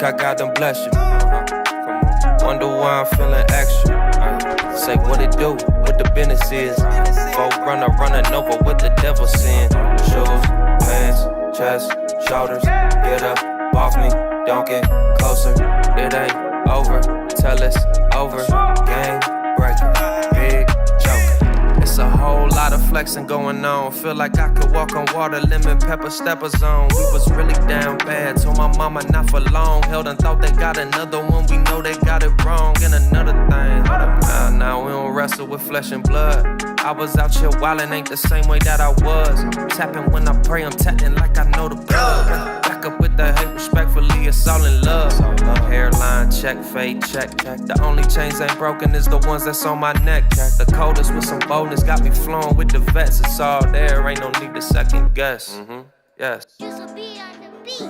Look how God done bless you. Come on. Wonder why I'm feeling extra. Say what it do, what the business is. Folk running over what the devil saying. Shoes, pants, chest, shoulders. Get up, off me, don't get closer. It ain't over, tell it's over. Game breaker, big joker. It's a whole lot of flexing going on. Feel like I could walk on water, lemon pepper stepper zone. We was really down bad, told my mama not for long. Held and thought they got another one, we know they got it wrong. And another thing, hold up now we don't wrestle with flesh and blood. I was out here wildin', ain't the same way that I was. Tapping when I pray, I'm tapping like I know the blood. Back up with the hate, respectfully, it's all in love. Hairline check, fade check. The only chains ain't broken is the ones that's on my neck. The coldest with some boldness got me flowing with the vets. It's all there, ain't no need to second guess. Yes. This'll be on the beat.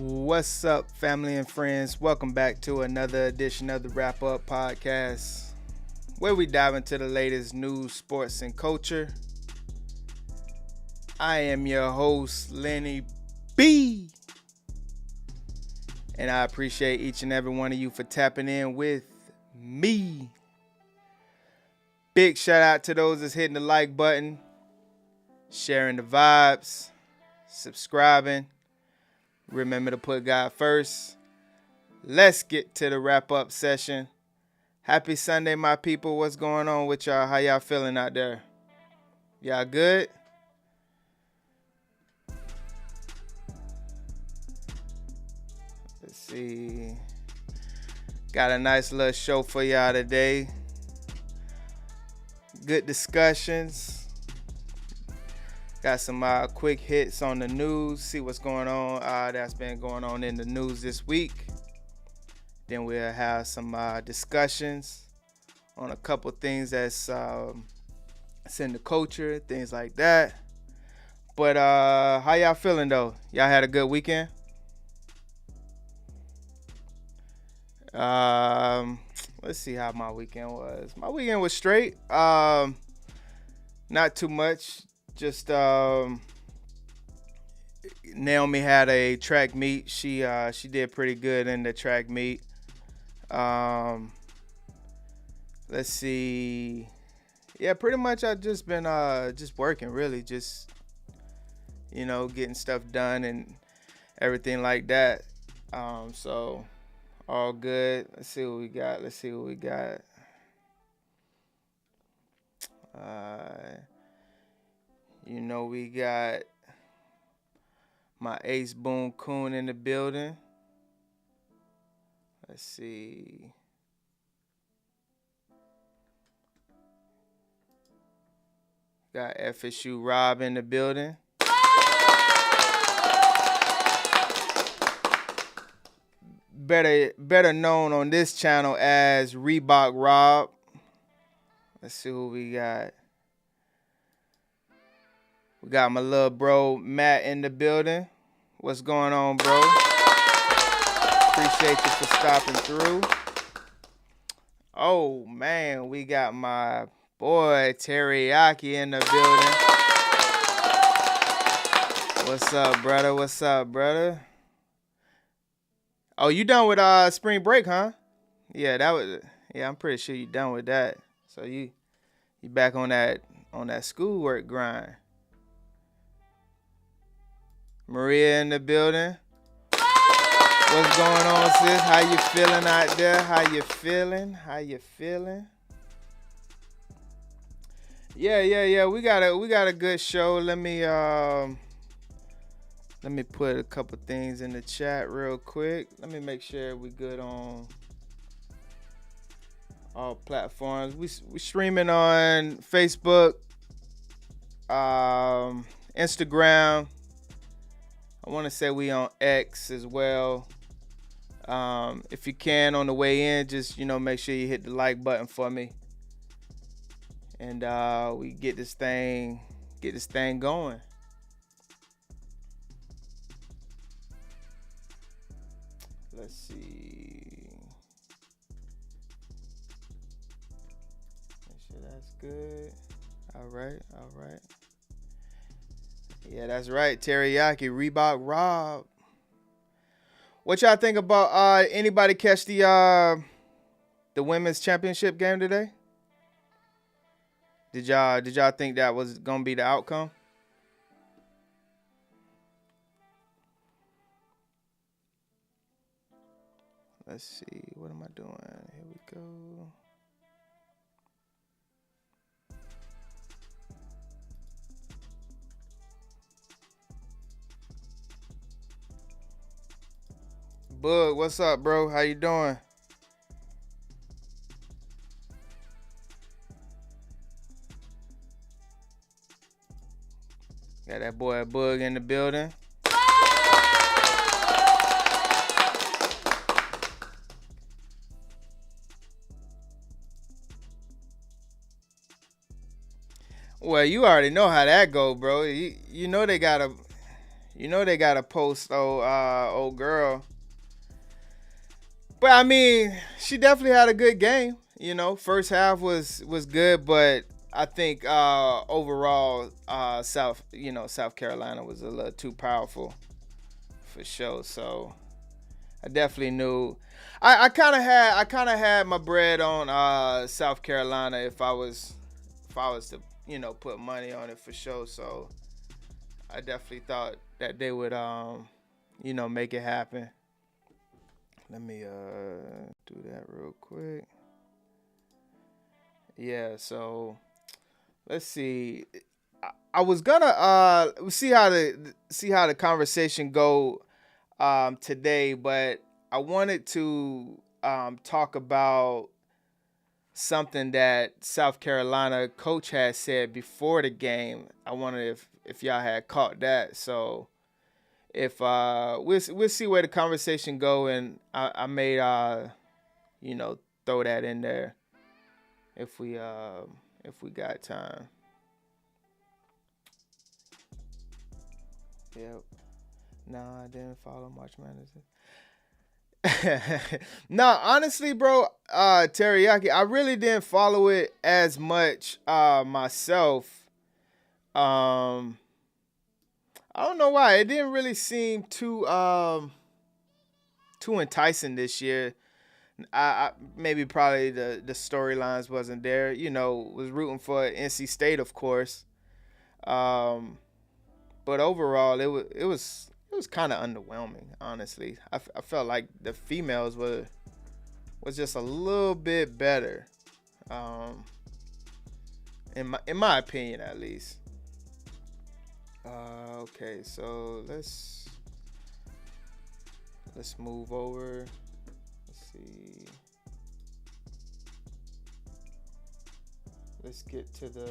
What's up, family and friends? Welcome back to another edition of the Wrap Up Podcast, where we dive into the latest news, sports, and culture. I am your host, Lenny B. And I appreciate each and every one of you for tapping in with me. Big shout out to those that's hitting the like button, sharing the vibes, subscribing. Remember to put God first. Let's get to the wrap-up session. Happy Sunday, my people. What's going on with y'all? How y'all feeling out there? Y'all good? Let's see. Got a nice little show for y'all today. Good discussions. Got some quick hits on the news. See what's going on. That's been going on in the news this week. Then we'll have some discussions on a couple things that's in the culture, things like that. But how y'all feeling though? Y'all had a good weekend? Let's see how my weekend was. My weekend was straight. Not too much. Just Naomi had a track meet. She did pretty good in the track meet. Let's see. Yeah, pretty much I've just been just working, really, just getting stuff done and everything like that. So all good. Let's see what we got. We got my Ace Boone Coon in the building. Let's see. Got FSU Rob in the building. Better known on this channel as Reebok Rob. Let's see who we got. We got my little bro Matt in the building. What's going on, bro? Appreciate you for stopping through. Oh man, we got my boy Teriyaki in the building. What's up, brother? Oh, you done with spring break, huh? Yeah, I'm pretty sure you done with that. So you back on that schoolwork grind. Maria in the building. What's going on, sis? How you feeling out there? How you feeling? Yeah. We got a good show. Let me put a couple things in the chat real quick. Let me make sure we good on all platforms. We streaming on Facebook, Instagram. I want to say we on X as well. If you can on the way in, just make sure you hit the like button for me, and we get this thing going. Let's see. Make sure that's good. All right. Yeah, that's right. Teriyaki, Reebok, Rob. What y'all think about? Anybody catch the women's championship game today? Did y'all think that was gonna be the outcome? Let's see. What am I doing? Here we go. Bug, what's up, bro? How you doing? Got that boy Bug in the building. Well, you already know how that go, bro. You know they gotta post old girl. But I mean, she definitely had a good game. First half was good, but I think overall South Carolina was a little too powerful for sure. So I definitely knew. I kind of had my bread on South Carolina if I was to put money on it for sure. So I definitely thought that they would make it happen. Let me do that real quick. Yeah, so let's see. I was gonna see how the conversation go today, but I wanted to talk about something that South Carolina coach had said before the game. I wondered if y'all had caught that. So if we'll see where the conversation go, and I may throw that in there if we got time. Yep. No, I didn't follow March Madness. No, honestly, bro, Teriyaki, I really didn't follow it as much myself. I don't know why. It didn't really seem too enticing this year. I maybe probably the storylines wasn't there. Was rooting for NC State, of course. But overall, it was kind of underwhelming, honestly. I felt like the females was just a little bit better, in my opinion, at least. Okay, so let's move over. Let's see. Let's get to the.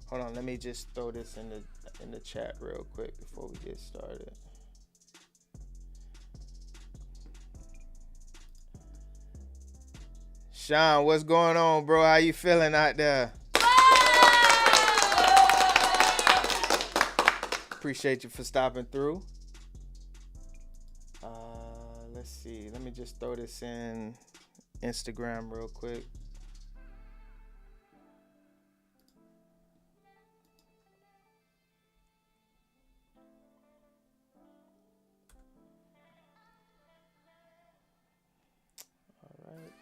Hold on, let me just throw this in the chat real quick before we get started. Sean, what's going on, bro? How you feeling out there? Appreciate you for stopping through. Let's see. Let me just throw this in Instagram real quick. All right.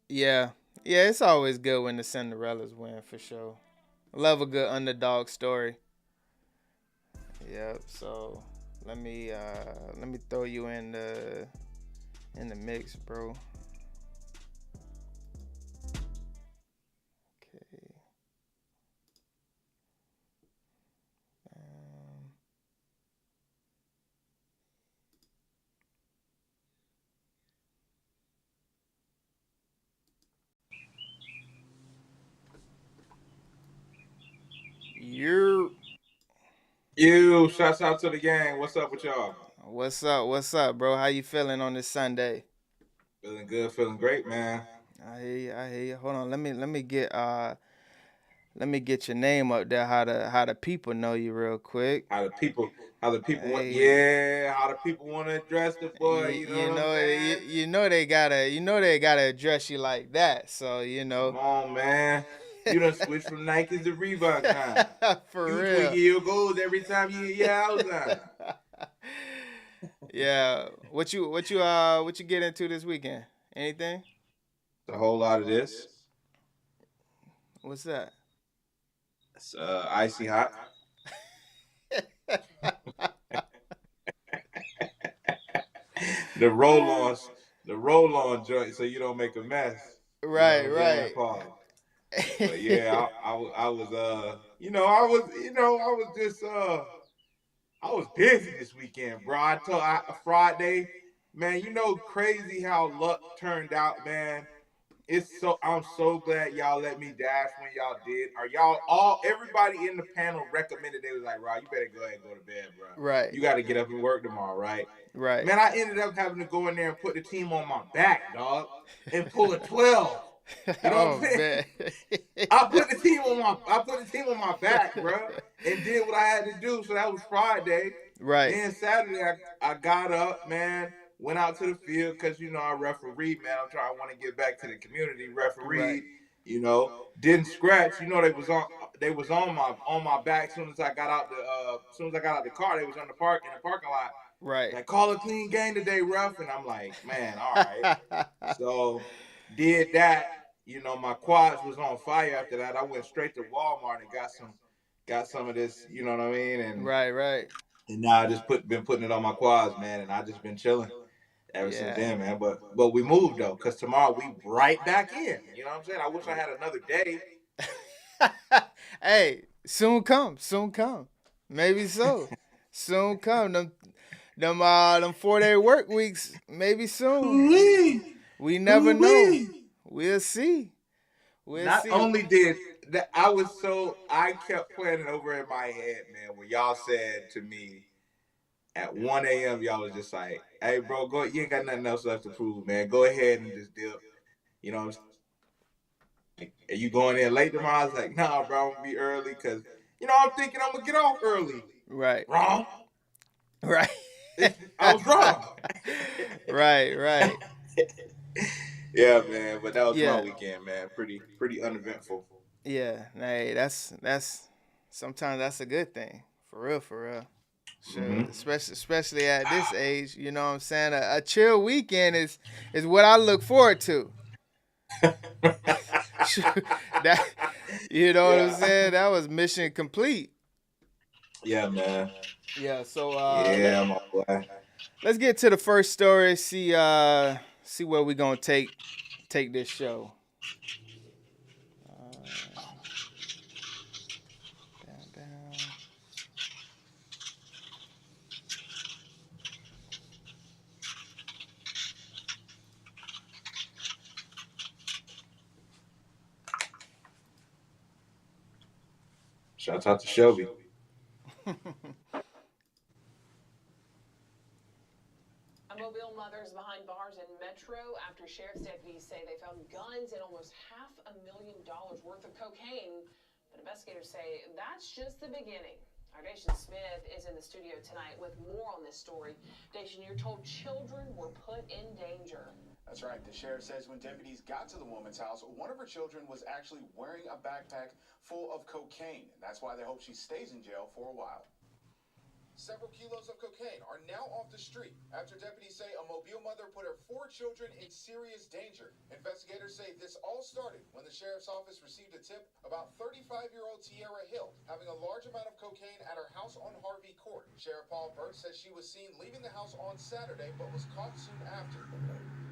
Yeah, it's always good when the Cinderellas win, for sure. Love a good underdog story. Yep. So let me throw you in the mix, bro. Okay. Um, you're Shouts out to the gang. What's up with y'all? What's up? What's up, bro? How you feeling on this Sunday? Feeling good, feeling great, man. I hear you. I hear you. Hold on. Let me get your name up there. How the people know you real quick. How the people, how the people want, Hey, yeah, how the people want to address the boy. You know you what I'm know saying? they gotta address you like that. So Come on, man. You done switch from Nikes to Reeboks now. for You real. tweaking your goals every time you hit your house now. Yeah. What you get into this weekend? Anything? It's a whole lot of this. What's that? It's icy hot. The roll-ons, the roll-on joint, so you don't make a mess. You know what Right, I'm saying, right. Paul? But yeah, I was I was just I was busy this weekend, bro. Friday, man. You know, crazy how luck turned out, man. I'm so glad y'all let me dash when y'all did. Are y'all all everybody in the panel recommended they was like, Rob, you better go ahead and go to bed, bro. Right, You got to get up and work tomorrow, right? right. Man, I ended up having to go in there and put the team on my back, dog, and pull a 12. You know what I'm Oh saying? man. I put the team on my back, bro, and did what I had to do. So that was Friday. Right, Then Saturday, I got up, man, went out to the field because I refereed, man. I want to get back to the community. right, Refereed, didn't scratch. They was on my back. As soon as I got out the car, they was on in the parking lot. right. Like, call a clean game today, ref. And I'm like, man, all right. So did that. My quads was on fire after that. I went straight to Walmart and got some of this, you know what I mean? Right, right. And now I just been putting it on my quads, man, and I just been chilling ever since Yeah. then, man. But we moved though, cause tomorrow we right back in. You know what I'm saying? I wish I had another day. Hey, soon come, soon come. Maybe so. Soon come. Them 4-day work weeks, maybe soon. Ooh-wee. We never know. Ooh-wee. We'll see. We'll Not see. only did that, I kept playing it over in my head, man. When y'all said to me at 1 a.m., y'all was just like, "Hey, bro, go. You ain't got nothing else left to prove, man. Go ahead and just dip." You know what I'm saying? Are you going in late tomorrow? I was like, "Nah, bro, I'm gonna be early because I'm thinking I'm gonna get off early." Right. Wrong. Right. I was wrong. Right, right. Yeah, man. But that was my Yeah. weekend, man. Pretty uneventful. Yeah. Hey, that's sometimes that's a good thing. For real, for real. Sure. Hmm. Especially at this age, you know what I'm saying? A chill weekend is what I look forward to. Sure. That you know what I'm Yeah. saying? That was mission complete. Yeah, man. Yeah, so Yeah, my boy. let's get to the first story, see where we gonna take this show. Down, down. Shout out to Shelby. A Mobile mother's behind bars in Metro after sheriff's deputies say they found guns and almost $500,000 worth of cocaine. But investigators say that's just the beginning. Our Dacian Smith is in the studio tonight with more on this story. Dacian, you're told children were put in danger. That's right. The sheriff says when deputies got to the woman's house, one of her children was actually wearing a backpack full of cocaine. And that's why they hope she stays in jail for a while. Several kilos of cocaine are now off the street after deputies say a Mobile mother put her 4 children in serious danger. Investigators say this all started when the sheriff's office received a tip about 35-year-old Tierra Hill having a large amount of cocaine at her house on Harvey Court. Sheriff Paul Burt says she was seen leaving the house on Saturday but was caught soon after.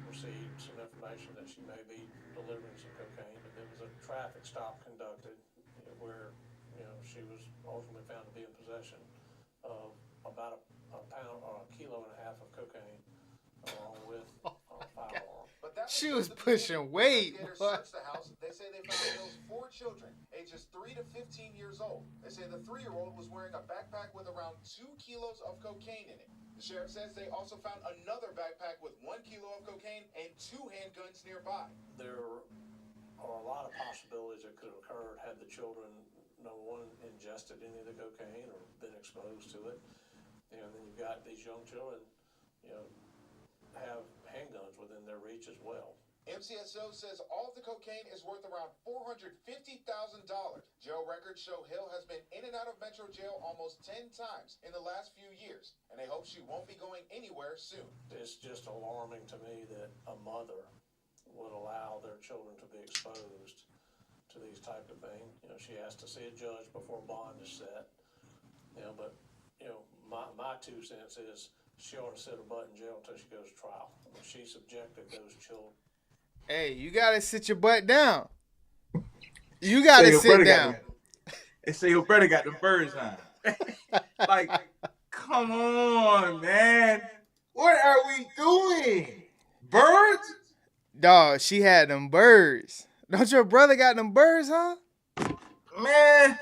Received some information that she may be delivering some cocaine, but there was a traffic stop conducted where she was ultimately found to be in possession of about a pound or a kilo and a half of cocaine along with a firearm. But that She was pushing weight. Investigators Boy. searched the house. They say they found Hill's 4 children, ages 3 to 15 years old. They say the 3-year-old was wearing a backpack with around 2 kilos of cocaine in it. The sheriff says they also found another backpack with 1 kilo of cocaine and 2 handguns nearby. There are a lot of possibilities that could have occurred had the children, number one, ingested any of the cocaine or been exposed to it. And then you've got these young children, have handguns within their reach as well. MCSO says all of the cocaine is worth around $450,000. Jail records show Hill has been in and out of Metro Jail almost 10 times in the last few years, and they hope she won't be going anywhere soon. It's just alarming to me that a mother would allow their children to be exposed to these type of things. She has to see a judge before bond is set. But my 2 cents is she ought to sit her butt in jail until she goes to trial. She subjected those children. Hey, you gotta sit your butt down. You gotta sit down. They say your brother got the birds on. Like, come on, man. What are we doing? Birds? Dog, she had them birds. Don't your brother got them birds, huh? Man,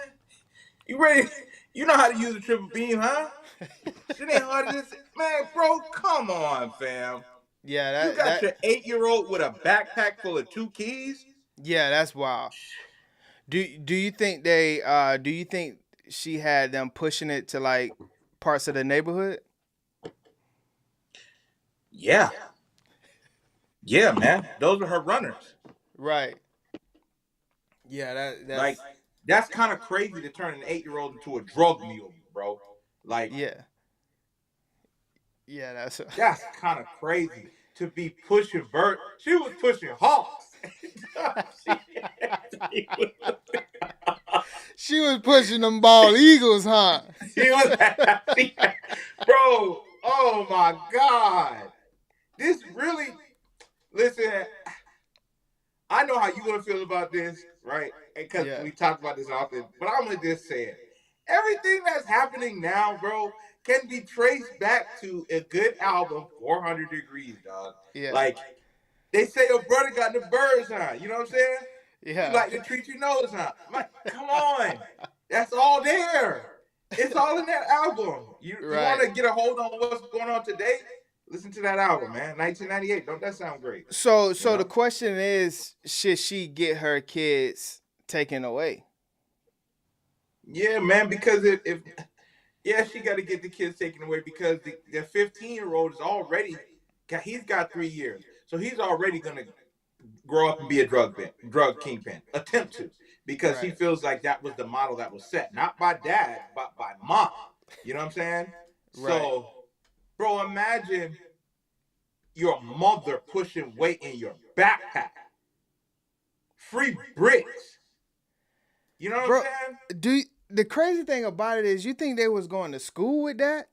you ready? You know how to use a triple beam, huh? Shit ain't hard to just, man, bro, come on, fam. Yeah, You got your 8-year-old with a backpack full of 2 keys? Yeah, that's wild. Do you think do you think she had them pushing it to like parts of the neighborhood? Yeah. Yeah, man. Those are her runners. Right. Yeah, that's Like, that's kind of crazy to turn an 8-year-old into a drug mule, bro. Like, yeah. Yeah, that's kind of crazy to be pushing bird. She was pushing hawks. She was pushing them bald eagles, huh? She was, bro. Oh my God, this really. Listen, I know how you gonna feel about this, right? Because we talked about this often, but I'm gonna just say it. Everything that's happening now, bro, can be traced back to a good album, 400 Degrees, dog. Yeah. Like, they say your brother got the birds, huh? You know what I'm saying? Yeah. You like to treat your nose, huh? Like, come on. That's all there. It's all in that album. You want to get a hold on what's going on today? Listen to that album, man. 1998. Don't that sound great? So the question is, should she get her kids taken away? Yeah, man, because if she got to get the kids taken away because the 15-year-old is already, he's got 3 years. So he's already going to grow up and be a drug kingpin, attempt to, because he feels like that was the model that was set, not by dad, but by mom. You know what I'm saying? Right. So, bro, imagine your mother pushing weight in your backpack. Free bricks. You know what I'm saying? The crazy thing about it is, you think they was going to school with that?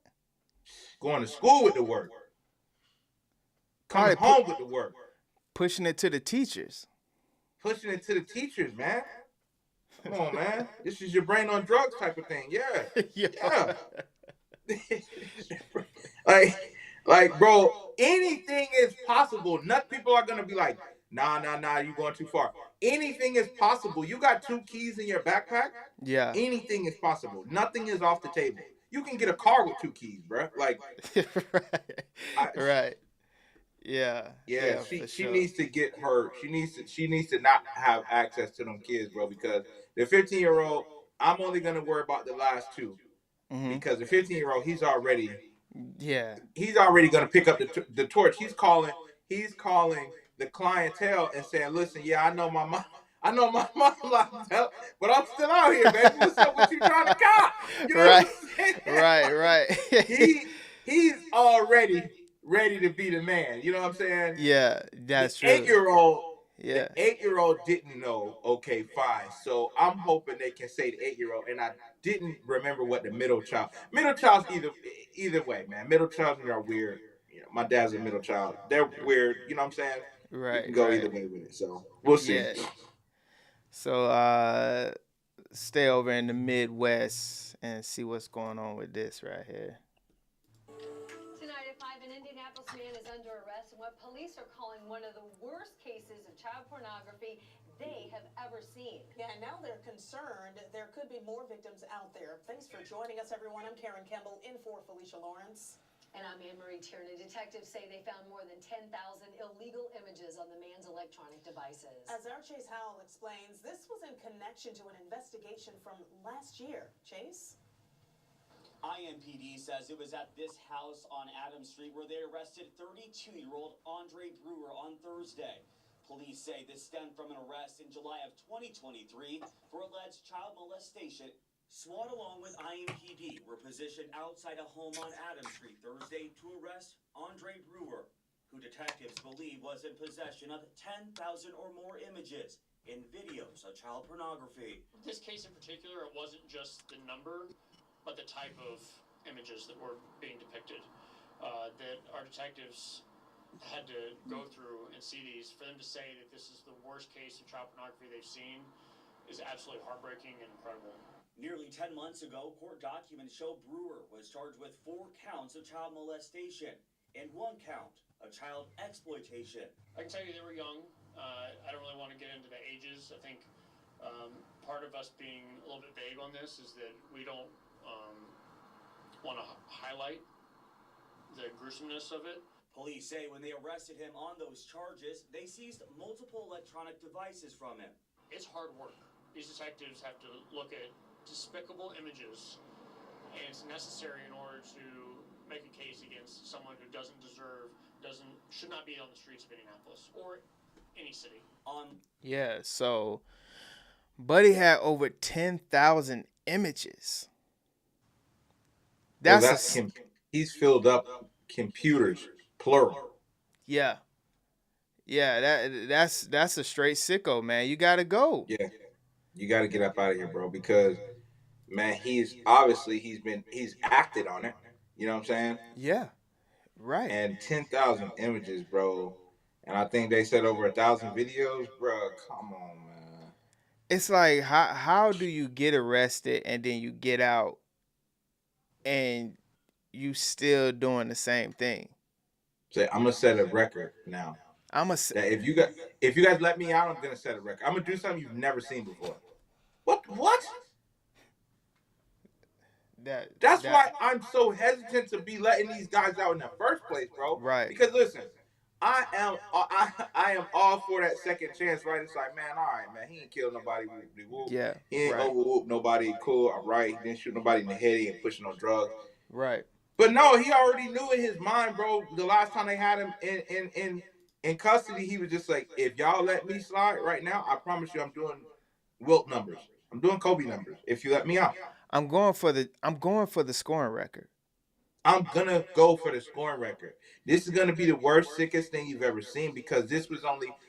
Going to school with the work. Coming home with the work. Pushing it to the teachers. Pushing it to the teachers, man. Come on, man. This is your brain on drugs type of thing. Yeah. Yeah. like, bro, anything is possible. Not people are gonna be like, nah, you going too far. Anything is possible. You got 2 keys in your backpack. Yeah. Anything is possible. Nothing is off the table. You can get a car with 2 keys, bro. Like, right. Yeah. She needs to get her. She needs to not have access to them kids, bro. Because the 15-year-old, I'm only gonna worry about the last 2, because the 15-year-old, he's already gonna pick up the torch. He's calling the clientele and saying, listen, I know my mom. I know my mom locked up, but I'm still out here, baby. What's up with you trying to cop? You know Right, what I'm saying? right. He's already ready to be the man. You know what I'm saying? Yeah, The that's true. 8-year-old, the Yeah, 8-year-old didn't know. Okay, fine. So I'm hoping they can say the 8-year-old, and I didn't remember what the middle child. Middle child's either way, man. Middle children are weird. You know, my dad's a middle child. They're weird. You know what I'm saying? You right, can go right. either way with it. So we'll see. Yeah. So stay over in the Midwest and see what's going on with this right here. Tonight at 5, an Indianapolis man is under arrest in what police are calling one of the worst cases of child pornography they have ever seen. Yeah, and now they're concerned there could be more victims out there. Thanks for joining us, everyone. I'm Karen Campbell in for Felicia Lawrence. And I'm Anne-Marie Tierney. Detectives say they found more than 10,000 illegal images on the man's electronic devices. As our Chase Howell explains, this was in connection to an investigation from last year. Chase? IMPD says it was at this house on Adams Street where they arrested 32-year-old Andre Brewer on Thursday. Police say this stemmed from an arrest in July of 2023 for alleged child molestation. SWAT along with IMPD were positioned outside a home on Adams Street Thursday to arrest Andre Brewer, who detectives believe was in possession of 10,000 or more images and videos of child pornography. This case in particular, it wasn't just the number, but the type of images that were being depicted. That our detectives had to go through and see these. For them to say that this is the worst case of child pornography they've seen is absolutely heartbreaking and incredible. Nearly 10 months ago, court documents show Brewer was charged with 4 counts of child molestation and 1 count of child exploitation. I can tell you they were young. I don't really want to get into the ages. I think part of us being a little bit vague on this is that we don't want to highlight the gruesomeness of it. Police say when they arrested him on those charges, they seized multiple electronic devices from him. It's hard work. These detectives have to look at despicable images, and it's necessary in order to make a case against someone who should not be on the streets of Indianapolis or any city. Yeah, so Buddy had over 10,000 images. He's filled up computers, plural. Yeah. Yeah, that's a straight sicko, man. You gotta go. Yeah. You got to get up out of here, bro, because, man, he's acted on it. You know what I'm saying? Yeah, right. And 10,000 images, bro. And I think they said over 1,000 videos, bro. Come on, man. It's like, how do you get arrested and then you get out and you still doing the same thing? So I'm gonna set a record now. If you guys let me out, I'm gonna set a record. I'm gonna do something you've never seen before. What? That's why I'm so hesitant to be letting these guys out in the first place, bro. Right. Because listen, I am all for that second chance, right? It's like, man, all right, man, he ain't killed nobody. Yeah. He ain't overwhooped nobody. Cool, all right. He didn't shoot nobody in the head. He ain't pushing no drugs. Right. But no, he already knew in his mind, bro. The last time they had him in custody, he was just like, if y'all let me slide right now, I promise you, I'm doing Wilt numbers. I'm doing Kobe numbers. If you let me out, I'm going for the scoring record. I'm gonna go for the scoring record. This is gonna be the worst, sickest thing you've ever seen because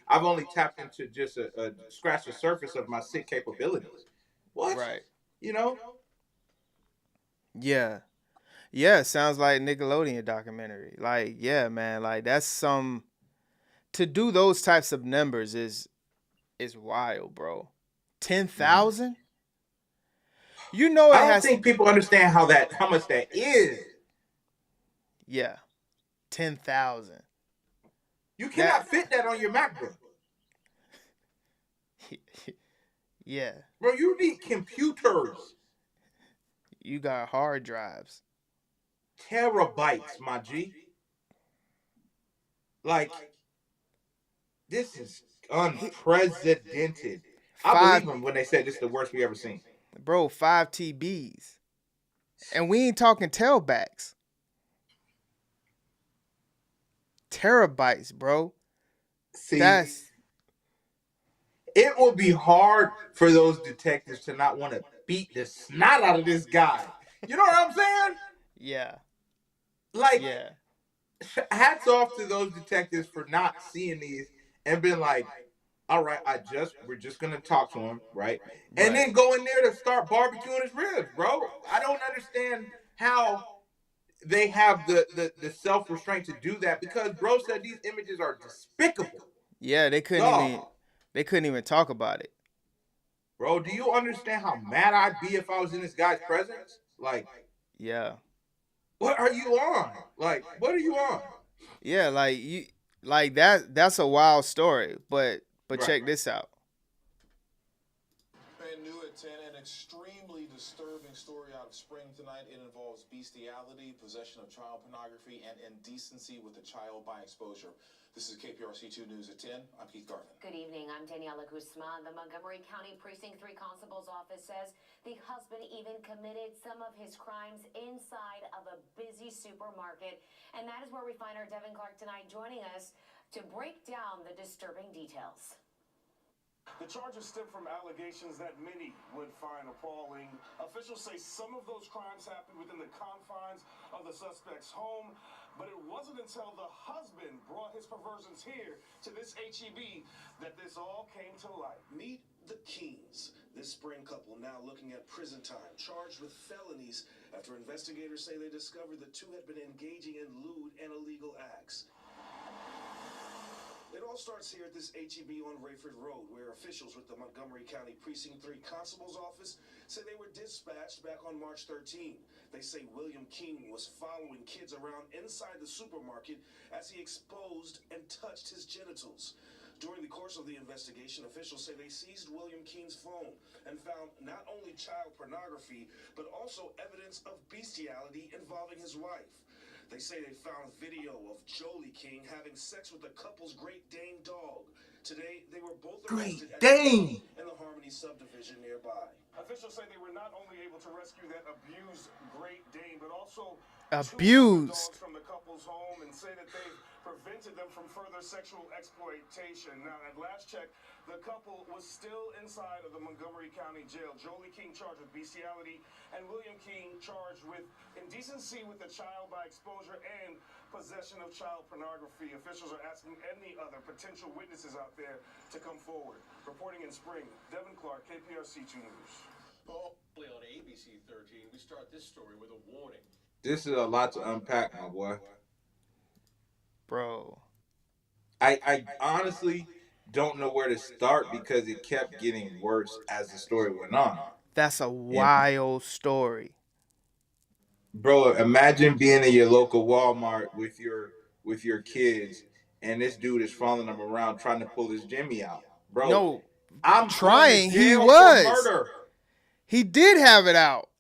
I've only tapped into just a scratch the surface of my sick capabilities. What? Right. You know? Yeah. Yeah, it sounds like Nickelodeon documentary. Like, yeah, man, like that's to do those types of numbers is wild, bro. 10,000? You know I don't think people understand how much that is. Yeah. 10,000. You cannot fit that on your MacBook. Yeah. Bro, you need computers. You got hard drives. Terabytes, my G. Like, this is unprecedented. I believe them when they said this is the worst we ever seen. Bro, 5 TBs. And we ain't talking tailbacks. Terabytes, bro. See, it will be hard for those detectives to not want to beat the snot out of this guy. You know what I'm saying? Yeah. Like, Yeah. hats off to those detectives for not seeing these and being like, all right, we're just gonna talk to him, right? And then go in there to start barbecuing his ribs, bro. I don't understand how they have the self restraint to do that, because bro said these images are despicable. Yeah, they couldn't even talk about it. Bro, do you understand how mad I'd be if I was in this guy's presence? Like, yeah. What are you on? Like, what are you on? Yeah, like that's a wild story, but check this out. And new at 10, an extremely disturbing story out of Spring tonight. It involves bestiality, possession of child pornography, and indecency with a child by exposure. This is KPRC2 News at 10. I'm Keith Garvin. Good evening. I'm Daniela Guzman. The Montgomery County Precinct 3 Constable's Office says the husband even committed some of his crimes inside of a busy supermarket. And that is where we find our Devin Clark tonight, joining us to break down the disturbing details. The charges stem from allegations that many would find appalling. Officials say some of those crimes happened within the confines of the suspect's home, but it wasn't until the husband brought his perversions here to this HEB that this all came to light. Meet the Kings, this spring couple now looking at prison time, charged with felonies after investigators say they discovered the two had been engaging in lewd and illegal acts. It all starts here at this HEB on Rayford Road, where officials with the Montgomery County Precinct 3 Constable's Office say they were dispatched back on March 13. They say William King was following kids around inside the supermarket as he exposed and touched his genitals. During the course of the investigation, officials say they seized William King's phone and found not only child pornography, but also evidence of bestiality involving his wife. They say they found video of Jolie King having sex with the couple's Great Dane dog. Today, they were both arrested at in the Harmony subdivision nearby. Officials say they were not only able to rescue that abused Great Dane, but also abused dogs from the couple's home, and say that they've prevented them from further sexual exploitation. Now, at last check, the couple was still inside of the Montgomery County Jail. Jolie King charged with bestiality, and William King charged with indecency with a child by exposure and possession of child pornography. Officials are asking any other potential witnesses out there to come forward. Reporting in Spring, Devin Clark, KPRC2 News. On ABC 13, we start this story with a warning. This is a lot to unpack, my boy. Bro. I honestly don't know where to start because it kept getting worse as the story went on. That's a wild story. Bro, imagine being in your local Walmart with your kids and this dude is following them around trying to pull his Jimmy out. Bro, no, I'm trying. He for was. murder. He did have it out.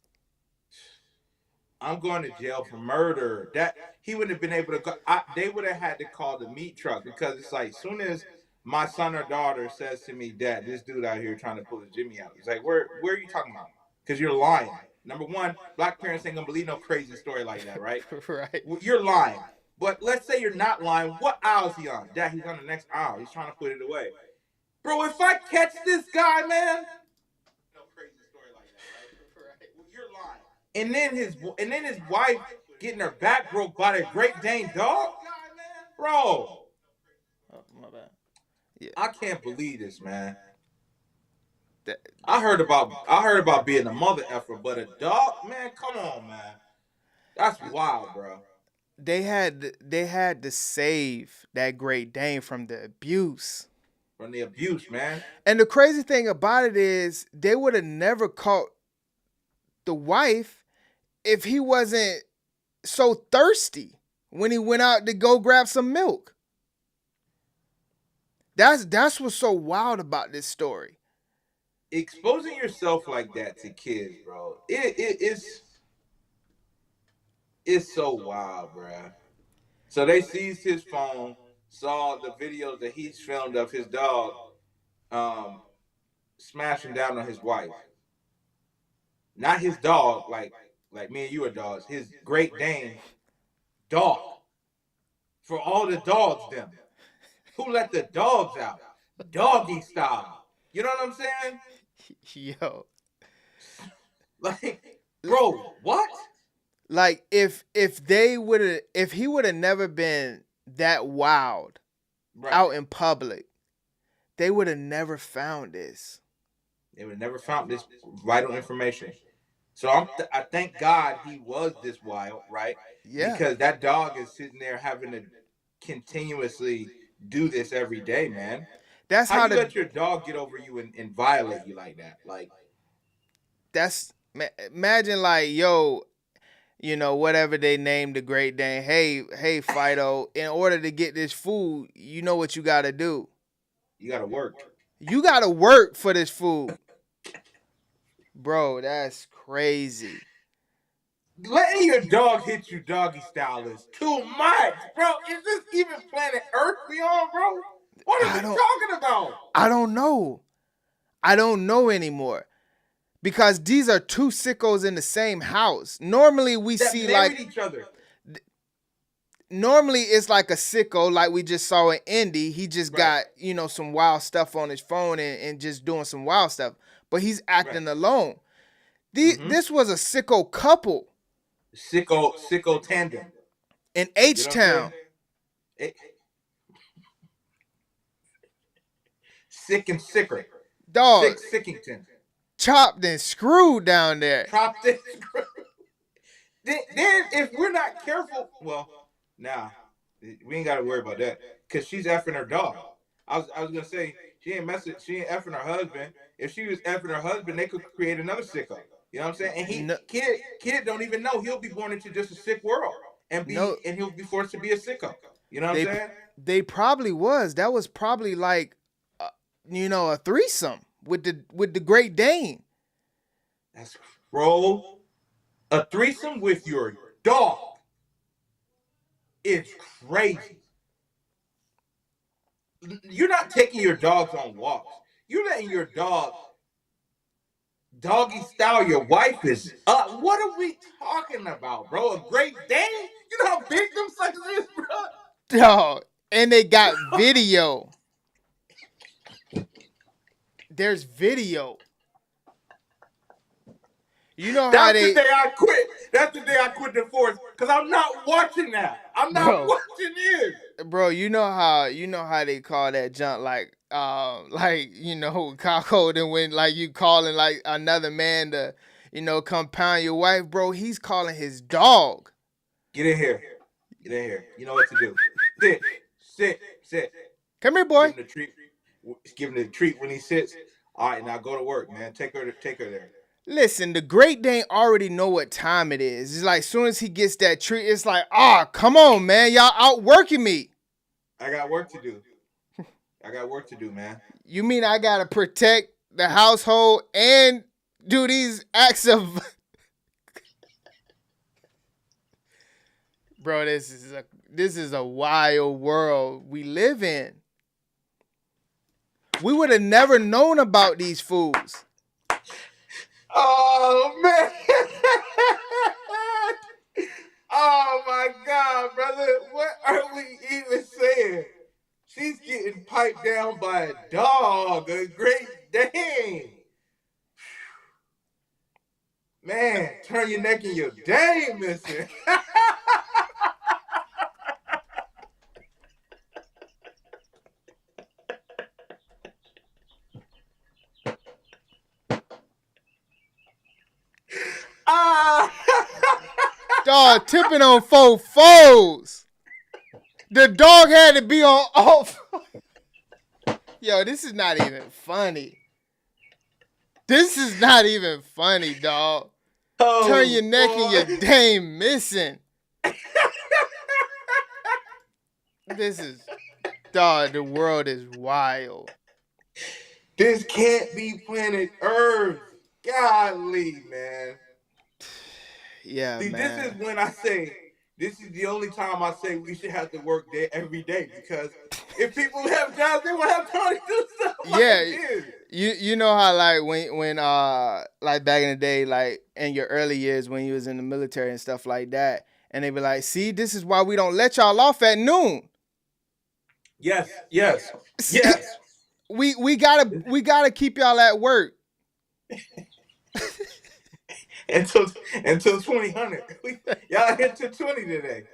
I'm going to jail for murder. That he wouldn't have been able to go. They would have had to call the meat truck, because it's like, soon as my son or daughter says to me, Dad, this dude out here trying to pull his Jimmy out. He's like, where are you talking about? Because you're lying. Number one, black parents ain't gonna believe no crazy story like that, right? Right. You're lying. But let's say you're not lying. What aisle is he on? Dad, he's on the next aisle. He's trying to put it away. Bro, if I catch this guy, man, no crazy story like that, right? Right. You're lying. And then his wife getting her back broke by the Great Dane dog? Bro. Oh, my bad. Yeah. I can't believe this, man. I heard about being a mother effer, but a dog, man, come on, man. That's wild, bro. They had to save that Great Dane from the abuse. From the abuse, man. And the crazy thing about it is they would have never caught the wife if he wasn't so thirsty when he went out to go grab some milk. That's what's so wild about this story. Exposing yourself like that to kids, bro, it's so wild, bro. So they seized his phone, saw the videos that he's filmed of his dog smashing down on his wife. Not his dog, like me and you are dogs. His Great Dane dog. For all the dogs, them. Who let the dogs out? Doggy style. You know what I'm saying? Yo. Like, bro, what? Like if he would have never been that wild out in public, they would have never found this. They would have never found this vital information. So I thank God he was this wild, right? Yeah. Because that dog is sitting there having to continuously do this every day, man. That's how you let your dog get over you and violate you like that. Like, that's imagine like, yo, you know, whatever they named the Great Dane. Hey, Fido, in order to get this food, you know what you got to do. You got to work. You got to work for this food. Bro, that's crazy. Letting your dog hit you doggy style is too much, bro. Is this even planet Earth we on, bro? What are we talking about? I don't know. I don't know anymore. Because these are two sickos in the same house. Normally we see like each other. Normally it's like a sicko like we just saw in Indy. He just got, you know, some wild stuff on his phone and just doing some wild stuff. But he's acting alone. This was a sicko couple. Sicko tandem. In H-Town. Sick and sicker. Dog. Sickington. Chopped and screwed down there. Chopped and screwed. Then if we're not careful, well, nah, we ain't got to worry about that because she's effing her dog. I was gonna say she ain't effing her husband. If she was effing her husband, they could create another sicko. You know what I'm saying? And kid don't even know he'll be born into just a sick world and he'll be forced to be a sicko. You know what I'm saying? They probably was. That was probably like, you know, a threesome with the Great Dane. That's bro. A threesome with your dog. It's crazy. You're not taking your dogs on walks. You're letting your dog doggy style your wife is up. What are we talking about, bro? A Great Dane? You know how big them suckers is, bro? Dog. And they got video. There's video. You know how the day I quit. That's the day I quit the force because I'm not watching that. I'm not watching it. Bro, you know how they call that junk like you know, cockhold, when like you calling like another man to, you know, come pound your wife, bro. He's calling his dog. Get in here. Get in here. You know what to do. Sit. Come here, boy. Give him the treat when he sits. All right, now go to work, man. Take her there. Listen, the Great Dane already know what time it is. It's like as soon as he gets that treat, it's like, come on, man. Y'all outworking me. I got work to do, man. You mean I gotta protect the household and do these acts of Bro, this is a wild world we live in. We would have never known about these fools. Oh, man. Oh, my God, brother. What are we even saying? She's getting piped down by a dog, a Great Dane. Man, turn your neck and your dame missing. Dog tipping on 4 foes. The dog had to be on off. Yo, this is not even funny. This is not even funny, dog. Turn your neck and your dame missing. This is, dog, the world is wild. This can't be planet Earth. Golly, man. Yeah, see, man. This is when I say, this is the only time I say we should have to work there every day, because if people have jobs, they will have time to do stuff like this. You know how like when like back in the day, like in your early years when you was in the military and stuff like that, and they be like, see, this is why we don't let y'all off at noon. Yes. we gotta keep y'all at work. until 2000. Y'all hit to 20 today.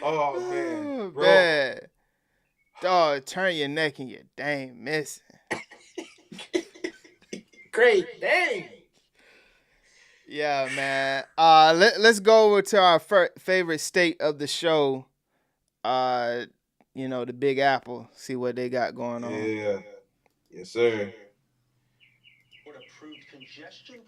Oh man, bro. Man. Dog, turn your neck and you dang missing. Great, dang. Yeah, man. Let's go over to our favorite state of the show. The Big Apple. See what they got going on. Yeah. Yes, sir. Board-approved congestion.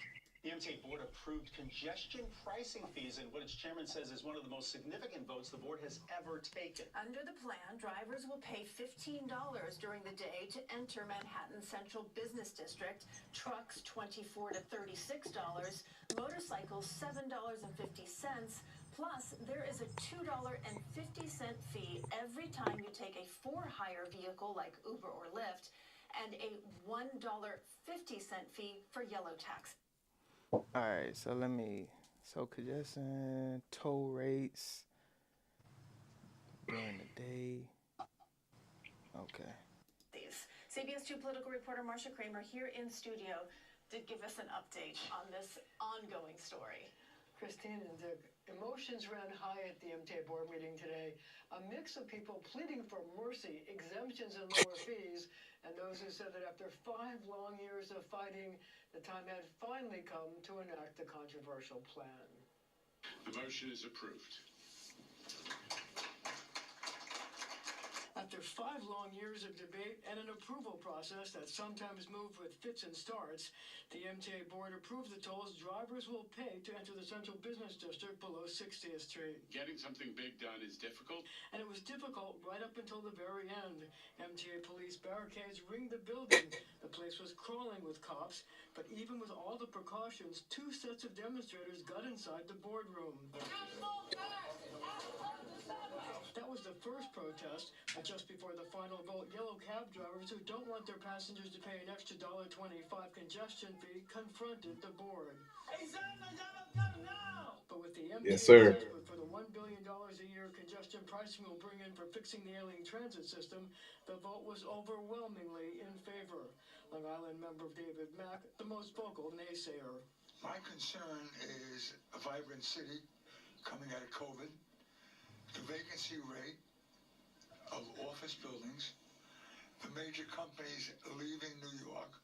The MTA board approved congestion pricing fees in what its chairman says is one of the most significant votes the board has ever taken. Under the plan, drivers will pay $15 during the day to enter Manhattan Central Business District, trucks $24 to $36, motorcycles $7.50, plus there is a $2.50 fee every time you take a for-hire vehicle like Uber or Lyft, and a $1.50 fee for yellow taxi. All right, so congestion, toll rates during the day. Okay. CBS 2 political reporter Marsha Kramer here in studio to give us an update on this ongoing story. Christine and Dick, emotions ran high at the MTA board meeting today. A mix of people pleading for mercy, exemptions and lower fees, and those who said that after 5 long years of fighting, the time had finally come to enact the controversial plan. The motion is approved. After 5 long years of debate and an approval process that sometimes moved with fits and starts, the MTA board approved the tolls drivers will pay to enter the Central Business District below 60th Street. Getting something big done is difficult. And it was difficult right up until the very end. MTA police barricades ringed the building. The place was crawling with cops, but even with all the precautions, 2 sets of demonstrators got inside the boardroom. That was the first protest, but just before the final vote, yellow cab drivers who don't want their passengers to pay an extra $1.25 congestion fee confronted the board. But with the MTA assessment for the $1 billion a year congestion pricing will bring in for fixing the ailing transit system, the vote was overwhelmingly in favor. Long Island member David Mack, the most vocal naysayer. My concern is a vibrant city coming out of COVID. The vacancy rate of office buildings, the major companies leaving New York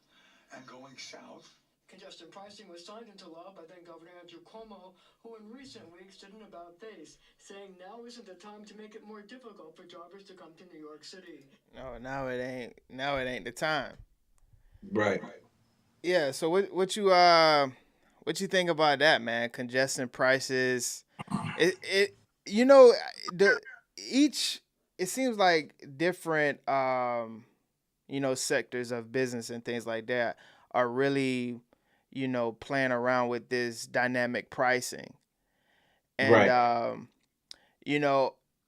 and going south. Congestion pricing was signed into law by then Governor Andrew Cuomo, who in recent weeks did an about-face, saying now isn't the time to make it more difficult for drivers to come to New York City. No, now it ain't. Now it ain't the time. Right. Yeah. So what you think about that, man? Congestion prices. It it seems like different sectors of business and things like that are really playing around with this dynamic pricing, and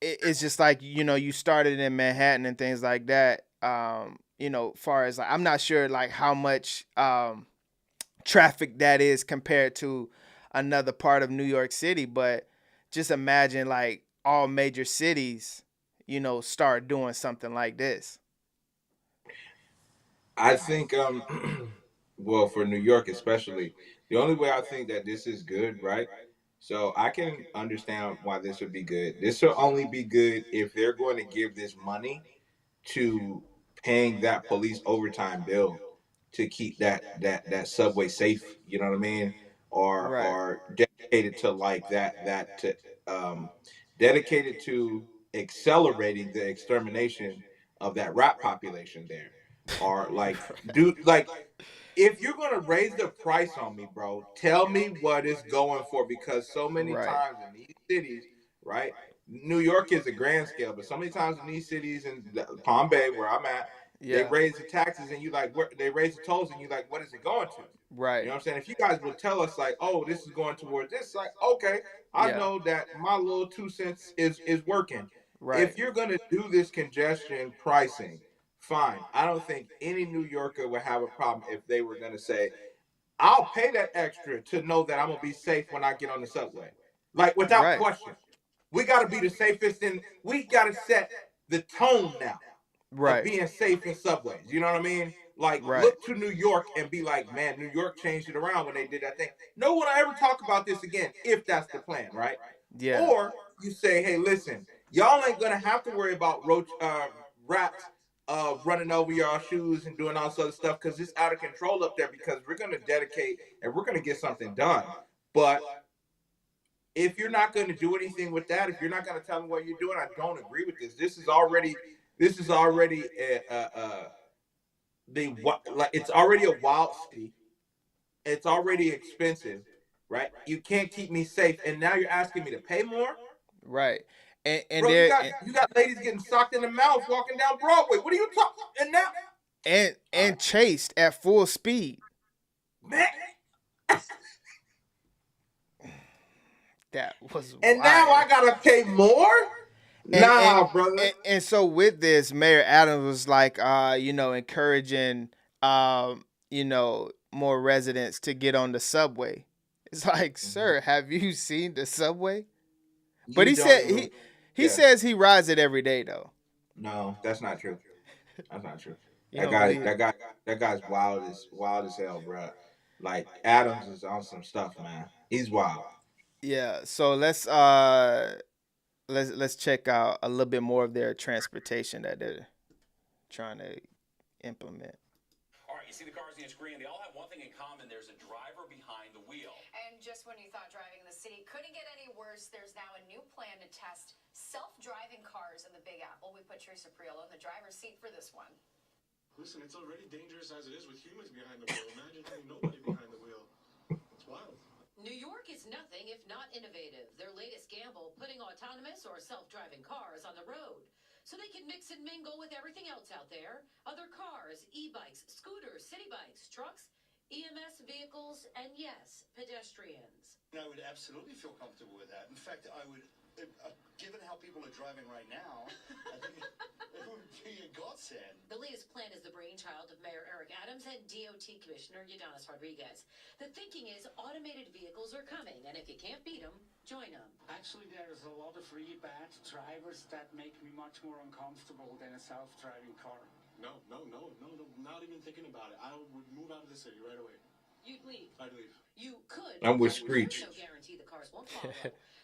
it's just like you started in Manhattan and things like that. Far as like, I'm not sure like how much traffic that is compared to another part of New York City, but just imagine like all major cities, start doing something like this. I think, well, for New York especially, the only way I think that this is good, right? So I can understand why this would be good. This will only be good if they're going to give this money to paying that police overtime bill to keep that subway safe. You know what I mean? Or dedicated to like dedicated to accelerating the extermination of that rap population there. Or like, if you're gonna raise the price on me, bro, tell me what it's going for, because so many times in these cities, right? New York is a grand scale, but so many times in these cities, in Palm Bay, where I'm at, they raise the taxes and you like, they raise the tolls and you like, what is it going to? Right. You know what I'm saying? If you guys would tell us like, oh, this is going towards this, like, okay, I know that my little 2 cents is working. Right. If you're gonna do this congestion pricing, fine. I don't think any New Yorker would have a problem if they were gonna say, I'll pay that extra to know that I'm gonna be safe when I get on the subway. Like, without question. We gotta be the safest, and we gotta set the tone now. of Right. being safe in subways. You know what I mean? Like, Right. look to New York and be like, man, New York changed it around when they did that thing. No one will ever talk about this again if that's the plan, right? Yeah. Or you say, hey, listen, y'all ain't gonna have to worry about rats running over y'all shoes and doing all this other stuff because it's out of control up there because we're gonna dedicate and we're gonna get something done. But if you're not going to do anything with that, if you're not going to tell me what you're doing, I don't agree with this. This is already like it's already a wild city. It's already expensive, right? You can't keep me safe, and now you're asking me to pay more, Right. And bro. there You got ladies getting socked in the mouth walking down Broadway. What are you talking? And now, and chased at full speed. man, That was and wild. now I gotta pay more. Nah, brother. And so with this, Mayor Adams was like, encouraging, more residents to get on the subway. It's like, sir, have you seen the subway? But he said he says he rides it every day though. No, that's not true. That's not true. You That don't guy, believe that guy's wild as hell, bro. Like Adams is on some stuff, man. He's wild. Yeah. So let's check out a little bit more of their transportation that they're trying to implement. All right, you see the cars on your screen. They all have one thing in common. There's a driver behind the wheel. And just when you thought driving in the city couldn't get any worse, there's now a new plan to test self-driving cars in the Big Apple. We put Teresa Priolo in the driver's seat for this one. Listen, it's already dangerous as it is with humans behind the wheel. Imagine having nobody behind the wheel. It's wild. New York is nothing if not innovative. Their latest gamble, putting autonomous or self-driving cars on the road so they can mix and mingle with everything else out there. Other cars, e-bikes, scooters, city bikes, trucks, EMS vehicles, and yes, pedestrians. I would absolutely feel comfortable with that. In fact, I would, given how people are driving right now, I think it would be a godsend. The latest plan is the brainchild of Mayor Eric Adams and DOT Commissioner Ydanis Rodriguez. The thinking is automated vehicles are coming, and if you can't beat them, join them. Actually, there's a lot of really bad drivers that make me much more uncomfortable than a self-driving car. No, not even thinking about it. I would move out of the city right away. You'd leave. I'd leave. You could. I'm with but Screech. there's no guarantee the cars won't follow.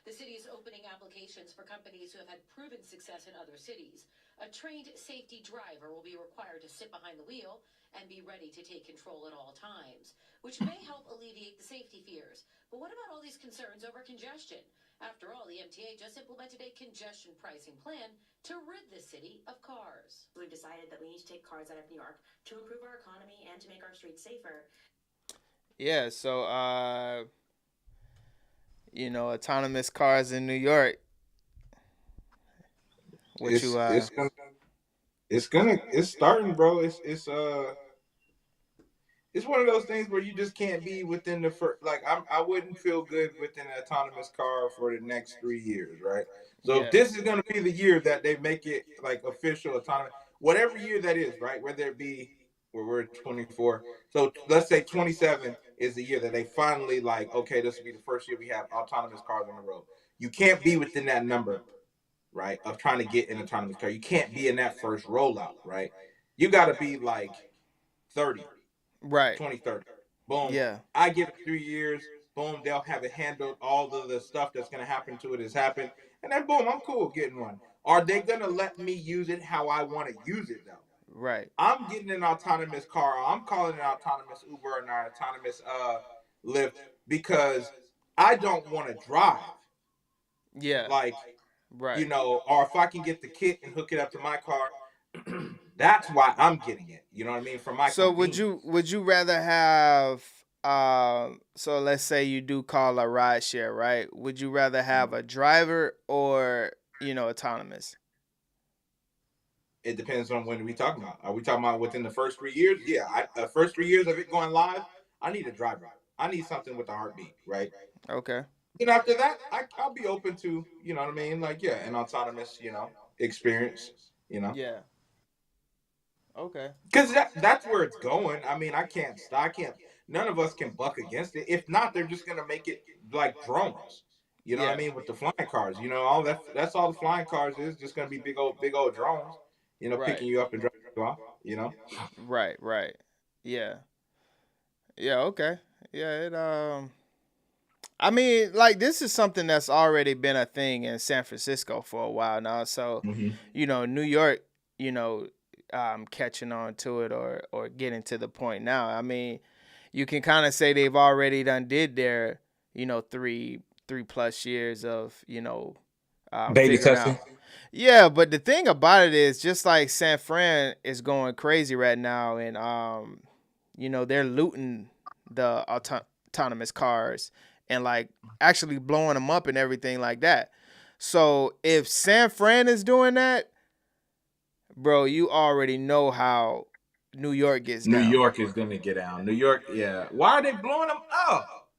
The city is opening applications for companies who have had proven success in other cities. A trained safety driver will be required to sit behind the wheel and be ready to take control at all times, which may help alleviate the safety fears. But what about all these concerns over congestion? After all, the MTA just implemented a congestion pricing plan to rid the city of cars. We've decided that we need to take cars out of New York to improve our economy and to make our streets safer. Yeah, so autonomous cars in New York. It's starting, bro. It's one of those things where you just can't be within the first. Like I wouldn't feel good within an autonomous car for the next 3 years, right? So if this is gonna be the year that they make it like official autonomous, whatever year that is, right? Whether it be where we're 24, so let's say 27 is the year that they finally like, okay, this will be the first year we have autonomous cars on the road. You can't be within that number, right? Of trying to get an autonomous car. You can't be in that first rollout, right? You got to be like 30. Right. 2030. Boom. Yeah. I give it 3 years. Boom. They'll have it handled. All of the stuff that's going to happen to it has happened. And then boom, I'm cool getting one. Are they going to let me use it how I want to use it though? Right. I'm getting an autonomous car. I'm calling it an autonomous Uber and an autonomous Lyft because I don't want to drive. Yeah. Like, right. Or if I can get the kit and hook it up to my car, that's why I'm getting it. You know what I mean? For my So convenience. would you rather have so let's say you do call a ride share, right? Would you rather have a driver or autonomous? It depends on when we talking about. Are we talking about within the first 3 years? Yeah, the first 3 years of it going live, I need a driver. I need something with a heartbeat, right? Okay. And after that, I'll be open to, you know what I mean? Like, yeah, an autonomous, experience, Yeah. Okay. Because that's where it's going. I mean, I can't. None of us can buck against it. If not, they're just gonna make it like drones. You know what I mean? With the flying cars, all that's all the flying cars is just gonna be big old drones. Right. picking you up and dropping you off, Right. Right. Yeah. Yeah. Okay. Yeah. I mean, like this is something that's already been a thing in San Francisco for a while now. So, Mhm. New York, catching on to it or getting to the point now. I mean, you can kind of say they've already done did their, 3+ years of, Baby figuring testing. out. Yeah, but the thing about it is, just like San Fran is going crazy right now, and they're looting the autonomous cars and like actually blowing them up and everything like that. So if San Fran is doing that, bro, you already know how New York gets New down. York is gonna get down. New York, yeah. Why are they blowing them up?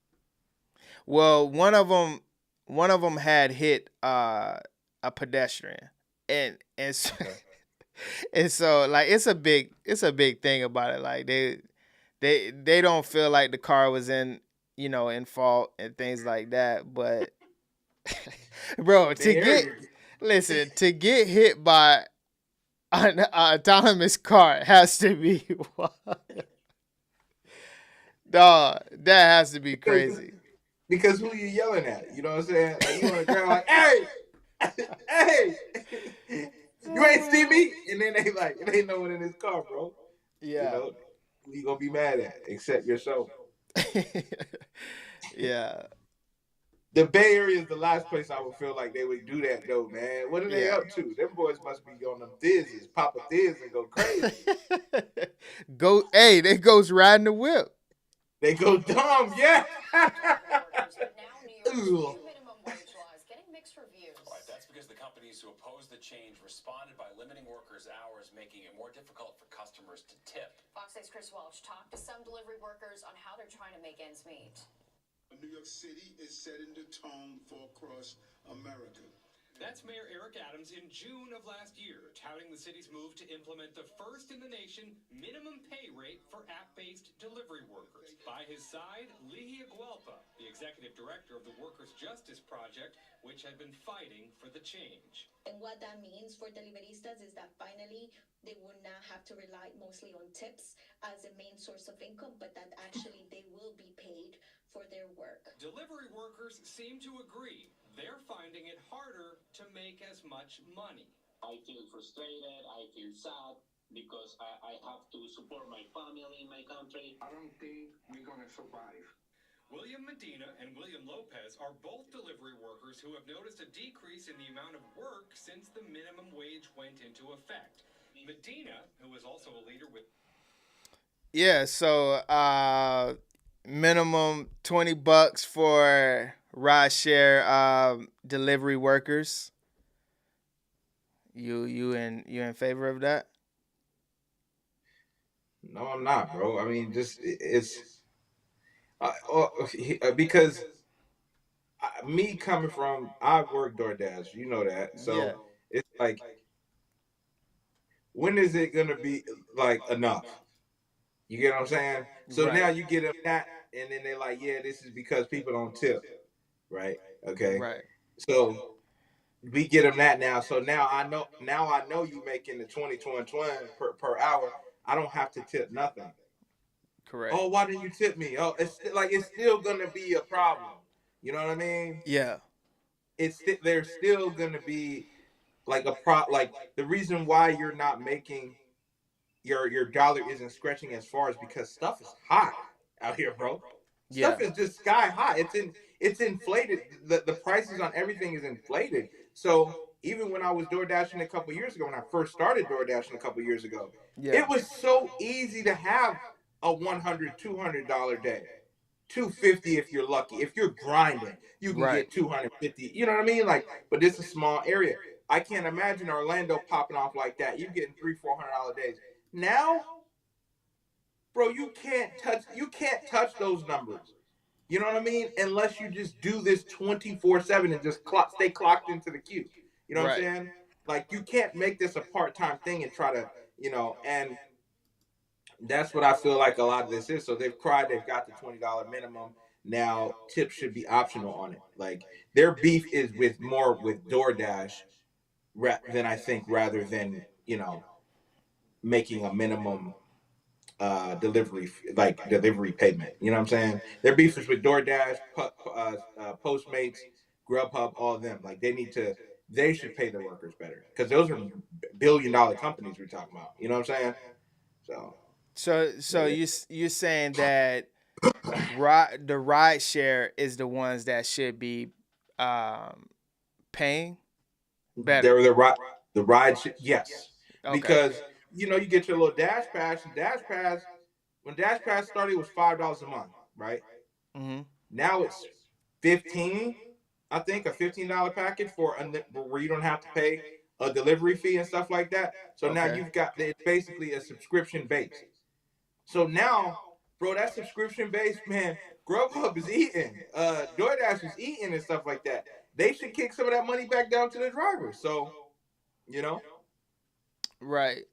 Well, one of them had hit a pedestrian, and and so like it's a big thing about it. Like they don't feel like the car was in fault and things like that. But bro, to get hit by an autonomous car has to be dog. That has to be crazy. Because who you yelling at? You know what I'm saying? Like you on the ground, like, hey, hey, you ain't see me, and then they like, it ain't no one in this car, bro. Yeah. Who you gonna be mad at except yourself? Yeah. The Bay Area is the last place I would feel like they would do that, though, man. What are they Yeah. up to? Them boys must be on them thizzes, pop a thizz and go crazy. They goes riding the whip. They go dumb, yeah. Minimum wage laws getting mixed reviews. Right, that's because the companies who oppose the change responded by limiting workers' hours, making it more difficult for customers to tip. Fox 6's Chris Welch talked to some delivery workers on how they're trying to make ends meet. New York City is setting the tone for across America. That's Mayor Eric Adams in June of last year, touting the city's move to implement the first in the nation minimum pay rate for app-based delivery workers. By his side, Lihia Guelpa, the executive director of the Workers' Justice Project, which had been fighting for the change. And what that means for deliveristas is that finally they will not have to rely mostly on tips as a main source of income, but that actually they will be paid for their work. Delivery workers seem to agree. They're finding it harder to make as much money. I feel frustrated, I feel sad, because I have to support my family in my country. I don't think we're going to survive. William Medina and William Lopez are both delivery workers who have noticed a decrease in the amount of work since the minimum wage went into effect. Medina, who is also a leader with... Yeah, so minimum $20 for rideshare delivery workers. You in favor of that? No, I'm not, bro. I mean, just because me coming from, I work DoorDash, you know that. So Yeah. it's like, when is it gonna be like enough? You get what I'm saying? So Right. now you get them that, and then they're like, yeah, this is because people don't tip, right? Okay. Right. So we get them that now. So now I know you making the 20 per hour. I don't have to tip nothing. Correct. Oh, why didn't you tip me? Oh, it's still gonna be a problem. You know what I mean? Yeah. There's still gonna be like like the reason why you're not making your dollar isn't stretching as far is because stuff is high out here, bro. Stuff is just sky high. It's inflated. The prices on everything is inflated. So even when I was door dashing a couple years ago, when I first started door dashing a couple years ago, it was so easy to have a $100, $200 day. $250 if you're lucky. If you're grinding, you can get $250. You know what I mean? Like, but this is a small area. I can't imagine Orlando popping off like that. You're getting $300-$400 days. Now, bro, you can't touch those numbers. You know what I mean? Unless you just do this 24/7 and just stay clocked into the queue. You know what I'm saying? Like, you can't make this a part-time thing and try to, and that's what I feel like a lot of this is. So they've got the $20 minimum. Now tips should be optional on it. Like, their beef is with DoorDash than I think, rather than, making a minimum delivery payment. You know what I'm saying? Their beef is with DoorDash, Postmates, Grubhub, all of them. Like they should pay their workers better because those are billion-dollar companies we're talking about. You know what I'm saying? So you're saying that the ride share is the ones that should be paying better. The ride yes. Okay. Because you get your little Dash Pass, and when Dash Pass started it was $5 a month, right? Mm-hmm. Now it's 15, I think, a $15 package where you don't have to pay a delivery fee and stuff like that. So now you've got it's basically a subscription base. So now, bro, that subscription base, man, Grubhub is eating, DoorDash is eating and stuff like that. They should kick some of that money back down to the drivers. So, Right.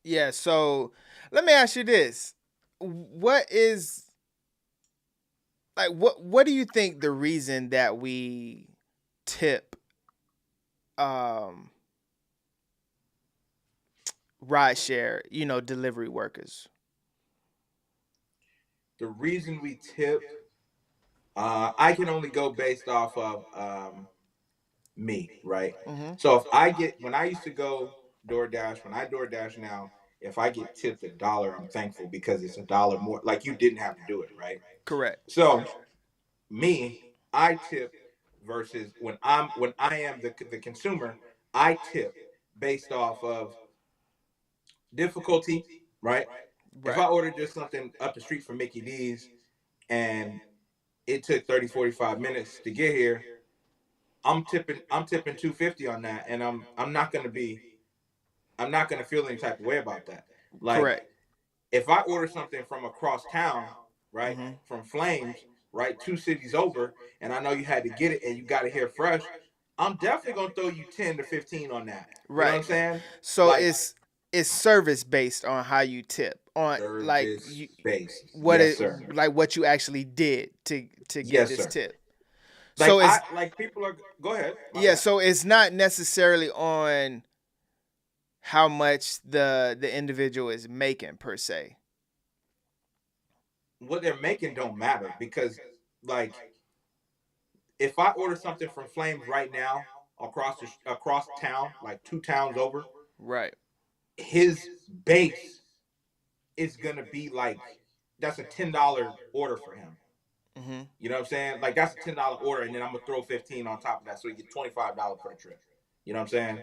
Yeah, so let me ask you this. What do you think the reason that we tip rideshare, delivery workers? The reason we tip, I can only go based off of me, right? Mm-hmm. So when I used to go DoorDash, when I DoorDash now, if I get tipped $1, I'm thankful because it's $1 more. Like you didn't have to do it, right? Correct. So I tip versus when I am the consumer, I tip based off of difficulty, right? If I ordered just something up the street from Mickey D's and it took 30, 45 minutes to get here, I'm tipping $2.50 on that, and I'm not gonna feel any type of way about that. Like, correct. If I order something from across town, right, from Flames, right, 2 cities over, and I know you had to get it and you got it here fresh, I'm definitely gonna throw you 10 to 15 on that. Right. You know what I'm saying? So it's service based on how you tip. On based. What you actually did to get this tip. Like, So people are go ahead. Yeah, so it's not necessarily on how much the individual is making per se. What they're making don't matter because, like, if I order something from Flames right now across town, like 2 towns over, right, his base is gonna be like that's a $10 order for him. Mm-hmm. You know what I'm saying? Like that's a $10 order, and then I'm gonna throw 15 on top of that, so he get $25 for the trip. You know what I'm saying?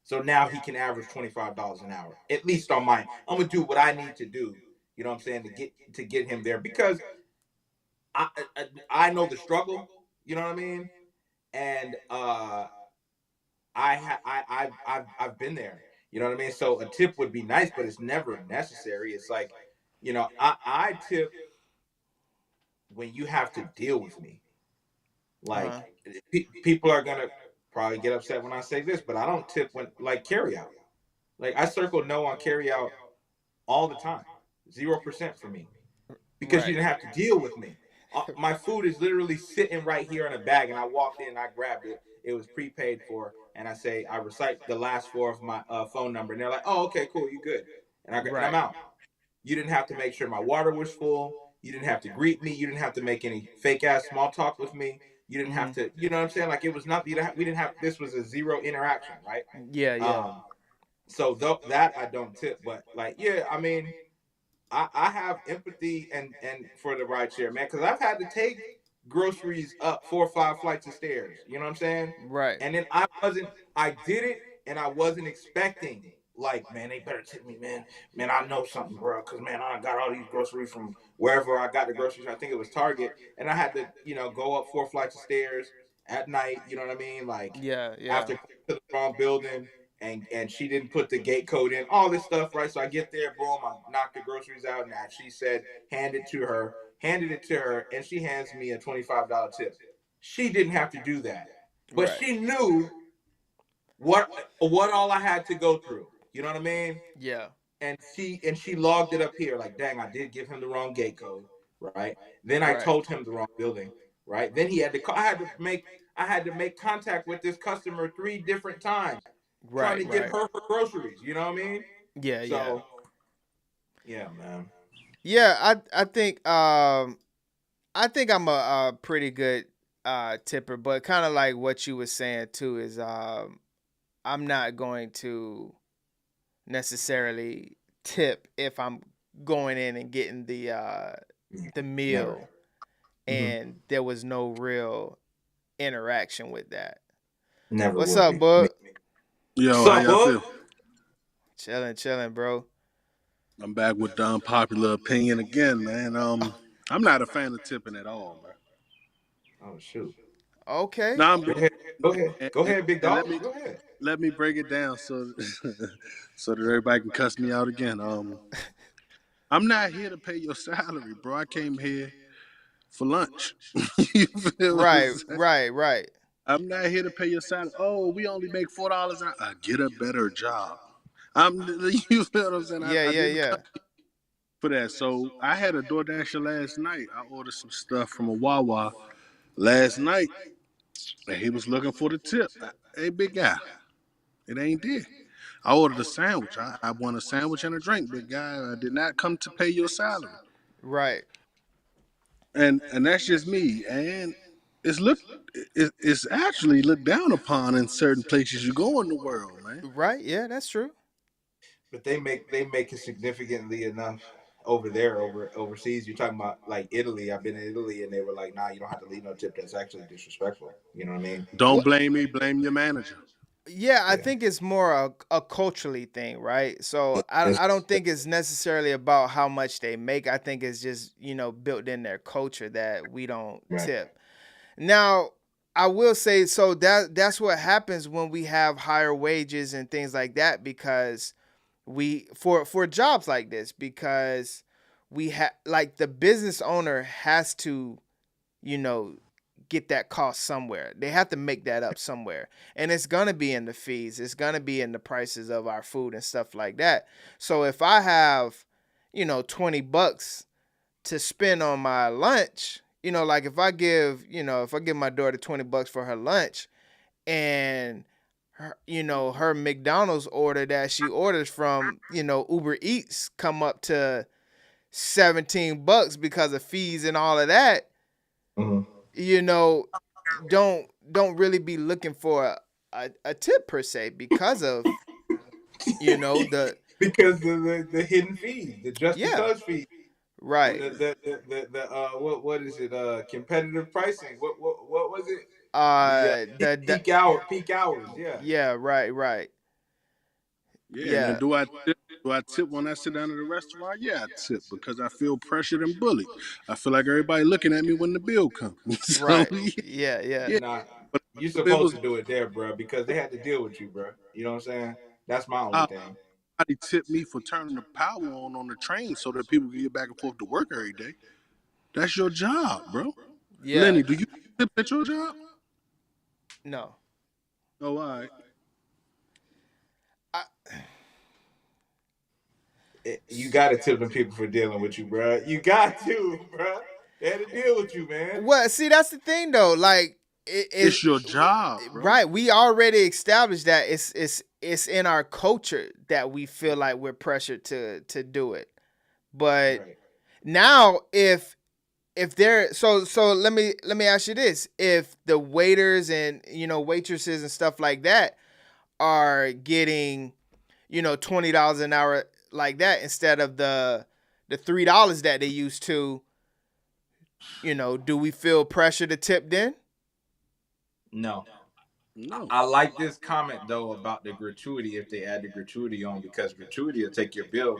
So now he can average $25 an hour, at least on mine. I'm gonna do what I need to do. You know what I'm saying, to get him there because I know the struggle. You know what I mean? And I've been there. You know what I mean? So a tip would be nice, but it's never necessary. It's like, I tip when you have to deal with me. Like people are gonna probably get upset when I say this, but I don't tip when like carry out. Like I circle no on carry out all the time. 0% for me because you didn't have to deal with me. My food is literally sitting right here in a bag, and I walked in, I grabbed it. It was prepaid for, and I recite the last 4 of my phone number, and they're like, "Oh, okay, cool, you good," and I'm out. You didn't have to make sure my water was full. You didn't have to greet me. You didn't have to make any fake ass small talk with me. You didn't have to, you know what I'm saying? Like it was not. We didn't have. This was a 0 interaction, right? Yeah. So that I don't tip, but like, yeah, I mean, I have empathy and for the rideshare, man, because I've had to take groceries up 4 or 5 flights of stairs. You know what I'm saying? Right. And then I did it, and I wasn't expecting. Like, man, they better tip me, man. Man, I know something, bro, because, man, I got all these groceries from wherever I got the groceries. I think it was Target, and I had to, go up 4 flights of stairs at night. You know what I mean? Like, after to the wrong building. And she didn't put the gate code in, all this stuff, right? So I get there, boom, I knock the groceries out, and she said, handed it to her, and she hands me a $25 tip. She didn't have to do that, but she knew what all I had to go through. You know what I mean? Yeah. And she logged it up here, like, dang, I did give him the wrong gate code, right? Then I told him the wrong building, right? Then he had to call. I had to make contact with this customer 3 different times. Trying to get her groceries, you know what I mean? Yeah, So, yeah, man. Yeah, I think I'm a pretty good tipper, but kind of like what you were saying too is I'm not going to necessarily tip if I'm going in and getting the meal and there was no real interaction with that. Never What's would up, be. bud? Yo, What's how up, y'all bud? feel? Chilling, bro. I'm back with the unpopular opinion again, man. I'm not a fan of tipping at all, man. Oh shoot. Okay. Now I'm Go ahead. Go ahead. and, Go and, ahead, big and dog. Go ahead. let me break it down so so that everybody can cuss me out again. I'm not here to pay your salary, bro. I came here for lunch. You feel what I'm saying? Right. I'm not here to pay your salary. Oh, we only make $4 an hour. Get a better job. You feel what I'm saying? I didn't Yeah. come for that. So I had a DoorDasher last night. I ordered some stuff from a Wawa last night, and he was looking for the tip. Hey, big guy, it ain't there. I ordered a sandwich. I want a sandwich and a drink, big guy. I did not come to pay your salary. Right. And that's just me. And it's actually looked down upon in certain places you go in the world, man. Right. Yeah, that's true. But they make it significantly enough over there, overseas. You're talking about like Italy. I've been in Italy, and they were like, "Nah, you don't have to leave no tip. That's actually disrespectful." You know what I mean? Don't blame me. Blame your manager. Yeah, I Yeah. think it's more a culturally thing, right? So I don't think it's necessarily about how much they make. I think it's just, built in their culture that we don't Right. tip. Now, I will say so that's what happens when we have higher wages and things like that because we for jobs like this because we have like the business owner has to, you know, get that cost somewhere. They have to make that up somewhere. And it's going to be in the fees. It's going to be in the prices of our food and stuff like that. So if I have, $20 to spend on my lunch, like if I give my daughter $20 for her lunch and her McDonald's order that she orders from, Uber Eats come up to $17 because of fees and all of that, don't really be looking for a tip per se because of the Because the hidden fees, the just yeah, because fees, and right. the what is it? Competitive pricing. What was it? The The peak hours. Yeah. yeah, right. Yeah, and then Yeah, do I tip when I sit down at a restaurant? Yeah, I tip because I feel pressured and bullied. I feel like everybody looking at me when the bill comes. So right. Yeah. yeah, Nah, but you're if it supposed was to do it there, bro, because they had to deal with you, bro. You know what I'm saying? That's my only uh, thing. somebody tip me for turning the power on the train so that people can get back and forth to work every day. That's your job, bro. Yeah. Lenny, do you tip at your job? No. Oh, all right. I, You got to tip them people for dealing with you, bro. You got to, bro. They had to deal with you, man. well, see, that's the thing though. Like It's your job, bro. right. We already established that it's in our culture that we feel like we're pressured to do it. But Right. now if they're so let me ask you this. If the waiters and waitresses and stuff like that are getting, $20 an hour like that instead of the $3 that they used to, do we feel pressure to tip then? No. No. I like this comment though about the gratuity if they add the gratuity on because gratuity will take your bill.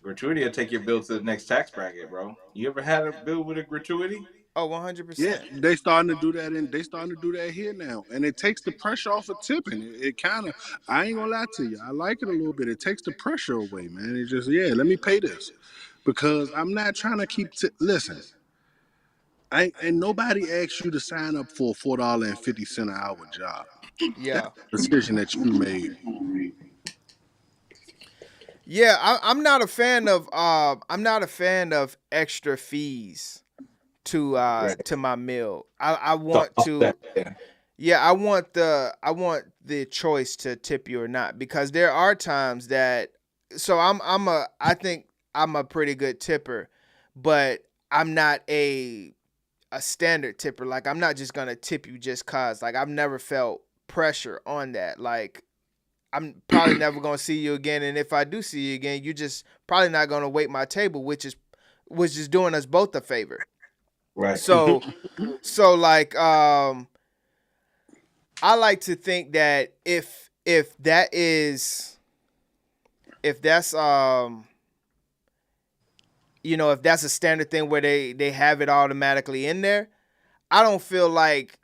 Gratuity will take your bill to the next tax bracket, bro. You ever had a bill with a gratuity? Oh, Yeah, 100%. they starting to do that, and they starting to do that here now, and it takes the pressure off of tipping. It kind of, I ain't gonna lie to you, I like it a little bit. It takes the pressure away, man. It just, yeah, let me pay this because I'm not trying to keep. Listen, ain't nobody asked you to sign up for a $4.50 an hour job. That's Yeah. a decision that you made. Yeah, I'm not a fan of extra fees to Right. to my meal. I So, want to yeah. Yeah, I want the choice to tip you or not, because there are times that, so I think I'm a pretty good tipper, but I'm not a standard tipper. Like, I'm not just gonna tip you just cause. Like, I've never felt pressure on that. Like, I'm probably never gonna see you again, and if I do see you again, you just probably not gonna wait my table, which is doing us both a favor. Right. So like I like to think that if that is if that's if that's a standard thing where they have it automatically in there, I don't feel like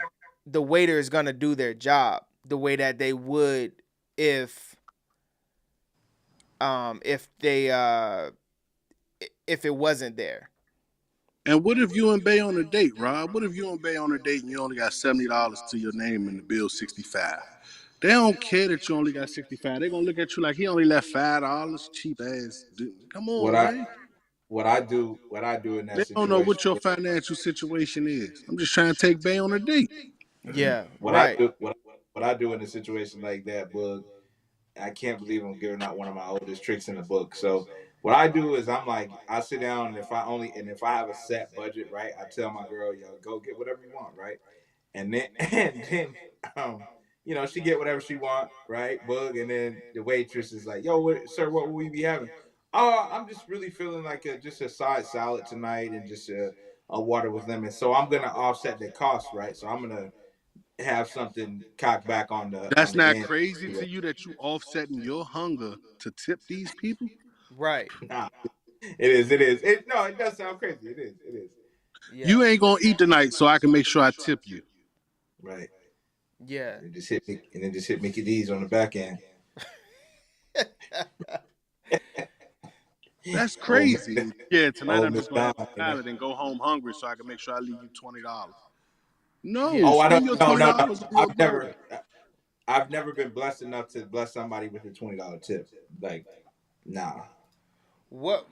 the waiter is gonna do their job the way that they would if if they if it wasn't there. And what if you and Bay on a date, Rob? What if you and Bay on a date and you only got $70 to your name and the bill 65? They don't care that you only got 65. They're gonna look at you like he only left $5. Cheap ass dude. Come What on, I man. what I do in that They don't know situation. what your financial situation is. I'm just trying to take Bay on a date. Yeah, What I right. do what I do in a situation like that, Bug. I can't believe I'm giving out one of my oldest tricks in the book. So what I do is I'm like, I sit down, and if I have a set budget, right, I tell my girl, yo, go get whatever you want, right? And then um she get whatever she want, right? Bug, and then the waitress is like, yo, sir, what will we be having? Oh, I'm just really feeling like just a side salad tonight and just a water with lemon. So I'm gonna offset the cost, right? So I'm gonna have something cocked back on That's the not end. crazy to you that you offsetting your hunger to tip these people? Right. Nah, it is. It is. No, it does sound crazy. It is. It is. Yeah. You ain't gonna eat tonight, so I can make sure I tip you. Right. Yeah. And then just hit Mickey D's on the back end. That's Old crazy. Yeah, tonight old I'm Miss just gonna have Don, a salad and go home hungry so I can make sure I leave you $20. No, Yeah. Oh, I spend don't. your No, twenty no, no. dollars on your girl. I've never been blessed enough to bless somebody with a $20 tip. Like, nah. What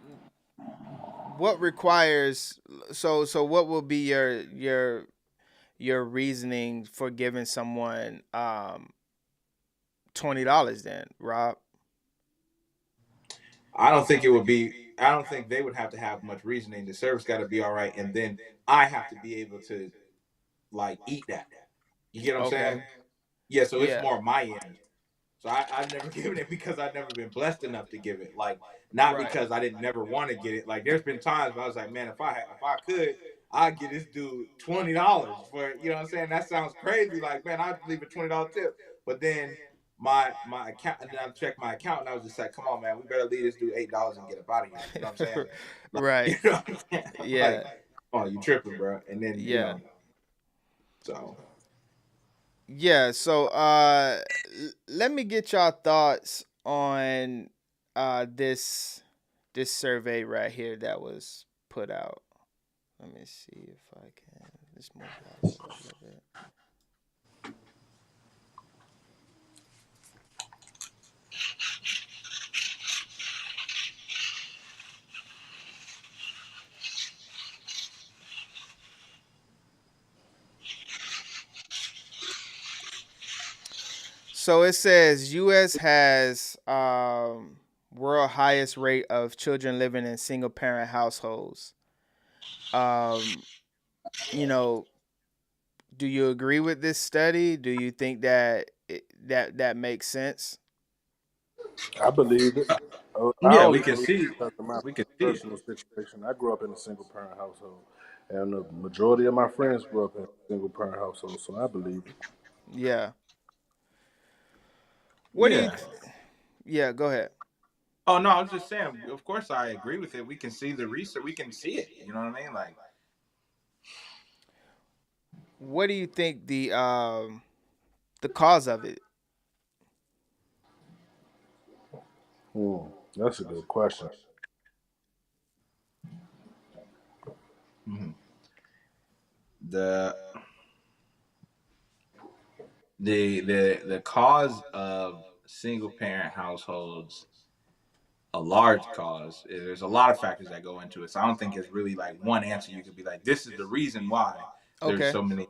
what requires so what will be your reasoning for giving someone $20 then, Rob? I don't think it would be. I don't think they would have to have much reasoning. The service got to be all right, and then I have to be able to like eat that. You get what I'm saying? Okay. Yeah. So it's Yeah. more my end. So I've never given it because I've never been blessed enough to give it. Like, not Right. because I didn't never want to get it. Like, there's been times where I was like, man, if I could, I'd give this dude $20 for, you know what I'm saying? That sounds crazy. Like, man, I'd leave a $20 tip. But then my account, and then I checked my account, and I was just like, come on, man, we better leave this dude $8 and get up out of here. You know what I'm saying? Like, Right. you know what I'm saying? Yeah. Like, oh, you tripping, bro? And then Yeah. so. Yeah, so let me get y'all thoughts on this survey right here that was put out. Let me see if I can just move out a little bit. So it says U.S. has world highest rate of children living in single parent households. Um, you know, do you agree with this study? Do you think that that makes sense? I believe it. I Yeah, we only can believe see. it because of my We can see it. personal situation. I grew up in a single parent household, and the majority of my friends grew up in a single parent household, so I believe it. Yeah. What do you? Yeah. Yeah, go ahead. Oh no, I was just saying. Of course, I agree with it. We can see the research. We can see it. You know what I mean? Like, What do you think the cause of it? That's a good question. mhm. the the cause of single parent households, a large cause. There's a lot of factors that go into it. So I don't think it's really like one answer. You could be like, this is the reason why there's Okay. so many.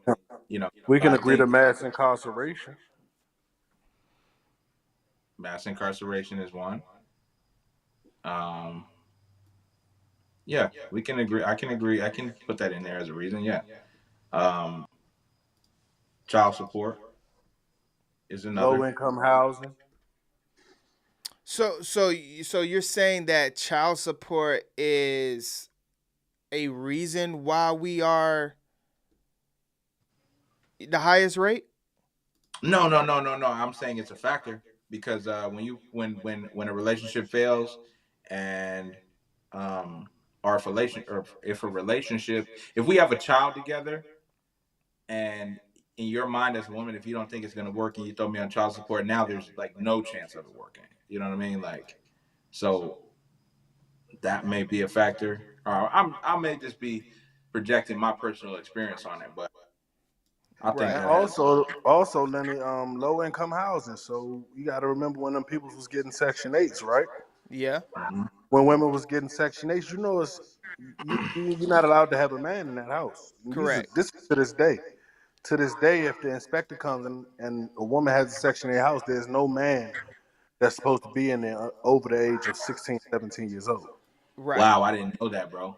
We But can I agree to think mass incarceration. mass incarceration is one. Um, yeah, we can agree. I can agree. I can put that in there as a reason. Yeah. Um, child support is Low another. income housing. So you're saying that child support is a reason why we are the highest rate? No, no, no, no, no. I'm saying it's a factor because when a relationship fails, and or if a relationship, if we have a child together, and in your mind as a woman, if you don't think it's gonna work and you throw me on child support, now there's like no chance of it working. You know what I mean? Like, so that may be a factor. Or I may just be projecting my personal experience on it, but I think Right. And that has. also, Lenny, low income housing. So you got to remember when them people was getting Section 8s, right? Yeah. When women was getting Section 8s, you know, you're not allowed to have a man in that house. And Correct. this to this day. To this day, if the inspector comes and a woman has a Section 8 house, there's no man that's supposed to be in there over the age of 16, 17 years old. Right. Wow, I didn't know that, bro.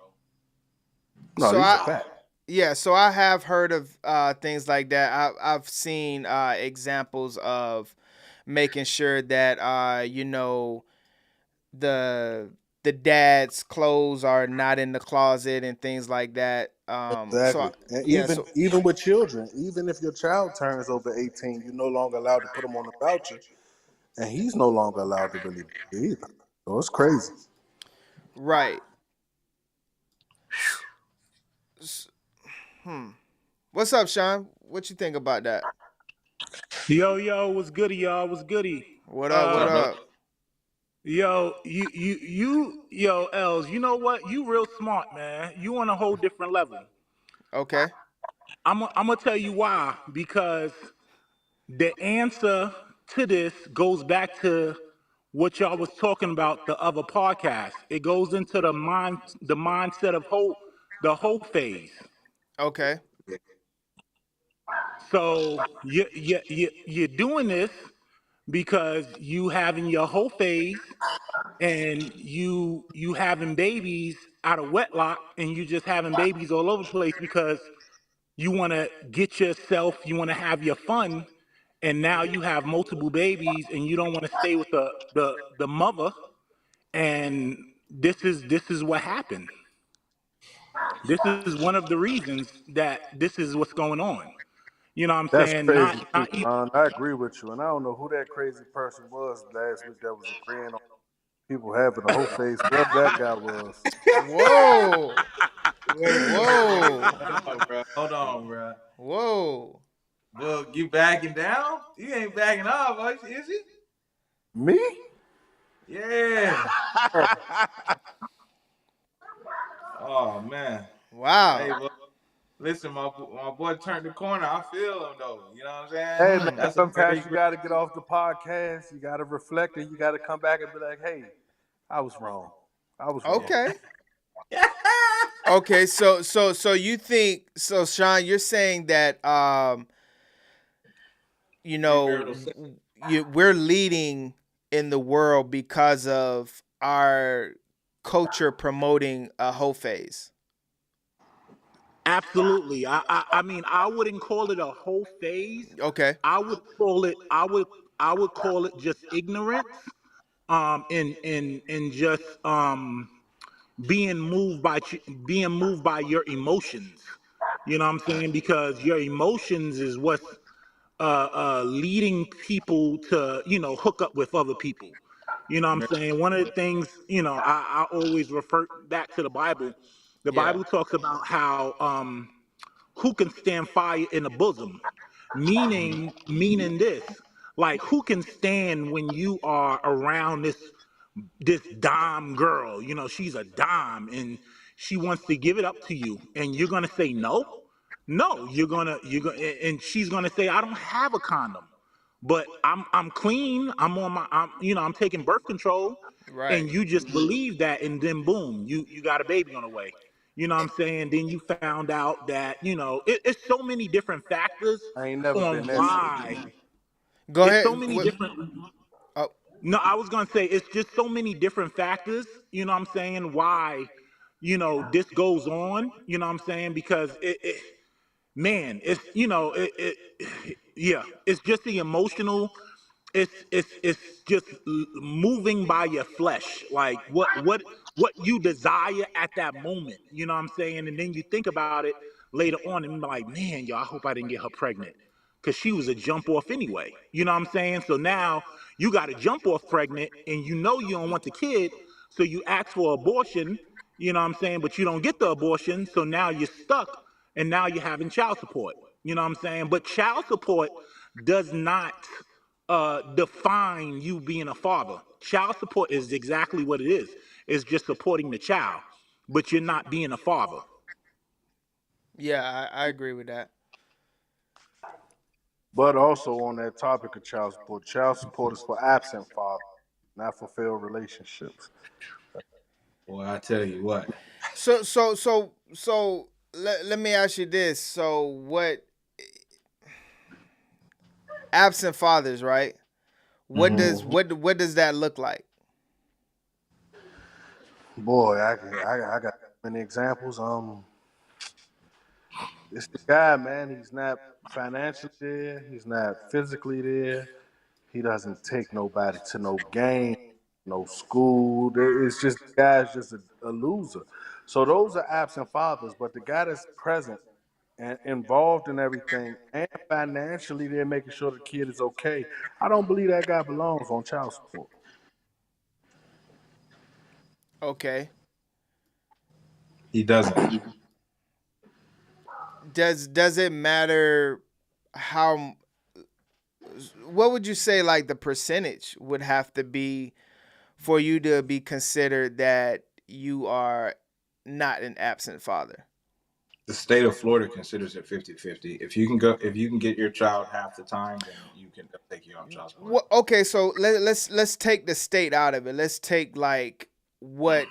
No, So these are I facts. Yeah, so I have heard of things like that. I've seen examples of making sure that the dad's clothes are not in the closet and things like that. Exactly. And Yeah, even with children, even if your child turns over 18, you're no longer allowed to put him on the voucher, and he's no longer allowed to really do it either. So it's crazy. right. S- Hmm. What's up, Sean? What you think about that? Yo, what's goody, y'all? What's goody? What up? What's What up, brother? up? Yo, Els, you know what? You real smart, man. You on a whole different level. Okay. I'm gonna tell you why. Because the answer to this goes back to what y'all was talking about the other podcast. It goes into the mindset of the hope phase. Okay. So you're doing this because you having your whole phase and you having babies out of wedlock and you just having babies all over the place because you want to get yourself, you want to have your fun, and now you have multiple babies and you don't want to stay with the mother, and this is what happened. This is one of the reasons that this is what's going on. You know what I'm That's saying? crazy too, Not Sean. I agree with you, and I don't know who that crazy person was last week that was agreeing on people having a whole face. Whoever that guy was. Whoa. Wait. Whoa. Hold on, bro. Hold on, bro. Whoa. Look, you backing down? You ain't backing off, is he? Me? Yeah. Oh man. Wow. Hey, well, listen, my boy turned the corner. I feel him though. You know what I'm saying? Hey man, That's a very sometimes you great. got to get off the podcast. You got to reflect, and you got to come back and be like, "Hey, I was wrong. I was wrong." Okay. Okay, so you think so, Sean? You're saying that you know Premarital sex. we're leading in the world because of our culture promoting a whole phase. absolutely. I mean, I wouldn't call it a whole phase. Okay. I would call it just ignorance. And just being moved by your emotions. You know what I'm saying? Because your emotions is what's leading people to hook up with other people. You know what I'm saying? One of the things I always refer back to the Bible. The Yeah. Bible talks about how who can stand fire in the bosom, meaning this, like who can stand when you are around this dime girl. She's a dime and she wants to give it up to you, and you're gonna say no. No, you're gonna and she's gonna say, I don't have a condom, but I'm clean, I'm taking birth control. Right. And you just believe that, and then boom, you got a baby on the way. You know what I'm saying? Then you found out that, it's so many different factors I ain't never on been that why. sick. Go It's ahead. so many different. Oh, No, I was going to say it's just so many different factors, you know what I'm saying, why, this goes on, you know what I'm saying? Because man, it's, yeah, it's just the emotional, it's just moving by your flesh, like what you desire at that moment, you know what I'm saying? And then you think about it later on and be like, man, yo, I hope I didn't get her pregnant, because she was a jump off anyway, you know what I'm saying? So now you got a jump off pregnant and you don't want the kid, so you ask for abortion, you know what I'm saying, but you don't get the abortion, so now you're stuck, and now you're having child support, you know what I'm saying? But child support does not define you being a father. Child support is exactly what it is. It's just supporting the child, but you're not being a father. yeah, I agree with that. But also on that topic of child support is for absent fathers, not for failed relationships. Well, I tell you what. So let me ask you this. So what absent fathers, right? What does that look like? Boy, I got many examples. It's the guy, man. He's not financially there. He's not physically there. He doesn't take nobody to no game, no school. It's just the guy's just a loser. So those are absent fathers. But the guy that's present and involved in everything and financially they're making sure the kid is okay, I don't believe that guy belongs on child support. Okay. He doesn't. Does it matter how? What would you say like the percentage would have to be for you to be considered that you are not an absent father? The state of Florida considers it 50-50. If you can get your child half the time, then you can take you off child support. Well, okay, so let's take the state out of it. Let's take like what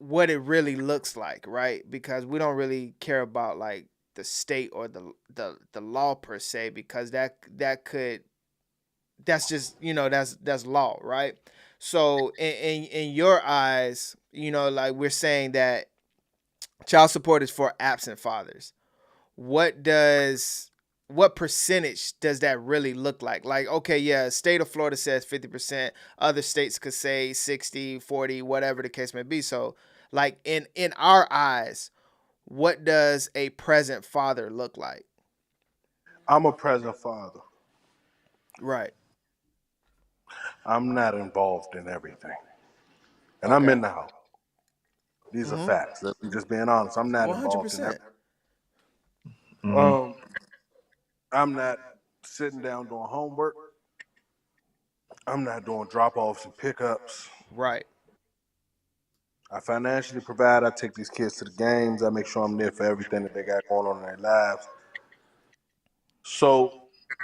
it really looks like, right? Because we don't really care about like the state or the law per se, because that's just that's law, right? So in your eyes, like we're saying that child support is for absent fathers. What percentage does that really look like? Like, okay, yeah, state of Florida says 50%, other states could say 60, 40, whatever the case may be. So like in our eyes, what does a present father look like? I'm a present father. Right. I'm not involved in everything. And Okay. I'm in the house. These are facts. I'm just being honest. I'm not involved in 100%. everything. I'm not sitting down doing homework. I'm not doing drop-offs and pickups. Right. I financially provide. I take these kids to the games. I make sure I'm there for everything that they got going on in their lives. So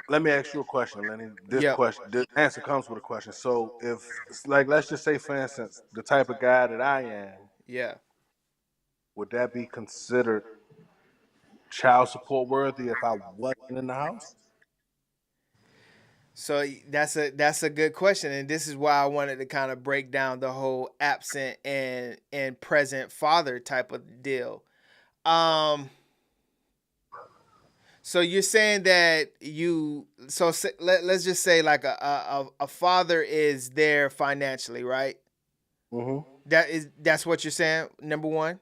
let me ask you a question, Lenny. This answer comes with a question. So if, like, let's just say, for instance, the type of guy that I am, yeah, would that be considered child support worthy if I wasn't in the house? So that's a good question, and this is why I wanted to kind of break down the whole absent and present father type of deal. So you're saying that let's just say like a father is there financially, right? That's what you're saying. Number one.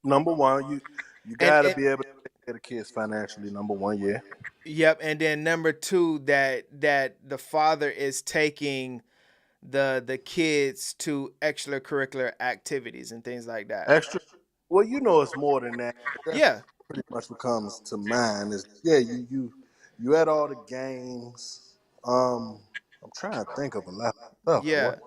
Number one, you gotta be able to take care of the kids financially. Number one, yeah. Yep, and then number two, that the father is taking the kids to extracurricular activities and things like that. Extra. Well, it's more than that. Yeah. Pretty much what comes to mind is you at all the games. I'm trying to think of a lot of stuff. Yeah. Boy.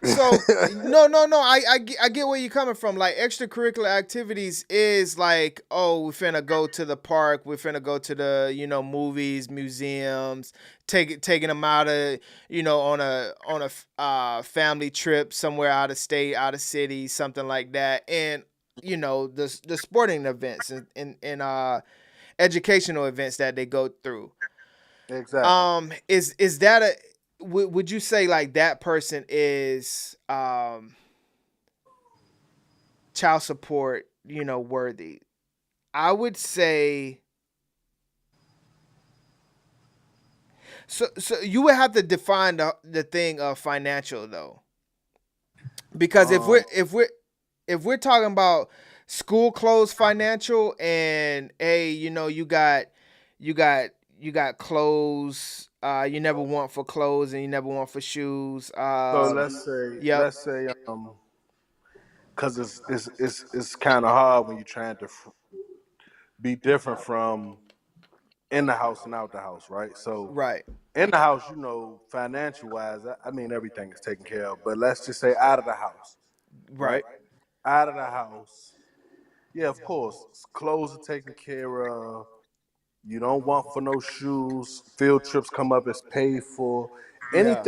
So no. I get where you're coming from. Like extracurricular activities is like, oh, we're finna go to the park, we're finna go to the movies, museums, taking them out of on a family trip somewhere out of state, out of city, something like that. And the sporting events and educational events that they go through. Exactly. Is that a would you say like that person is child support, worthy? I would say so you would have to define the thing of financial though. Because if we're talking about school clothes financial and hey, you got clothes, you never want for clothes and you never want for shoes. So let's say Yep. because it's kind of hard when you're trying to be different from in the house and out the house, right? So Right. in the house, financial wise, I mean everything is taken care of. But let's just say out of the house, right? Right. Out of the house, yeah, of course, clothes are taken care of. You don't want for no shoes. Field trips come up as paid for. Yeah.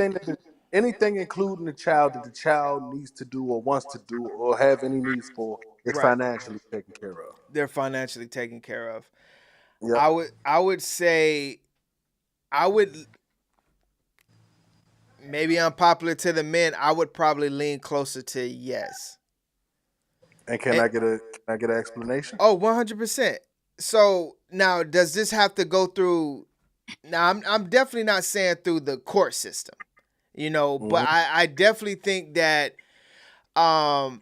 Anything including the child that the child needs to do or wants to do or have any needs for is Right. financially taken care of. They're financially taken care of. Yep. I would say I would maybe unpopular to the men. I would probably lean closer to yes. And can I get an explanation? Oh, 100%. So now, does this have to go through? Now, I'm definitely not saying through the court system, but I definitely think that a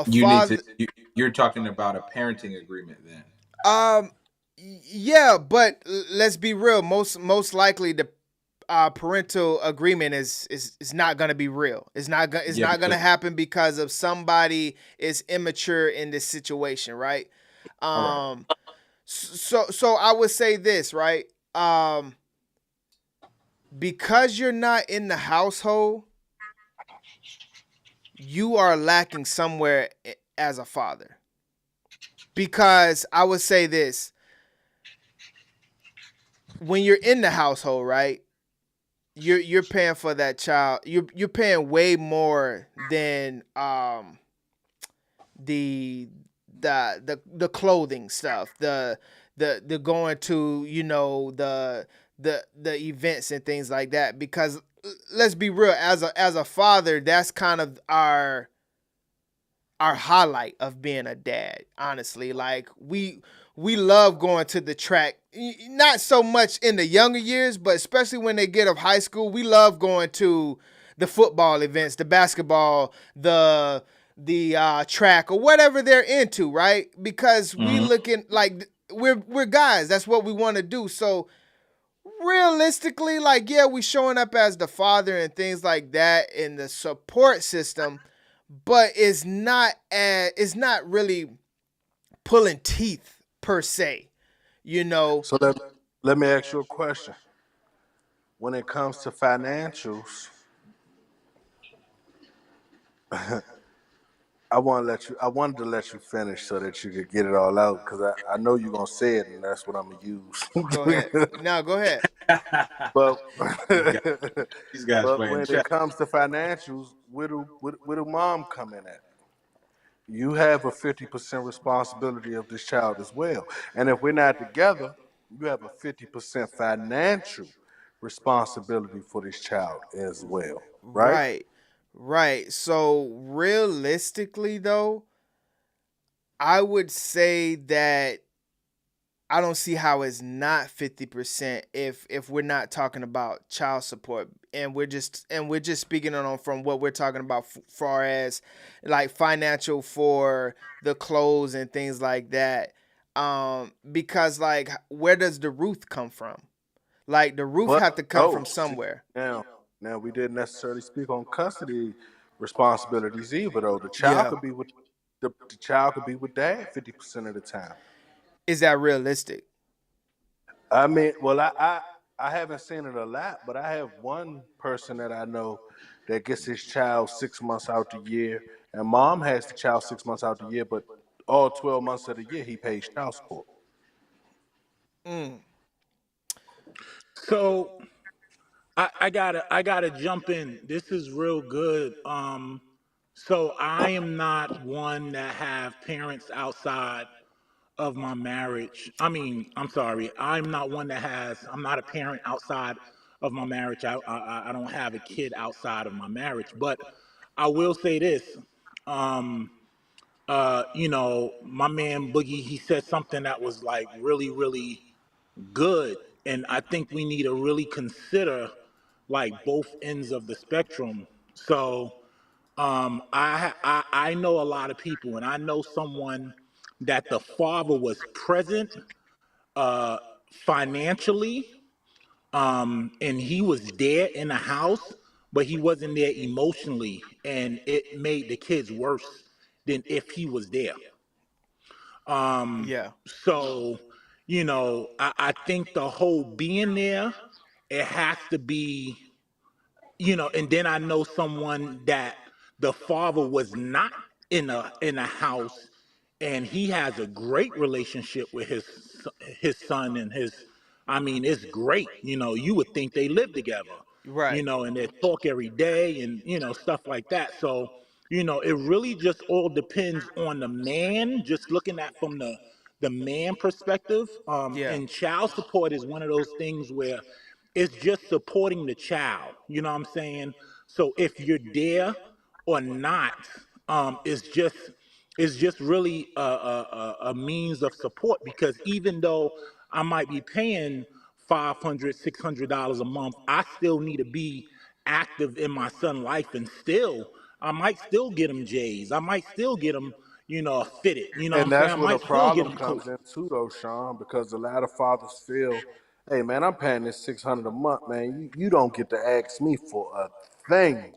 You need father. to. You're talking about a parenting agreement then. Yeah, but let's be real. Most likely the parental agreement is not going to be real. It's not going to happen because of somebody is immature in this situation, right? So I would say this, right? Because you're not in the household, you are lacking somewhere as a father. Because I would say this, when you're in the household, right? You're paying for that child. You're paying way more than the clothing stuff, the going to the events and things like that. Because let's be real, as a father, that's kind of our highlight of being a dad. Honestly, like we love going to the track. Not so much in the younger years, but especially when they get of high school, we love going to the football events, the basketball, the track, or whatever they're into, right? Because we looking like we're guys. That's what we want to do. So realistically, like, yeah, we showing up as the father and things like that in the support system, but it's not really pulling teeth per se, So let me ask you a question. When it comes to financials, I wanted to let you finish so that you could get it all out because I know you're gonna say it and that's what I'm gonna Go ahead. use. No, go ahead. But These guys but playing when chess. it comes to financials, where do mom come in at? You have a 50% responsibility of this child as well. And if we're not together, you have a 50% financial responsibility for this child as well. Right? Right. Right. So realistically though, I would say that I don't see how it's not 50% if we're not talking about child support and we're just speaking on from what we're talking about far as like financial for the clothes and things like that. Because like where does the roof come from? Like the roof But have to come no, from see, somewhere. now we didn't necessarily speak on custody responsibilities either though. Yeah. The child could be with dad 50% of the time. Is that realistic? I mean, well, I haven't seen it a lot, but I have one person that I know that gets his child 6 months out the year, and mom has the child 6 months out the year, but all 12 months of the year he pays child support. Mm. So I gotta jump in. This is real good. So I am not one that have parents outside of my marriage. I mean, I'm sorry. I'm not one that has. I'm not a parent outside of my marriage. I don't have a kid outside of my marriage. But I will say this. Um, my man Boogie, he said something that was like really, really good, and I think we need to really consider like both ends of the spectrum. So I know a lot of people, and I know someone that the father was present uh, financially, and he was there in the house, but he wasn't there emotionally, and it made the kids worse than if he was there. Yeah. So, I think the whole being there, it has to be, and then I know someone that the father was not in a house, and he has a great relationship with his son and his. I mean, it's great. You would think they live together. Right. And they talk every day and stuff like that. So, it really just all depends on the man. Just looking at from the man perspective. Yeah. And child support is one of those things where it's just supporting the child. You know what I'm saying? So if you're there or not, it's just really a means of support, because even though I might be paying $500, $600 a month, I still need to be active in my son's life, and still I might still get him J's. I might still get him, fitted. You know what And I'm saying? that's I where the might still get problem him cool. comes in too, though, Sean, because a lot of fathers feel, hey man, I'm paying this $600 a month, man. You don't get to ask me for a thing.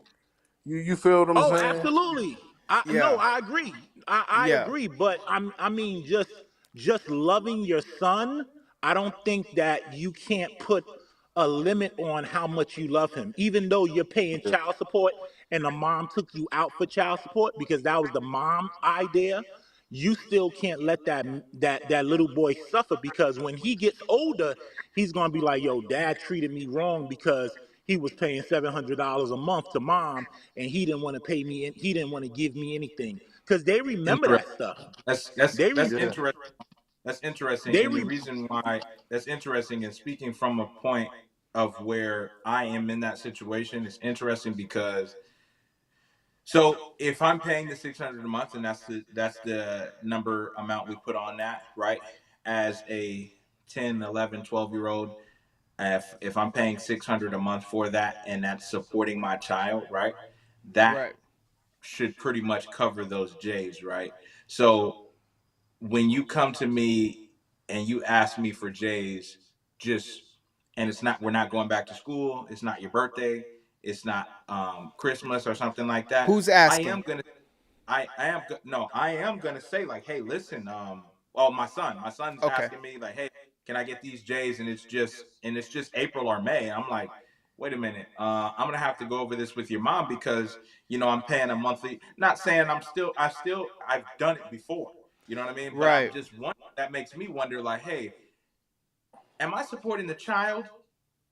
You feel what I'm Oh, saying? absolutely. No, Yeah. I agree. I Yeah. agree. But I mean, just loving your son. I don't think that you can't put a limit on how much you love him, even though you're paying child support and the mom took you out for child support because that was the mom idea. You still can't let that little boy suffer, because when he gets older, he's gonna be like, "Yo, dad treated me wrong because he was paying $700 a month to mom, and he didn't want to pay me, and he didn't want to give me anything." Because they remember Interesting. that stuff. That's They re, Yeah. interesting. That's interesting, they and the re, reason why that's interesting, and speaking from a point of where I am in that situation, is interesting because so if I'm paying the 600 a month, and that's the number amount we put on that, right? As a 10, 11, 12-year old, if I'm paying 600 a month for that, and that's supporting my child, right? That Right. should pretty much cover those J's, right? So when you come to me and you ask me for J's, just and it's not, we're not going back to school, it's not your birthday, it's not Christmas or something like that. Who's I asking? am gonna no, I am gonna say like, hey, listen, oh, my son's Okay. asking me like, hey, can I get these J's? And it's just April or May. I'm like, wait a minute, I'm gonna have to go over this with your mom because I'm paying a monthly. Not saying I've done it before. You know what I mean? But I'm Right. just wondering, that makes me wonder like, hey, am I supporting the child,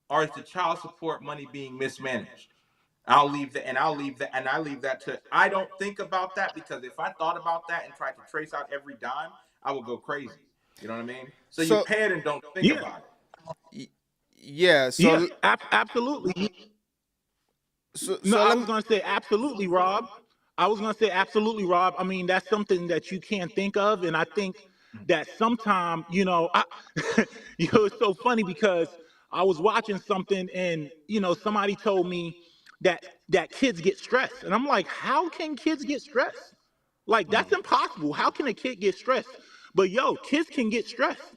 or is the child support money being mismanaged? I leave that to, I don't think about that, because if I thought about that and tried to trace out every dime, I would go crazy. You know what I mean? So you So pay it and don't think yeah, about it. y- yeah. yeah, absolutely. No, So I let was me. gonna say absolutely, Rob. I was gonna say absolutely, Rob. I mean, that's something that you can't think of, and I think that sometime, it's so funny because I was watching something, and somebody told me that kids get stressed, and I'm like, how can kids get stressed? Like, that's impossible. How can a kid get stressed? But yo, kids can get stressed.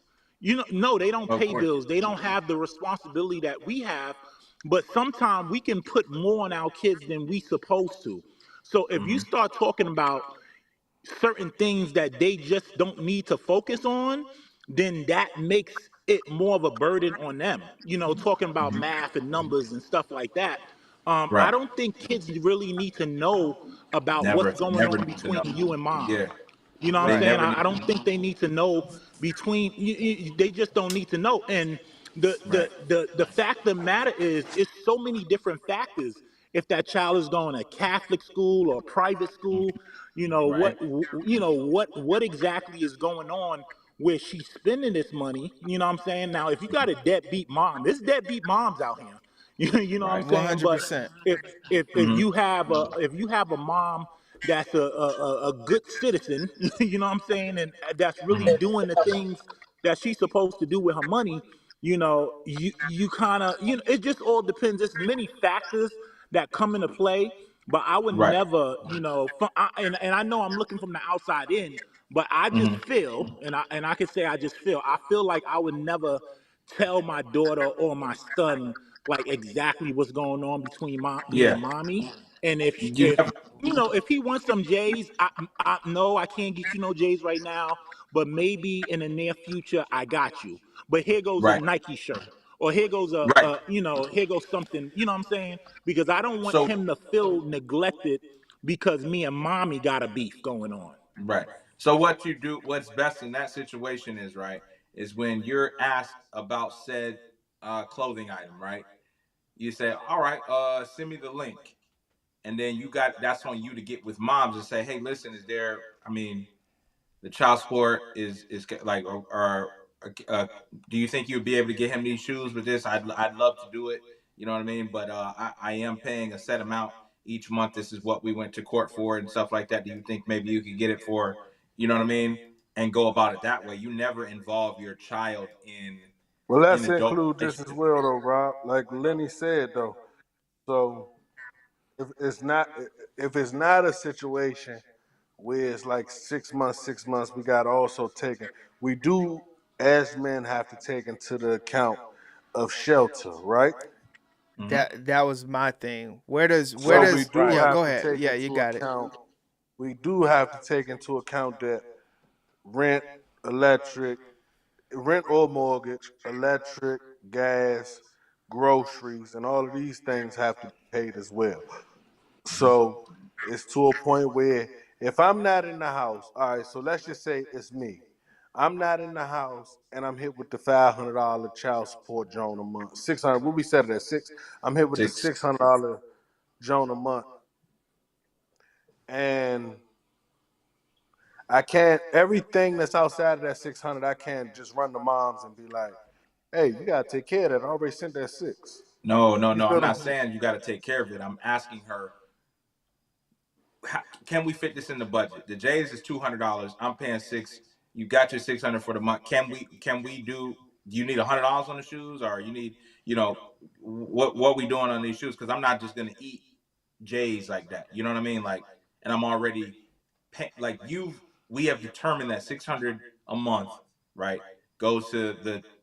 No, they don't Of pay course. bills. They don't have the responsibility that we have. But sometimes we can put more on our kids than we supposed to. So if you Hmm. start talking about certain things that they just don't need to focus on, then that makes it more of a burden on them. Talking about Hmm. math and numbers and stuff like that. I Right. don't think kids really need to know about what's Never, going never on need to between know. you and mom. Yeah. You know what I'm They Right. saying? never I need don't to know. think they need to know they just don't need to know. And the Right. the the the fact of the matter is, it's so many different factors. if that child is going to Catholic school or private school. You know Right. what exactly is going on where she's spending this money. You know what I'm saying? Now, if you got a deadbeat mom, there's deadbeat moms out here. You know what I'm Right. saying? But 100%. if you have a mom that's a good citizen, you know what I'm saying, and that's really doing the things that she's supposed to do with her money, you kind of, it just all depends. There's many factors that come into play, but I would Right. never, and I know I'm looking from the outside in, but I just feel, and I can say I feel like I would never tell my daughter or my son like exactly what's going on between me Yeah. and mommy. And if You if never. if he wants some J's, I no, I can't get you no J's right now, but maybe in the near future I got you. But here goes a Right. Nike shirt, or here goes Right. here goes something. You know what I'm saying? Because I don't want So. him to feel neglected because me and mommy got a beef going on. Right. So what you do, what's best in that situation is right, is when you're asked about said clothing item, right? You say, all right, send me the link, and then that's on you to get with moms and say, hey, listen, is there? I mean, the child support is like, or do you think you'd be able to get him these shoes with this? I'd love to do it. You know what I mean? But I am paying a set amount each month. This is what we went to court for and stuff like that. Do you think maybe you could get it for, you know what I mean? And go about it that way. You never involve your child Well, in let's adult include this as relationships. well, though, Rob. Like Lenny said, though. So if it's not a situation where it's like 6 months, we got to also taken. We do, as men, have to take into the account of shelter, right? That was my thing. Where So we does do yeah, have go to ahead. take Yeah, you into got it. account. We do have to take into account that rent, electric, rent or mortgage, electric, gas, groceries, and all of these things have to be paid as well. So it's to a point where if I'm not in the house, all right, so let's just say it's me. I'm not in the house and I'm hit with the $500 child support Joan a month. 600, what we said it at six. I'm hit with the Six. $600 Joan a month. And I can't, everything that's outside of that 600, I can't just run to moms and be like, hey, you gotta take care of that. I already sent that six. No, no, You no. feel I'm what I'm not saying? saying you got to take care of it. I'm asking her, can we fit this in the budget? The J's is $200. I'm paying six. You got your 600 for the month. Can we do? Do you need $100 on the shoes, or you need, what we doing on these shoes? Because I'm not just gonna eat J's like that. You know what I mean? Like, and I'm already like we have determined that 600 a month, right, goes to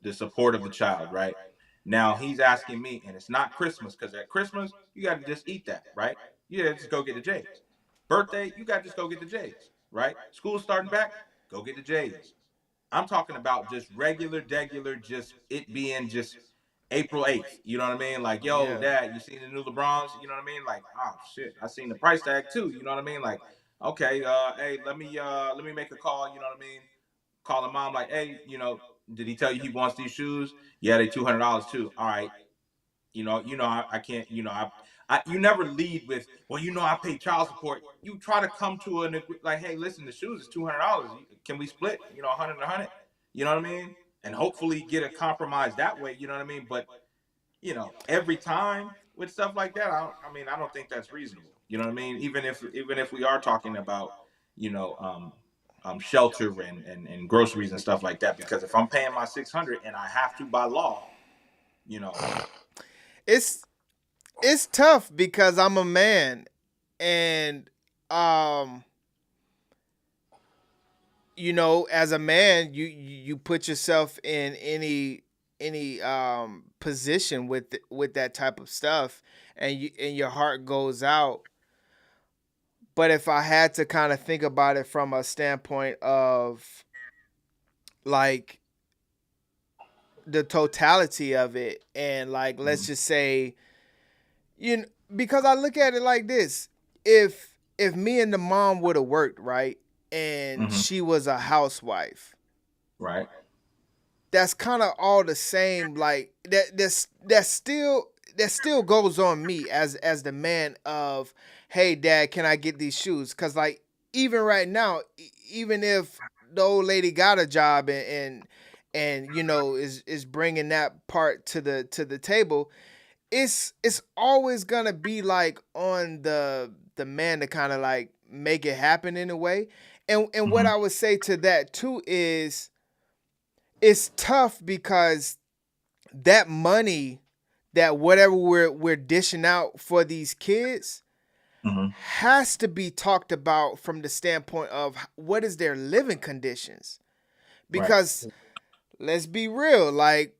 the support of the child, right? Now he's asking me, and it's not Christmas, because at Christmas you got to just eat that, right? You got to just go get the J's. Birthday, you got to just go get the J's, right? School starting back, go get the J's. I'm talking about just regular, just it being just April 8th. You know what I mean? Like, yo, Yeah. dad, you seen the new LeBrons? You know what I mean? Like, oh shit, I seen the price tag too. You know what I mean? Like, okay, hey, let me make a call. You know what I mean? Calling mom, like, hey, did he tell you he wants these shoes? Yeah, they $200 too. All right, I can't. You never lead with, well, I pay child support. You try to come to like, hey, listen, the shoes is $200. Can we split? 100 and 100. You know what I mean? And hopefully get a compromise that way. You know what I mean? But every time with stuff like that, I don't think that's reasonable. You know what I mean? Even if we are talking about, shelter and groceries and stuff like that, because if I'm paying my 600 and I have to by law, you know, It's tough because I'm a man, and um as a man, you put yourself in any position with that type of stuff, and your heart goes out. But if I had to kind of think about it from a standpoint of like the totality of it, and like, let's just say, because I look at it like this: if me and the mom would have worked, right, and she was a housewife, right, that's kind of all the same. Like that's still, that still goes on me as the man of, hey dad, can I get these shoes? Because like even right now, even if the old lady got a job and you know is bringing that part to the table, it's always gonna be like on the man to kind of like make it happen in a way. And what I would say to that too is it's tough because that money, that whatever we're dishing out for these kids has to be talked about from the standpoint of what is their living conditions. Because let's be real, like,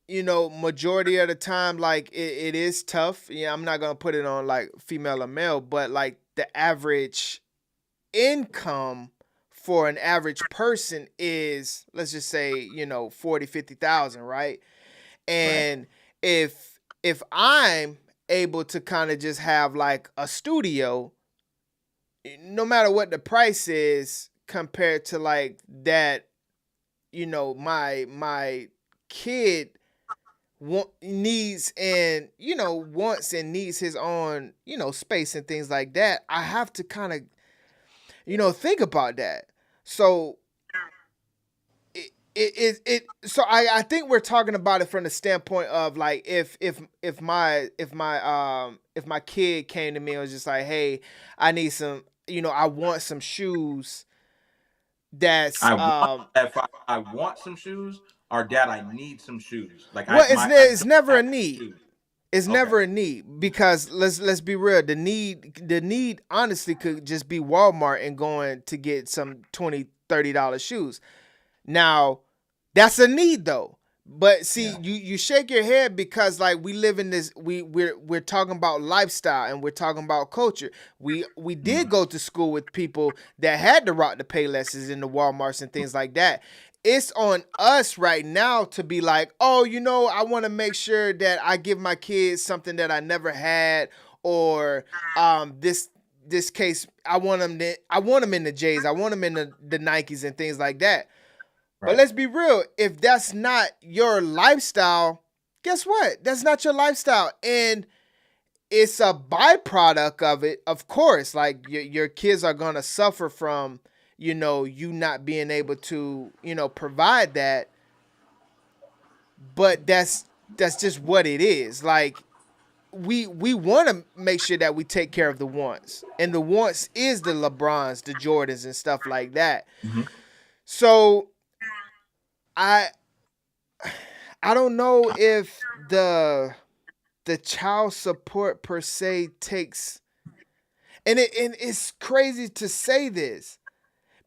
you know, majority of the time, like it is tough. Yeah, I'm not gonna put it on like female or male, but like the average income for an average person is, let's just say, you know, 40, 50,000, right? And if I'm able to kind of just have like a studio, no matter what the price is compared to like that, you know, my kid needs and, you know, wants and needs his own, you know, space and things like that, I have to kind of, you know, think about that. So so I think we're talking about it from the standpoint of like if my kid came to me and was just like, hey, I need some, you know, I want some shoes that's I want some shoes, or dad, I need some shoes. Like well, I it's don't never a have need. shoes. It's Okay. never a need, because let's be real. The need honestly could just be Walmart and going to get some $20-$30 shoes. Now, that's a need though. But see, you shake your head because like we live in this, we're talking about lifestyle and we're talking about culture. We did go to school with people that had to rock the Paylesses in the Walmarts and things like that. It's on us right now to be like, oh, you know, I want to make sure that I give my kids something that I never had, or this case, I want them in the J's, I want them in the Nikes and things like that. But let's be real. If that's not your lifestyle, guess what? That's not your lifestyle. And it's a byproduct of it, of course. Like your kids are going to suffer from, you know, you not being able to, you know, provide that. But that's just what it is. Like we want to make sure that we take care of the wants. And the wants is the LeBrons, the Jordans and stuff like that. So I don't know if the child support per se takes, and it's crazy to say this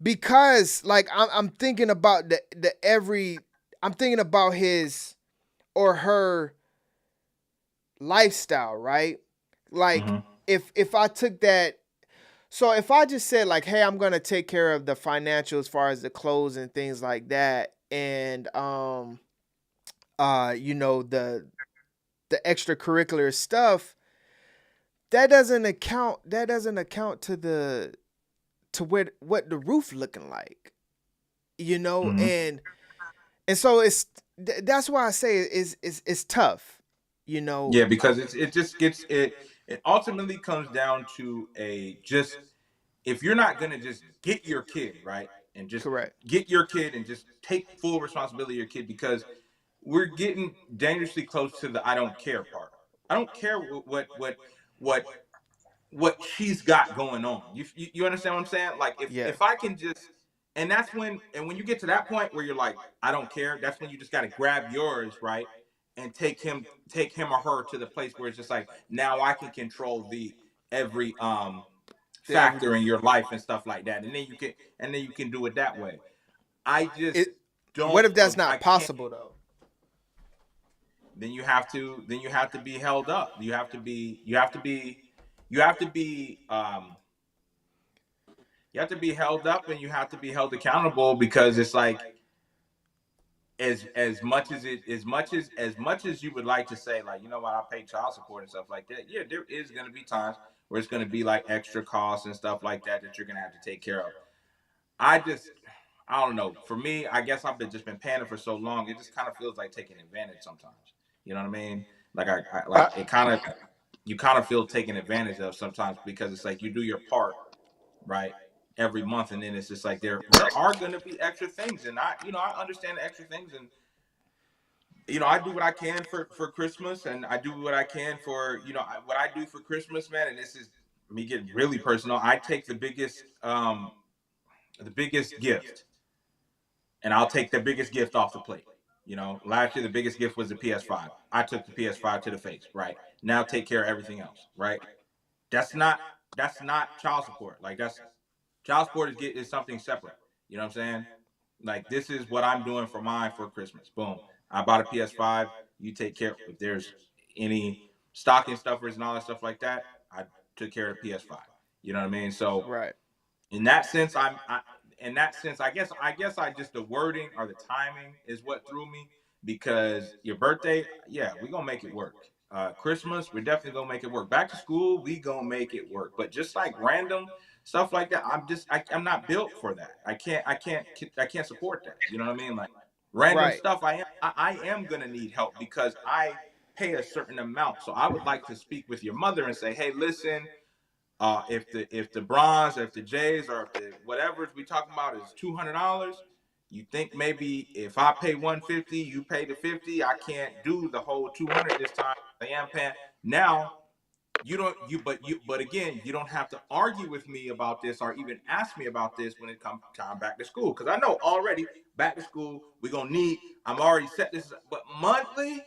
because like I'm thinking about I'm thinking about his or her lifestyle, right? Like if I took that, so if I just said like, hey, I'm gonna take care of the financial as far as the clothes and things like that, and you know, the extracurricular stuff, that doesn't account to what the roof looking like, you know. And so that's why I say it's tough, you know. Yeah, because it just gets it ultimately comes down to just, if you're not gonna just get your kid, right, and just get your kid and just take full responsibility of your kid, because we're getting dangerously close to the I don't care part. I don't care what she's got going on. You understand what I'm saying? Like if I can just, and that's when, and when you get to that point where you're like, I don't care, that's when you just got to grab yours, right, and take him or her to the place where it's just like, now I can control every factor in your life and stuff like that, and then you can do it that way. I just don't. What if that's not possible though? Then you have to be held up. You have to be held up, and you have to be held accountable, because it's like, as much as you would like to say, like, you know what, I pay child support and stuff like that. Yeah, there is going to be times where it's going to be like extra costs and stuff like that you're going to have to take care of. I don't know. For me, I guess I've just been paying it for so long. It just kind of feels like taking advantage sometimes. You know what I mean? Like I like it kind of, you kind of feel taken advantage of sometimes, because it's like you do your part, right, every month, and then it's just like there are going to be extra things, and I understand the extra things, and I do what I can for Christmas, and I do what I can for what I do for Christmas, man. And this is me getting really personal. I take the biggest gift, and I'll take the biggest gift off the plate. Last year the biggest gift was the PS5. I took the PS5 to the face, right? Now take care of everything else, right? That's not child support. Like, that's child support is something separate. You know what I'm saying? Like, this is what I'm doing for mine for Christmas. Boom. I bought a PS5. You take care. If there's any stocking stuffers and all that stuff like that, I took care of the PS5. You know what I mean? So Right. in that sense, in that sense, I guess I just, the wording or the timing is what threw me, because your birthday, yeah, we gonna make it work. Christmas, we're definitely gonna make it work. Back to school, we gonna make it work. But just like random stuff like that, I'm not built for that. I can't support that. You know what I mean? Like, random Right. stuff, I am gonna need help, because I pay a certain amount. So I would like to speak with your mother and say, hey, listen, if the bronze, or if the J's, or if the whatever we talking about is $200, you think maybe if I pay 150, you pay the 50, I can't do the whole 200 this time. I am paying now. But again, you don't have to argue with me about this, or even ask me about this when it comes time back to school, because I know already back to school we're gonna need. I'm already set this, but monthly,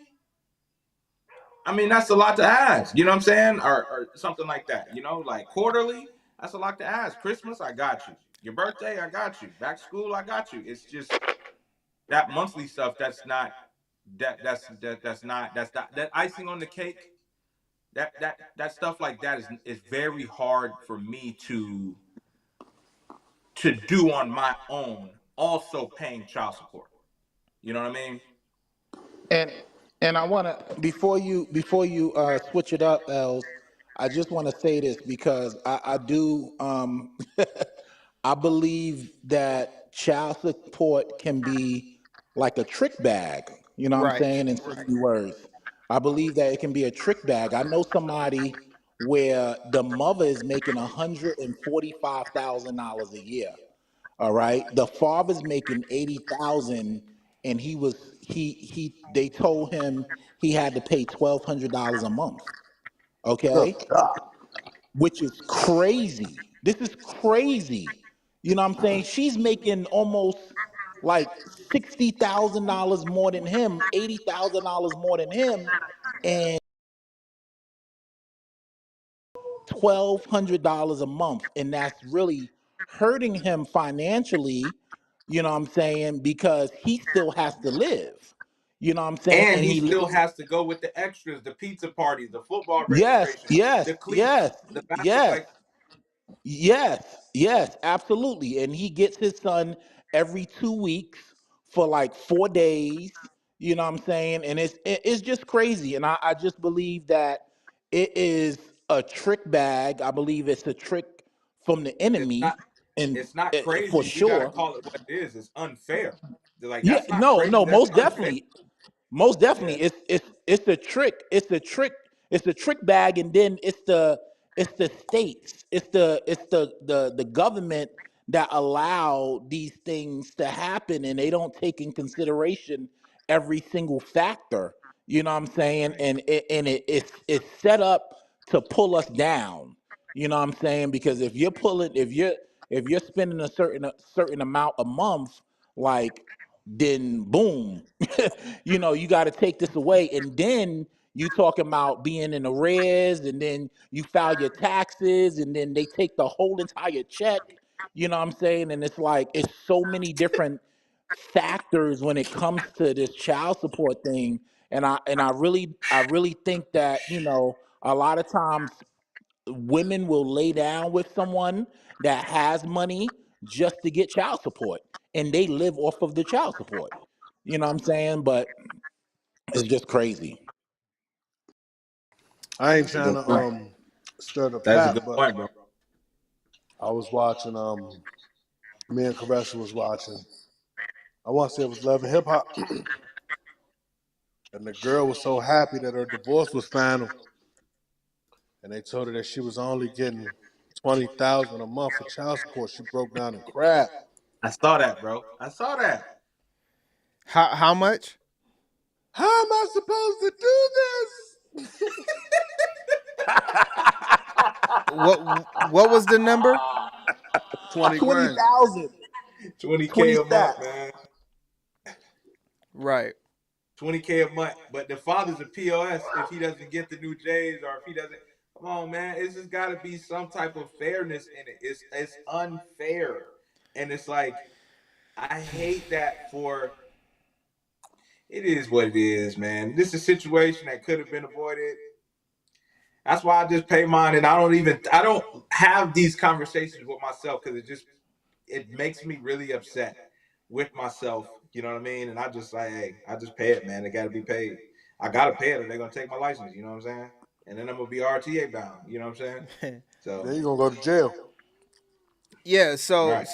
I mean, that's a lot to ask. You know what I'm saying? Or something like that. Like quarterly, that's a lot to ask. Christmas, I got you. Your birthday, I got you. Back to school, I got you. It's just that monthly stuff. That's not that icing on the cake. That stuff like that is very hard for me to do on my own. Also paying child support. You know what I mean? And I want to, before you switch it up, Els, I just want to say this, because I do I believe that child support can be like a trick bag. You know what I'm Right. saying? In so many words, I believe that it can be a trick bag. I know somebody where the mother is making $145,000 a year. All right. The father's making 80,000, and they told him he had to pay $1,200 a month. Good Okay. God. Which is crazy. This is crazy. You know what I'm saying? She's making almost like $60,000 more than him, $80,000 more than him, and $1,200 a month. And that's really hurting him financially, you know what I'm saying? Because he still has to live. You know what I'm saying? And And he he still lives. has to go with the extras, the pizza parties, the football Yes, registration, yes, the cleats, yes, the basketball. yes. Like, Yes, yes, absolutely. And he gets his son every 2 weeks for like 4 days. You know what I'm saying? And it's just crazy. And I just believe that it is a trick bag. I believe it's a trick from the it's not enemy, and it's not for crazy. We gotta sure. call it what it is. It's unfair. They're like, Yeah, that's not no, crazy. no, That's most unfair. definitely. Most Yeah. definitely, it's a trick. It's a trick. It's a trick bag, and then it's the states. It's the government that allow these things to happen, and they don't take in consideration every single factor. You know what I'm saying? Right. And it's set up to pull us down. You know what I'm saying? Because if you're spending a certain amount a month, like, then boom, you got to take this away. And then you talking about being in arrears, and then you file your taxes, and then they take the whole entire check. You know what I'm saying? And it's like, it's so many different factors when it comes to this child support thing. And I really think that, a lot of times women will lay down with someone that has money just to get child support, and they live off of the child support. You know what I'm saying? But it's just crazy. I ain't That's a trying good to point. stir the That's a pot, good but point, bro. I was watching me and Congestion was watching. I want to say it was Love and Hip Hop, And the girl was so happy that her divorce was final. And they told her that she was only getting $20,000 a month for child support. She broke down and cried. I saw that, bro. I saw that. How much? How am I supposed to do this? What was the number? 20 grand. 20,000. 20K a month, man. Right. 20K a month. But the father's a POS if he doesn't get the new J's or if he doesn't. Come on, man. It's just got to be some type of fairness in it. It's unfair. And it's like, I hate that for. It is what it is, man. This is a situation that could have been avoided. That's why I just pay mine, and I don't have these conversations with myself because it makes me really upset with myself. You know what I mean? And I just like, hey, I just pay it, man. It got to be paid. I got to pay it or they're going to take my license. You know what I'm saying? And then I'm going to be RTA bound. You know what I'm saying? So then you're going to go to jail. Yeah. So, right.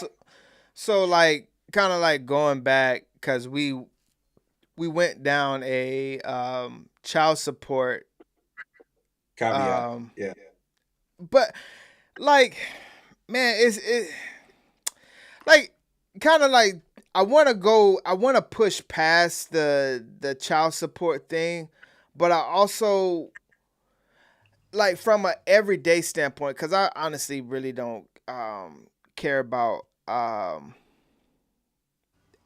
so like, kind of like going back because we went down a child support caveat. Yeah. But like, man, it like kind of like I want to push past the child support thing, but I also like from an everyday standpoint cuz I honestly really don't care about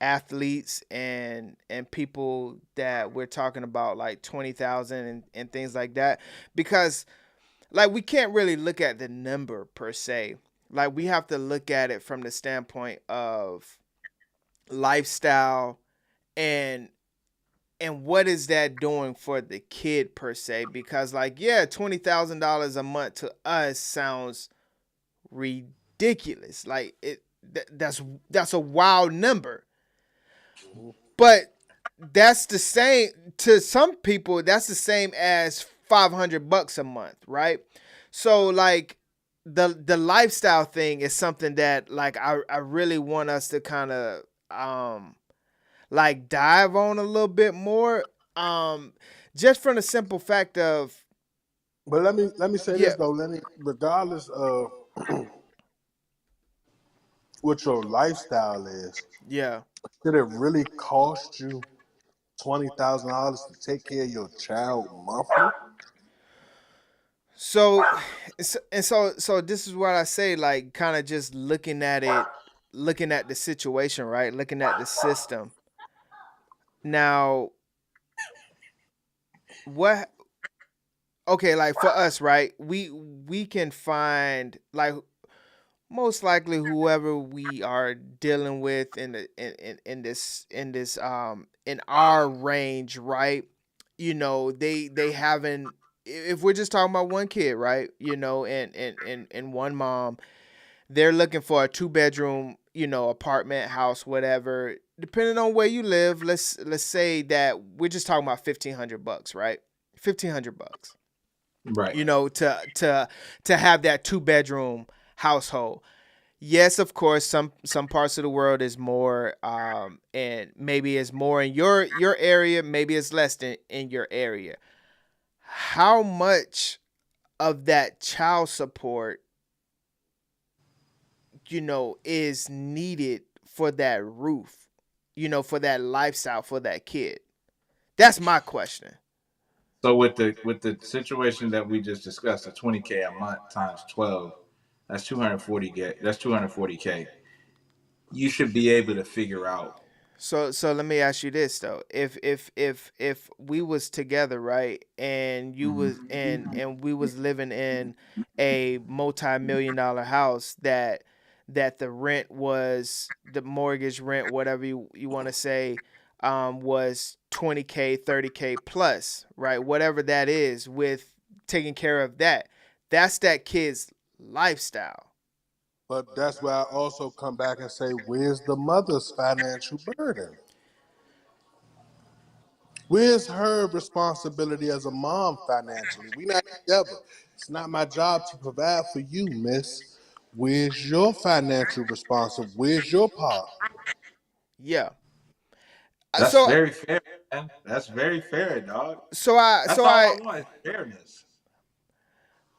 athletes and people that we're talking about like 20,000 and things like that because like we can't really look at the number per se. Like we have to look at it from the standpoint of lifestyle and what is that doing for the kid per se because like yeah, $20,000 a month to us sounds ridiculous. Like that's a wild number. But that's the same to some people. That's the same as $500 a month, right? So like the lifestyle thing is something that like I really want us to kind of like dive on a little bit more, just from the simple fact of. But let me say this though, Lenny. Regardless of what your lifestyle is, yeah, should it really cost you $20,000 to take care of your child monthly? So this is what I say, like kind of just looking at it, looking at the situation, right? Looking at the system. Now, what? Okay, like for us, right? We can find like most likely whoever we are dealing with in the in this in our range, right? You know, they haven't if we're just talking about one kid, right? You know, and one mom, they're looking for a 2-bedroom, you know, apartment, house, whatever. Depending on where you live, let's say that we're just talking about $1,500, right? $1,500. Right. You know, to have that 2-bedroom household. Yes, of course, some parts of the world is more, and maybe it's more in your area, maybe it's less than in your area. How much of that child support, you know, is needed for that roof, you know, for that lifestyle for that kid? That's my question. So with the situation that we just discussed, the 20K a month times 12, that's 240K. That's 240K. You should be able to figure out. So let me ask you this though: if we was together, right, and you was and we was living in a multi-million-dollar house that the rent was the mortgage rent, whatever you want to say, was 20K, 30K plus, right? Whatever that is, with taking care of that, that's that kid's lifestyle. But that's where I also come back and say, where's the mother's financial burden? Where's her responsibility as a mom financially? We not together. It's not my job to provide for you, miss. Where's your financial responsibility? Where's your part? Yeah. That's very fair. That's very fair, dog. So I That's so all I I want is fairness.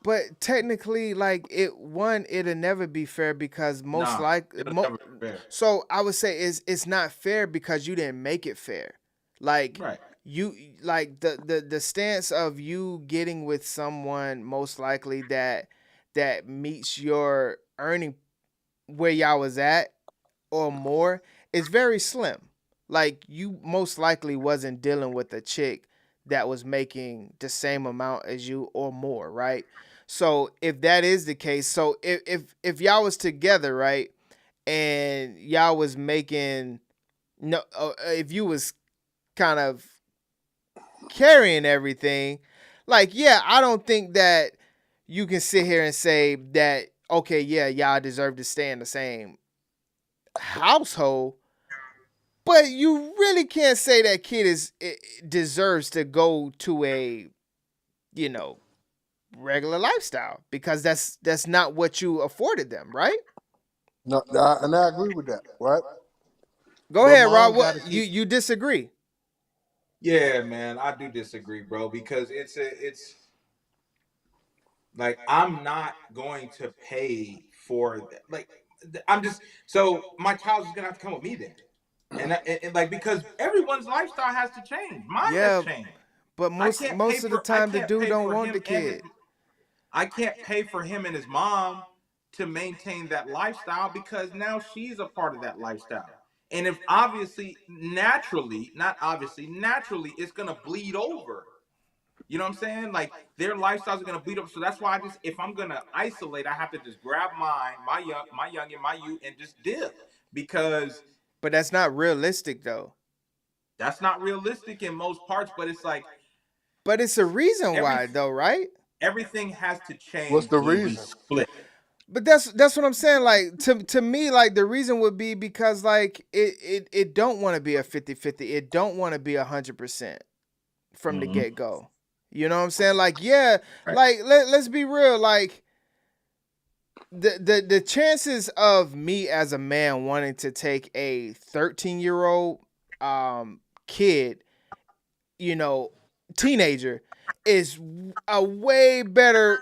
but technically, like it'll never be fair because most Nah, like it'll never be fair. so I would say it's not fair because you didn't make it fair. Like Right. you like the stance of you getting with someone most likely that meets your earning where y'all was at or more is very slim. Like you most likely wasn't dealing with a chick that was making the same amount as you or more, right? So if that is the case, so if y'all was together, right, and y'all was making no, if you was kind of carrying everything, like yeah, I don't think that you can sit here and say that okay, yeah, y'all deserve to stay in the same household, but you really can't say that kid deserves to go to a, you know, regular lifestyle because that's not what you afforded them, right? No, and I agree with that, right? Go But ahead, mom Rob. got to What keep. you disagree? Yeah, man, I do disagree, bro, because it's like I'm not going to pay for like I'm just so my child's gonna have to come with me then, and like because everyone's lifestyle has to change. Mine has Yeah, changed. but most of the I time the can't dude pay don't for want him the and his kid. I can't pay for him and his mom to maintain that lifestyle because now she's a part of that lifestyle. And if obviously naturally, not obviously, naturally it's gonna bleed over. You know what I'm saying? Like their lifestyles are gonna bleed up. So that's why I just if I'm gonna isolate, I have to just grab my young and my youth and just dip. Because But that's not realistic though. that's not realistic in most parts, but it's like But it's a reason every why though, right? everything has to What's change the when we reason? split. But that's what I'm saying. Like to me, like the reason would be because like it don't want to be a 50-50. It don't want to be 100% from the Mm-hmm. get go. You know what I'm saying? Like yeah, Right. like let's be real. Like the chances of me as a man wanting to take a 13-year-old kid, you know, teenager is a way better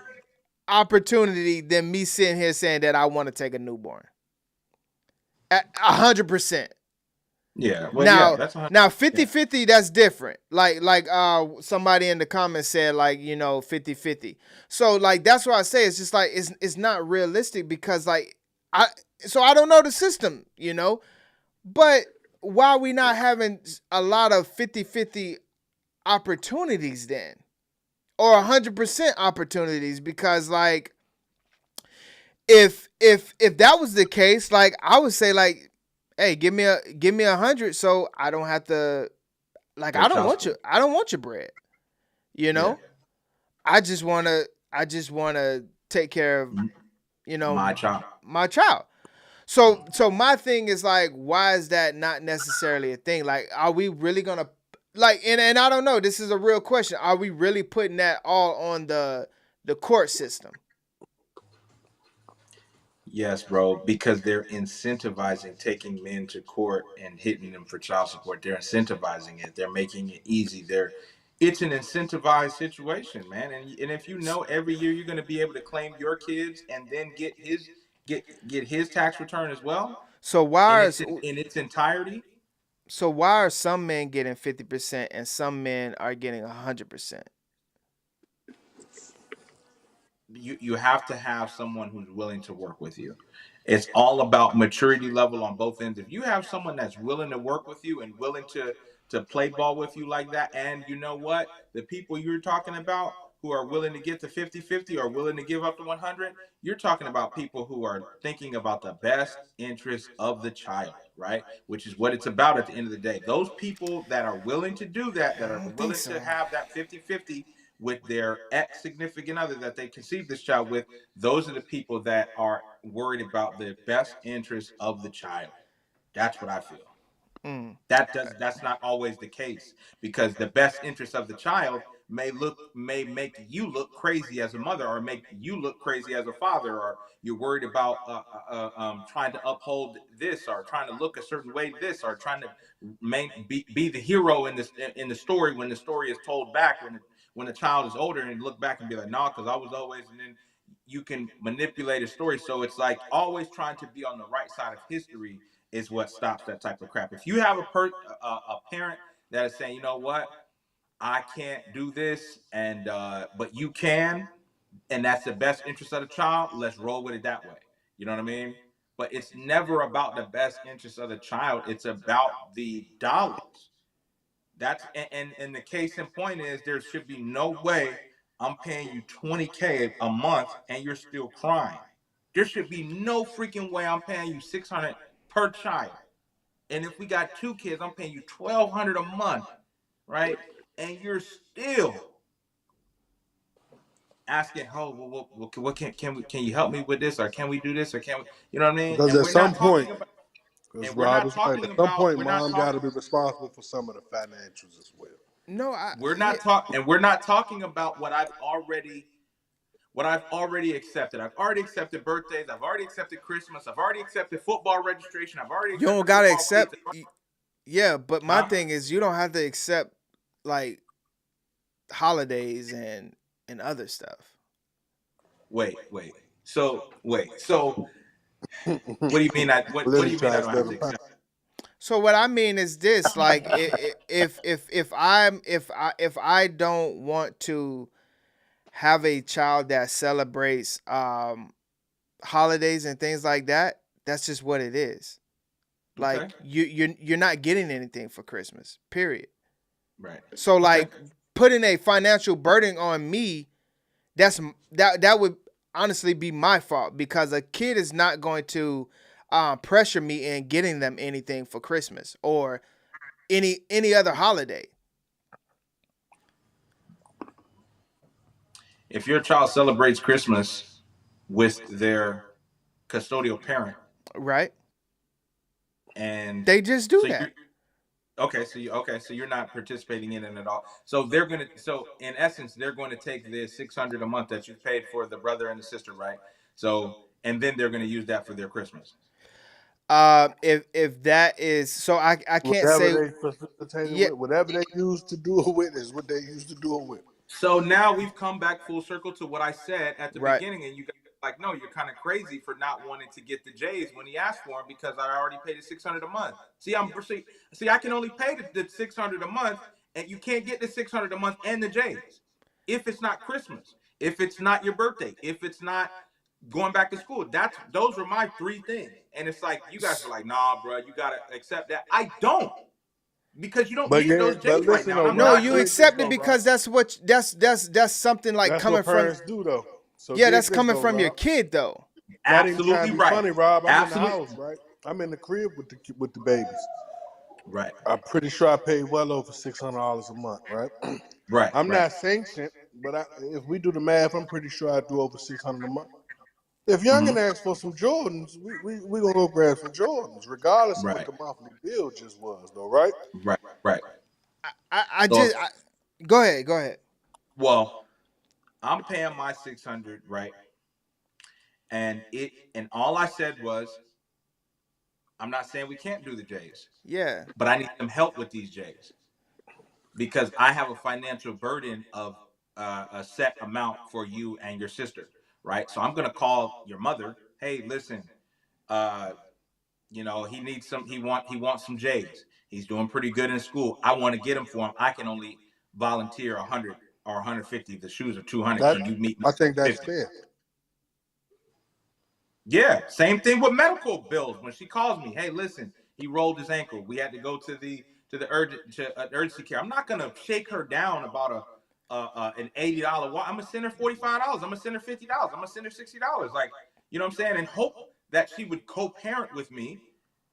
opportunity than me sitting here saying that I want to take a newborn. 100%. Yeah, well, yeah, that's 100. Now Yeah. 50-50, that's different. Like somebody in the comments said like, you know, 50-50. So like that's why I say it's just like it's not realistic because like I don't know the system, you know. But why we not having a lot of 50-50 opportunities then? Or 100% opportunities because like if that was the case, like I would say like, hey, give me 100 so I don't have to like I don't want your bread. You know? Yeah. I just wanna take care of, you know, My child. My child. So my thing is like, why is that not necessarily a thing? Like, are we really gonna like and I don't know, this is a real question. Are we really putting that all on the court system? Yes, bro, because they're incentivizing taking men to court and hitting them for child support. They're incentivizing it. They're making it easy. It's an incentivized situation, man. And if you know every year you're going to be able to claim your kids and then get his tax return as well So in its entirety. So why are some men getting 50% and some men are getting 100%? You have to have someone who's willing to work with you. It's all about maturity level on both ends. If you have someone that's willing to work with you and willing to play ball with you like that, and you know what, the people you're talking about who are willing to get to 50-50 or willing to give up to 100, you're talking about people who are thinking about the best interest of the child, right? Which is what it's about at the end of the day. Those people that are willing to do that are willing to have that 50-50 with their ex significant other that they conceived this child with, those are the people that are worried about the best interest of the child. That's what I feel. That's not always the case because the best interest of the child may make you look crazy as a mother, or make you look crazy as a father, or you're worried about trying to uphold this, or trying to look a certain way, this, or trying to be the hero in the story, when the story is told back, when the child is older, and look back and be like, nah, because I was always, and then you can manipulate a story. So it's like always trying to be on the right side of history is what stops that type of crap. If you have a parent that is saying, you know what, I can't do this, and but you can, and that's the best interest of the child, let's roll with it that way. You know what I mean? But it's never about the best interest of the child. It's about the dollars. That's and the case in point is, there should be no way I'm paying you $20K a month and you're still crying. There should be no freaking way I'm paying you $600 per child. And if we got 2 kids, I'm paying you $1,200 a month, right? And you're still asking, oh, well, what can you help me with this, or can we do this, or can we, you know what I mean? Because And at we're not some point, talking about, because and we're Rob not was right, talking at some about, point, we're not mom got to talking, be responsible for some of the financials as well. No, we're not talking, and we're not talking about what I've already accepted. I've already accepted birthdays. I've already accepted Christmas. I've already accepted football registration. I've already you don't accepted gotta football cleats. accept. Yeah, but my Huh? thing is, you don't have to accept like holidays and other stuff. Wait. So what do you mean? What do you mean I don't have to accept? So what I mean is this: like, if I don't want to have a child that celebrates holidays and things like that, that's just what it is. Like, Okay. you're not getting anything for Christmas. Period. Right. So like, putting a financial burden on me, that would honestly be my fault, because a kid is not going to pressure me in getting them anything for Christmas or any other holiday. If your child celebrates Christmas with their custodial parent, right, and they just do so that. So you're not participating in it at all. So in essence, they're going to take the $600 a month that you paid for the brother and the sister, right? So, and then they're going to use that for their Christmas. If that is so, I can't whatever say. they facilitated with, whatever they used to do it with is what they used to do it with. So now we've come back full circle to what I said at the Right. beginning, and you guys are like, no, you're kind of crazy for not wanting to get the J's when he asked for them, because I already paid the $600 a month. See, I can only pay the $600 a month, and you can't get the $600 a month and the J's if it's not Christmas, if it's not your birthday, if it's not going back to school. Those are my 3 things, and it's like you guys are like, nah, bro, you gotta accept that. I don't. Because you don't need those J's right now. No, you accept it because that's something like that's coming what parents from. do though. So yeah, that's coming from your kid though. Not even trying to be funny, Rob. I'm Absolutely. in the house, right? I'm in the crib with the babies. Right. I'm pretty sure I paid well over $600 a month, right? Right. I'm not sanctioned, but if we do the math, I'm pretty sure I do over $600 a month. If Youngin asks for some Jordans, we gonna go grab some Jordans, regardless of what the monthly bill just was, though, right? Right. Go ahead. Well, I'm paying my $600, right? And all I said was, I'm not saying we can't do the J's. Yeah. But I need some help with these J's, because I have a financial burden of a set amount for you and your sister, right? So I'm gonna call your mother. Hey, listen, he needs some. He wants some J's. He's doing pretty good in school. I want to get him for him. I can only volunteer 100 or 150. The shoes are 200. Can you meet me? I think that's 50? fair. Yeah, same thing with medical bills. When she calls me, hey, listen, he rolled his ankle. We had to go to the urgency care. I'm not gonna shake her down about an $80 watch. I'm gonna send her $45. I'm gonna send her $50. I'm gonna send her $60. Like, you know what I'm saying? And hope that she would co-parent with me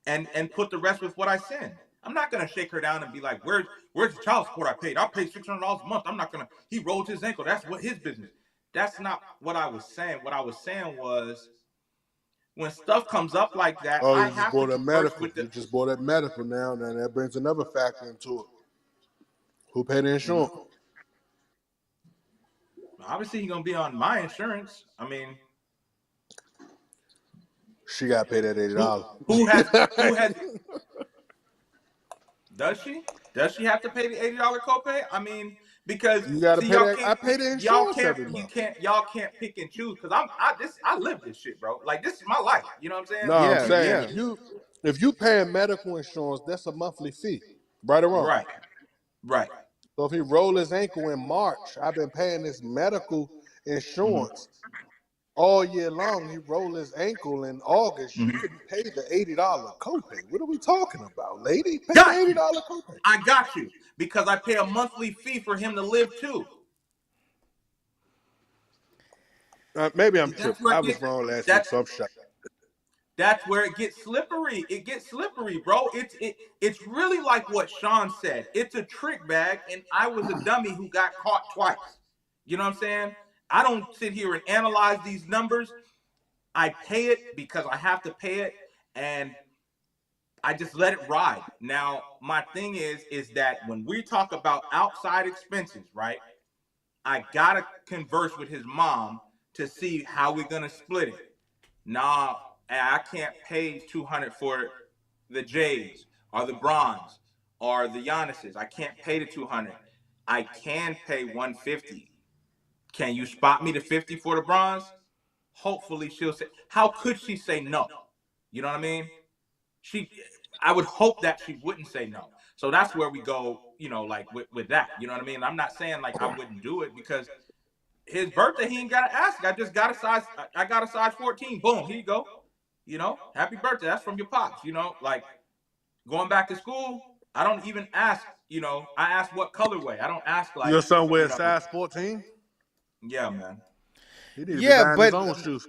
and put the rest with what I send. I'm not gonna shake her down and be like, where's the child support I paid? I paid $600 a month. I'm not gonna. He rolled his ankle. That's what his business. That's not what I was saying. What I was saying was, when stuff comes up like that, Oh, I you just have bought to that converse medical. with the. You just bought that medical now. Now that brings another factor into it. Who paid the insurance? Obviously, he's gonna be on my insurance. I mean, She got paid that $80. who has? Does she? Does she have to pay the $80 copay? I mean, because You got to see, pay y'all that. I can't, pay the insurance every you month. can't, y'all can't pick and choose. Because I live this shit, bro. Like this is my life. You know what I'm saying? No, I'm Yeah, saying yeah. if you paying medical insurance, that's a monthly fee, right or wrong. Right, right. So if he roll his ankle in March, I've been paying this medical insurance all year long. He roll his ankle in August. You couldn't pay the $80 copay. What are we talking about, lady? Pay the Got you. $80 copay. I got you because I pay a monthly fee for him to live too. Maybe I'm That's tripping. where I it was gets. wrong last week, That's so I'm shut. That's where it gets slippery. It gets slippery, bro. It's really like what Sean said. It's a trick bag, and I was a dummy who got caught twice. You know what I'm saying? I don't sit here and analyze these numbers. I pay it because I have to pay it, and I just let it ride. Now, my thing is that when we talk about outside expenses, right? I gotta converse with his mom to see how we're gonna split it. Nah, I can't pay 200 for the Jays or the Bronze or the Giannis's. I can't pay the 200. I can pay 150. Can you spot me the 50 for the Bronze? Hopefully she'll say. How could she say no? You know what I mean? I would hope that she wouldn't say no. So that's where we go. You know, like with that. You know what I mean? I'm not saying like I wouldn't do it because his birthday, he ain't gotta ask. I just got a size. I got a size 14. Boom, here you go. You know, happy birthday. That's from your pops. You know, like going back to school. I don't even ask. You know, I ask what colorway. I don't ask like, Your son you wears know. size 14? Yeah, man. He need to Yeah, design his but own shoes.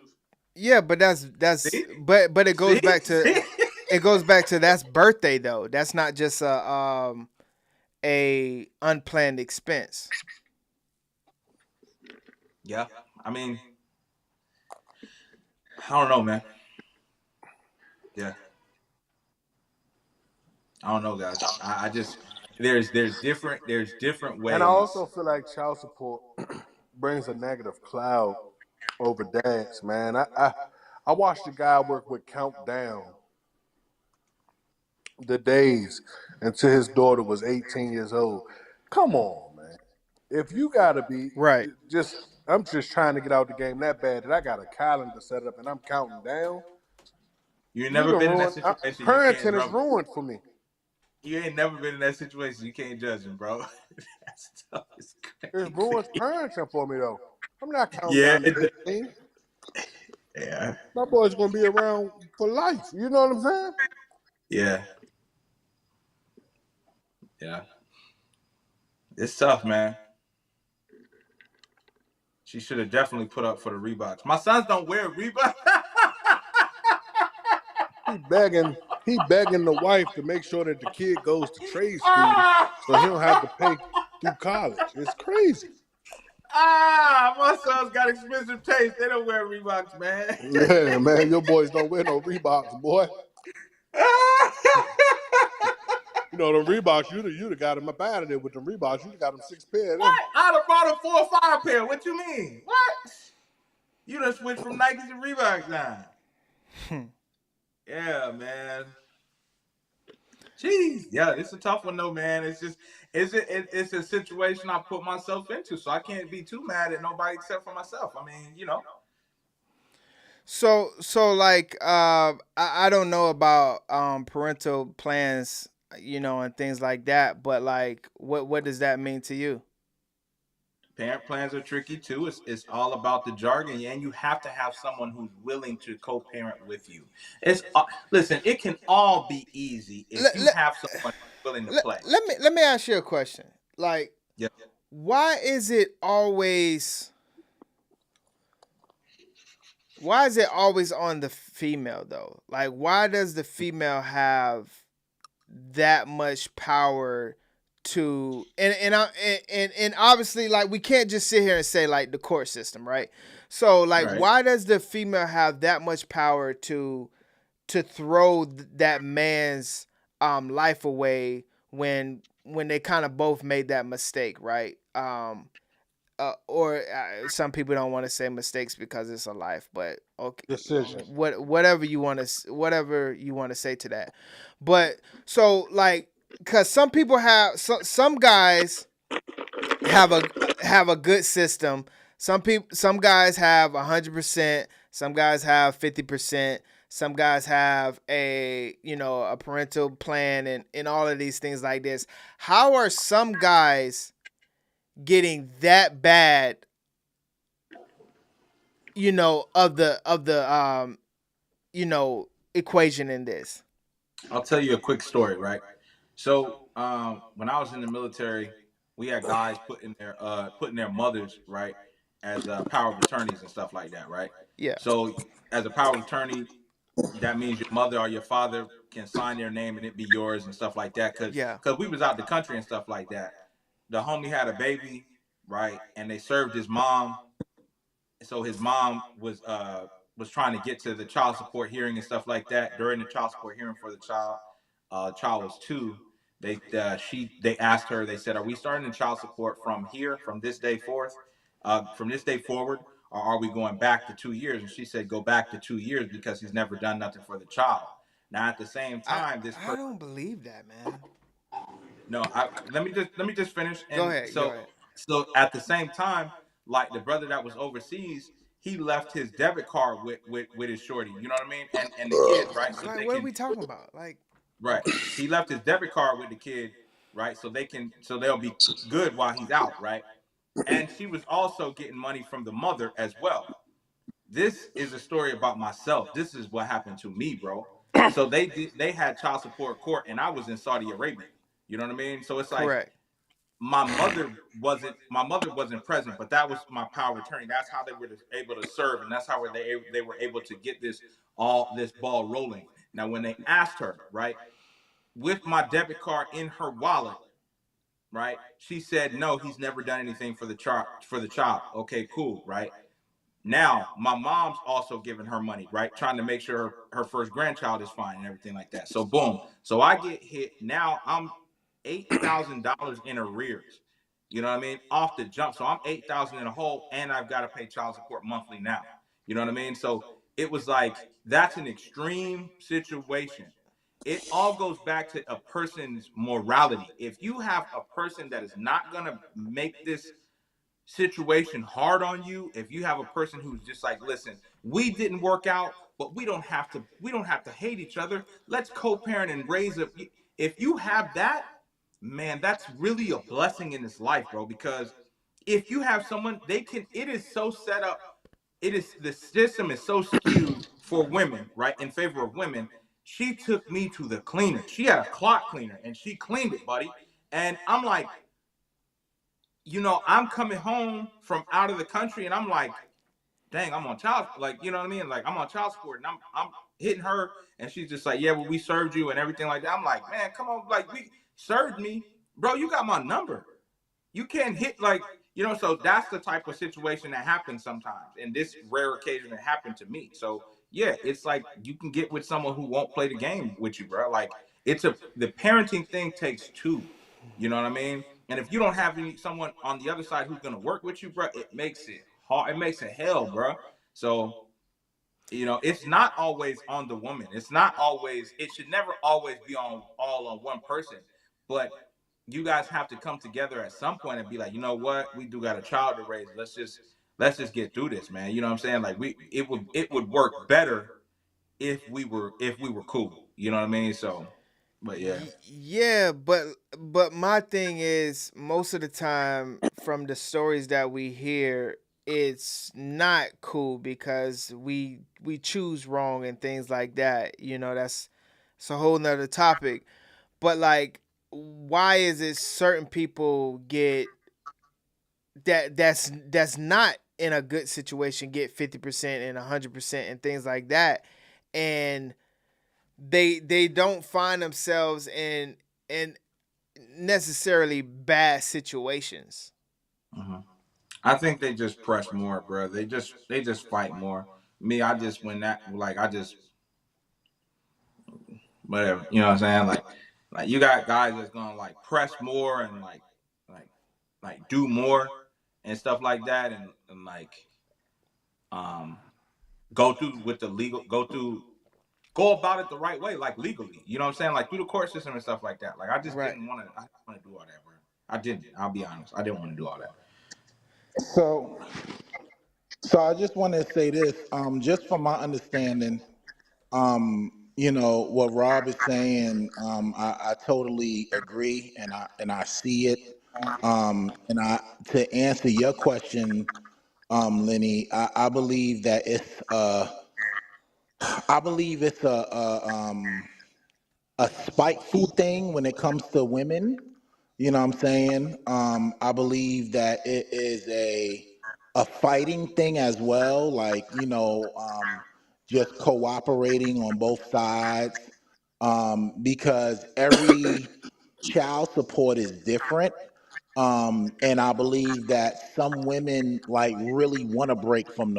yeah, but that's See? but it goes See? back to See? it goes back to that's birthday though. That's not just a unplanned expense. Yeah. I mean, I don't know, man. Yeah. I don't know, guys. I just there's different And I ways. also feel like child support brings a negative cloud over dads, man. I watched a guy work with Countdown the days until his daughter was 18 years old. Come on, man. If you gotta be Right. I'm just trying to get out the game that bad that I got a calendar set up and I'm counting down. You ain't You never done been in that ruined. situation. You can't, Parenting is bro. ruined for me. You ain't never been in that situation. You can't judge him, bro. That stuff is It crazy. ruins parenting for me though. I'm not counting Yeah, down to 18. yeah, My boy's gonna be around for life. You know what I'm saying? yeah, yeah. It's tough, man. She should have definitely put up for the Reeboks. My sons don't wear Reeboks. He begging the wife to make sure that the kid goes to trade school so he don't have to pay through college. It's crazy. My sons got expensive taste. They don't wear Reeboks, man. Yeah, man, your boys don't wear no Reeboks, boy. You know, the Reeboks, you'd have got him up out of there with the Reeboks. You'd have got him 6 pair of them. What? I'd have bought him 4 or 5 pair. What you mean? What? You done switched from Nikes to Reeboks now. Yeah, man. Jeez, yeah, it's a tough one though, man. It's just, it's a situation I put myself into, so I can't be too mad at nobody except for myself. I mean, you know. So like I don't know about parental plans, you know, and things like that, but like what does that mean to you? Parent plans are tricky too. It's all about the jargon, and you have to have someone who's willing to co-parent with you. Listen, it can all be easy if you have someone willing to play. Let me ask you a question. Like, yeah. why is it always on the female though? Like, why does the female have that much power to and obviously, like, we can't just sit here and say like the court system, right? So like, Right. why does the female have that much power to throw that man's life away when they kind of both made that mistake, right? some people don't want to say mistakes because it's a life, but okay, Decision. whatever you want to say to that. But so like, because some people have some guys have a good system. Some guys have 100%. Some guys have 50%. Some guys have a parental plan and all of these things like this. How are some guys getting that bad? Of the equation in this. I'll tell you a quick story, right? So when I was in the military, we had guys putting their mothers, right, as power of attorneys and stuff like that, right? Yeah. So as a power of attorney, that means your mother or your father can sign their name and it be yours and stuff like that. Cause we was out the country and stuff like that. The homie had a baby, right, and they served his mom. So his mom was trying to get to the child support hearing and stuff like that. During the child support hearing for the child was 2. They asked her. They said, "Are we starting the child support from here, from this day forth, from this day forward, or are we going back to 2 years?" And she said, "Go back to 2 years because he's never done nothing for the child." Now at the same time, I don't believe that, man. No, let me just finish. And go ahead. So at the same time, like the brother that was overseas, he left his debit card with his shorty. You know what I mean? And the kids, right? So what are we talking about? Right. He left his debit card with the kid, right? So they'll be good while he's out, right? And she was also getting money from the mother as well. This is a story about myself. This is what happened to me, bro. So they had child support court, and I was in Saudi Arabia. You know what I mean? So it's like correct. My mother wasn't present, but that was my power of attorney. That's how they were able to serve, and that's how they were able to get this ball rolling. Now, when they asked her, right, with my debit card in her wallet, right, she said, "No, he's never done anything for the child." Okay, cool, right? Now, my mom's also giving her money, right? Trying to make sure her first grandchild is fine and everything like that. So, boom. So I get hit. Now I'm $8,000 in arrears. You know what I mean? Off the jump. So I'm 8,000 in a hole, and I've got to pay child support monthly now. You know what I mean? So it was like, that's an extreme situation. It all goes back to a person's morality. If you have a person that is not going to make this situation hard on you, if you have a person who's just like, listen, we didn't work out, but we don't have to hate each other. Let's co-parent and raise up. If you have that, man, that's really a blessing in this life, bro. Because if you have someone, it is so set up. The system is so skewed for women, right? In favor of women. She took me to the cleaner. She had a clock cleaner and she cleaned it, buddy. And I'm like, I'm coming home from out of the country and I'm like, dang, I'm on child, like, you know what I mean? Like, I'm on child support and I'm hitting her and she's just like, yeah, well, we served you and everything like that. I'm like, man, come on, like, we served me, bro. You got my number. You can't hit, like, so that's the type of situation that happens sometimes. And this rare occasion it happened to me. So yeah, it's like you can get with someone who won't play the game with you, bro. Like, the parenting thing takes 2. You know what I mean? And if you don't have someone on the other side who's gonna work with you, bro, it makes it hard. It makes it hell, bro. So, it's not always on the woman. It's not always. It should never always be all on one person. But you guys have to come together at some point and be like, you know what? We do got a child to raise. Let's just get through this, man. You know what I'm saying? Like, it would work better if we were cool. You know what I mean? So. But yeah. Yeah, but my thing is, most of the time from the stories that we hear, it's not cool because we choose wrong and things like that. That's it's a whole nother topic. But like, why is it certain people get that's not in a good situation get 50% and 100% and things like that, and they don't find themselves in necessarily bad situations. Mm-hmm. I think they just press more, bro. They just fight more. Me, I just whatever. You know what I'm saying? Like you got guys that's gonna like press more and like do more, and stuff like that, and like go through with the legal, go about it the right way, like legally. You know what I'm saying? Like through the court system and stuff like that. Like I just Right. didn't want to. I didn't want to do all that, bro. I didn't. I'll be honest. I didn't want to do all that. So I just want to say this, just from my understanding, what Rob is saying, I totally agree, and I see it. And to answer your question, Lenny, I believe that it's a spiteful thing when it comes to women. You know what I'm saying? I believe that it is a fighting thing as well, like, just cooperating on both sides. Because every child support is different. And I believe that some women like really want to break from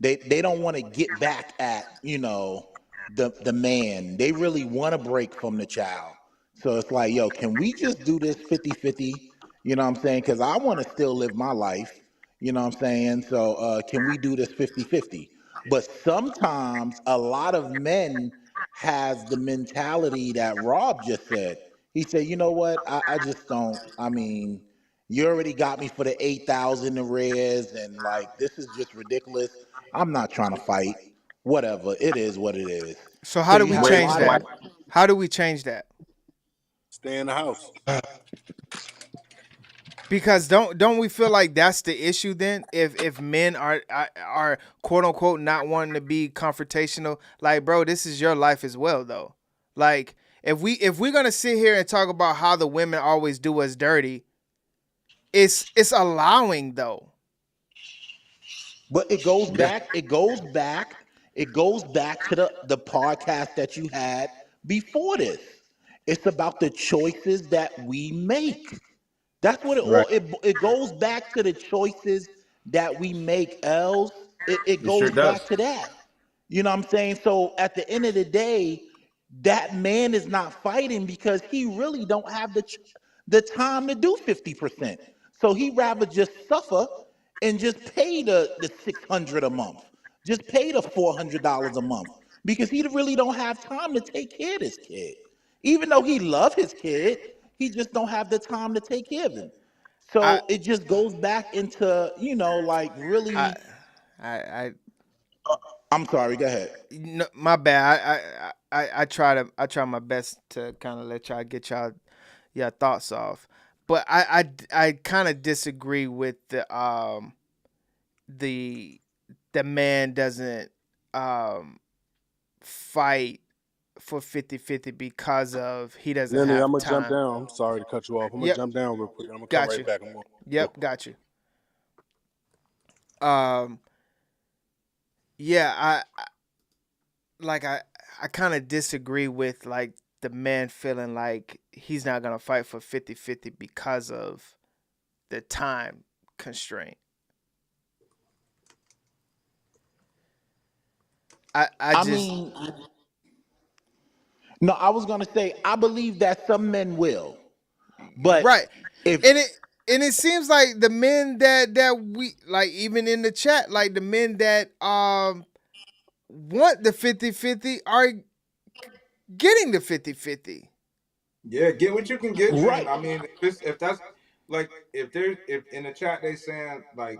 they don't want to get back at, the man. They really want to break from the child. So it's like, yo, can we just do this 50-50? You know what I'm saying? Because I want to still live my life. You know what I'm saying? So can we do this 50-50? But sometimes a lot of men has the mentality that Rob just said. He said, you know what? I just don't. I mean, you already got me for the 8,000 in res, and like this is just ridiculous. I'm not trying to fight. Whatever. It is what it is. So So how do you we have a change lot that? of How do we change that? Stay in the house. Because don't we feel like that's the issue then? If men are quote unquote not wanting to be confrontational, like bro, this is your life as well though. Like if we're gonna sit here and talk about how the women always do us dirty, it's allowing though. But it goes back. It goes back to the podcast that you had before this. It's about the choices that we make. That's what it all. Right. It goes back to the choices that we make. Els. It It sure goes does. back to that. You know what I'm saying? So at the end of the day, that man is not fighting because he really don't have the time to do 50%. So he rather just suffer and just pay the 600 a month. Just pay the $400 a month because he really don't have time to take care of this kid. Even though he love his kid, he just don't have the time to take care of him. I So it just goes back into, like I really. I I'm sorry. Go ahead. no, my bad. I try my best to kind of let y'all get your thoughts off, but I kind of disagree with the the man doesn't fight for 50-50 because of he doesn't Lenny, have I'm gonna jump time. down. I'm sorry to cut you off. I'm gonna Yep, jump down real quick. I'm gonna come got right you. back. I'm gonna, Yep, got you. Um, yeah, I kind of disagree with like the man feeling like he's not gonna fight for 50-50 because of the time constraint. I I just mean, no, I was gonna say I believe that some men will, but right, if and it seems like the men that we like, even in the chat, like the men that want the 50-50 are getting the 50-50. Yeah, get what you can get, Dream. right, I mean, if that's like if in the chat they saying like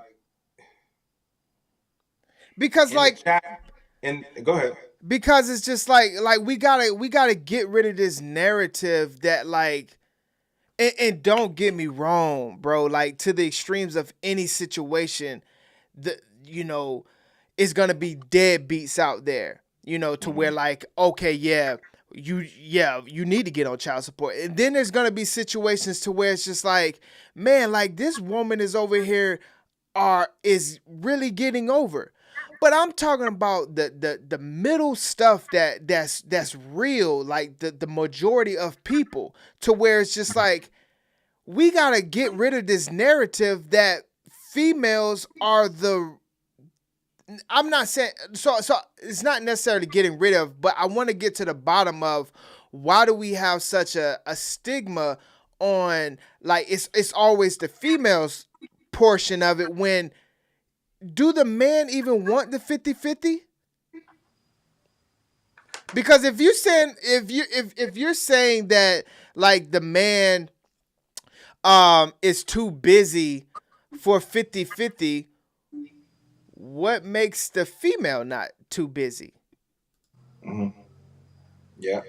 Because in the like chat and go ahead. because it's just like we gotta get rid of this narrative that like and don't get me wrong, bro, like to the extremes of any situation, the you know it's gonna be deadbeats out there, to where like, okay, you need to get on child support. And then there's gonna be situations to where it's just like, man, like this woman is over here is really getting over. But I'm talking about the middle stuff that's real, like the majority of people, to where it's just like we gotta get rid of this narrative that females are the. I'm not saying so it's not necessarily getting rid of, but I want to get to the bottom of why do we have such a stigma on like it's always the females portion of it, when do the man even want the 50-50? Because if you're saying that like the man is too busy for 50-50, what makes the female not too busy? Mm-hmm. Yeah.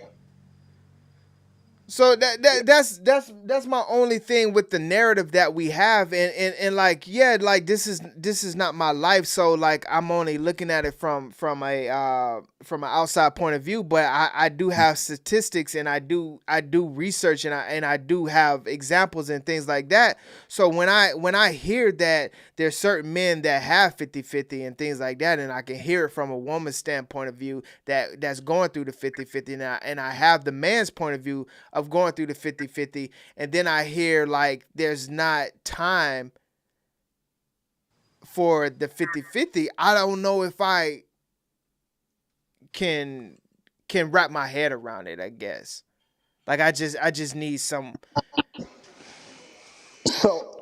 So that's my only thing with the narrative that we have, and like, yeah, like this is not my life, so like I'm only looking at it from an outside point of view, but I do have statistics, and I do research, and I do have examples and things like that. So when I hear that there's certain men that have 50-50 and things like that, and I can hear it from a woman's standpoint of view that's going through the 50-50, and I have the man's point of view of going through the 50-50, and then I hear like there's not time for the 50-50, I don't know if I can wrap my head around it, I guess. Like I just need some. So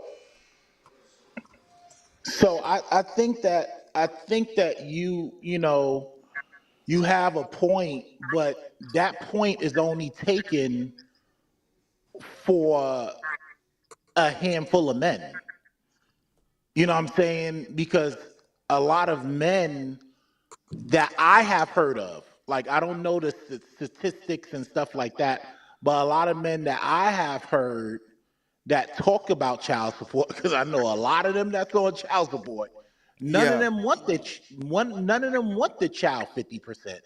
I think that you have a point, but that point is only taken for a handful of men. You know what I'm saying? Because a lot of men that I have heard of, like I don't know the statistics and stuff like that, but a lot of men that I have heard that talk about child support, because I know a lot of them that's on child support. None of Yeah. them want none of them want the child 50%.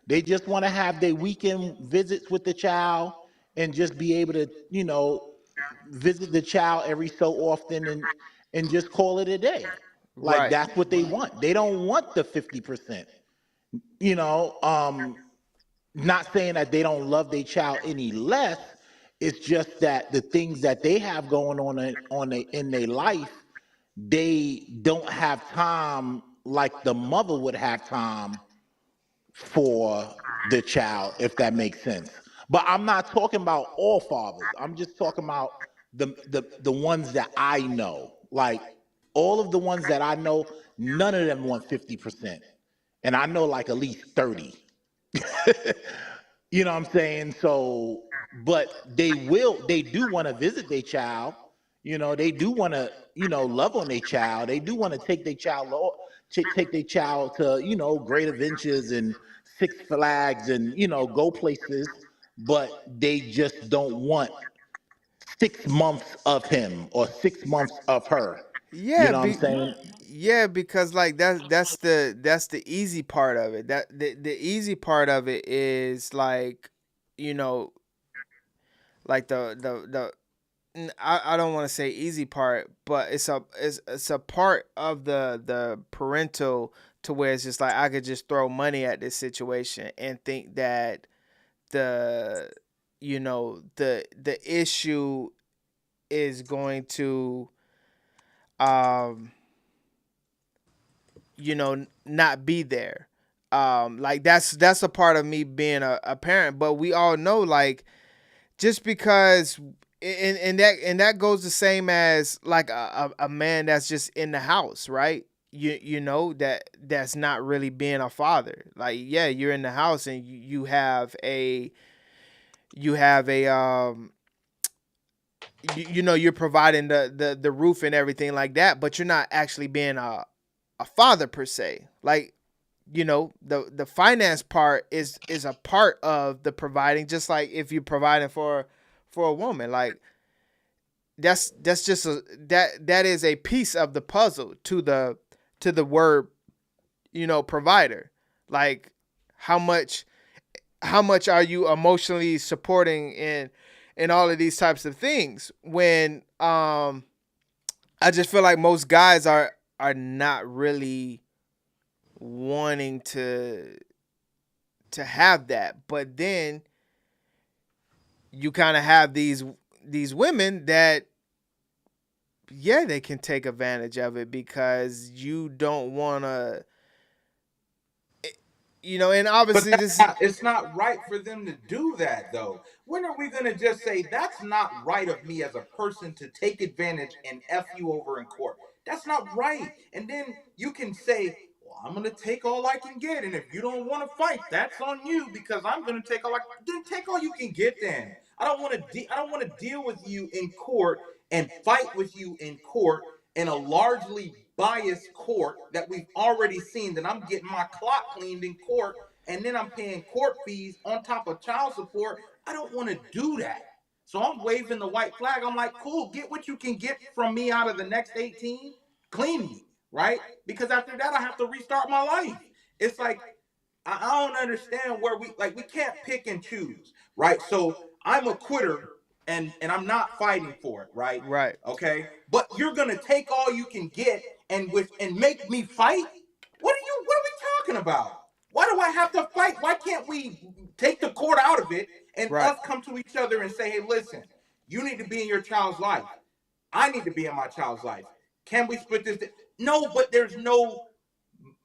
They just want to have their weekend visits with the child and just be able to, visit the child every so often and just call it a day. Like Right. that's what they want. They don't want the 50%. You know, not saying that they don't love their child any less. It's just that the things that they have going in their life, they don't have time like the mother would have time for the child, if that makes sense. But I'm not talking about all fathers. I'm just talking about the ones that I know. Like all of the ones that I know, none of them want 50%. And I know like at least 30. You know what I'm saying? So, but they do want to visit their child. They do want to, love on their child. They do want to take their child, take their child to, great adventures and Six Flags and, go places, but they just don't want 6 months of him or 6 months of her. You Yeah, know what I'm saying? yeah, because like that's the easy part of it. That the easy part of it is like, you know, like I don't want to say easy part, but it's a part of the parental, to where it's just like I could just throw money at this situation and think that the the issue is going to not be there. Like that's a part of me being a parent, but we all know, like, just because, and that goes the same as like a man that's just in the house, right? You know that's not really being a father. Like, yeah, you're in the house and you have a you're providing the roof and everything like that, but you're not actually being a father per se. Like, the finance part is a part of the providing, just like if you're providing for a woman. Like, that's just that is a piece of the puzzle to the word, provider. Like, how much are you emotionally supporting in all of these types of things, when I just feel like most guys are not really wanting to have that. But then you kind of have these women that, yeah, they can take advantage of it because you don't want to, You know, and But obviously that's this is not, it's not right for them to do that, though. When are we going to just say, that's not right of me as a person to take advantage and F you over in court? That's not right. And then you can say, well, I'm going to take all I can get. And if you don't want to fight, that's on you, because I'm going to take all then take all you can get then. I don't want to deal with you in court and fight with you in court in a largely biased court that we've already seen, that I'm getting my clock cleaned in court, and then I'm paying court fees on top of child support. I don't want to do that. So I'm waving the white flag. I'm like, cool, get what you can get from me out of the next 18, clean me, right? Because after that, I have to restart my life. It's like, I don't understand where we can't pick and choose, right? So I'm a quitter, and I'm not fighting for it, right? right. Okay, but you're gonna take all you can get and make me fight. What are we talking about? Why do I have to fight? Why can't we take the court out of it and Right. us come to each other and say, hey, listen, you need to be in your child's life. I need to be in my child's life. Can we split this? No, but there's no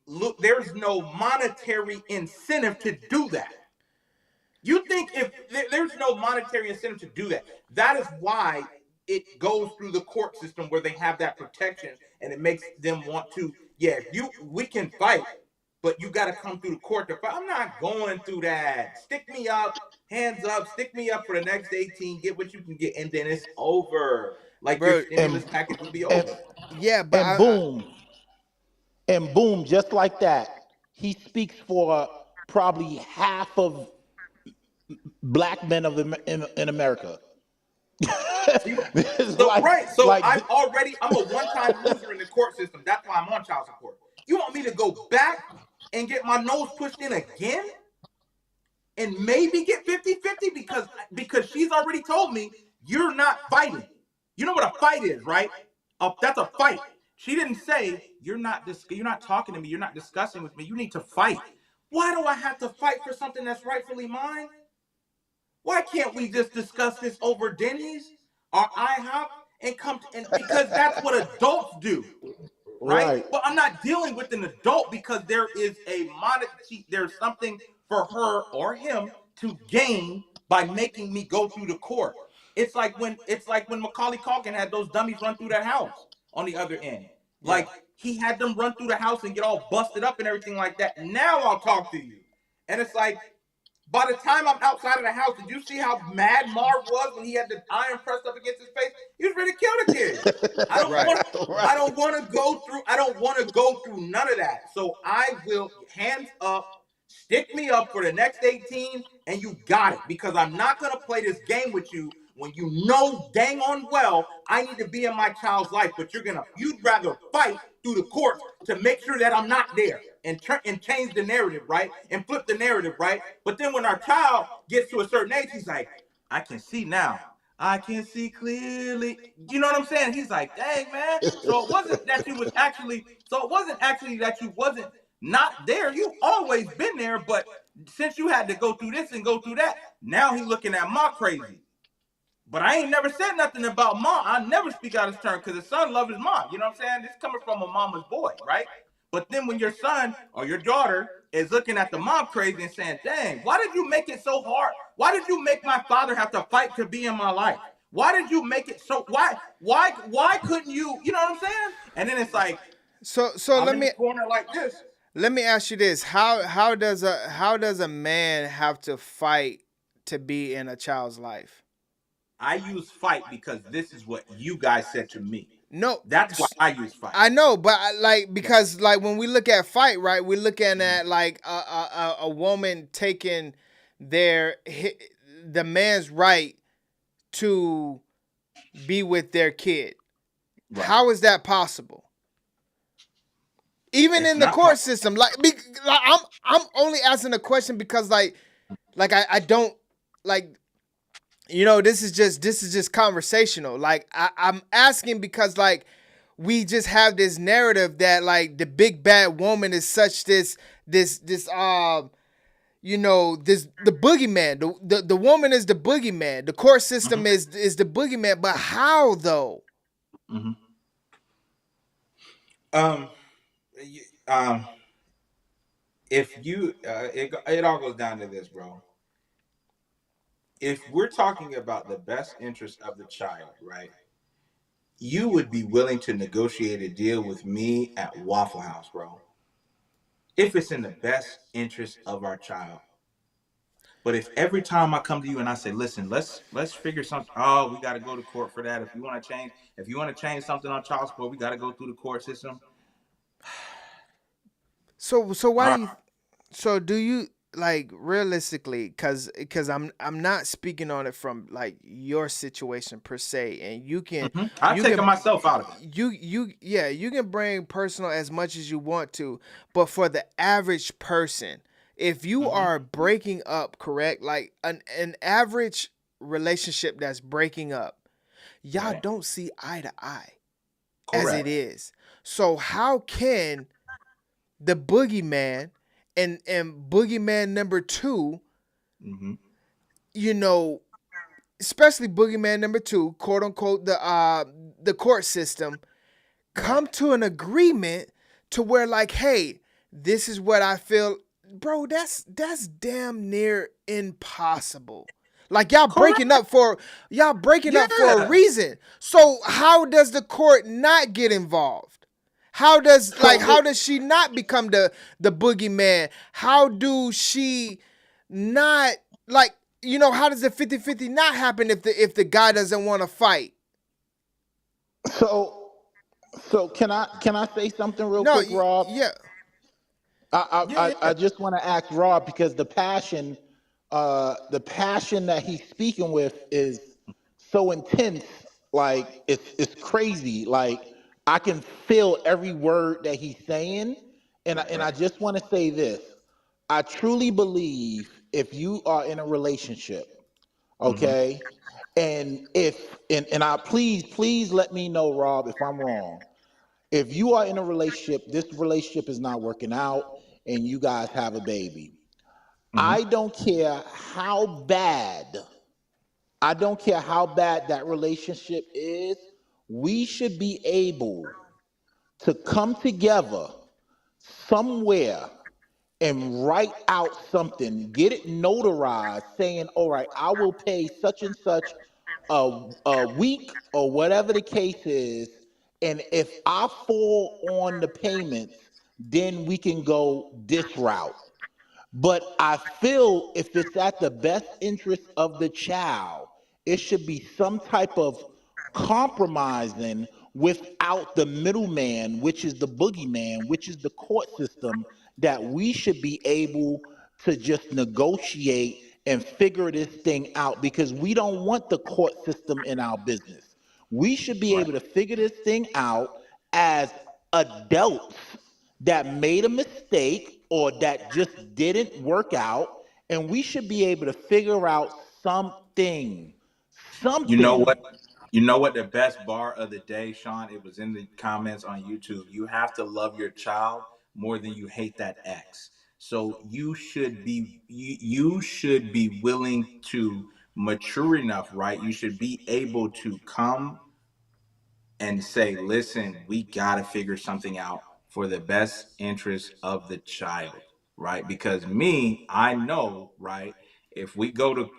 monetary incentive to do that. You think if there's no monetary incentive to do that, that is why it goes through the court system where they have that protection, and it makes them want to, yeah, we can fight, but you got to come through the court to fight. I'm not going through that. Stick me up, hands up, stick me up for the next 18, get what you can get, and then it's over. Like your Bro, stimulus package will be And over. yeah, but and boom, and boom, just like that, he speaks for probably half of black men in America. It's So, like, right, so like I'm a one-time loser in the court system. That's why I'm on child support. You want me to go back and get my nose pushed in again and maybe get 50-50 because she's already told me you're not fighting. You know what a fight is, right? That's a fight. She didn't say you're not talking to me, you're not discussing with me. You need to fight. Why do I have to fight for something that's rightfully mine? Why can't we just discuss this over Denny's or IHOP and because that's what adults do, right? right. But I'm not dealing with an adult because there is there's something for her or him to gain by making me go through the court. It's like when Macaulay Culkin had those dummies run through that house on the other end. Like, he had them run through the house and get all busted up and everything like that. Now I'll talk to you. And it's like, by the time I'm outside of the house, did you see how mad Marv was when he had the iron pressed up against his face? He was ready to kill the kid. I don't want to go through none of that. So I will, hands up, stick me up for the next 18, and you got it. Because I'm not going to play this game with you when you know dang on well I need to be in my child's life, but you'd rather fight through the courts to make sure that I'm not there and change the narrative, right? And flip the narrative, right? But then when our child gets to a certain age, he's like, I can see now. I can see clearly. You know what I'm saying? He's like, dang, man. So it wasn't actually that you wasn't not there. You always been there, but since you had to go through this and go through that, now he looking at Ma crazy. But I ain't never said nothing about Ma. I never speak out his turn because his son loves his mom. You know what I'm saying? This coming from a mama's boy, right? But then when your son or your daughter is looking at the mom crazy and saying, dang, why did you make it so hard? Why did you make my father have to fight to be in my life? Why did you make it so, why couldn't you, you know what I'm saying? And then it's like, so I'm let in me the corner like this. let me ask you this. How does a man have to fight to be in a child's life? I use fight because this is what you guys said to me. No, that's why I use fight. I know, but because when we look at fight, right, we're looking at like a woman taking the man's right to be with their kid. Right. How is that possible? Even in the court system, I'm only asking a question because I don't like. You know, this is just conversational. Like I'm asking because we just have this narrative that the big bad woman is such this the boogeyman. The woman is the boogeyman. The court system is the boogeyman. But how though? if you, it all goes down to this, bro. If we're talking about the best interest of the child, right? You would be willing to negotiate a deal with me at Waffle House, bro, if it's in the best interest of our child. But if every time I come to you and I say, listen, let's figure something. Oh, we got to go to court for that. If you want to change something on child support, we got to go through the court system. So why All do you? So do you like realistically? Because I'm not speaking on it from like your situation per se, and you can I've taken myself out of it. You can bring personal as much as you want to, but for the average person, if you are breaking up, correct, like an average relationship that's breaking up, y'all don't see eye to eye as it is. So how can the boogeyman and boogeyman number 2, you know, especially boogeyman number 2, quote unquote, the court system, come to an agreement to where like, hey, this is what I feel, bro. That's damn near impossible. Like y'all breaking up for a reason. So how does the court not get involved? How does she not become the boogeyman? How do she not, like, you know, how does the 50-50 not happen if the guy doesn't want to fight? So can I say something real quick, Rob? Yeah. I just want to ask Rob, because the passion that he's speaking with is so intense, like it's crazy. Like I can feel every word that he's saying, and I just want to say this. I truly believe if you are in a relationship, okay, and I please let me know, Rob, if I'm wrong. If you are in a relationship, this relationship is not working out, and you guys have a baby, I don't care how bad that relationship is, we should be able to come together somewhere and write out something, get it notarized, saying, all right, I will pay such and such a week or whatever the case is. And if I fall on the payments, then we can go this route. But I feel if it's at the best interest of the child, it should be some type of compromising without the middleman, which is the boogeyman, which is the court system, that we should be able to just negotiate and figure this thing out, because we don't want the court system in our business. We should be able to figure this thing out as adults that made a mistake or that just didn't work out, and we should be able to figure out something. You know what? You know what the best bar of the day, Sean? It was in the comments on YouTube. You have to love your child more than you hate that ex. So you should be willing to mature enough, right? You should be able to come and say, listen, we got to figure something out for the best interest of the child, right? Because I know, right, if we go to,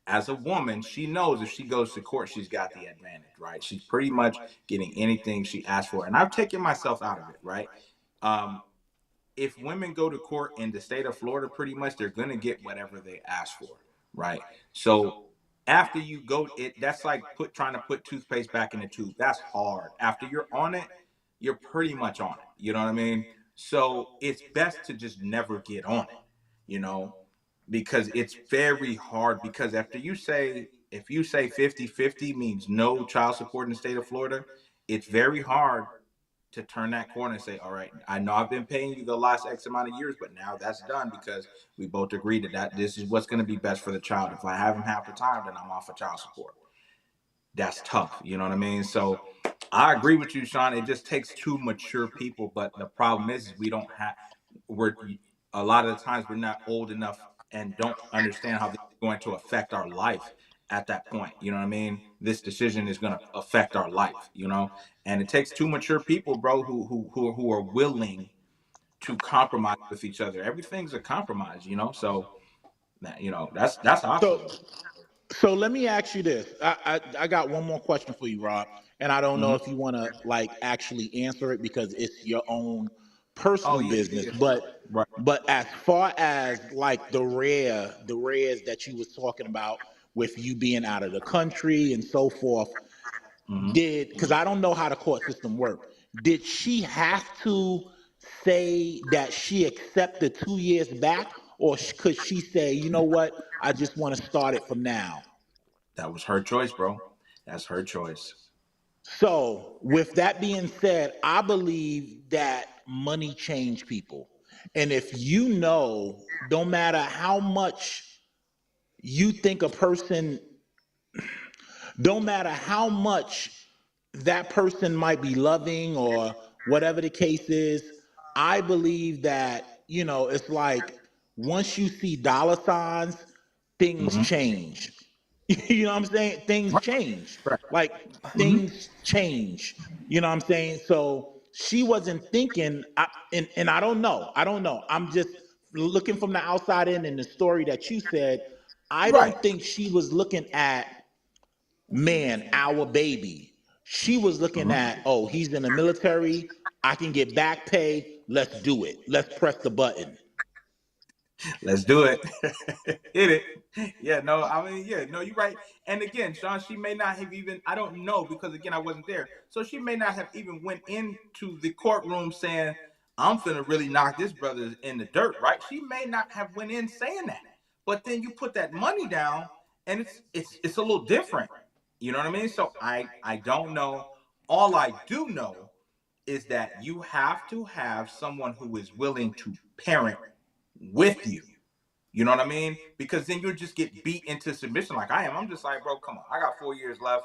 as a woman, she knows if she goes to court, she's got the advantage, right? She's pretty much getting anything she asks for. And I've taken myself out of it, right? If women go to court in the state of Florida, pretty much they're going to get whatever they ask for, right? So after you go, that's like trying to put toothpaste back in the tube. That's hard. After you're on it, you're pretty much on it. You know what I mean? So it's best to just never get on it, you know, because it's very hard. Because if you say 50-50 means no child support in the state of Florida, it's very hard to turn that corner and say, all right, I know I've been paying you the last X amount of years, but now that's done because we both agreed that this is what's going to be best for the child. If I have him half the time, then I'm off of child support. That's tough. You know what I mean? So I agree with you, Sean. It just takes two mature people. But the problem is a lot of the times we're not old enough and don't understand how this is going to affect our life at that point. You know what I mean? This decision is going to affect our life, you know? And it takes two mature people, bro, who are willing to compromise with each other. Everything's a compromise, you know. So, you know, that's how I feel. So let me ask you this. I got one more question for you, Rob, and I don't know if you want to like actually answer it because it's your own Oh personal yeah, business. yeah. Right. But as far as like the rares that you was talking about with you being out of the country and so forth, because I don't know how the court system worked. Did she have to say that she accepted 2 years back, or could she say, you know what, I just want to start it from now? That was her choice, bro. That's her choice. So, with that being said, I believe that money change people. And if you know, no matter how much you think a person, no matter how much that person might be loving or whatever the case is, I believe that, you know, it's like once you see dollar signs, things change. You know what I'm saying? Things change. Like things change. You know what I'm saying? So she wasn't thinking, and I don't know. I don't know. I'm just looking from the outside in the story that you said. I Right. don't think she was looking at, man, our baby. She was looking at, oh, he's in the military. I can get back pay. Let's do it. Let's press the button. Let's do it. Hit it. Yeah, no, I mean, yeah, no, you're right. And again, Sean, she may not have even, I don't know, because again, I wasn't there. So she may not have even went into the courtroom saying, I'm finna really knock this brother in the dirt, right? She may not have went in saying that. But then you put that money down and it's a little different. You know what I mean? So I don't know. All I do know is that you have to have someone who is willing to parent with you. You know what I mean? Because then you'll just get beat into submission like I am. I'm just like, bro, come on. I got 4 years left.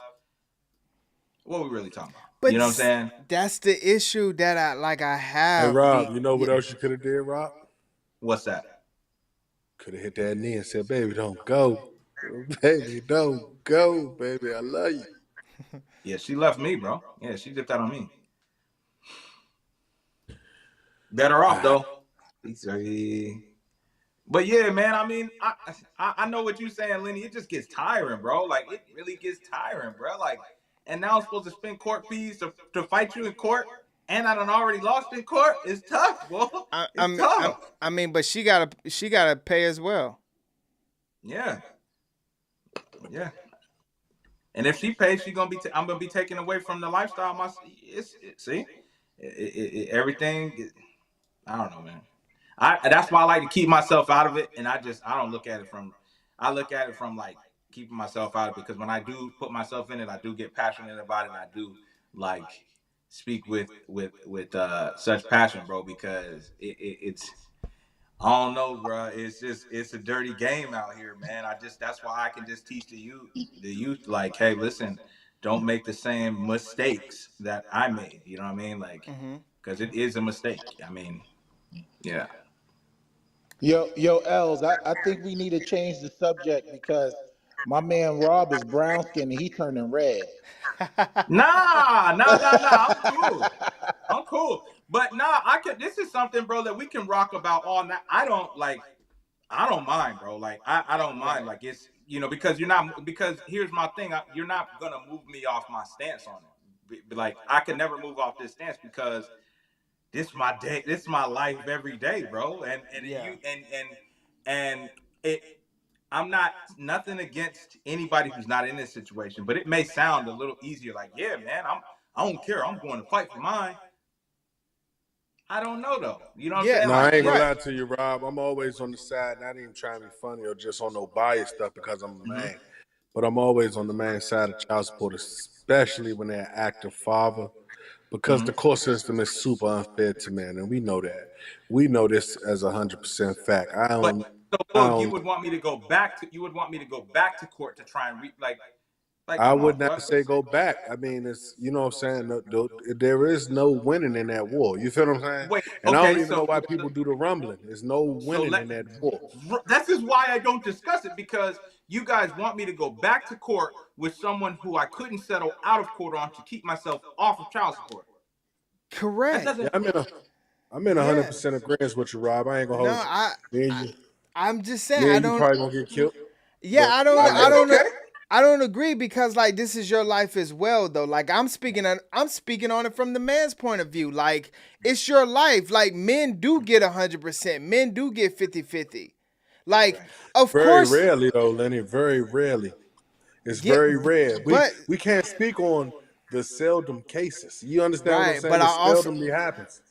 What are we really talking about? But you know what I'm saying? That's the issue that I Hey have. Rob, you know what else you could have did, Rob? What's that? Could have hit that knee and said, "Baby, don't go, baby, don't go, baby. I love you." Yeah, she left me, bro. Yeah, she dipped out on me. Better off though. But yeah, man. I mean, I know what you're saying, Lenny. It just gets tiring, bro. Like it really gets tiring, bro. Like, and now I'm supposed to spend court fees to fight you in court, and I done already lost in court. It's tough, bro. It's tough. I mean, but she gotta pay as well. Yeah. Yeah. And if she pays, I'm gonna be taken away from the lifestyle. Everything. I don't know, man. That's why I like to keep myself out of it, and I don't look at it from. I look at it from like keeping myself out of it because when I do put myself in it, I do get passionate about it, and I do like speak with such passion, bro. Because it's I don't know, bro. It's a dirty game out here, man. That's why I can just teach the youth like, hey, listen, don't make the same mistakes that I made. You know what I mean? Like, because it is a mistake. I mean, yeah. Yo, Els, I think we need to change the subject because my man Rob is brown skinned and he turning red. Nah. I'm cool. But nah, this is something, bro, that we can rock about all night. I don't mind, bro. Like I don't mind. Like it's because here's my thing. You're not gonna move me off my stance on it. Like I could never move off this stance because this is my day. This is my life every day, bro. And I'm not nothing against anybody who's not in this situation, but it may sound a little easier. Like, yeah, man, I don't care. I'm going to fight for mine. I don't know though. You know what I'm saying? No, Like, I ain't gonna lie to you, Rob. I'm always on the side, not even trying to be funny or just on no bias stuff because I'm a man. But I'm always on the man side of child support, especially when they're an active father. Because the court system is super unfair to men, and we know that. We know this as 100% fact. You would want me to go back to court to try and I would not say go back. I mean, it's what I'm saying. There is no winning in that war. You feel what I'm saying? And I don't even know why people do the rumbling. There's no winning in that war. This is why I don't discuss it, because you guys want me to go back to court with someone who I couldn't settle out of court on to keep myself off of child support. Correct. I'm in Yeah. 100% agreement with you, Rob. I ain't gonna No, hold you. I'm just saying Me I and you don't. probably gonna get killed. Yeah, But I don't. I I love don't. it. I don't agree because like this is your life as well though. Like I'm speaking on it from the man's point of view. Like it's your life. Like men do get 100%. Men do get 50-50. Like of Very course rarely though, Lenny. Very rarely. It's get very rare. but We can't speak on the seldom cases. You understand what I'm right, saying? It seldomly happens.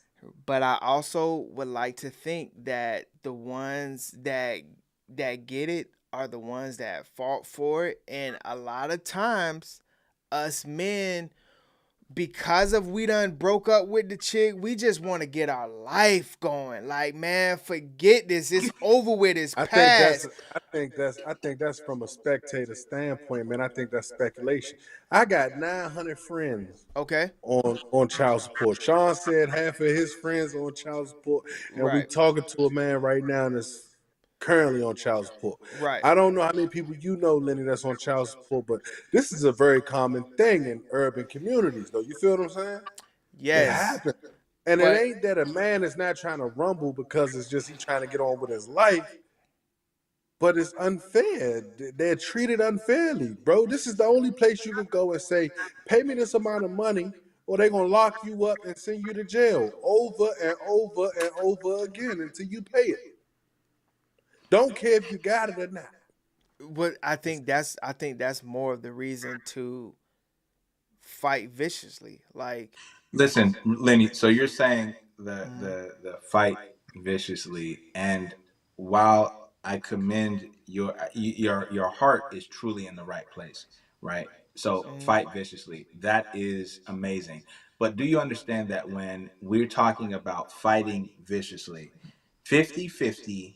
but I also would like to think that the ones that get it are the ones that fought for it, and a lot of times us men, because of we done broke up with the chick, we just want to get our life going. Like, man, forget this. It's over with. It's past. I think that's from a spectator standpoint, man. I think that's speculation. I got 900 friends Okay. on child support. Sean said half of his friends on child support, and we Right. talking to a man right now that's currently on child support. Right. I don't know how many people you know, Lenny, that's on child support, but this is a very common thing in urban communities, though. You feel what I'm saying? It Yes. happens. And it ain't that a man is not trying to rumble because it's just he trying to get on with his life, but it's unfair. They're treated unfairly, bro. This is the only place you can go and say, pay me this amount of money, or they're going to lock you up and send you to jail over and over and over again until you pay it. Don't care if you got it or not. But I think that's more of the reason to fight viciously. Like, Listen, Lenny. So you're saying the fight viciously, and while I commend your heart is truly in the right place, right? So fight viciously. That is amazing. But do you understand that when we're talking about fighting viciously, 50-50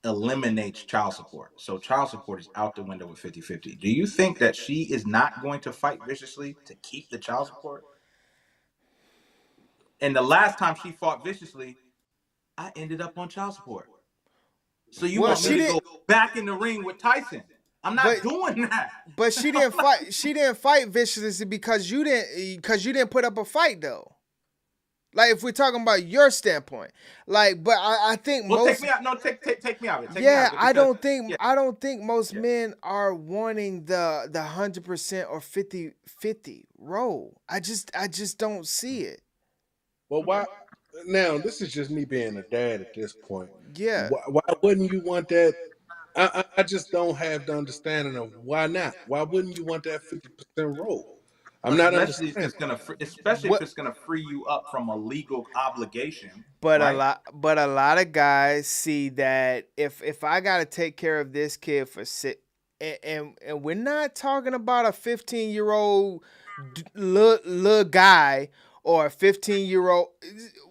eliminates child support. So child support is out the window with 50-50. Do you think that she is not going to fight viciously to keep the child support? And the last time she fought viciously, I ended up on child support. So you want me to go back in the ring with Tyson? I'm not doing that. But she didn't fight. She didn't fight viciously because you didn't put up a fight though. Like if we're talking about your standpoint, like, but I think well, most take me out. No, take me out of it. I don't think most men are wanting the 100% or 50-50 role. I just don't see it. Well, why? Now this is just me being a dad at this point. Yeah. Why wouldn't you want that? I just don't have the understanding of why not. Why wouldn't you want that 50% role? I'm not especially understanding. if it's gonna free you up from a legal obligation. But right? a lot of guys see that if I gotta take care of this kid for and we're not talking about a 15-year-old little guy or a 15-year-old.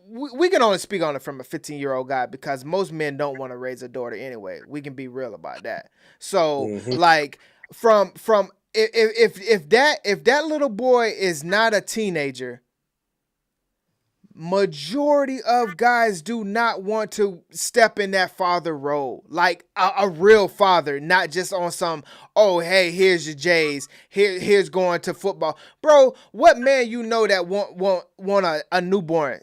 We can only speak on it from a 15-year-old guy because most men don't want to raise a daughter anyway. We can be real about that. So like from if that little boy is not a teenager, majority of guys do not want to step in that father role, like a real father, not just on some, oh hey, here's your J's, here's going to football, bro. What man you know that want a newborn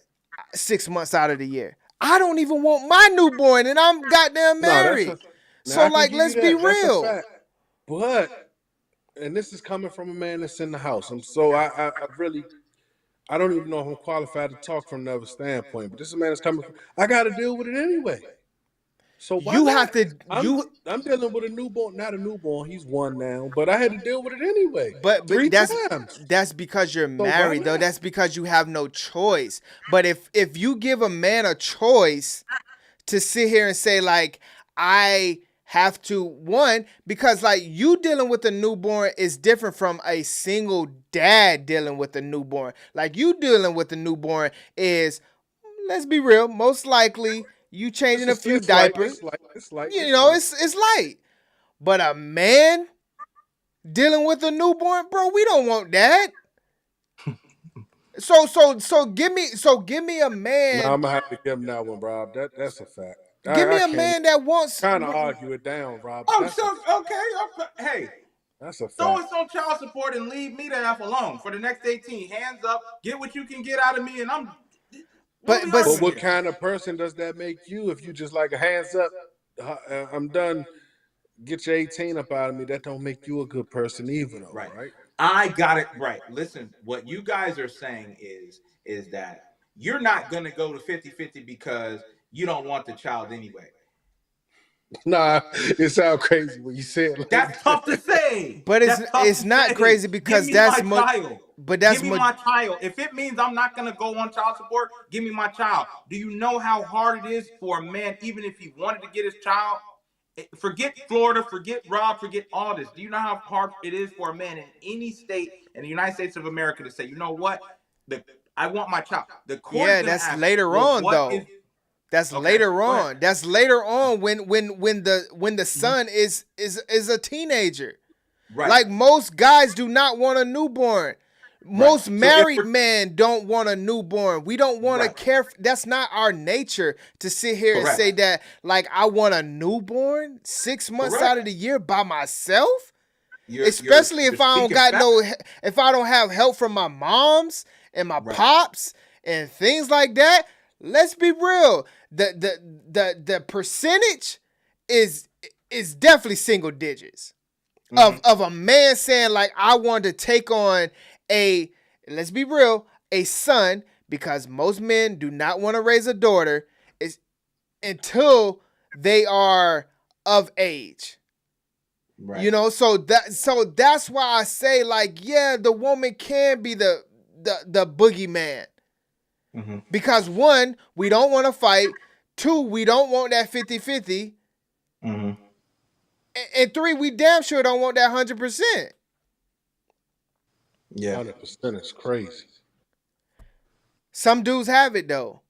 6 months out of the year? I don't even want my newborn, and I'm goddamn married. So like, let's be real. But and this is coming from a man that's in the house. I really. I don't even know if I'm qualified to talk from another standpoint, but this is a man that's coming from, I got to deal with it anyway. So why you not? have to. I'm dealing with a newborn, not a newborn. He's one now, but I had to deal with it anyway. But three times. That's because you're married, though. That's because you have no choice. But if you give a man a choice to sit here and say like, I have to, one, because like you dealing with a newborn is different from a single dad dealing with a newborn. Like you dealing with a newborn is, let's be real, most likely you changing a few diapers. It's light. It's light. But a man dealing with a newborn, bro, we don't want that. So give me a man. No, I'm gonna have to give him that one, Rob. That's a fact. Give me a man that wants. Trying to argue it down, Rob. Okay. Hey, that's a fact. Throw us on child support and leave me the F alone for the next 18. Hands up, get what you can get out of me, and I'm. But we but over But what here? kind of person does that make you if you just like a hands up? I'm done. Get your 18 up out of me. That don't make you a good person either, though, Right. right? I got it right. Listen, what you guys are saying is that you're not gonna go to 50-50 because you don't want the child anyway. Nah, it sounds crazy when you say it like That's that. tough to say. but That's tough it's to not say. crazy Give because me my that's much. child. But Give that's me much. my child. If it means I'm not gonna go on child support, give me my child. Do you know how hard it is for a man, even if he wanted to get his child? Forget Florida, forget Rob, forget all this. Do you know how hard it is for a man in any state in the United States of America to say, you know what? I want my child. The court is Yeah, gonna that's ask, later well, on what though. is That's okay? later Go ahead. on. That's later on when the son is a teenager. Right. Like most guys do not want a newborn. Right. Most So if married men don't want a newborn. We don't want to right. care. That's not our nature to sit here and Correct. say that, like, I want a newborn 6 months Correct. out of the year by myself. You're Especially if I don't speaking got fact. no, if I don't have help from my moms and my Right. pops and things like that. Let's be real. The percentage is definitely single digits of a man saying, like, I want to take on a, let's be real, a son, because most men do not want to raise a daughter is until they are of age. Right. You know, so that's why I say, like, yeah, the woman can be the boogeyman. Because one, we don't want to fight. Two, we don't want that 50-50. And three, we damn sure don't want that 100%. Yeah. 100% is crazy. Some dudes have it though.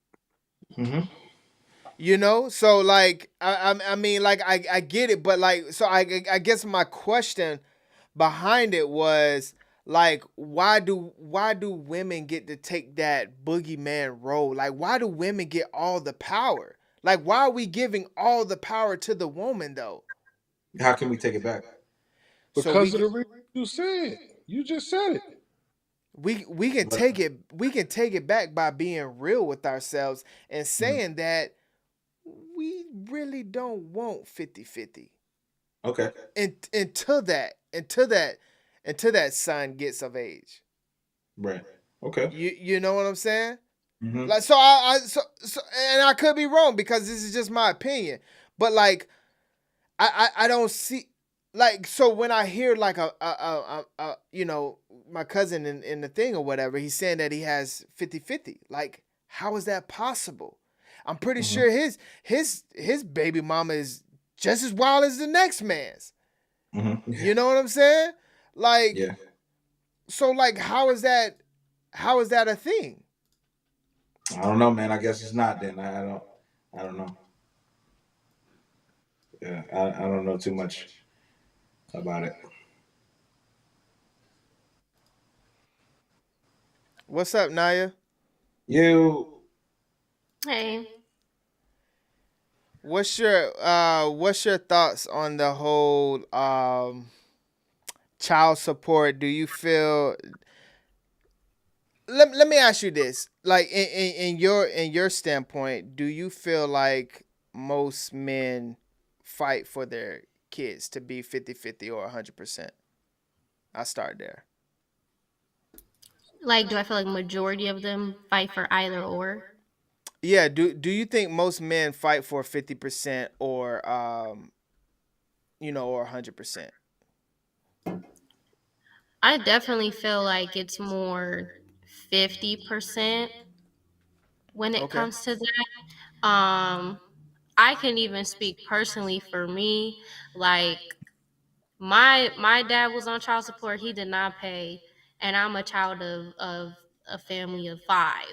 You know, so like I mean, like I get it, but like, so I guess my question behind it was, like, why do women get to take that boogeyman role? Like, why do women get all the power? Like, why are we giving all the power to the woman though? How can we take it back? Because of the reason you said. You just said it. We can take it back by being real with ourselves and saying that we really don't want 50-50. Okay. Until that son gets of age. Right. Okay. You know what I'm saying? Like, so I and I could be wrong because this is just my opinion, but like I don't see, like, so when I hear like a you know, my cousin in the thing or whatever, he's saying that he has 50-50. Like, how is that possible? I'm pretty sure his baby mama is just as wild as the next man's. You know what I'm saying? Like, yeah. So like, how is that a thing? I don't know, man. I guess it's not then. I don't know. Yeah, I don't know too much about it. What's up, Naya? You. Hey. What's your thoughts on the whole child support? Do you feel, let me ask you this. Like, in your standpoint, do you feel like most men fight for their kids to be 50-50 or 100%? I'll start there. Like, do I feel like majority of them fight for either or? Yeah, do you think most men fight for 50% or you know, or 100%? I definitely feel like it's more 50% when it comes to that. I can even speak personally for me. Like, my dad was on child support. He did not pay, and I'm a child of a family of 5,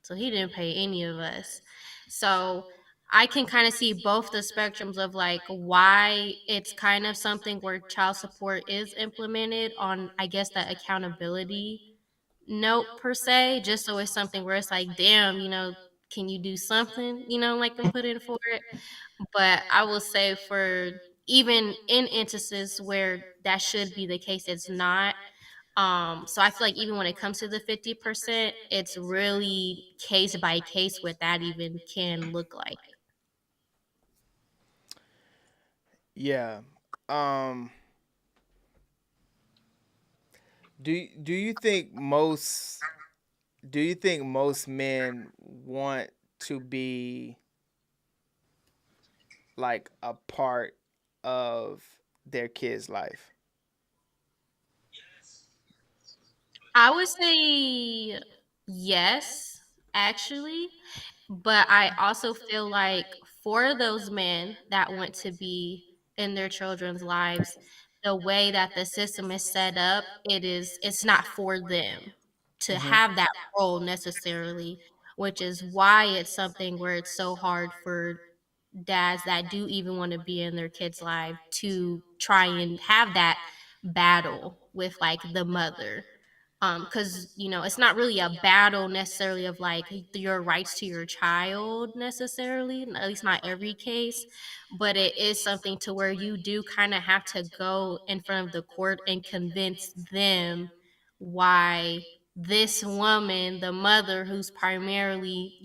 so he didn't pay any of us. So I can kind of see both the spectrums of like why it's kind of something where child support is implemented on, I guess, that accountability note per se, just so it's something where it's like, damn, you know, can you do something, you know, like, and put in for it. But I will say, for even in instances where that should be the case, it's not. So I feel like even when it comes to the 50%, it's really case by case what that even can look like. Yeah. Do you think most men want to be like a part of their kid's life? I would say yes, actually. But I also feel like for those men that want to be in their children's lives, the way that the system is set up, it's not for them to have that role necessarily, which is why it's something where it's so hard for dads that do even want to be in their kids' life to try and have that battle with like the mother. Because it's not really a battle necessarily of like your rights to your child necessarily, at least not every case, but it is something to where you do kind of have to go in front of the court and convince them why this woman, the mother who's primarily,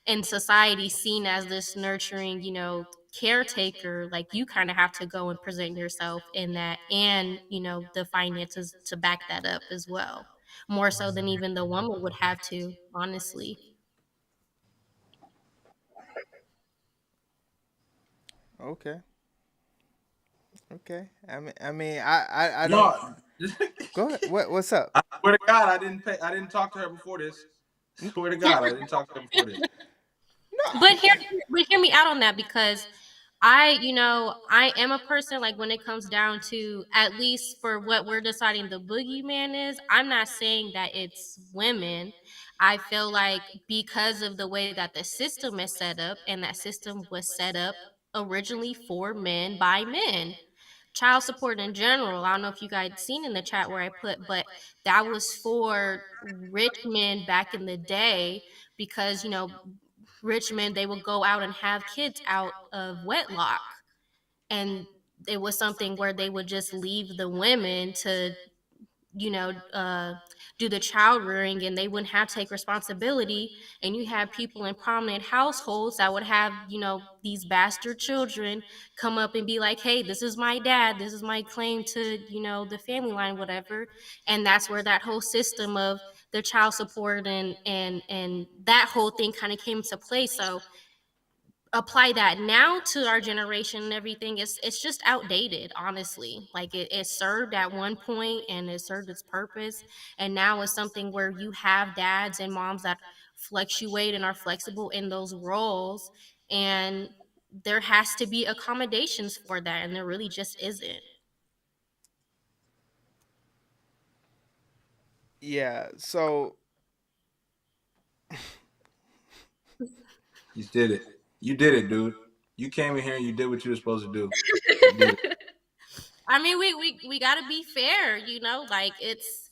in society seen as this nurturing, caretaker, like you kind of have to go and present yourself in that, and the finances to back that up as well, more so than even the woman would have to, honestly. Okay. Okay. I don't. No, Go ahead. What's up? I swear to God, I didn't talk to her before this. Swear to God, I didn't talk to her before this. But hear me out on that, because I am a person, like when it comes down to, at least for what we're deciding the boogeyman is, I'm not saying that it's women. I feel like because of the way that the system is set up, and that system was set up originally for men by men. Child support in general, I don't know if you guys seen in the chat where I put, but that was for rich men back in the day, because rich men, they would go out and have kids out of wedlock, and it was something where they would just leave the women to you know uh do the child rearing, and they wouldn't have to take responsibility. And you have people in prominent households that would have these bastard children come up and be like, hey, this is my dad, this is my claim to the family line, whatever. And that's where that whole system of the child support and that whole thing kind of came into play. So apply that now to our generation and everything, it's just outdated, honestly. Like it served at one point and it served its purpose, and now it's something where you have dads and moms that fluctuate and are flexible in those roles, and there has to be accommodations for that, and there really just isn't. Yeah. So You did it. You did it, dude. You came in here and you did what you were supposed to do. You did it. I mean, we got to be fair, like That's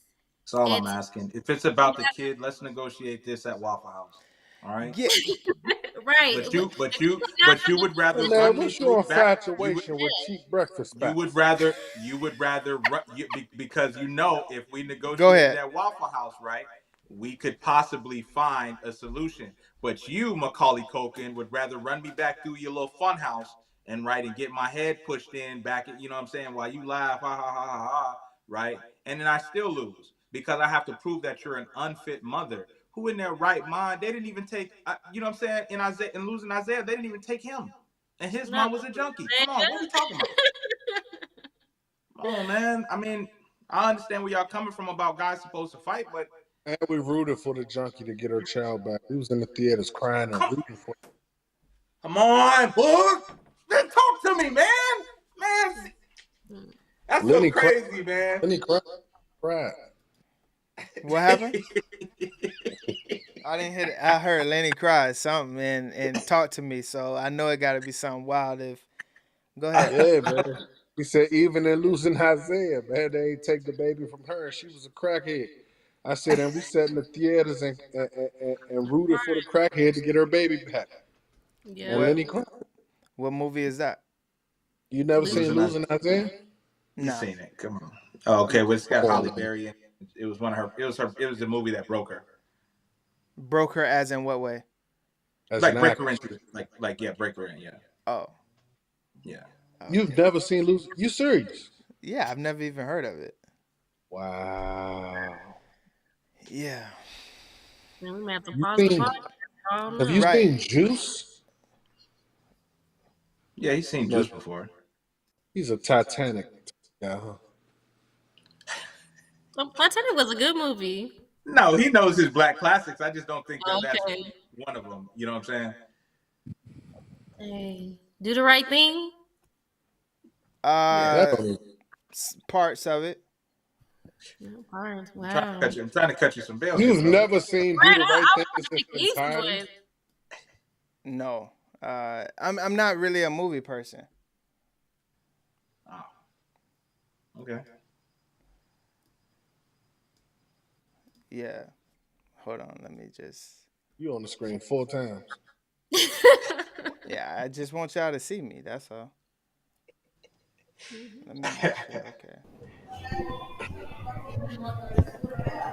all I'm it's asking. If it's about the kid, let's negotiate this at Waffle House. All right. yeah. right. But you would rather Man, run me what's your through back. infatuation with cheap breakfast You would spots? rather because if we Go negotiated ahead. at Waffle House, right, we could possibly find a solution. But you, Macaulay Culkin, would rather run me back through your little fun house and get my head pushed in back at, what I'm saying, while you laugh, ha ha ha ha ha, right? And then I still lose because I have to prove that you're an unfit mother. Who in their right mind? They didn't even take, what I'm saying, in losing Isaiah, they didn't even take him, and his No. mom was a junkie. Come on, what are we talking about? Oh man, I mean, I understand where y'all coming from about guys supposed to fight, but And we rooted for the junkie to get her child back. We was in the theaters crying and rooting for. come on, boy, then talk to me, man. That's so Lenny crazy, man. Lenny cried. What happened? I didn't hear. I heard Lenny cry something and talk to me, so I know it got to be something wild. Go ahead. Yeah, man. He said even in losing Isaiah, man, they ain't take the baby from her, and she was a crackhead. I said, and we sat in the theaters and rooted for the crackhead to get her baby back. Yeah. And Lenny cried. What movie is that? You never Losing seen Losing Isaiah? You Nah. seen it? Come on. Oh, okay. Well, it's got Holly Berry in it. It was one of her. It was her. It was the movie that broke her. Broke her as in what way? As Like an break her actor. into yeah, break her in, yeah. Oh. Yeah. You've never seen Lucy? You serious? Yeah, I've never even heard of it. Wow. Yeah. Man, we might have to You pause the seen, podcast. have you seen Juice? Yeah, he's seen Juice before. He's a Titanic guy, huh? Titanic was a good movie. No, he knows his black classics. I just don't think that that's Okay. one of them. You know what I'm saying? Hey, Do the Right Thing. Parts of it. Parts. Wow. I'm trying to cut you some bail. You've never seen Do the Right Thing since entirety? No. I'm not really a movie person. Oh. Okay. Yeah. Hold on. Let me just. You on the screen 4 times. Yeah, I just want y'all to see me. That's all. Let me make sure. Okay.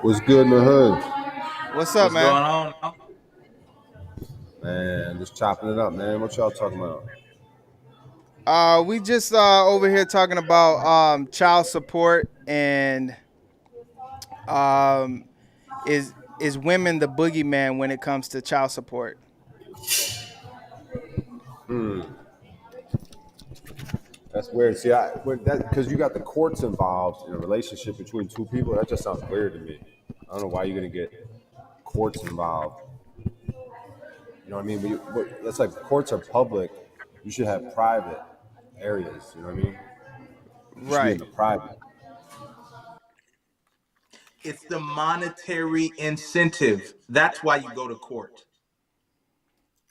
What's good in the hood? What's up, man? What's going on? Man, just chopping it up, man. What y'all talking about? We just over here talking about child support and is women the boogeyman when it comes to child support? That's weird. See, because you got the courts involved in a relationship between two people, that just sounds weird to me. I don't know why you're gonna get courts involved. You know what I mean? That's like courts are public. You should have private areas. You know what I mean? You should be in the private. It's the monetary incentive. That's why you go to court.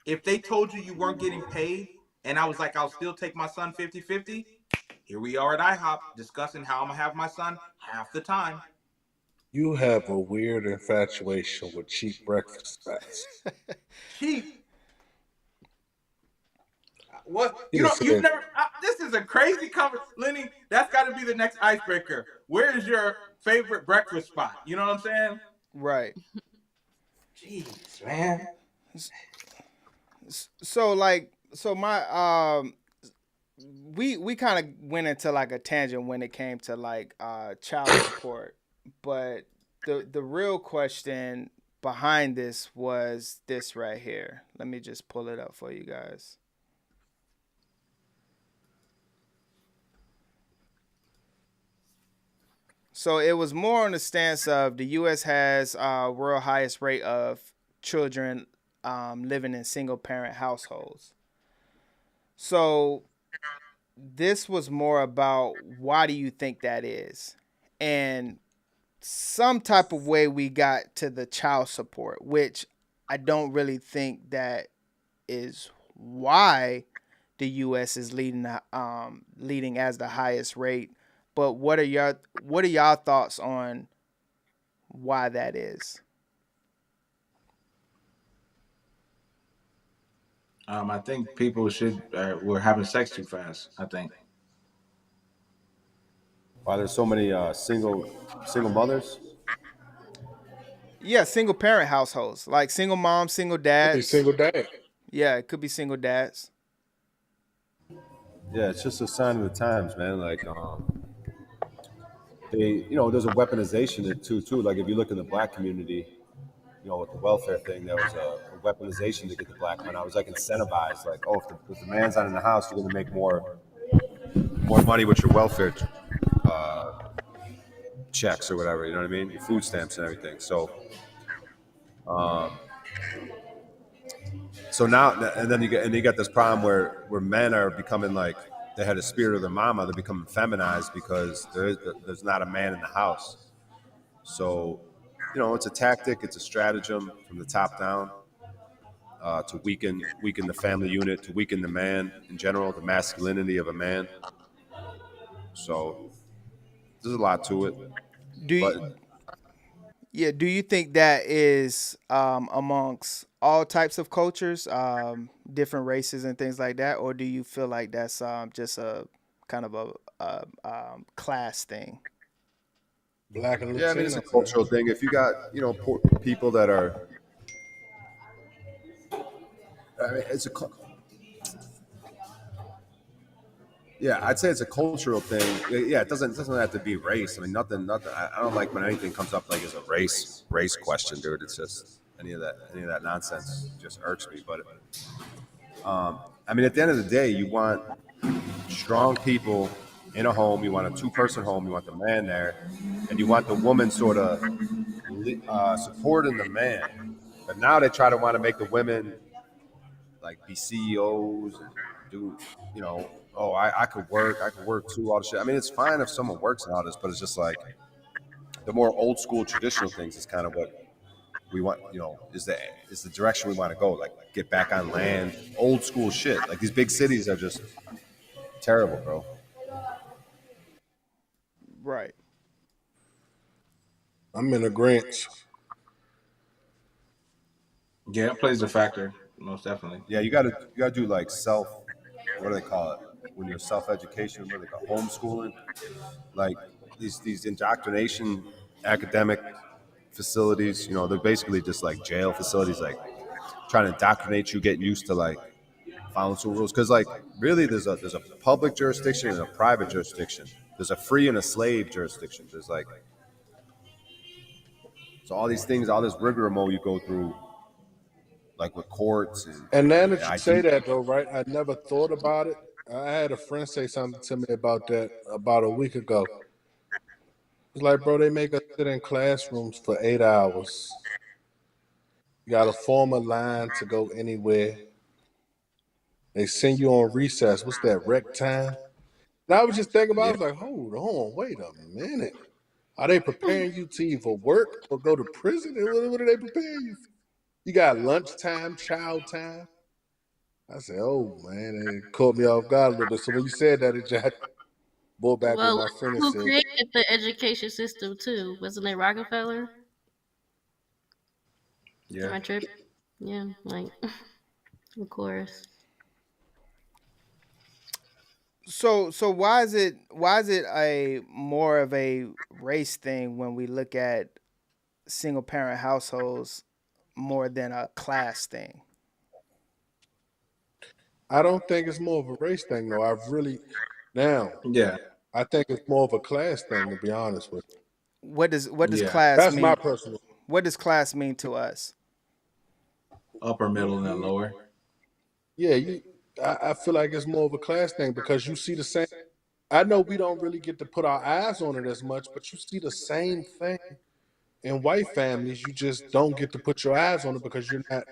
If they told you weren't getting paid, and I was like, I'll still take my son 50-50, here we are at IHOP discussing how I'm going to have my son half the time. You have a weird infatuation with cheap breakfast spots. Cheap? What? You've never. This is a crazy conversation. Lenny, that's got to be the next icebreaker. Where is your favorite breakfast spot? You know what I'm saying? Right. Jeez, man. So my we kind of went into like a tangent when it came to like child support, but the real question behind this was this right here. Let me just pull it up for you guys. So it was more on the stance of the U.S. has world highest rate of children living in single parent households. So this was more about why do you think that is? And some type of way we got to the child support, which I don't really think that is why the U.S. is leading as the highest rate. But what are y'all thoughts on why that is? I think people we're having sex too fast. I think. Why there's so many single mothers? Yeah, single parent households, like single moms, single dads. Could be single dad. Yeah, it could be single dads. Yeah, it's just a sign of the times, man. Like, there's a weaponization too. Like, if you look in the black community, with the welfare thing, there was a weaponization to get the black man. I was like incentivized, like, oh, if the man's not in the house, you're gonna make more money with your welfare checks or whatever. You know what I mean? Your food stamps and everything. So now, and then you got this problem where men are becoming like they had a spirit of their mama. They're becoming feminized because there's not a man in the house. So, it's a tactic, it's a stratagem from the top down to weaken the family unit, to weaken the man in general, the masculinity of a man. So there's a lot to it. Do you think that is amongst all types of cultures, different races and things like that, or do you feel like that's just a kind of a class thing? Black and Yeah, I mean it's a Latino, man. cultural thing. If you got poor people that are, I mean, yeah, I'd say it's a cultural thing. Yeah, it doesn't have to be race. I mean, nothing. I don't like when anything comes up like as a race question, dude. It's just any of that nonsense just irks me. But I mean, at the end of the day, you want strong people in a home. You want a two-person home. You want the man there, and you want the woman sort of supporting the man. But now they try to want to make the women like be CEOs and do, oh, I could work too, all the shit. I mean, it's fine if someone works and all this, but it's just like the more old school traditional things is kind of what we want, is the direction we want to go. Like get back on land, old school shit. Like these big cities are just terrible, bro. Right. I'm in agreement. Yeah, it plays a factor, most definitely. Yeah, you gotta do like what do they call it? When you're self education, what do they call it? Homeschooling? Like these indoctrination academic facilities, they're basically just like jail facilities, like trying to indoctrinate you, getting used to like following some rules. Because like really, there's a public jurisdiction and a private jurisdiction. There's a free and a slave jurisdiction. There's like so all these things, all this rigmarole you go through, like with courts and And now that you say ID. that, though, right? I never thought about it. I had a friend say something to me about that about a week ago. It's like, bro, they make us sit in classrooms for 8 hours. You got to form a line to go anywhere. They send you on recess. What's that, rec time? And I was just thinking about it. I was like, hold on, wait a minute. Are they preparing you to either work or go to prison? What are they preparing you for? You got lunchtime, child time. I said, oh, man, it caught me off guard a little bit. So when you said that, it just brought back what Well, my friend had who said. created the education system too? Wasn't it Rockefeller? Am Yeah. I tripping? Yeah, like of course. So why is it a more of a race thing when we look at single parent households more than a class thing? I don't think it's more of a race thing, though. Now, Yeah, I think it's more of a class thing, to be honest with you. What does yeah. class That's my mean? personal. What does class mean to us? Upper, middle, and lower. Yeah, I feel like it's more of a class thing because you see the same. I know we don't really get to put our eyes on it as much, but you see the same thing in white families. You just don't get to put your eyes on it because you're not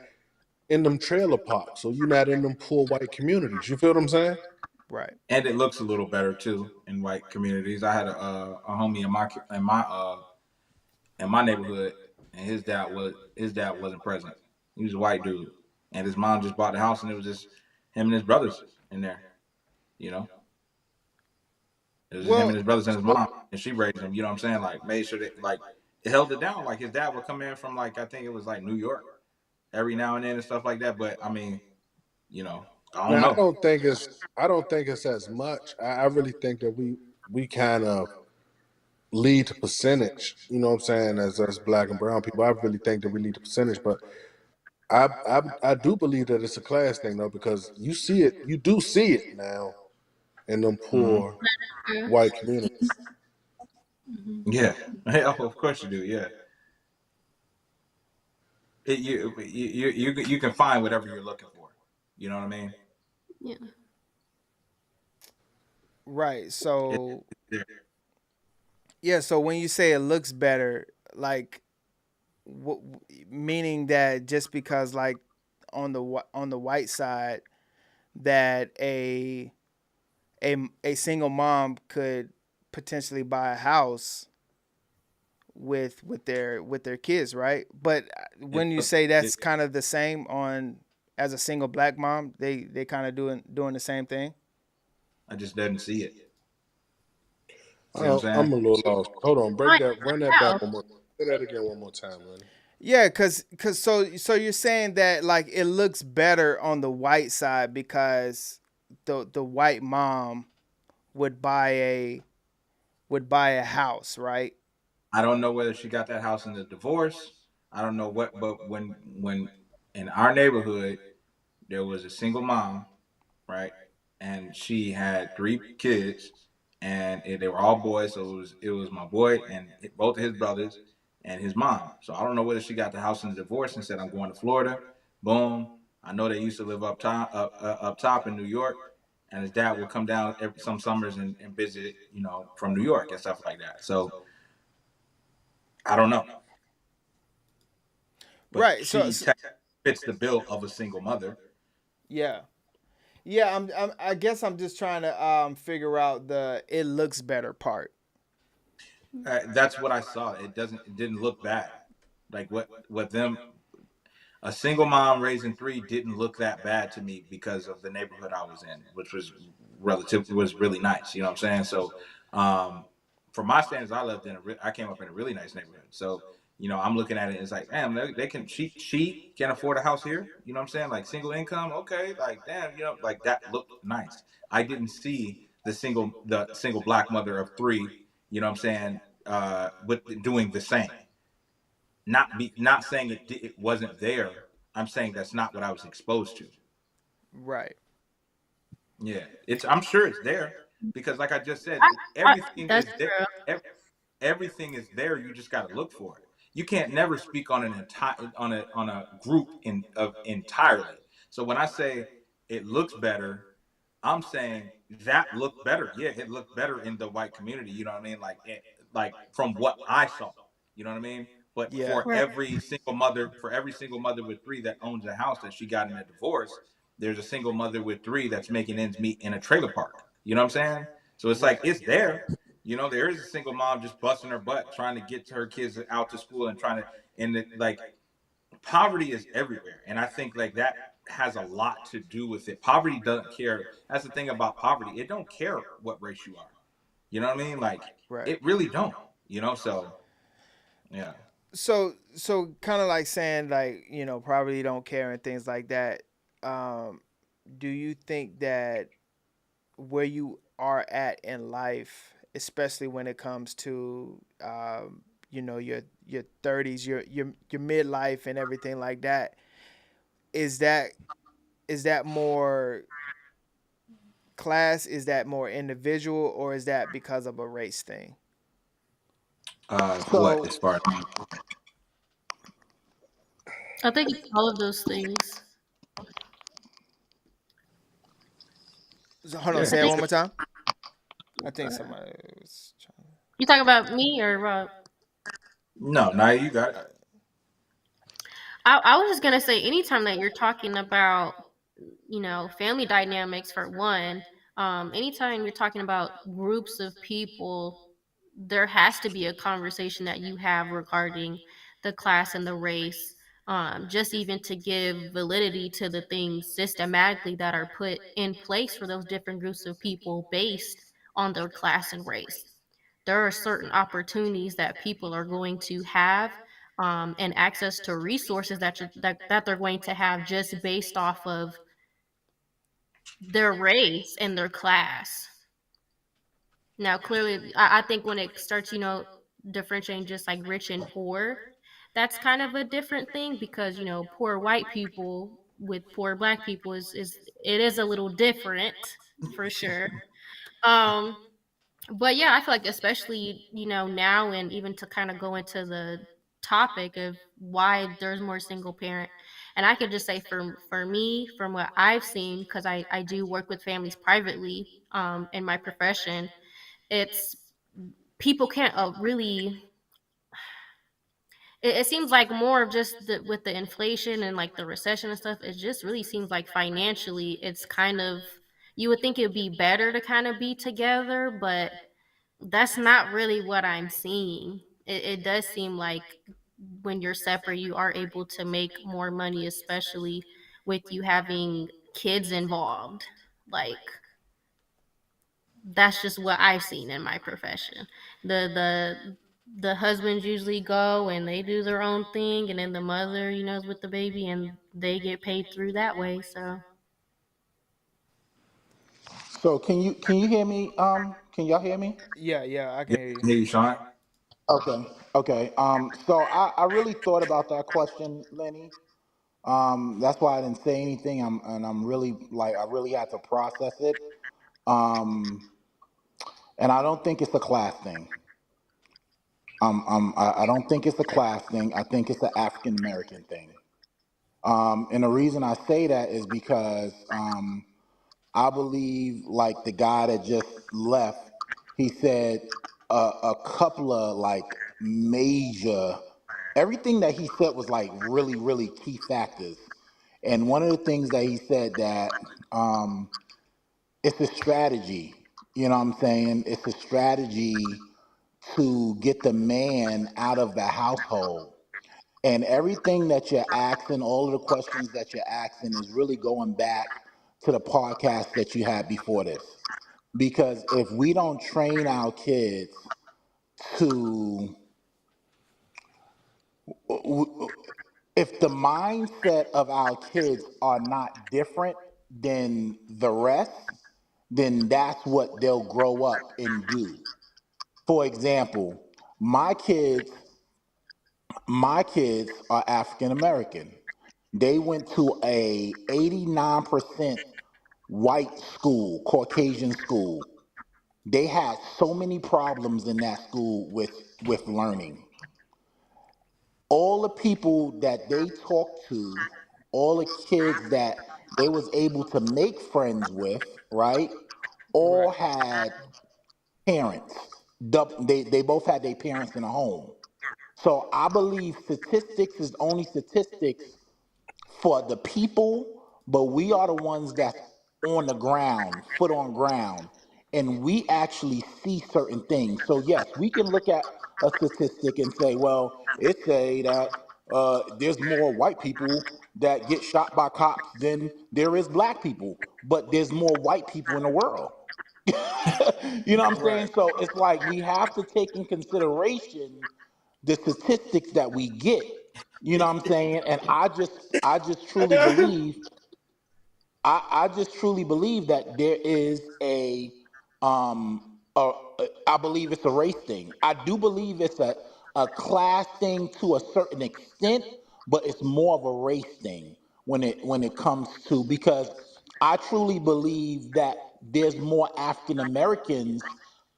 in them trailer parks, so you're not in them poor white communities. You feel what I'm saying? Right. And it looks a little better too in white communities. I had a homie in my neighborhood, and his dad wasn't present. He was a white dude, and his mom just bought the house, and it was just him and his brothers in there. You know, it was just him and Well, his brothers and his mom, and she raised him. You know what I'm saying? Like made sure that like it held it down. Like his dad would come in from like I think it was like New York every now and then and stuff like that. But I mean, you know, I don't Now know. I don't think it's as much. I really think that we kind of lead to percentage. You know what I'm saying? As us black and brown people, I really think that we lead to percentage. But I do believe that it's a class thing though, because you do see it now in them Hmm. poor white communities. Mhm. Yeah, yeah, of course you do. Yeah, you can find whatever you're looking for. You know what I mean? Yeah. right. It, So there. yeah. So when you say it looks better, like, w- meaning that just because like on the white side that a single mom could potentially buy a house with their kids, right? But It, when you look- say it, that's kind of the same on as a single black mom, they kind of doing the same thing. I just didn't see it. See what I'm saying? I'm a little lost. Hold on, Right. run that back one more. Say that again one more time, man. Yeah, cause so you're saying that like it looks better on the white side because the white mom would buy a house, right? I don't know whether she got that house in the divorce. I don't know what, but when in our neighborhood there was a single mom, right, and she had 3 kids, and they were all boys. So it was my boy and both of his brothers and his mom. So I don't know whether she got the house in the divorce and said, "I'm going to Florida." Boom. I know they used to live up top in New York, and his dad would come down some summers and visit, from New York and stuff like that. So I don't know, but Right. she fits the bill of a single mother. Yeah. Yeah, I guess I'm just trying to figure out the it looks better part. That's what I saw. It didn't look bad. Like what them a single mom raising 3 didn't look that bad to me because of the neighborhood I was in, which was really nice. You know what I'm saying? So, for my standards, I came up in a really nice neighborhood. So, I'm looking at it. It's like, damn, they can she can afford a house here. You know what I'm saying? Like single income, okay. Like damn, like that looked nice. I didn't see the single black mother of 3. You know what I'm saying? With doing the same. Not saying it wasn't there. I'm saying that's not what I was exposed to. Right. Yeah, I'm sure it's there because, like I just said, everything That's is there. true. Everything is there. You just got to look for it. You can't never speak on an entire on a group entirely. So when I say it looks better, I'm saying that looked better. Yeah, it looked better in the white community. You know what I mean? Like from what I saw. You know what I mean? But Yeah. for every single mother with 3 that owns a house that she got in a divorce, there's a single mother with 3 that's making ends meet in a trailer park. You know what I'm saying? So it's like it's there. There is a single mom just busting her butt trying to get her kids out to school and trying to, like, poverty is everywhere, and I think like that has a lot to do with it. Poverty doesn't care. That's the thing about poverty. It don't care what race you are. You know what I mean? Like Right. it really don't. So yeah. So kind of like saying like probably don't care and things like that. Do you think that where you are at in life, especially when it comes to your 30s, your midlife and everything like that, is that more class? Is that more individual, or is that because of a race thing? What So as far as I think it's all of those things. So, hold on, yeah. say I it think one more time. I think somebody was trying. you talking about me or Rob. No, now you got it. I was just gonna say, anytime that you're talking about, family dynamics for one, anytime you're talking about groups of people, there has to be a conversation that you have regarding the class and the race, just even to give validity to the things systematically that are put in place for those different groups of people based on their class and race. There are certain opportunities that people are going to have, and access to resources that they're going to have just based off of their race and their class. Now, clearly, I think when it starts, differentiating just like rich and poor, that's kind of a different thing because, poor white people with poor black people is it is a little different for sure. Um, but yeah, I feel like especially, now, and even to kind of go into the topic of why there's more single parent. And I could just say for me, from what I've seen, because I do work with families privately in my profession, it's people can't really, it seems like more of just with the inflation and like the recession and stuff, it just really seems like financially it's kind of, you would think it would be better to kind of be together, but that's not really what I'm seeing. It does seem like when you're separate, you are able to make more money, especially with you having kids involved. Like, that's just what I've seen in my profession. The husbands usually go and they do their own thing, and then the mother, is with the baby, and they get paid through that way. So can you hear me? Can y'all hear me? Yeah, I can Yeah, hear you. hey, Sean. Okay. Okay. So I really thought about that question, Lenny. That's why I didn't say anything. I'm really like I really had to process it. Um, and I don't think it's a class thing. I don't think it's a class thing. I think it's an African American thing. And the reason I say that is because I believe, like the guy that just left, he said a couple of like major, everything that he said was like really, really key factors. And one of the things that he said that it's a strategy. You know what I'm saying? It's a strategy to get the man out of the household. And everything that you're asking, all of the questions that you're asking is really going back to the podcast that you had before this. Because if we don't train our kids to, if the mindset of our kids are not different than the rest, then that's what they'll grow up and do. For example, my kids, my kids are African American. They went to a 89% white school, Caucasian school. They had so many problems in that school with learning. All the people that they talked to, all the kids that they was able to make friends with, right? All had parents. They both had their parents in a home. So I believe statistics is only statistics for the people, but we are the ones that's on the ground, foot on ground, and we actually see certain things. So yes, we can look at a statistic and say, well, it say that there's more white people that get shot by cops than there is black people, but there's more white people in the world. You know what I'm saying? So it's like we have to take in consideration the statistics that we get. You know what I'm saying? And I just truly believe I just truly believe that there is I believe it's a race thing. I do believe it's a class thing to a certain extent, but it's more of a race thing when it comes to, because I truly believe that there's more African Americans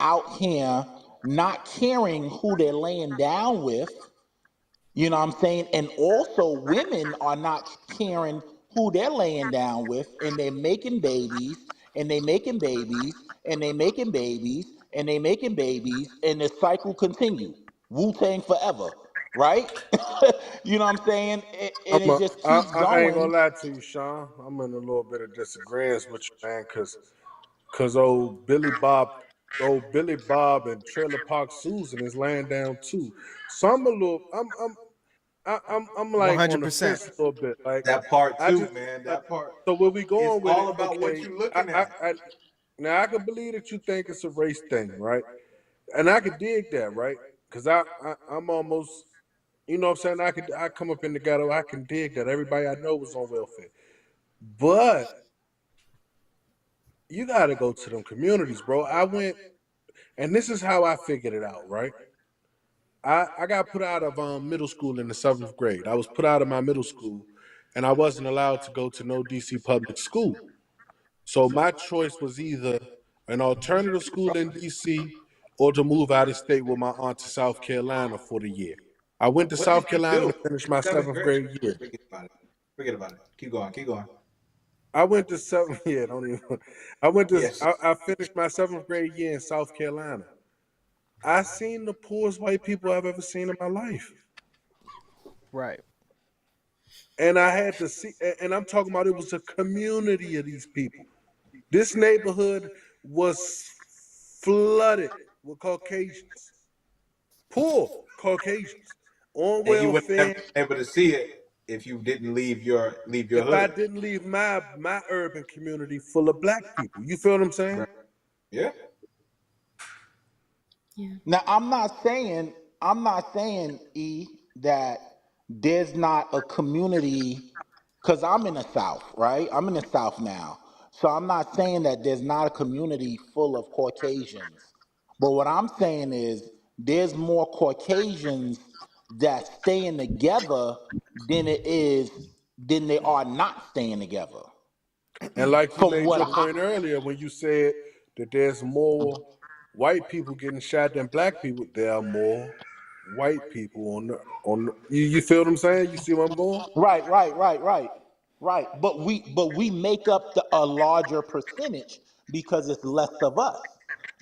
out here not caring who they're laying down with. You know what I'm saying? And also, women are not caring who they're laying down with, and they're making babies, and they making babies, and they making babies, and they making babies, and the cycle continue. Wu Tang forever, right? You know what I'm saying? And it just keeps I ain't going. gonna lie to you, Sean. I'm in a little bit of disagreement with you, man, cause old Billy Bob and Trailer Park Susan is laying down too. So I'm like on the 100%. fence a little bit. Like That part I too, just man. like, That part. so where we It's going with all it? about what Okay, you're looking at. now I can believe that you think it's a race thing, right? And I could dig that, right? Because I'm almost, you know what I'm saying? I come up in the ghetto, I can dig that. Everybody I know was on welfare. But you gotta go to them communities, bro. I went, and this is how I figured it out, right? I got put out of middle school in the 7th grade. I was put out of my middle school, and I wasn't allowed to go to no DC public school. So my choice was either an alternative school in DC or to move out of state with my aunt to South Carolina for the year. I went to What did South you Carolina do? to finish my Seventh seventh grade. grade year. Forget about it. Forget about it. Keep going. Keep going. I went to seven. Yeah, don't even. I went to. Yes. I finished my 7th grade year in South Carolina. I seen the poorest white people I've ever seen in my life, Right. and I had to see. And I'm talking about it was a community of these people. This neighborhood was flooded with Caucasians, poor Caucasians, on And you would never welfare. been able to see it if you didn't leave your If I hood. didn't leave my urban community full of black people, you feel what I'm saying? Right. Yeah. Now I'm not saying E that there's not a community, because I'm in the South, right? I'm in the South now. So I'm not saying that there's not a community full of Caucasians. But what I'm saying is there's more Caucasians that staying together than it is than they are not staying together. And like you From made what your I point earlier when you said that there's more white people getting shot than black people, there are more white people you feel what I'm saying? You see where I'm going? right. But we make up a larger percentage because it's less of us.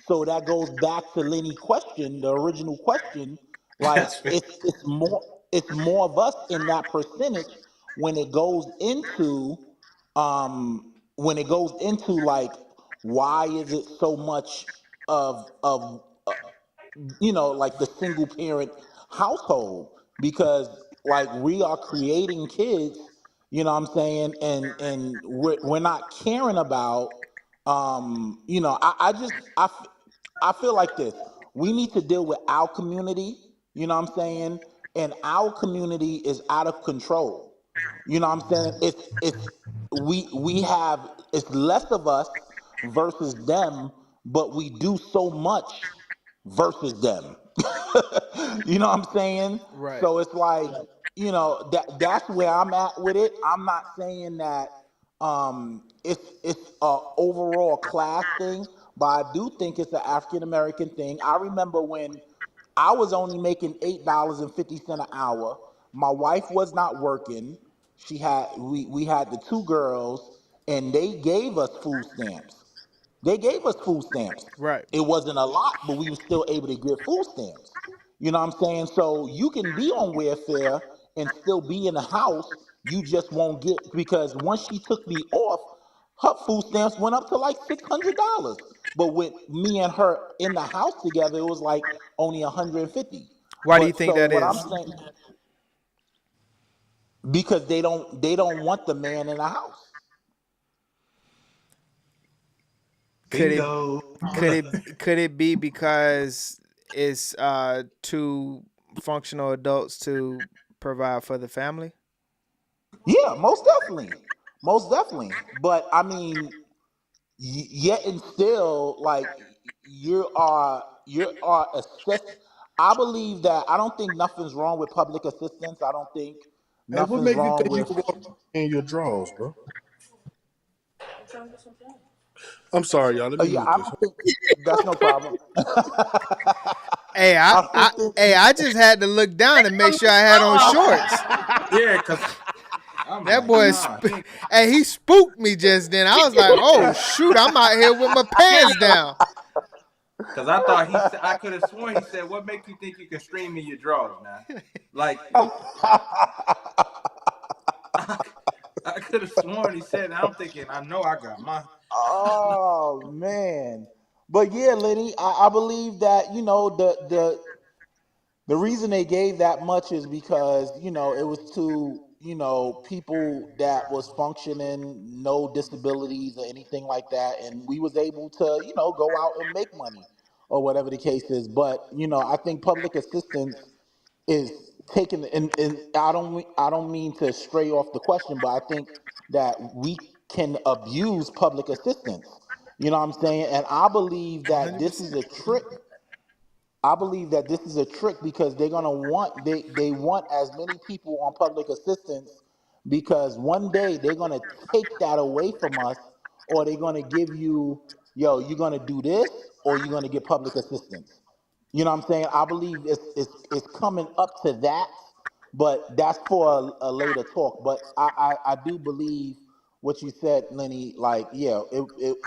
So that goes back to Lenny's question, the original question. Like That's fair. it's more of us in that percentage when it goes into like why is it so much of like the single parent household, because like we are creating kids, what I'm saying, and we're not caring about I feel like this. We need to deal with our community, what I'm saying, and our community is out of control. What I'm saying? We have it's less of us versus them, but we do so much versus them. What I'm saying? Right. So it's like, that's where I'm at with it. I'm not saying that it's a overall class thing, but I do think it's an African American thing. I remember when I was only making $8.50 an hour. My wife was not working. We had the two girls, and they gave us food stamps. They gave us food stamps. Right. It wasn't a lot, but we were still able to get food stamps. What I'm saying? So you can be on welfare and still be in the house. You just won't get, because once she took me off, her food stamps went up to like $600. But with me and her in the house together, it was like only 150. Why do you But think so that what I'm is? saying, because they don't want the man in the house. Could it Bingo. could it be because it's two functional adults to provide for the family? Yeah, most definitely. Most definitely. But I mean, yet and still, like you are assist. I believe that I don't think nothing's wrong with public assistance. I don't think Hey, what nothing's make you wrong think you with. can walk in your drawers, bro? I'm sorry, y'all. Let me Yeah, mute I this. don't think that's no problem. Hey, I, I I don't think. hey, I just had to look down and make sure I had on shorts. Yeah, cause I'm That like, boy, nah, he ain't. hey, he spooked me just then. I was like, oh shoot, I'm out here with my pants down. Cause I thought I could have sworn he said, "What make you think you can stream in your drawers, man?" Like I could have sworn he said. I'm thinking, I know I got my. Oh man. But yeah, Lenny, I believe that the reason they gave that much is because it was to people that was functioning, no disabilities or anything like that, and we was able to go out and make money or whatever the case is. But I think public assistance is taken, and I don't mean to stray off the question, but I think that we can abuse public assistance. What I'm saying? And I believe that this is 100%. a trick. I believe that this is a trick because they're gonna want they want as many people on public assistance, because one day they're gonna take that away from us, or they're gonna give you, you're gonna do this or you're gonna get public assistance. What I'm saying? I believe it's coming up to that, but that's for a later talk. But I do believe what you said, Lenny. Like, yeah,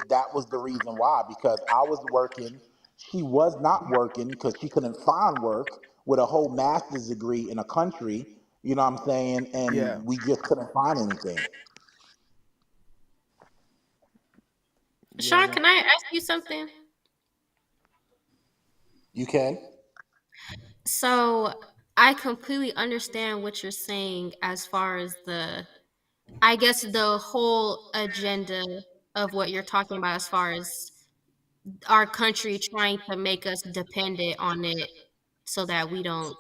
that was the reason why, because I was working, she was not working because she couldn't find work with a whole master's degree in a country. What I'm saying? Yeah. And we just couldn't find anything. Yeah. Sean, can I ask you something? You can. So I completely understand what you're saying as far as I guess the whole agenda of what you're talking about as far as our country trying to make us dependent on it so that we don't,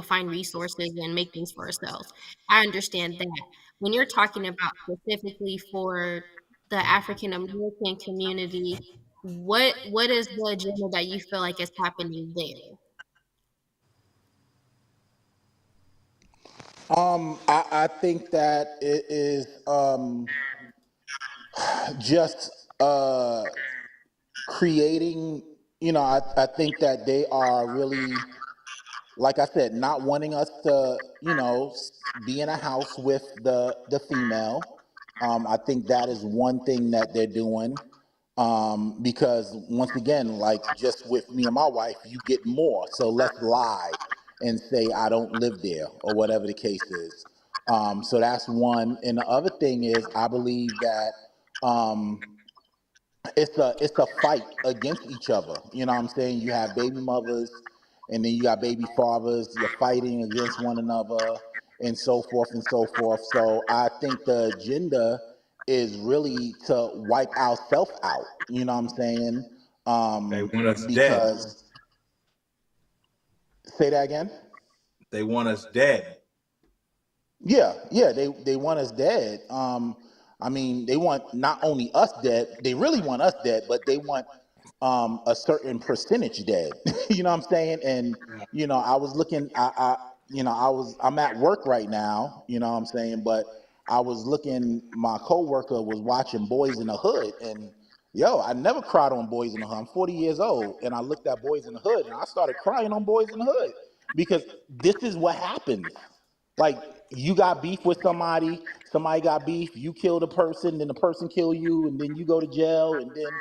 find resources and make things for ourselves. I understand that. When you're talking about specifically for the African American community, what is the agenda that you feel like is happening there? I think that it is just creating, I think that they are really, like I said, not wanting us to, be in a house with the female. I think that is one thing that they're doing. Because once again, like just with me and my wife, you get more. So let's lie and say I don't live there or whatever the case is. So that's one. And the other thing is, I believe that um, it's a fight against each other. You know what I'm saying? You have baby mothers and then you got baby fathers, you're fighting against one another and so forth and so forth. So I think the agenda is really to wipe ourselves out. You know what I'm saying? They want us dead. Because say that again? They want us dead. Yeah, they want us dead. I mean, they want not only us dead, they really want us dead, but they want a certain percentage dead. You know what I'm saying? And I was looking, I'm at work right now. You know what I'm saying? But I was looking. My coworker was watching Boys in the Hood, and yo, I never cried on Boys in the Hood. I'm 40 years old, and I looked at Boys in the Hood, and I started crying on Boys in the Hood because this is what happens. Like you got beef with somebody got beef, you kill the person, then the person kill you, and then you go to jail, and then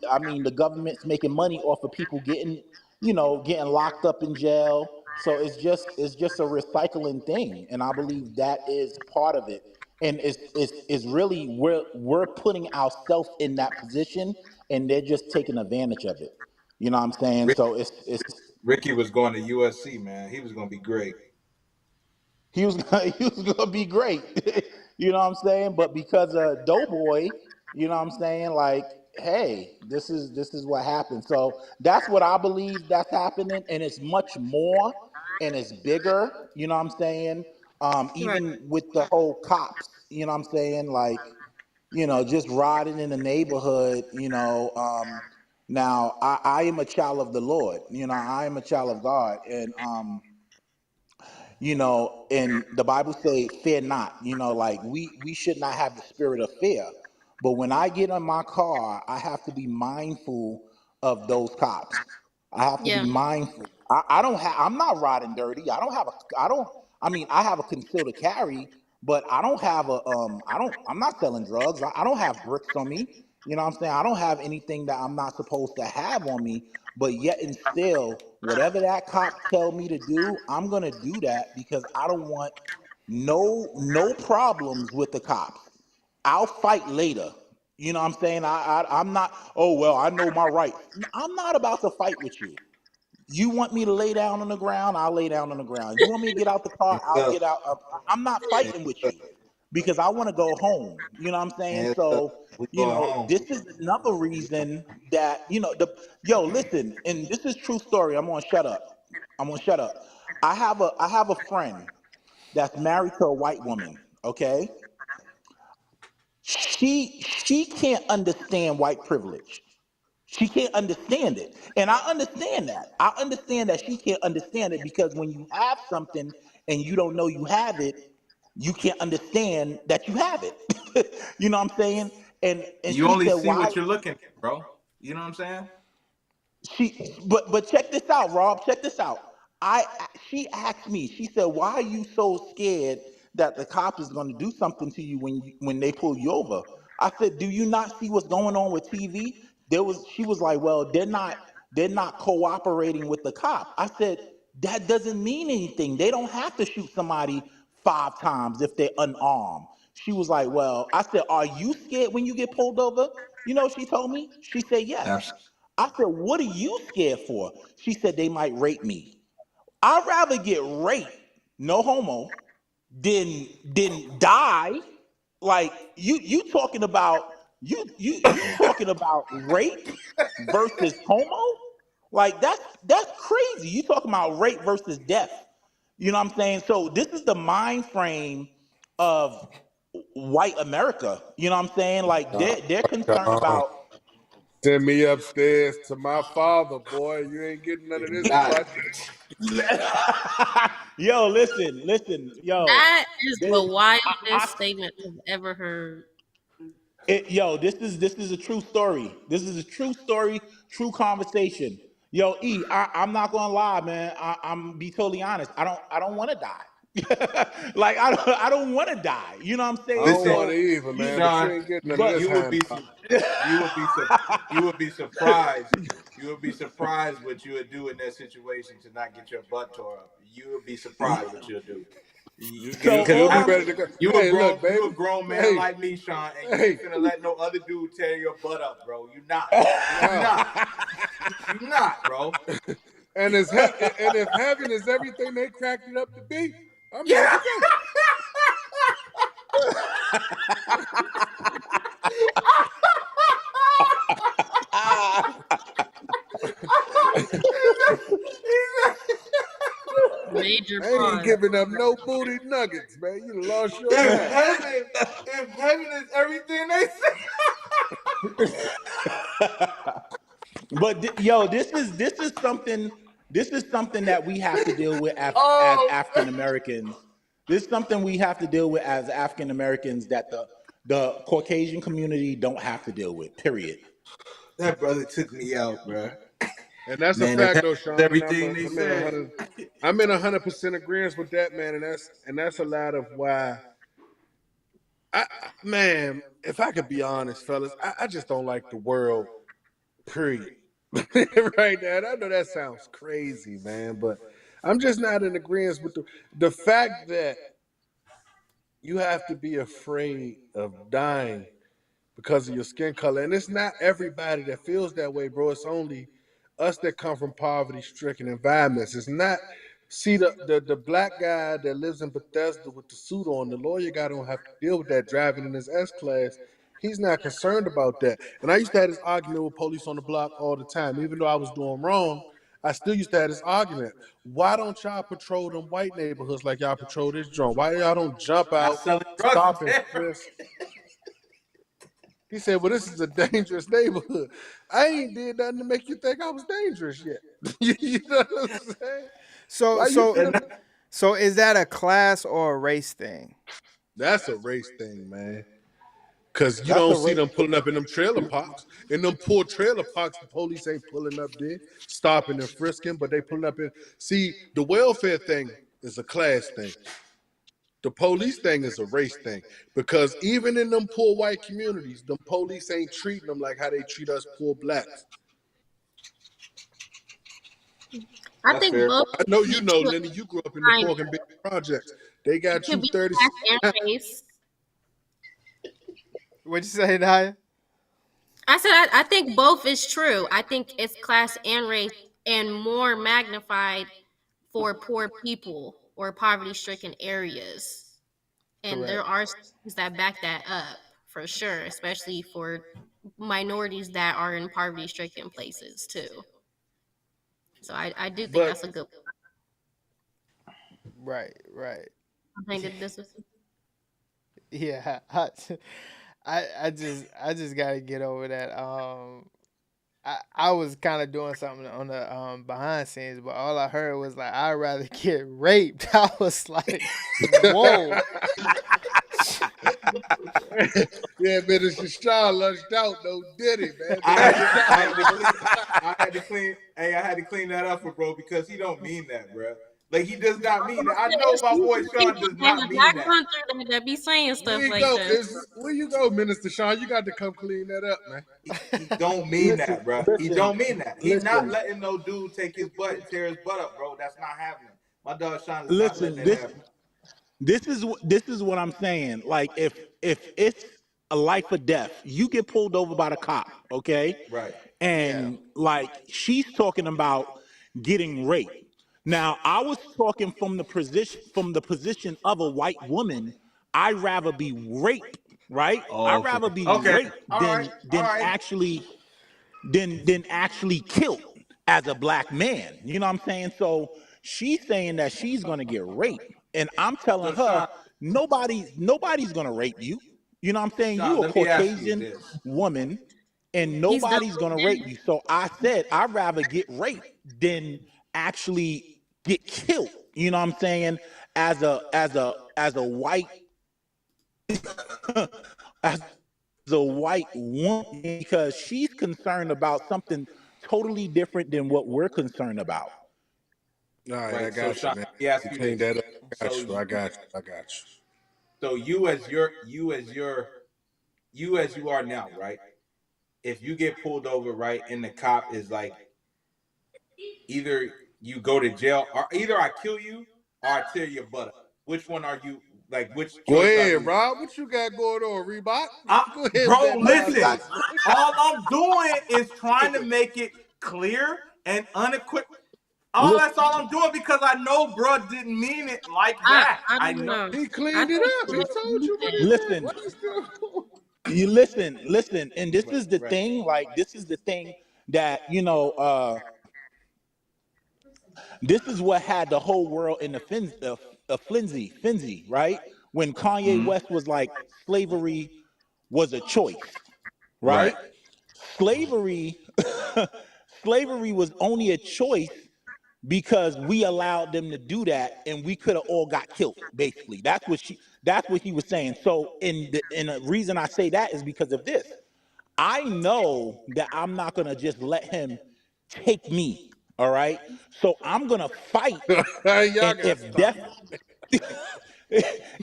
I mean the government's making money off of people getting locked up in jail. So it's just a recycling thing, and I believe that is part of it. And it's really we're putting ourselves in that position, and they're just taking advantage of it. You know what I'm saying? So it's Ricky was going to USC, man. He was going to be great. he was gonna be great. You know what I'm saying? But because of Doughboy, you know what I'm saying? Like, hey, this is what happened. So that's what I believe that's happening, and it's much more and it's bigger, you know what I'm saying? Right. Even with the whole cops, you know what I'm saying? Like, just riding in the neighborhood, now I am a child of the Lord, I am a child of God, and and the Bible say fear not, like we should not have the spirit of fear. But when I get in my car, I have to be mindful of those cops. I have to be Yeah. mindful. I'm not riding dirty. I mean, I have a concealed carry, but I don't have I'm not selling drugs. I don't have bricks on me. You know what I'm saying? I don't have anything that I'm not supposed to have on me, but yet and still, whatever that cop tell me to do, I'm gonna do that because I don't want no problems with the cops. I'll fight later. You know what I'm saying? I'm not, oh, well, I know my rights. I'm not about to fight with you. You want me to lay down on the ground? I'll lay down on the ground. You want me to get out the car? I'll Look, get out. I'm not fighting with you because I want to go home. You know what I'm saying? man, look, So, we going home. this is another reason that, listen, and this is true story. I'm gonna shut up. I'm gonna shut up. I have a friend that's married to a white woman, okay? She can't understand white privilege. She can't understand it. And I understand that. I understand that she can't understand it because when you have something and you don't know you have it, you can't understand that you have it. You know what I'm saying? And You she only said, see why what you're looking at, bro. You know what I'm saying? but check this out, Rob. Check this out. I She asked me. She said, "Why are you so scared that the cop is going to do something to you when they pull you over?" I said, "Do you not see what's going on with TV?" She was like, "Well, they're not cooperating with the cop." I said, "That doesn't mean anything. They don't have to shoot somebody 5 times if they're unarmed." She was like, "Well," I said, "Are you scared when you get pulled over?" You know what she told me? She said, "Yes." Absolutely. I said, "What are you scared for?" She said, "They might rape me." I'd rather get raped, no homo, than die. Like you talking about you talking about rape versus homo? Like that's crazy. You talking about rape versus death. You know what I'm saying? So this is the mind frame of white America. You know what I'm saying? Like they're concerned about Send me upstairs to my father, boy. You ain't getting none of this butt. Yo, listen, yo. That is the I, wildest statement I've ever heard. this is a true story. This is a true story, true conversation. Yo, I'm not gonna lie, man. I'm be totally honest. I don't want to die. Like I don't want to die. You know what I'm I saying? don't Listen, want it either, man. But you Sean, ain't getting none of this you would hand be pop. you would be surprised. You would be surprised what you would do in that situation to not get your butt tore up. You would be surprised what you'll do. So You'll all be I'm ready to go. You a Hey, grown look, baby. you a grown man Hey, like me, Sean, and you hey. ain't finna let no other dude tear your butt up, bro. You not. Nah. You not, bro. And if heaven is everything they cracked it up to be, I'm here to go. Major I ain't pause. giving up no booty nuggets, man. You lost your If mind. heaven is everything they say. But yo, this is something that we have to deal with as Oh, African Americans. This is something we have to deal with as African Americans that the Caucasian community don't have to deal with. Period. that brother took me out, bro. And that's a Man, if fact, heaven though, is Sean. And everything they said. I'm in 100% agreement with that, man. And that's a lot of why. Man, if I could be honest, fellas, I just don't like the world. Period. Right now, and I know that sounds crazy, man, but I'm just not in agreement with the fact that you have to be afraid of dying because of your skin color. And it's not everybody that feels that way, bro. It's only us that come from poverty-stricken environments. It's not. See, the black guy that lives in Bethesda with the suit on, the lawyer guy don't have to deal with that driving in his S-Class. He's not concerned about that. And I used to have this argument with police on the block all the time. Even though I was doing wrong, I still used to have this argument. Why don't y'all patrol them white neighborhoods like y'all patrol this joint? Why y'all don't jump Not out, selling drugs stop and there. frisk? He said, well, this is a dangerous neighborhood. I ain't did nothing to make you think I was dangerous yet. You know what I'm saying? So Why you feel so is that a class or a race thing? That's a race thing, man. Because you That's don't a see race. them pulling up in them trailer parks. In them poor trailer parks, the police ain't pulling up there, stopping and frisking, but they pulling up in. See, the welfare thing is a class thing. The police thing is a race thing. Because even in them poor white communities, them police ain't treating them like how they treat us poor blacks. I That's think fair. both I know can you be know, true. Lenny, you grew up in the Kind Pork of. and Bean Projects. They It got could you be 30. class and race. What'd you say, Naya? I said I think both is true. I think it's class and race and more magnified for poor people or poverty stricken areas. And there Correct. are studies that back that up for sure, especially for minorities that are in poverty stricken places too. So I do think But that's a good Right, right. I think that this is Yeah. I just gotta get over that. I was kind of doing something on the behind scenes, but all I heard was like, I'd rather get raped. I was like, whoa. yeah, man, it's Sean lunched out, no diddy, man. I had to clean. Hey, I had to clean that up for bro because he don't mean that, bro. Like he does not mean that. I know it's my boy usually Sean people does that not have mean not that. gone through that be saying Where stuff you like go? that. Where you go, Minister Sean? You got to come clean that up, man. He don't mean that, bro. He don't mean that. He not Listen, letting no dude take his butt and tear his butt up, bro. That's not happening. My dog Sean is not letting listen. that happen. This is what I'm saying. Like if it's a life or death, you get pulled over by the cop, okay? Right. Yeah. And like she's talking about getting raped. Now I was talking from the position of a white woman. I'd rather be raped, right? Oh, I'd okay. rather be Okay. raped All right. All than right. actually killed as a black man. You know what I'm saying? So she's saying that she's gonna get raped. And I'm telling So her, Sean, nobody's gonna rape you. You know what I'm saying? Sean, You a let me ask you Caucasian this. woman. and He's done. nobody's gonna rape me. So I said I'd rather get raped than actually get killed. You know what I'm saying? As a white as a white woman, because she's concerned about something totally different than what we're concerned about. All right, I Right. So, got you, Shaka, man. let me ask You you cleaned this. that up. I got So, you. I got you. I got you. so you as you are now, right? If you get pulled over, right, and the cop is like, either you go to jail, or either I kill you or I tear your butt up. Which one are you? Like, which Go choice are ahead, you? Rob. What you got going on, Reebok? Go ahead with Bro, that listen. nonsense. All I'm doing is trying to make it clear and unequivocal. That's all I'm doing, because I know bro didn't mean it like that. I I don't know. know. He I cleaned it think up. He told you what he meant. Listen, What is still? you listen, and this is the thing. Like, this is the thing that this is what had the whole world in a frenzy, right? When Kanye Mhm. West was like, slavery was a choice, Right. right? Slavery, slavery was only a choice because we allowed them to do that, and we could have all got killed. Basically, that's what he was saying. So, and the reason I say that is because of this. I know that I'm not gonna just let him take me. All right. So I'm gonna fight. Y'all And gotta if stop. death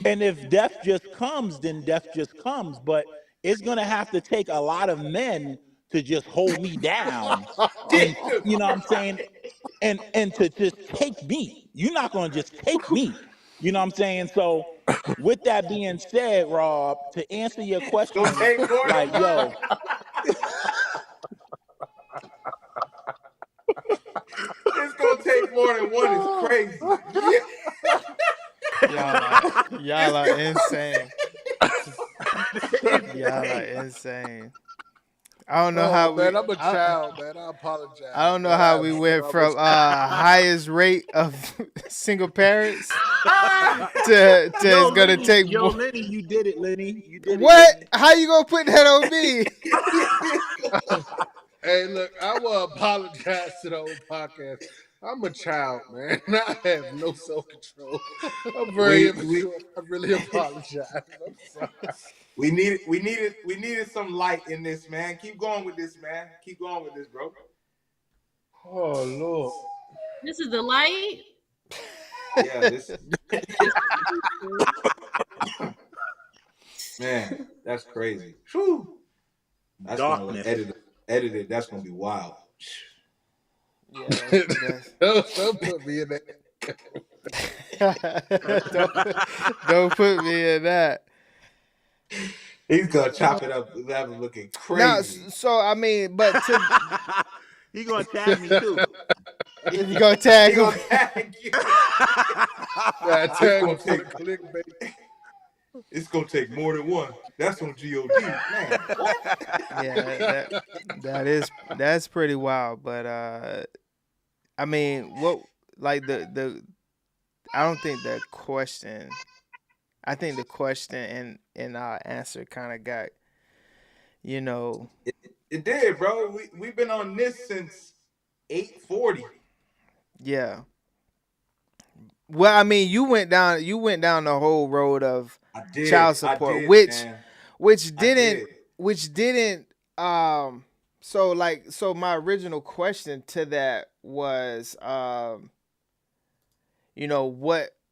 and if death just comes, then death just comes. But it's gonna have to take a lot of men to just hold me down. And you know what I'm saying? And to just take me. You're not gonna just take me. You know what I'm saying? So with that being said, Rob, to answer your It's gonna question, take more than like, one. yo, It's gonna take more than one. It's crazy. Yeah. Y'all are insane. Y'all are insane. I don't know how Oh we. man, I'm a child, man. I apologize. I don't know Man. how we went I'm from a highest rate of single parents to it's gonna take more. Lenny, you did it, Lenny. You did it, What? Lenny. How you gonna put that on me? Hey, look, I will apologize to the whole podcast. I'm a child, man. I have no self control. I'm very we immature. I really apologize. I'm sorry. we needed some light in this, man. Keep going with this, man. Keep going with this, bro. Oh Lord. this is the light. Yeah, this man, that's crazy. Whew. That's gonna Darkness. edit it. That's gonna be wild. Yeah, that's Don't put me in that. don't put me in that. He's gonna chop it up and have him looking Now, crazy. so I mean, but to He gonna tag me too. if you gonna tag He him, gonna tag you. Yeah, It's tag gonna him for the take. clickbait. It's gonna take more than one. That's on God, man. What? yeah, that's pretty wild. But I mean, what like the I don't think the question. I think the question and our answer kind of got, you know, It did, bro. We've been on this since 8:40. yeah. Well, I mean, you went down the whole road of I child did. I support, did, which man. which I didn't did. which didn't so my original question to that was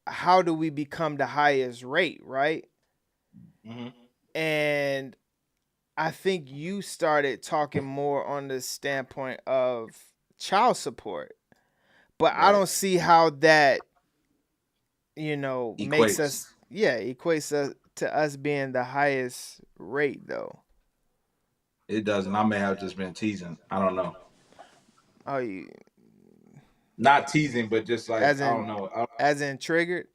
how do we become the highest rate, right? Mm-hmm. And I think you started talking more on the standpoint of child support, but I Right. don't see how that, makes Equates. us, equates us to us being the highest rate though. It doesn't. I may have just been teasing. I don't know. Oh, you, Not teasing, but just like as I don't in, know. as in triggered.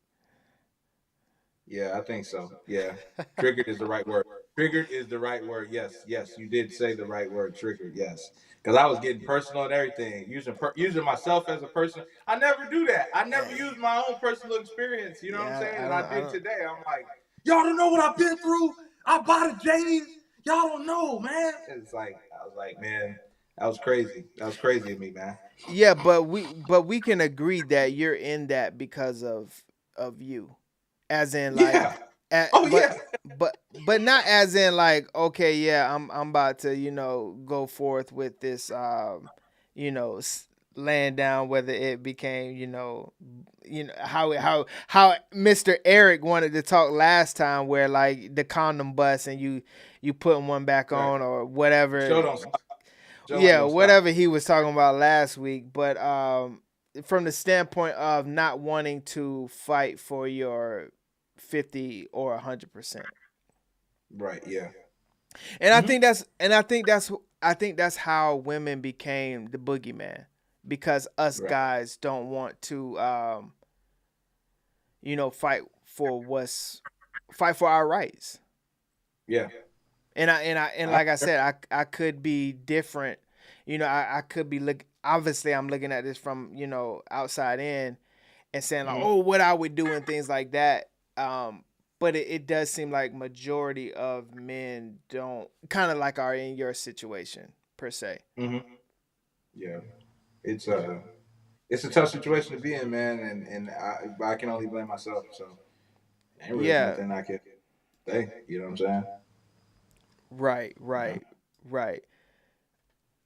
Yeah, I think so. Yeah, triggered is the right word. Triggered is the right word. Yes, yes, you did say the right word. Triggered. Yes, because I was getting personal and everything, using myself as a person. I never do that. I never use my own personal experience. You know what I'm Yeah, saying? I And I don't, I did don't. today. I'm like, y'all don't know what I've been through. I bought a J's. Y'all don't know, man. It's like I was like, man, that was crazy. That was crazy of me, man. Yeah, but we can agree that you're in that because of you, as in like, Yeah. Oh but yeah. but not as in like, okay, yeah, I'm about to go forth with this laying down, whether it became how Mr. Eric wanted to talk last time, where like the condom bust and you putting one back Right. on or whatever. Show don't stop. Show ain't Yeah, gonna stop. whatever he was talking about last week, but from the standpoint of not wanting to fight for your 50 or 100%. Right. Yeah. And I think that's how women became the boogeyman, because us Right. guys don't want to fight for our rights. Yeah. And like I said, I could be different. I could be obviously I'm looking at this from, outside in and saying like, oh, what I would do and things like that. But it does seem like majority of men don't, kind of like are in your situation per se. Yeah. It's a tough situation to be in, man, and I can only blame myself. So ain't really Yeah. nothing I can say. You know what I'm saying? Right.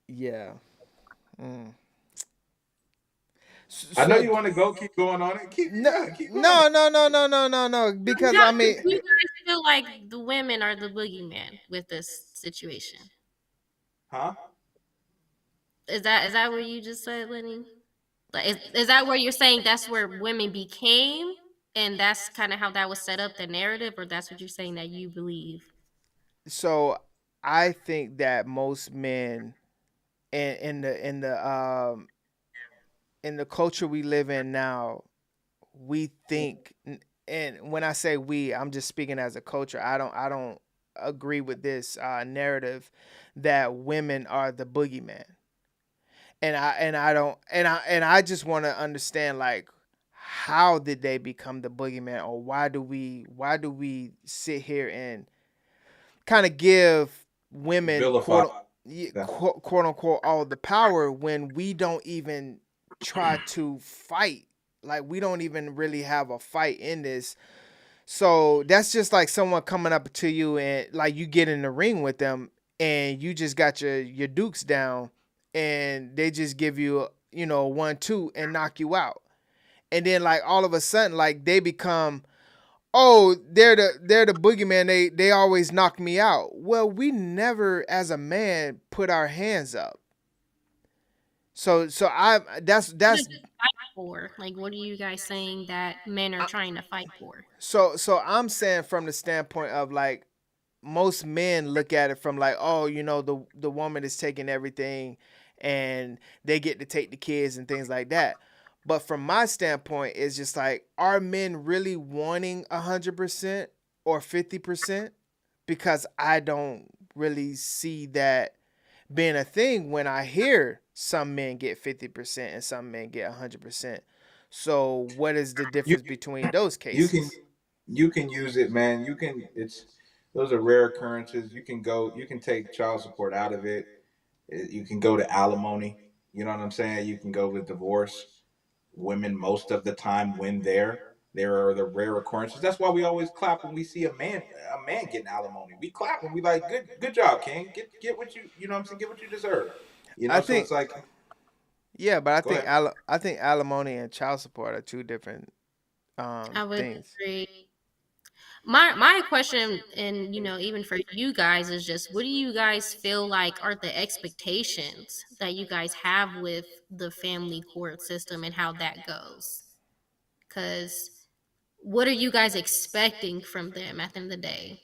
Yeah. I know you want to go. Keep going on it. Keep going. No. Because I mean, you guys feel like the women are the boogeyman with this situation? Huh? Is that what you just said, Lenny? Like, is that where you're saying that's where women became, and that's kind of how that was set up, the narrative, or that's what you're saying that you believe? so I think that most men in the culture we live in now, we think, and when I say we, I'm just speaking as a culture. I don't agree with this narrative that women are the boogeyman. And I just want to understand, like, how did they become the boogeyman, or why do we sit here and kind of give women Vilify. quote unquote all the power when we don't even try to fight? Like, we don't even really have a fight in this. So that's just like someone coming up to you and like you get in the ring with them and you just got your dukes down and they just give you 1-2 and knock you out. And then like all of a sudden, like, they become, oh, they're the boogeyman. They always knock me out. Well, we never as a man put our hands up. So that's What does it fight for? Like, what are you guys saying that men are trying to fight for? so I'm saying from the standpoint of like, most men look at it from like, oh, the woman is taking everything and they get to take the kids and things like that. But from my standpoint, it's just like, are men really wanting 100% or 50%? Because I don't really see that being a thing when I hear some men get 50% and some men get 100%. So what is the difference between those cases? You can use it, man. Those are rare occurrences. You can take child support out of it. You can go to alimony. You know what I'm saying? You can go with divorce. Women most of the time win there. There are the rare occurrences. That's why we always clap when we see a man getting alimony. We clap and we like, good job, King. Get what you know what I'm saying, get what you deserve. I So think, it's like, yeah, but go ahead. I think alimony and child support are two different I would things. agree. My question, and even for you guys, is just, what do you guys feel like are the expectations that you guys have with the family court system and how that goes? Because what are you guys expecting from them at the end of the day?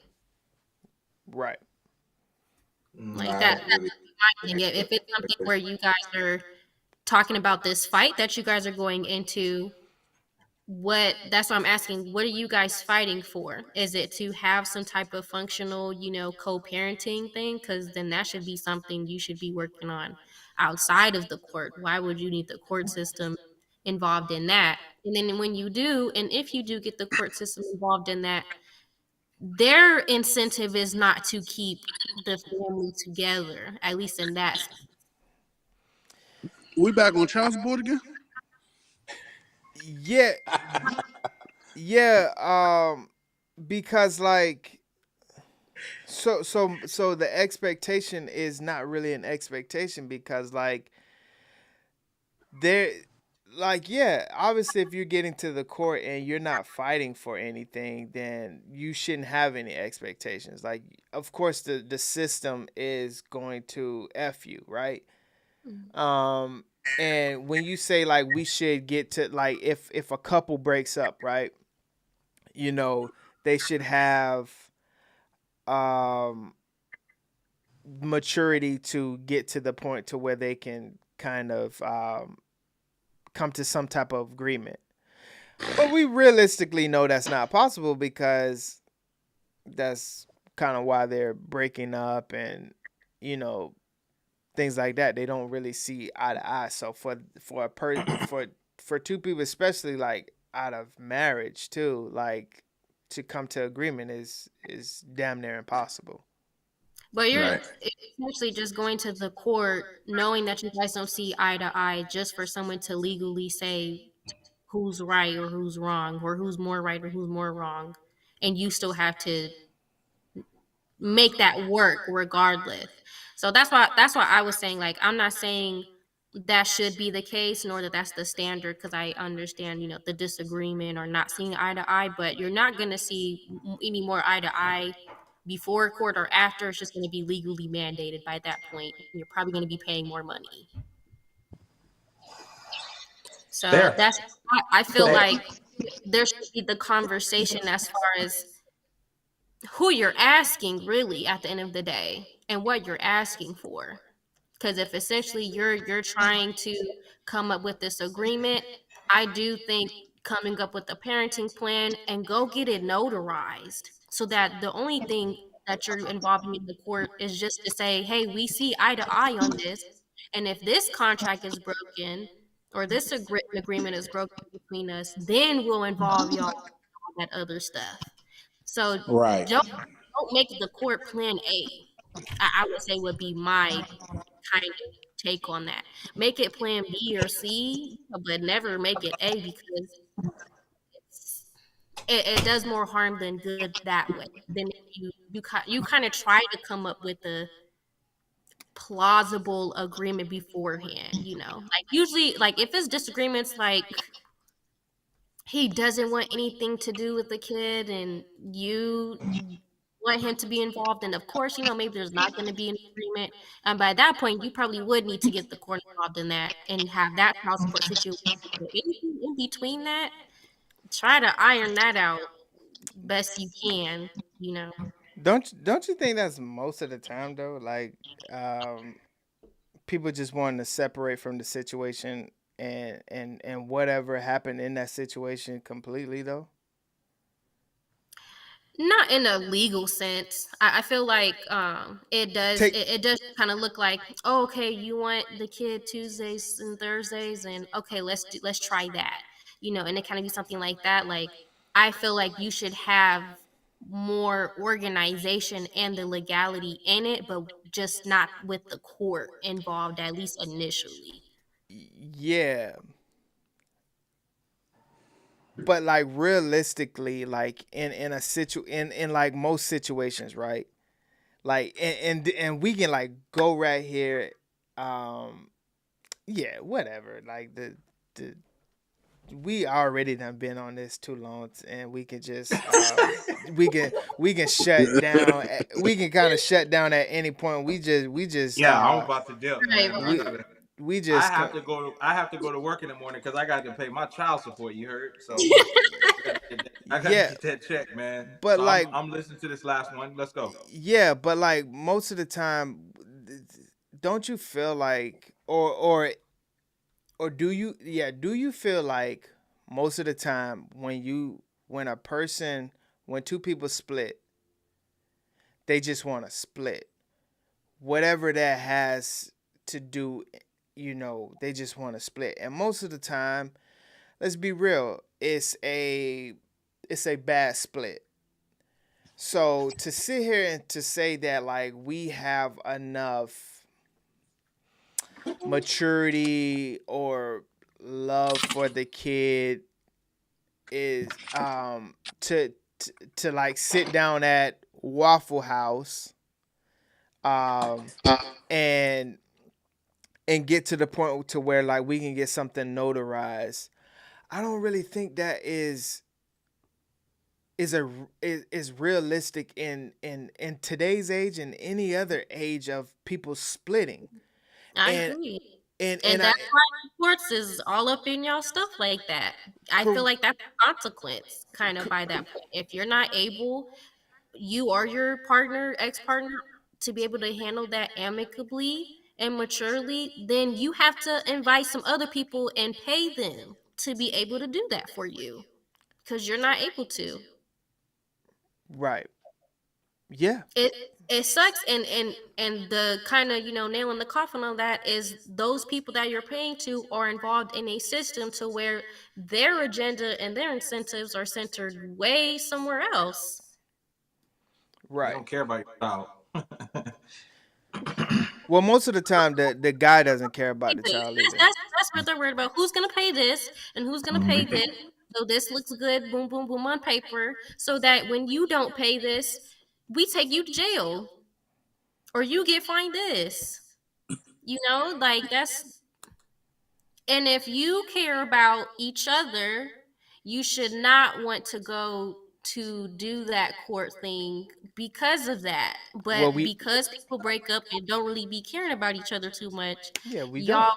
Right. Like I that. don't That's really my thing. If it's something where you guys are talking about this fight that you guys are going into, that's what I'm asking. What are you guys fighting for? Is it to have some type of functional, co-parenting thing? Because then that should be something you should be working on outside of the court. Why would you need the court system involved in that? And then when you do, and if you do get the court system involved in that, their incentive is not to keep the family together, at least in that sense. We back on child support again? Yeah, yeah. Because like, so the expectation is not really an expectation because like there, like yeah, obviously if you're getting to the court and you're not fighting for anything, then you shouldn't have any expectations. Like, of course the system is going to F you, right? Um, and when you say like we should get to like if a couple breaks up, right? You know, they should have um maturity to get to the point to where they can kind of come to some type of agreement. But we realistically know that's not possible because that's kind of why they're breaking up and you know things like that. They don't really see eye to eye. So for two people, especially like out of marriage too, like to come to agreement is damn near impossible. But you're essentially just going to the court knowing that you guys don't see eye to eye just for someone to legally say who's right or who's wrong or who's more right or who's more wrong. And you still have to make that work regardless. So that's why I was saying like I'm not saying that should be the case nor that that's the standard because I understand the disagreement or not seeing eye to eye, but you're not going to see any more eye to eye before court or after. It's just going to be legally mandated by that point. You're probably going to be paying more money. So that's I feel like there should be the conversation as far as who you're asking really at the end of the day and what you're asking for. Because if essentially you're trying to come up with this agreement, I do think coming up with a parenting plan and go get it notarized so that the only thing that you're involving in the court is just to say, hey, we see eye to eye on this. And if this contract is broken or this agreement is broken between us, then we'll involve y'all in all that other stuff. So Right. don't make the court plan A. I would say would be my kind of take on that. Make it plan B or C, but never make it A because it does more harm than good that way. Then if you kind of try to come up with a plausible agreement beforehand, like usually like if it's disagreements like he doesn't want anything to do with the kid and you want him to be involved, and of course maybe there's not going to be an agreement, and by that point you probably would need to get the court involved in that and have that child support situation. But anything in between that, try to iron that out best you can. Don't you think that's most of the time though? Like, people just wanting to separate from the situation and whatever happened in that situation completely though. Not in a legal sense. I feel like it does kind of look like, oh, okay, you want the kid Tuesdays and Thursdays, and okay, let's try that, and it kind of be something like that. Like I feel like you should have more organization and the legality in it, but just not with the court involved, at least initially. Yeah. But like realistically, like in like most situations, right? Like and we can like go right here. Yeah, whatever. Like the we already done been on this too long, and we can just we can shut down. We can kind of shut down at any point. We just Yeah, I'm about to dip, man. we we just I have to go to work in the morning because I got to pay my child support. You heard? So I got to get that check, man. But so like I'm listening to this last one. Let's go. Yeah, but like most of the time, don't you feel like or do you feel like most of the time when two people split, they just want to split whatever that has to do, they just want to split. And most of the time, let's be real, it's a bad split. So to sit here and to say that like we have enough maturity or love for the kid is to like sit down at Waffle House and get to the point to where like we can get something notarized. I don't really think that is realistic in today's age and any other age of people splitting. I And agree. and And and I that's why sports is all up in y'all stuff like that. I feel like that's a consequence kind of by that point. If you're not able, you or your partner, ex partner, to be able to handle that amicably and maturely, then you have to invite some other people and pay them to be able to do that for you because you're not able to. right. Yeah. It sucks, and the kind of nail in the coffin on that is those people that you're paying to are involved in a system to where their agenda and their incentives are centered way somewhere else. Right. They don't care about your child. Well, most of the time the guy doesn't care about the That's, child either. that's what they're worried about. Who's gonna pay this and who's gonna pay this? So this looks good, boom, boom, boom on paper. So that when you don't pay this, we take you to jail or you get fined this. Like that's. And if you care about each other, you should not want to go to do that court thing because of that. But because people break up and don't really be caring about each other too much, y'all rather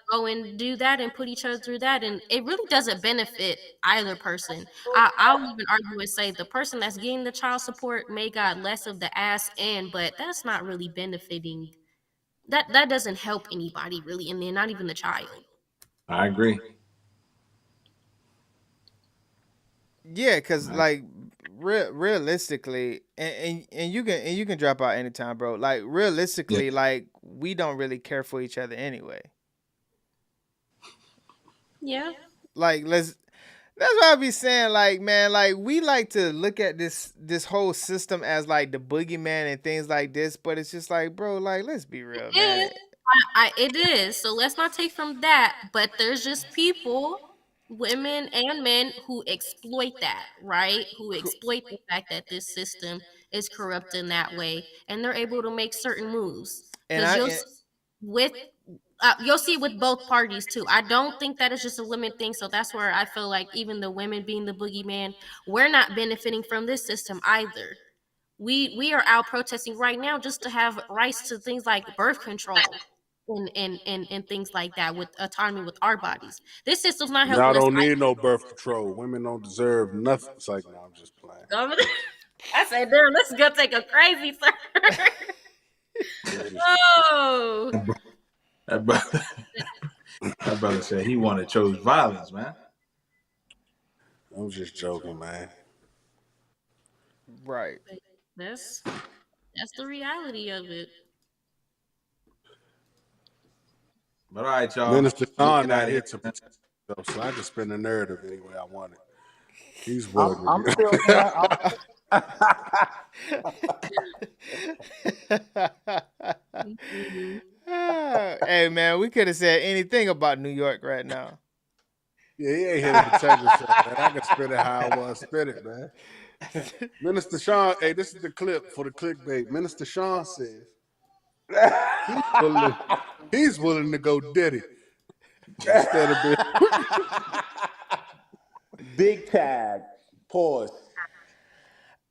go and do that and put each other through that. And it really doesn't benefit either person. I'll even argue and say the person that's getting the child support may got less of the ass end, but that's not really benefiting. That doesn't help anybody really, and then not even the child. I agree. Yeah, cause like realistically, and you can drop out anytime, bro. Like realistically, like we don't really care for each other anyway. Yeah. Like that's what I be saying. Like man, like we like to look at this whole system as like the boogeyman and things like this, but it's just like, bro, like let's be real, man. It is. So let's not take from that, but there's just people, women and men, who exploit that, right? Who exploit the fact that this system is corrupt in that way, and they're able to make certain moves. Because you'll see with both parties too. I don't think that is just a women thing. So that's where I feel like even the women being the boogeyman, we're not benefiting from this system either. We are out protesting right now just to have rights to things like birth control and things like that, with autonomy with our bodies. This system's not helping Y'all us. don't need no birth control. Women don't deserve nothing. It's like, no, I'm just playing. I said, damn, this is gonna take a crazy turn. Oh, That brother said he wanted chose violence, man. I'm just joking, man. Right. That's the reality of it. But all right, y'all. Minister Sean not here to protect himself, so I can spin the narrative any way I want it. He's willing I'm to still. Hey man, we could have said anything about New York right now. Yeah, he ain't here to protect himself, man. I can spin it how I want to spin it, man. Minister Sean, hey, this is the clip for the clickbait. Minister Sean says he's willing to go Diddy instead of being Big tag. Pause.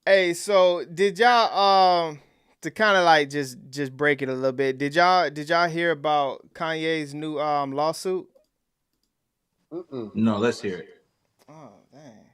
Hey, so did y'all to kind of like just break it a little bit? Did y'all hear about Kanye's new lawsuit? No, let's hear it. Oh dang.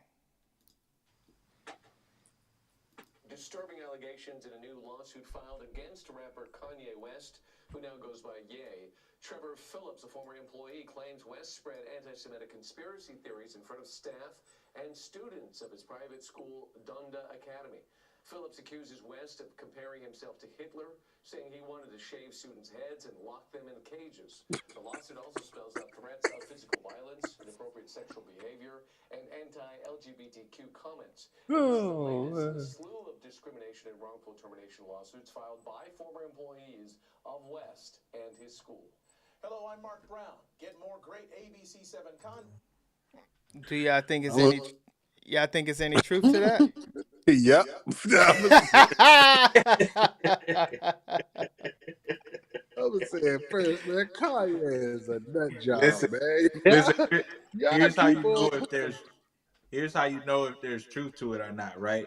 Disturbing allegations in a new lawsuit filed against rapper Kanye West, who now goes by Ye. Trevor Phillips, a former employee, claims West spread anti-Semitic conspiracy theories in front of staff and students of his private school, Donda Academy. Phillips accuses West of comparing himself to Hitler, saying he wanted to shave students' heads and lock them in cages. The lawsuit also spells out threats of physical violence, inappropriate sexual behavior, and anti-LGBTQ comments. This is the latest in a slew of discrimination and wrongful termination lawsuits filed by former employees of West and his school. Hello, I'm Mark Brown. Get more great ABC7 content. Do y'all think it's I'm any? Y'all think it's any truth to that? Yep. I was saying first, man, Kanye is a nut job, Listen, man. listen. Y'all Here's how keep you know on. if there's truth to it or not, right?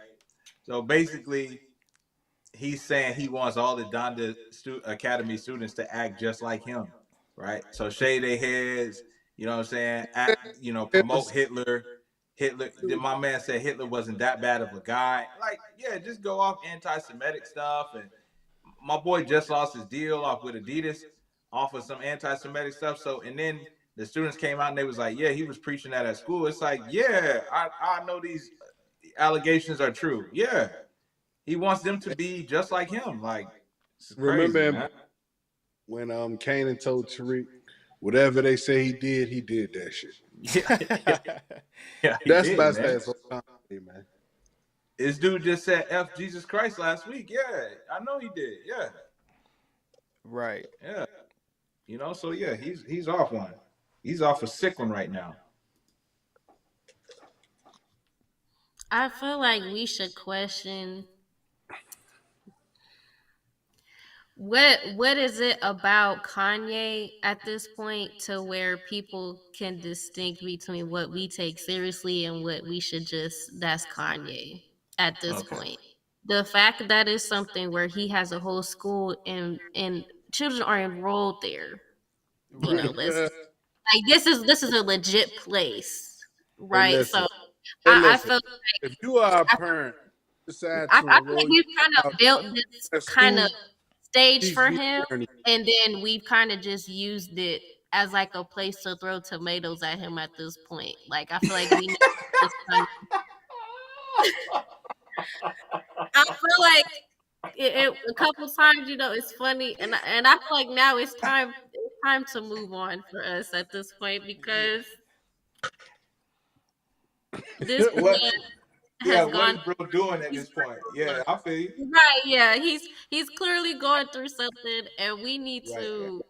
So basically, he's saying he wants all the Donda Academy students to act just like him, right? So shave their heads, you know what I'm saying? Act, promote Hitler. Then my man said Hitler wasn't that bad of a guy. Like, yeah, just go off anti-Semitic stuff. And my boy just lost his deal off with Adidas, off of some anti-Semitic stuff. So, and then the students came out and they was like, yeah, he was preaching that at school. It's like, yeah, I know these allegations are true. Yeah, he wants them to be just like him. Like, it's crazy, Remember man. when Kanan told Tariq, whatever they say he did that shit. Yeah, he That's did, about man. that man. This dude just said F Jesus Christ last week. Yeah, I know he did. Yeah. Right. Yeah. So yeah, he's off one. He's off a sick one right now. I feel like we should question what is it about Kanye at this point to where people can distinct between what we take seriously and what we should that's Kanye at this point. The fact that is something where he has a whole school and children are enrolled there. You know, let's like this is a legit place, Hey, right? listen. So Hey, I listen. feel If you are a parent, decide I to feel enroll like we've kind of built this at kind school, of stage teach for you him, learning. and then we've kind of just used it as like a place to throw tomatoes at him at this point. Like I feel like we need to just kind of I feel like a couple times, it's funny, and I feel like now it's time to move on for us at this point because this What? man Yeah, has what gone. is bro doing at this point? Yeah, I feel you. Right, yeah, he's clearly going through something, and we need Right. to,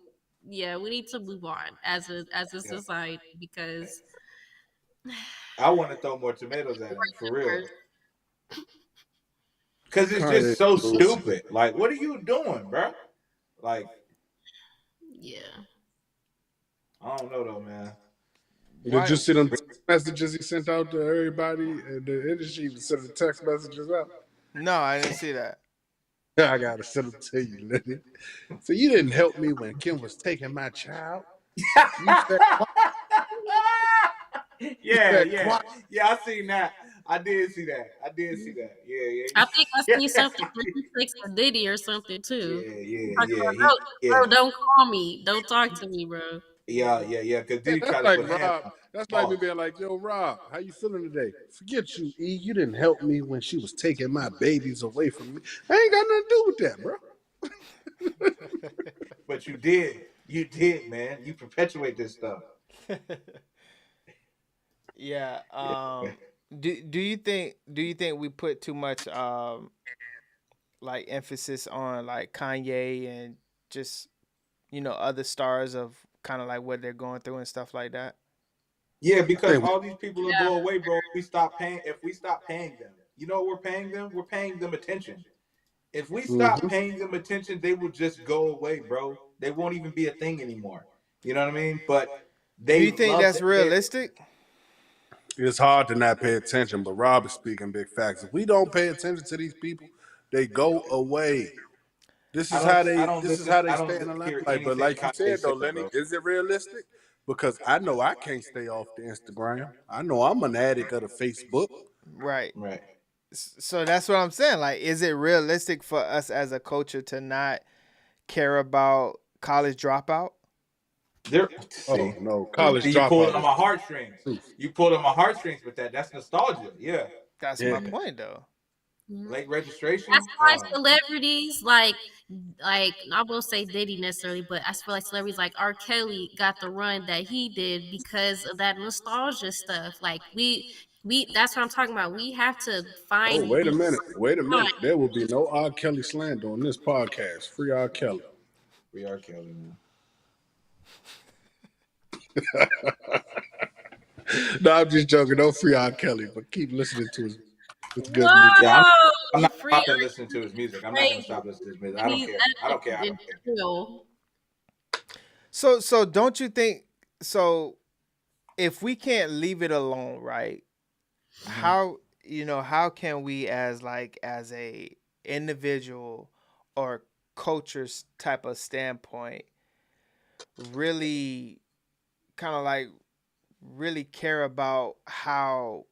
we need to move on as a Yeah. society because I want to throw more tomatoes at him for real. worse. Cause it's just so stupid. Like, what are you doing, bro? Like, Yeah. I don't know though, man. Did you see them text messages he sent out to everybody in the industry? He sent the text messages out. No, I didn't see that. I gotta send them to you, Lenny. So you didn't help me when Kim was taking my child. You said, Yeah, I seen that. I did see that. Yeah. I think I seen something that he texted Diddy or something too. Yeah. Bro, don't call me. Don't talk to me, bro. Yeah. Cause Diddy that's tried to like put hands Rob. on him. That's like me being like, yo, Rob, how you feeling today? Forget you, E. You didn't help me when she was taking my babies away from me. I ain't got nothing to do with that, bro. But you did, man. You perpetuate this stuff. Yeah. Do you think we put too much like emphasis on like Kanye and just other stars of kind of like what they're going through and stuff like that? Yeah, because all these people will go away, bro. If we stop paying them, you know what we're paying them? We're paying them attention. If we stop paying them attention, they will just go away, bro. They won't even be a thing anymore. You know what I mean? But do you think that's realistic? It's hard to not pay attention, but Rob is speaking big facts. If we don't pay attention to these people, they go away. This is how they stay in the limelight. But like you said though, Lenny, is it realistic? Because I know I can't stay off the Instagram. I know I'm an addict of the Facebook. Right. So that's what I'm saying. Like, is it realistic for us as a culture to not care about college dropout? No, college dropout. You pulled on my heartstrings. You pulled on my heartstrings with that. That's nostalgia. Yeah. That's my point, though. Late registration. That's why celebrities like I won't say Diddy necessarily, but I feel like celebrities like R. Kelly got the run that he did because of that nostalgia stuff. Like That's what I'm talking about. We have to Oh, find wait a minute. Wait a time. minute. There will be no R. Kelly slander on this podcast. Free R. Kelly. We are Kelly, man. No, I'm just joking. Don't free R. Kelly, but keep listening to his good music. Yeah, I'm Whoa! not Free stopping listening to his music. I'm not gonna crazy. stop listening to his music. We I don't need care. I that don't care. I in don't care. chill. So don't you think so? If we can't leave it alone, right? How how can we as a individual or culture's type of standpoint really kind of like really care about how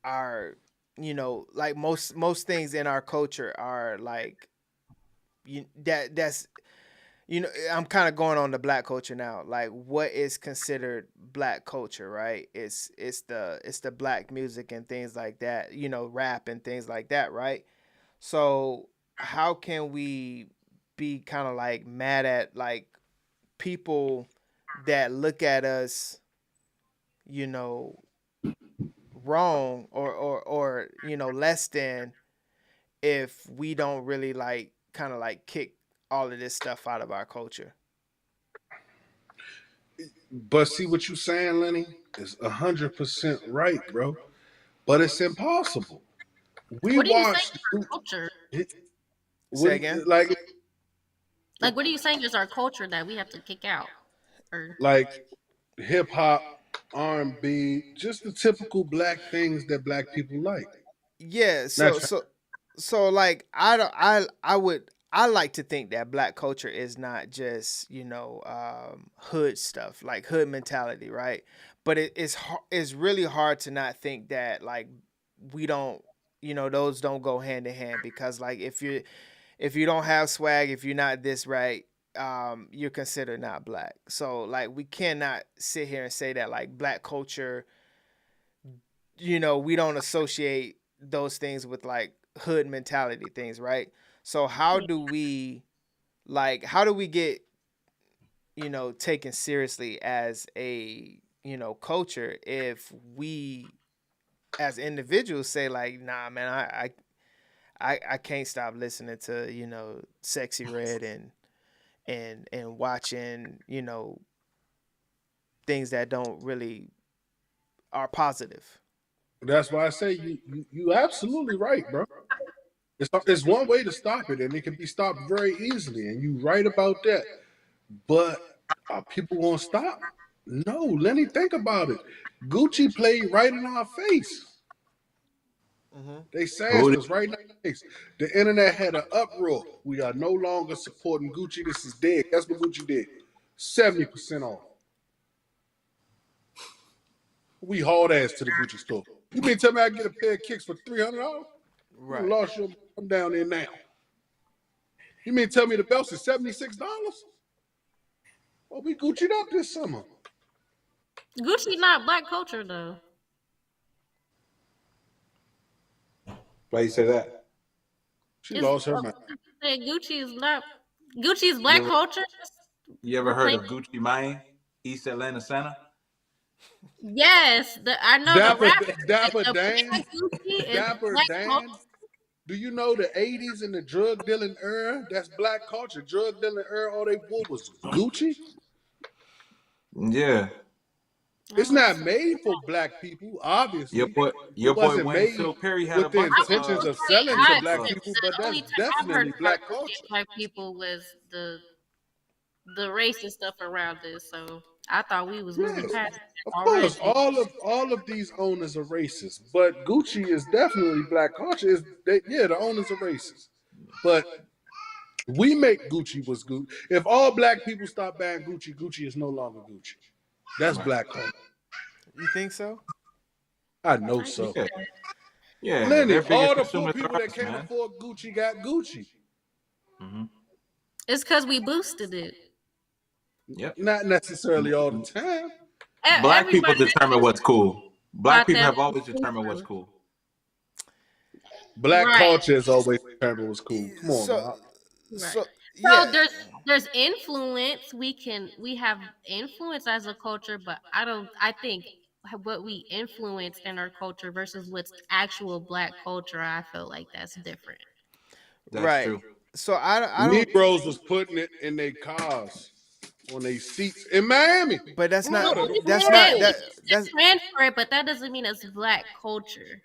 our like most things in our culture are like that's I'm kind of going on the black culture now. Like what is considered black culture, right? It's the black music and things like that, rap and things like that, right? So how can we be kind of like mad at like people that look at us, you know, wrong or less than if we don't really like kind of like kick all of this stuff out of our culture? But see what you saying, Lenny, is 100% right, bro. But it's impossible. We What do you think watched. is our culture? What Say do again? you, like? Like, what are you saying is our culture that we have to kick out? Or Like hip hop, R&B, just the typical black things that black people like. Yeah, Not so like I don't I like to think that black culture is not just hood stuff, like hood mentality, right? But it's really hard to not think that like we don't those don't go hand in hand, because like if you don't have swag, if you're not this right, you're considered not black. So like we cannot sit here and say that like black culture, we don't associate those things with like hood mentality things, right? So how do we get taken seriously as a culture if we as individuals say like, nah man, I can't stop listening to Sexy Red and watching things that don't really are positive. That's why I say you absolutely right, bro. It's one way to stop it, and it can be stopped very easily. And you right about that. But are people gonna stop? No, Lenny, think about it. Gucci played right in our face. They Who sassed us right in our face. The internet had an uproar. We are no longer supporting Gucci. This is dead. Guess what Gucci did? 70% off. We hauled ass to the Gucci store. You mean tell me I can get a pair of kicks for $300? Right. You lost your. I'm down there now. You mean tell me the belts is $76? Well, we Gucci'd up this summer. Gucci not black culture though. Why you say that? She lost her mind. Gucci is not Gucci's black You ever, culture. you ever heard of Gucci Mane, East Atlanta Santa? Yes, I know the Dapper, rapper. Dapper The Dan, black Gucci is Dapper black culture. Dan. Do you know the 80s and the drug dealing era? That's black culture. Drug dealing era, all they wore was Gucci. Yeah. It's not made for black people, obviously. Your It boy wasn't Wayne made Silk Perry had a with the bunch of intentions of Wait, selling to black the people, but that's only time I've heard definitely about black Gucci culture. and black people was the racist stuff around this. So I thought we was moving Yes, past of that already. course, all of these owners are racist, but Gucci is definitely black culture. The owners are racist, but we make Gucci was Gucci. If all black people stop buying Gucci, Gucci is no longer Gucci. That's black culture. You think so? I know so. Yeah. Yeah, Lenny, they're bigger all the poor consumers than people that us, can't man. afford Gucci got Gucci. Mm-hmm. It's because we boosted it. Yep. Not necessarily all the time. Black people determine what's cool. Black people have always that determined what's cool. Black Right. culture has always determined what's cool. Come on, man. So there's influence. We have influence as a culture, but I think what we influenced in our culture versus what's actual Black culture, I feel like that's different. That's Right. true. So I don't. Negroes was putting it in their cars on their seats in Miami. But that's not. Florida, the That's Florida not. We That coast. that's transfer it, but that doesn't mean it's Black culture.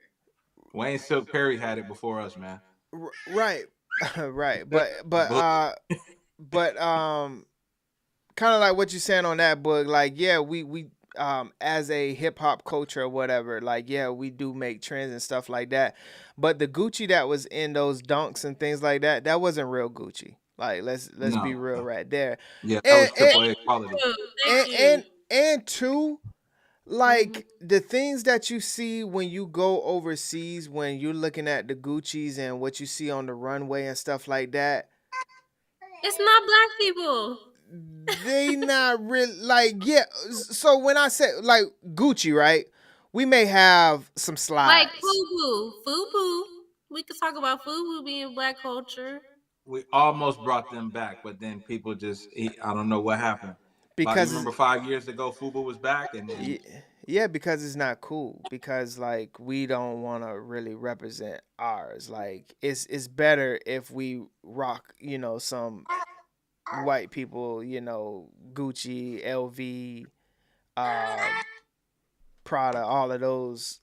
Wayne Silk Perry had it before us, man. right, right. That- But kind of like what you're saying on that book. Like, yeah, we as a hip hop culture or whatever. Like, yeah, we do make trends and stuff like that. But the Gucci that was in those dunks and things like that, that wasn't real Gucci. Like, let's be No. real right there. Yeah, that And was AAA quality. and two, like the things that you see when you go overseas, when you're looking at the Gucci's and what you see on the runway and stuff like that, It's not Black people. they not really like, yeah. So when I say like Gucci, right? We may have some slides. Like FUBU. We could talk about FUBU being Black culture. We almost brought them back, but then people just, I don't know what happened. Because you remember 5 years ago, Fubu was back, and then yeah, because it's not cool. Because like we don't want to really represent ours. Like it's better if we rock, some white people, Gucci, LV, Prada, all of those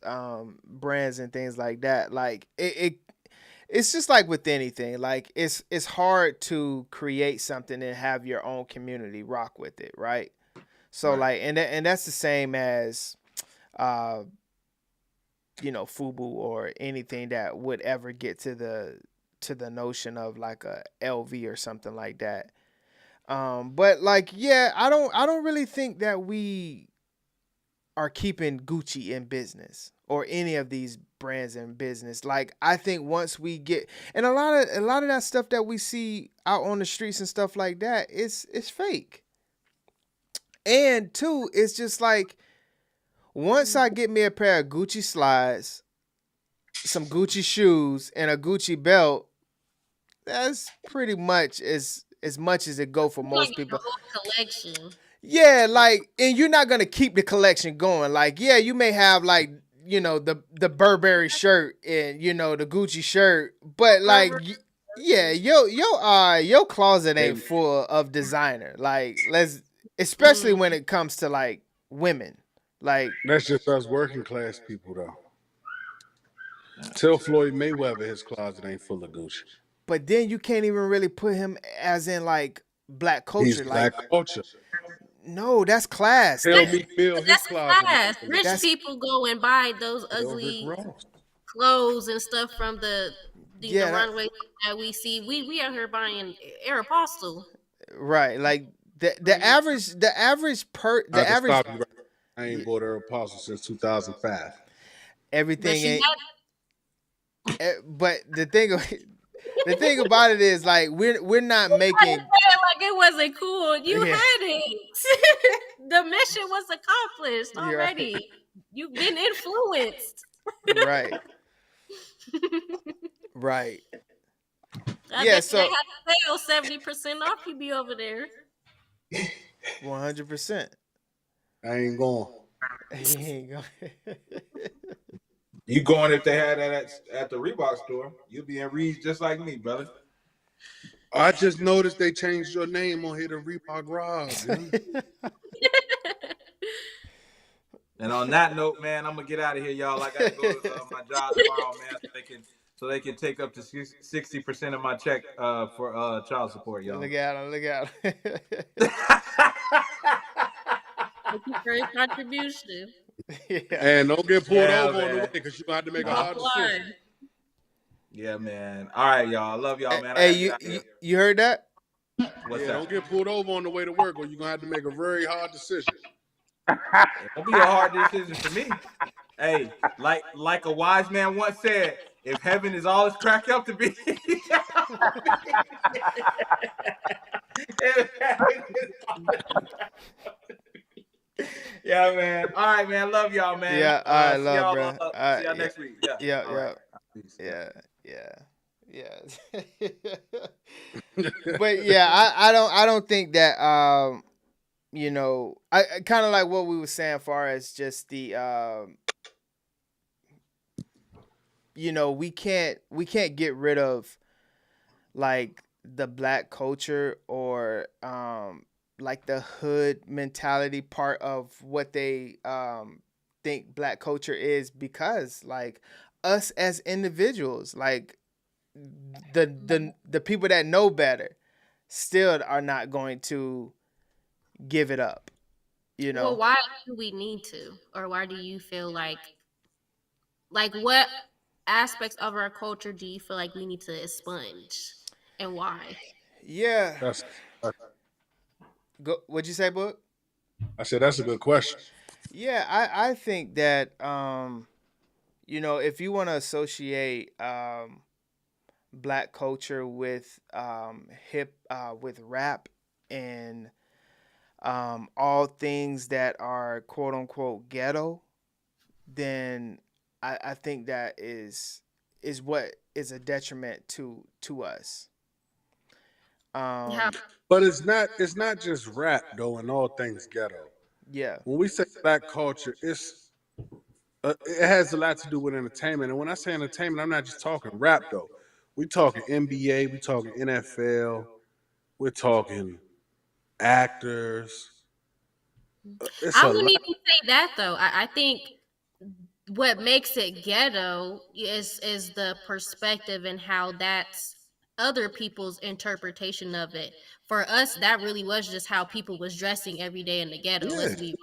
brands and things like that. Like it's just like with anything. Like it's hard to create something and have your own community rock with it, right? So like, and that's the same as, FUBU or anything that would ever get to the notion of like a LV or something like that. But like, yeah, I don't really think that we are keeping Gucci in business or any of these brands in business. Like, I think once we get, and a lot of that stuff that we see out on the streets and stuff like that, it's fake. And two, it's just like, once I get me a pair of Gucci slides, some Gucci shoes, and a Gucci belt, that's pretty much as much as it go for most people. Collection. Yeah, like, and you're not gonna keep the collection going. Like, yeah, you may have like, the Burberry shirt and the Gucci shirt, but like, yeah, your closet ain't full of designer. Like, especially when it comes to like women. Like, That's just us working class people, though. Tell Floyd Mayweather his closet ain't full of Gucci. But then you can't even really put him as in like Black culture. He's like Black culture. No, that's class. Tell me, Phil, that's class. Rich people go and buy those ugly clothes and stuff from the runway that we see. We out here buying Aeropostale. Right, like the average I ain't bought Aeropostale since 2005. Everything ain't. But the thing about it is, like, we're not making like it wasn't cool. You had it. The mission was accomplished already. Right. You've been influenced. Right. Right. I bet so they have to sale 70% off. You be over there. 100%. I ain't going. He ain't going. You going if they had that at the Reebok store? You'll be in Reed's just like me, brother. I just noticed they changed your name on here to Reebok Rob. And on that note, man, I'm gonna get out of here, y'all. I gotta go to my job tomorrow, man, so they can take up to 60% of my check for child support, y'all. Look out him. Great contribution. Yeah. And don't get pulled over on the way because you're going to have to make a hard decision. Yeah, man. All right, y'all. I love y'all, man. Hey, you heard that? What's that? Don't get pulled over on the way to work or you're going to have to make a very hard decision. It'll be a hard decision for me. Hey, like a wise man once said, if heaven is all it's cracked up to be. Yeah, man. All right, man. Love y'all, man. Yeah, I love, bro. See y'all next week. Yeah. But yeah, I don't think that I kind of like what we were saying, far as just the we can't get rid of like the black culture, or like the hood mentality part of what they think black culture is, because like us as individuals, like the people that know better still are not going to give it up, Well, why do we need to, or why do you feel like what aspects of our culture do you feel like we need to expunge, and why? Yeah. That's What'd you say, Book? I said that's a good question. Yeah, I think that if you want to associate black culture with with rap and all things that are quote unquote ghetto, then I think that is what is a detriment to us. How? But it's not just rap though, and all things ghetto. Yeah. When we say black culture, it has a lot to do with entertainment. And when I say entertainment, I'm not just talking rap though. We talking NBA, we talking NFL, we're talking actors. It's I a wouldn't lot. even say that though. I think what makes it ghetto is the perspective and how that's other people's interpretation of it. For us, that really was just how people was dressing every day in the ghetto. Yeah. Let's be,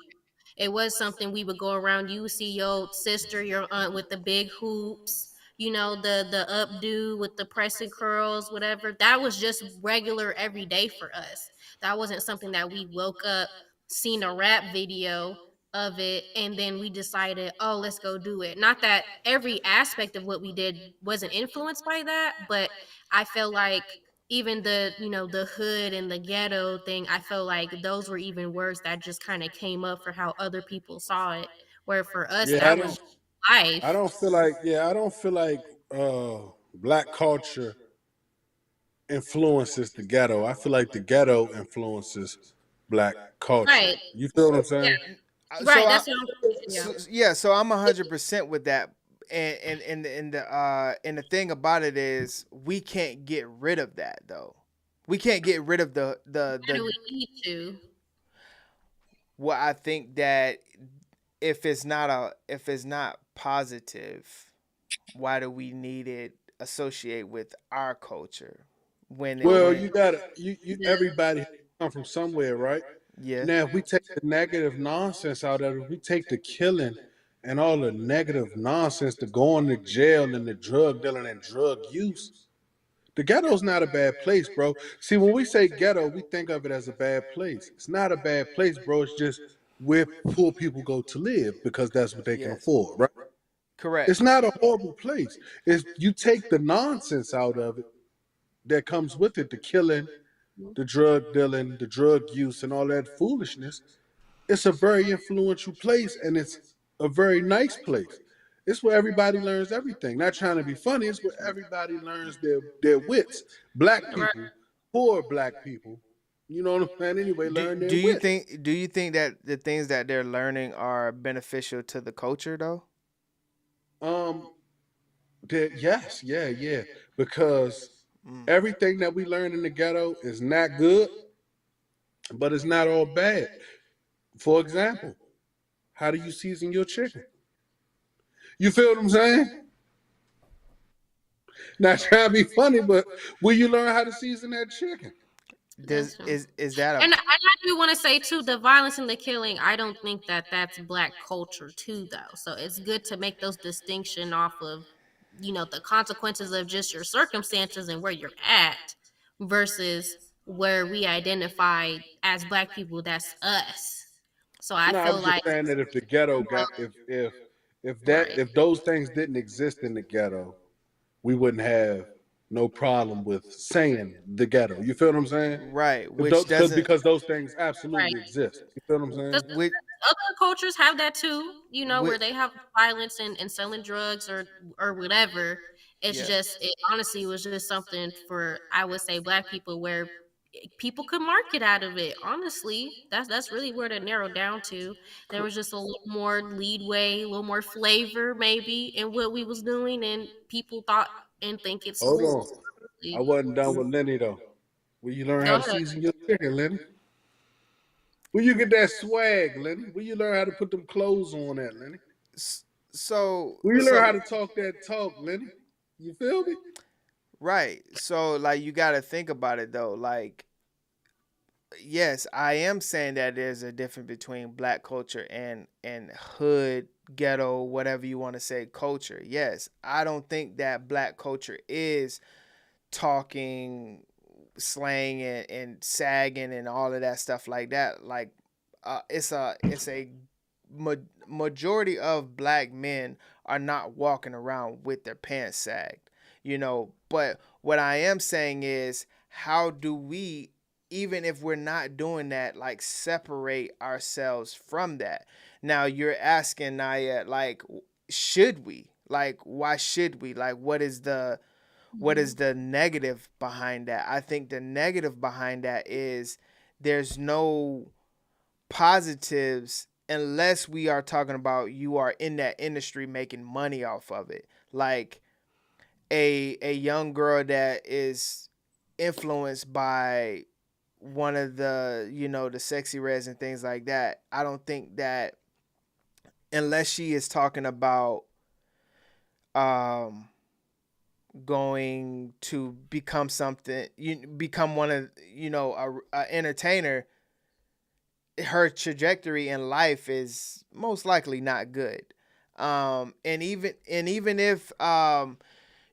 it was something we would go around. You would see your sister, your aunt with the big hoops, the updo with the pressing curls, whatever. That was just regular every day for us. That wasn't something that we woke up, seen a rap video of it, and then we decided, oh, let's go do it. Not that every aspect of what we did wasn't influenced by that, but I feel like even the hood and the ghetto thing, I feel like those were even words that just kind of came up for how other people saw it, where for us Yeah, that was life. I don't feel like black culture influences the ghetto. I feel like the ghetto influences black culture. Right. You feel what I'm Yeah. saying? So Right, I, that's what I'm saying. Yeah. so I'm 100% with that, and the thing about it is we can't get rid of that though. We can't get rid of Why do we need to? well, I think that if it's not positive, why do we need it associate with our culture when it Well, when you gotta you everybody come from somewhere, right? yeah. Now if we take the negative nonsense out of it, if we take the killing and all the negative nonsense, the going to jail and the drug dealing and drug use, the ghetto's not a bad place, bro. See, when we say ghetto, we think of it as a bad place. It's not a bad place, bro. It's just where poor people go to live because that's what they can Yes. afford, right? Correct. It's not a horrible place. It's you take the nonsense out of it that comes with it, the killing, the drug dealing, the drug use, and all that foolishness. It's a very influential place, and it's a very nice place. It's where everybody learns everything. Not trying to be funny, it's where everybody learns their wits. Black Right. people, poor black people, you know what I'm saying? Anyway, Do, learn do their you wits. think that the things that they're learning are beneficial to the culture though? Um, yes, yeah. Because everything that we learn in the ghetto is not good, but it's not all bad. For example, how do you season your chicken? You feel what I'm saying? Not trying to be funny, but will you learn how to season that chicken? Does is that a And I do want to say too, the violence and the killing. I don't think that that's black culture too, though. So it's good to make those distinction off of, the consequences of just your circumstances and where you're at, versus where we identify as black people. That's us. So I No, I feel was just like, saying that if the ghetto got right, if those things didn't exist in the ghetto, we wouldn't have no problem with saying the ghetto. You feel what I'm saying? right, If which those, doesn't because those things right. absolutely exist. You feel what I'm Because saying? which other cultures have that too, which where they have violence and selling drugs or whatever. It's yeah. just, it honestly was just something for, I would say, black people, where people could market out of it. Honestly, that's really where it narrowed down to. There was just a little more leadway, a little more flavor maybe in what we was doing, and people thought and think it's Hold cool. on. I wasn't done with Lenny though. Will you learn how Go to ahead. season your chicken, Lenny? Where you get that swag, Lenny? Where you learn how to put them clothes on at, Lenny? So Where you learn how to talk that talk, Lenny? You feel me? right. So like you got to think about it though. Like yes, I am saying that there's a difference between black culture and hood, ghetto, whatever you want to say, culture. Yes, I don't think that black culture is talking slang and sagging and all of that stuff like that. Like it's a majority of black men are not walking around with their pants sagged, But what I am saying is, how do we, even if we're not doing that, like separate ourselves from that? Now you're asking Naya, like, should we? Like, why should we? Like, what is the negative behind that? I think the negative behind that is there's no positives unless we are talking about you are in that industry making money off of it. Like a young girl that is influenced by one of the sexy reds and things like that. I don't think that unless she is talking about going to become something, become one of a entertainer, her trajectory in life is most likely not good. And even if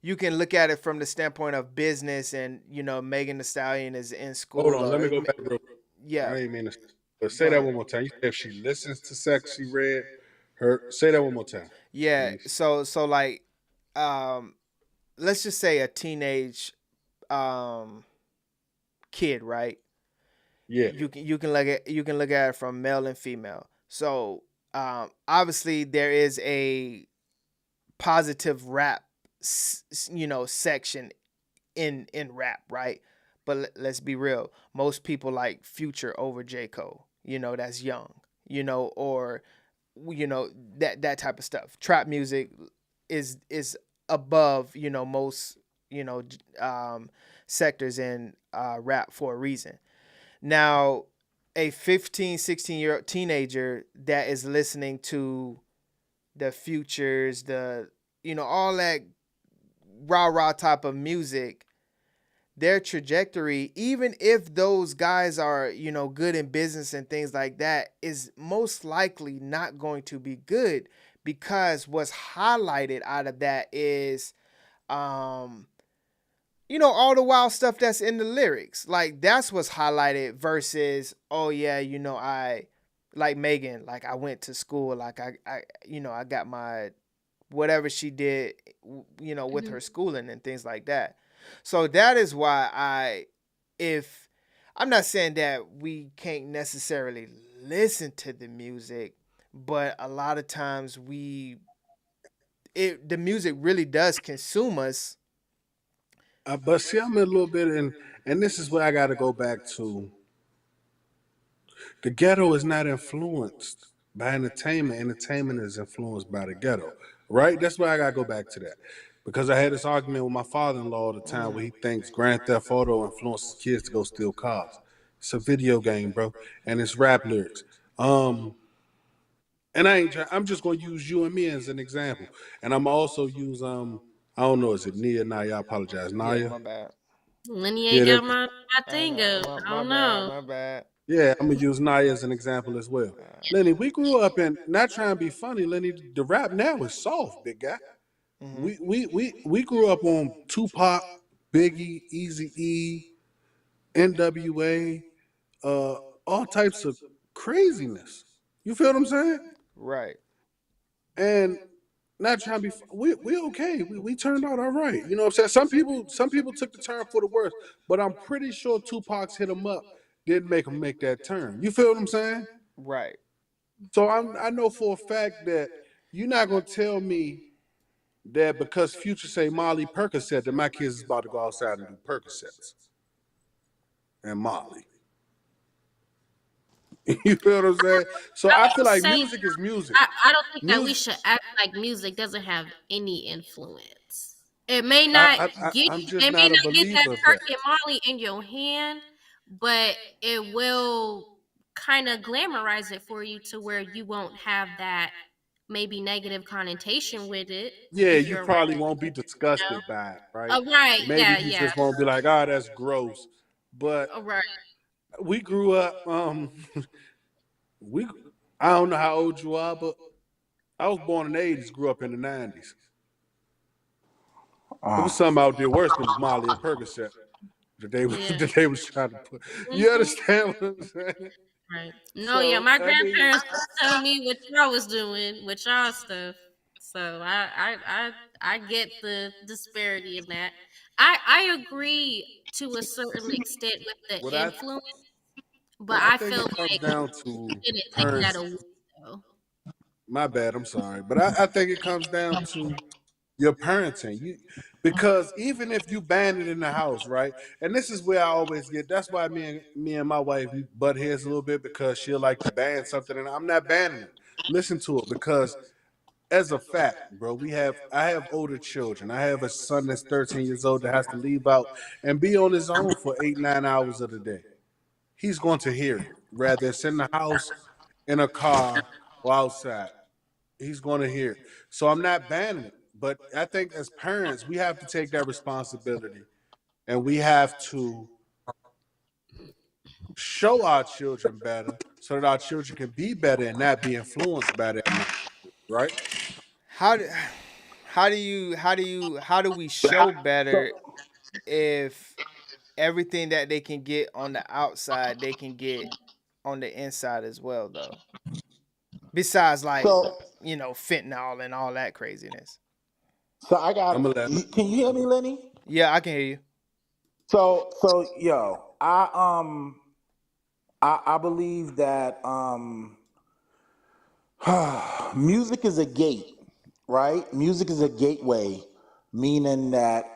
you can look at it from the standpoint of business, and Megan Thee Stallion is in Hold school, on, let me or go back real quick. yeah, I ain't mean to, but go say that ahead. one more time. You said if she listens to Sexy Red, say that one more time, Yeah, please. so like, let's just say a teenage kid, right? Yeah. You can look at it from male and female. So obviously there is a positive rap section in rap, right? But let's be real, most people like Future over J. Cole, that's young, or that type of stuff. Trap music is above most sectors in rap for a reason. Now, a 15, 16-year-old teenager that is listening to the Futures, all that rah rah type of music, their trajectory, even if those guys are, good in business and things like that, is most likely not going to be good, because what's highlighted out of that is all the wild stuff that's in the lyrics. Like, that's what's highlighted versus, oh yeah, I like Megan, like I went to school, like I got my whatever she did, with her schooling and things like that. So that is why if I'm not saying that we can't necessarily listen to the music, but a lot of times the music really does consume us. But see, I'm a little bit and this is where I got to go back to. The ghetto is not influenced by entertainment. Entertainment is influenced by the ghetto, right? That's why I got to go back to that. Because I had this argument with my father-in-law all the time where he thinks Grand Theft Auto influences kids to go steal cars. It's a video game, bro, and it's rap lyrics. And I'm just going to use you and me as an example. And I'm also use I don't know, is it Nia? Naya? I apologize. Yeah, Naya? my bad. Lenny Yeah, ain't got my thing up. I My don't bad. know. My bad. yeah, I'm gonna use Naya as an example as well. Lenny, we grew up in, not trying to be funny, Lenny. The rap now is soft, big guy. We grew up on Tupac, Biggie, Easy E, NWA, all types of craziness. You feel what I'm saying? Right. And not trying to be, we okay. We turned out all right. You know what I'm saying? Some people took the turn for the worse, but I'm pretty sure Tupac's hit them up didn't make them make that turn. You feel what I'm saying? Right. So I know for a fact that you're not gonna tell me that because Future say Molly Percocet that my kids is about to go outside and do Percocets. and Molly. You feel what I'm saying? So I feel like Say, music is music. I don't think that we Music. should act like music doesn't have any influence. It may not I'm just it may not a not get that believer of that. Kirk and Molly in your hand, but it will kind of glamorize it for you to where you won't have that maybe negative connotation with it Yeah, if you you're around, probably won't be you know? disgusted by it, right? Right, Maybe yeah, you yeah. just won't be like, "Oh, that's gross." But Right. we grew up. We. I don't know how old you are, but I was born in the '80s, grew up in the '90s. It was something out there worse than Molly and Percocet that they Yeah. that they was trying to put. You understand what I'm saying? Right. No, yeah, So my I mean, grandparents was telling me what y'all was doing with y'all stuff. So I get the disparity in that. I agree to a certain extent with what the I influence, but I I think feel it comes like down you to didn't take that parents. away though. My bad. I'm sorry, but I think it comes down to your parenting. You because even if you ban it in the house, right? And this is where I always get. That's why me and my wife butt heads a little bit because she'll like to ban something, and I'm not banning it. Listen to it because as a fact, bro, I have older children. I have a son that's 13 years old that has to leave out and be on his own for 8, 9 hours of the day. He's going to hear it. Rather it's in the house, in a car, or outside. He's going to hear it. So I'm not banning it. But I think as parents, we have to take that responsibility and we have to show our children better so that our children can be better and not be influenced by that nonsense, right? How do how do we show better if everything that they can get on the outside they can get on the inside as well though? Besides like, So, fentanyl and all that craziness. so I I'm got. gonna let Can you hear me, Lenny? Yeah, I can hear you. So yo, I believe that music is a gate, right? Music is a gateway, meaning that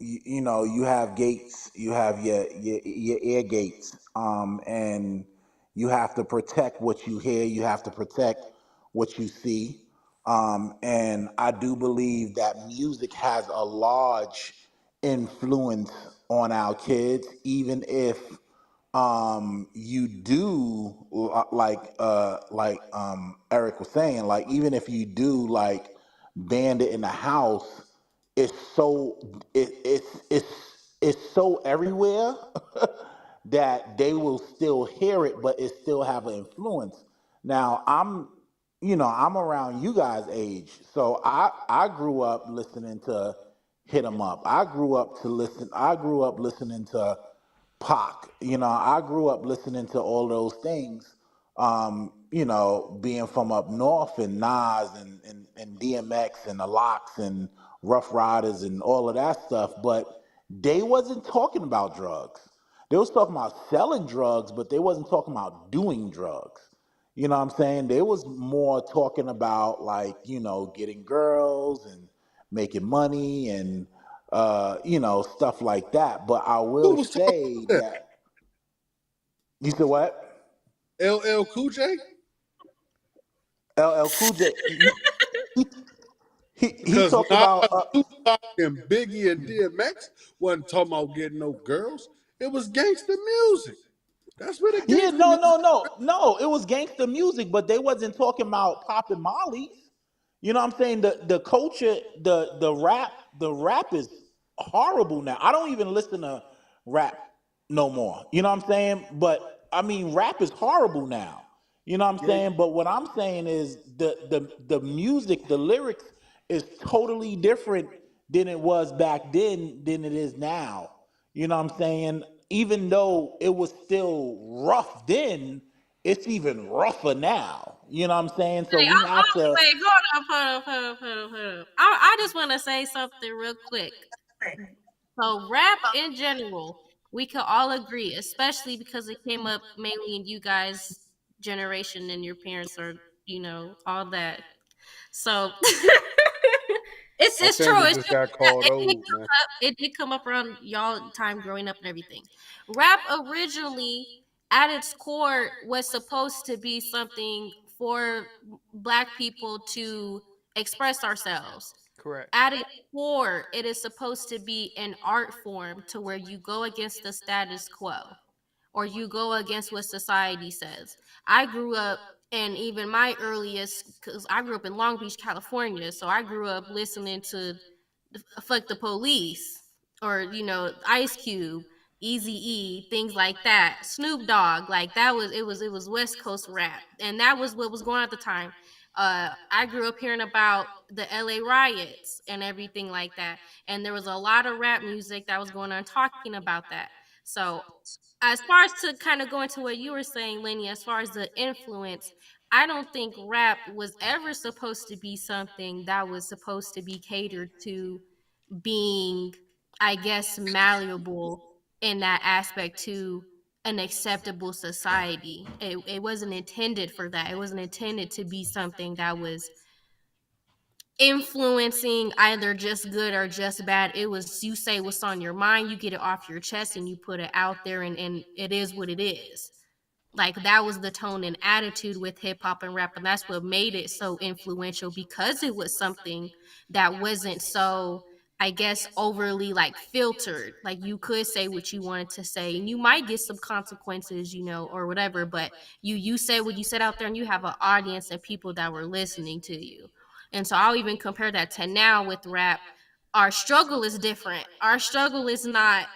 you have gates, you have your ear gates, and you have to protect what you hear, you have to protect what you see, and I do believe that music has a large influence on our kids, even if you do Eric was saying, like even if you do like band it in the house, it's so it's so everywhere that they will still hear it, but it still have an influence. Now I'm around you guys age, so I grew up listening to Hit 'em Up. I grew up listening to Pac. I grew up listening to all those things. Being from up north and Nas and DMX and the Locks and Rough Riders and all of that stuff, but they wasn't talking about drugs. They was talking about selling drugs, but they wasn't talking about doing drugs. You know what I'm saying? They was more talking about like, getting girls and making money and stuff like that. But I who will was talking say about that? that you said what? LL Cool J? LL Cool J. He Because talked Nas, about Tupac, and Biggie and DMX wasn't talking about getting no girls. It was gangster music. That's where the yeah, gangster no, music. no, no, no. It was gangster music, but they wasn't talking about popping mollies. You know what I'm saying? The culture, the rap is horrible now. I don't even listen to rap no more. You know what I'm saying? But I mean, rap is horrible now. You know what I'm Yeah, saying? But what I'm saying is the music, the lyrics is totally different than it was back then than it is now. You know what I'm saying? Even though it was still rough then, it's even rougher now. You know what I'm saying? So Wait, we have to. wait, hold up. I just want to say something real quick. So, rap in general, we can all agree, especially because it came up mainly in you guys' generation and your parents are, all that. So, It's think true. it It's just true. got called old, man. It did come up around y'all time growing up and everything. Rap originally, at its core, was supposed to be something for Black people to express ourselves. Correct. At its core, it is supposed to be an art form to where you go against the status quo or you go against what society says. I grew up, and even my earliest, because I grew up in Long Beach, California, so I grew up listening to Fuck the Police or, Ice Cube, Easy E, things like that. Snoop Dogg, like that was it was West Coast rap. And that was what was going on at the time. I grew up hearing about the LA riots and everything like that. And there was a lot of rap music that was going on talking about that. So as far as to kind of go into what you were saying, Lenny, as far as the influence, I don't think rap was ever supposed to be something that was supposed to be catered to being, I guess, malleable in that aspect to an acceptable society. It wasn't intended for that. It wasn't intended to be something that was influencing either just good or just bad. It was, you say what's on your mind, you get it off your chest and you put it out there, and it is what it is. Like that was the tone and attitude with hip hop and rap, and that's what made it so influential, because it was something that wasn't so, I guess, overly like filtered. Like you could say what you wanted to say, and you might get some consequences, or whatever. But you said what you said out there, and you have an audience and people that were listening to you. And so I'll even compare that to now with rap. Our struggle is different. Our struggle is not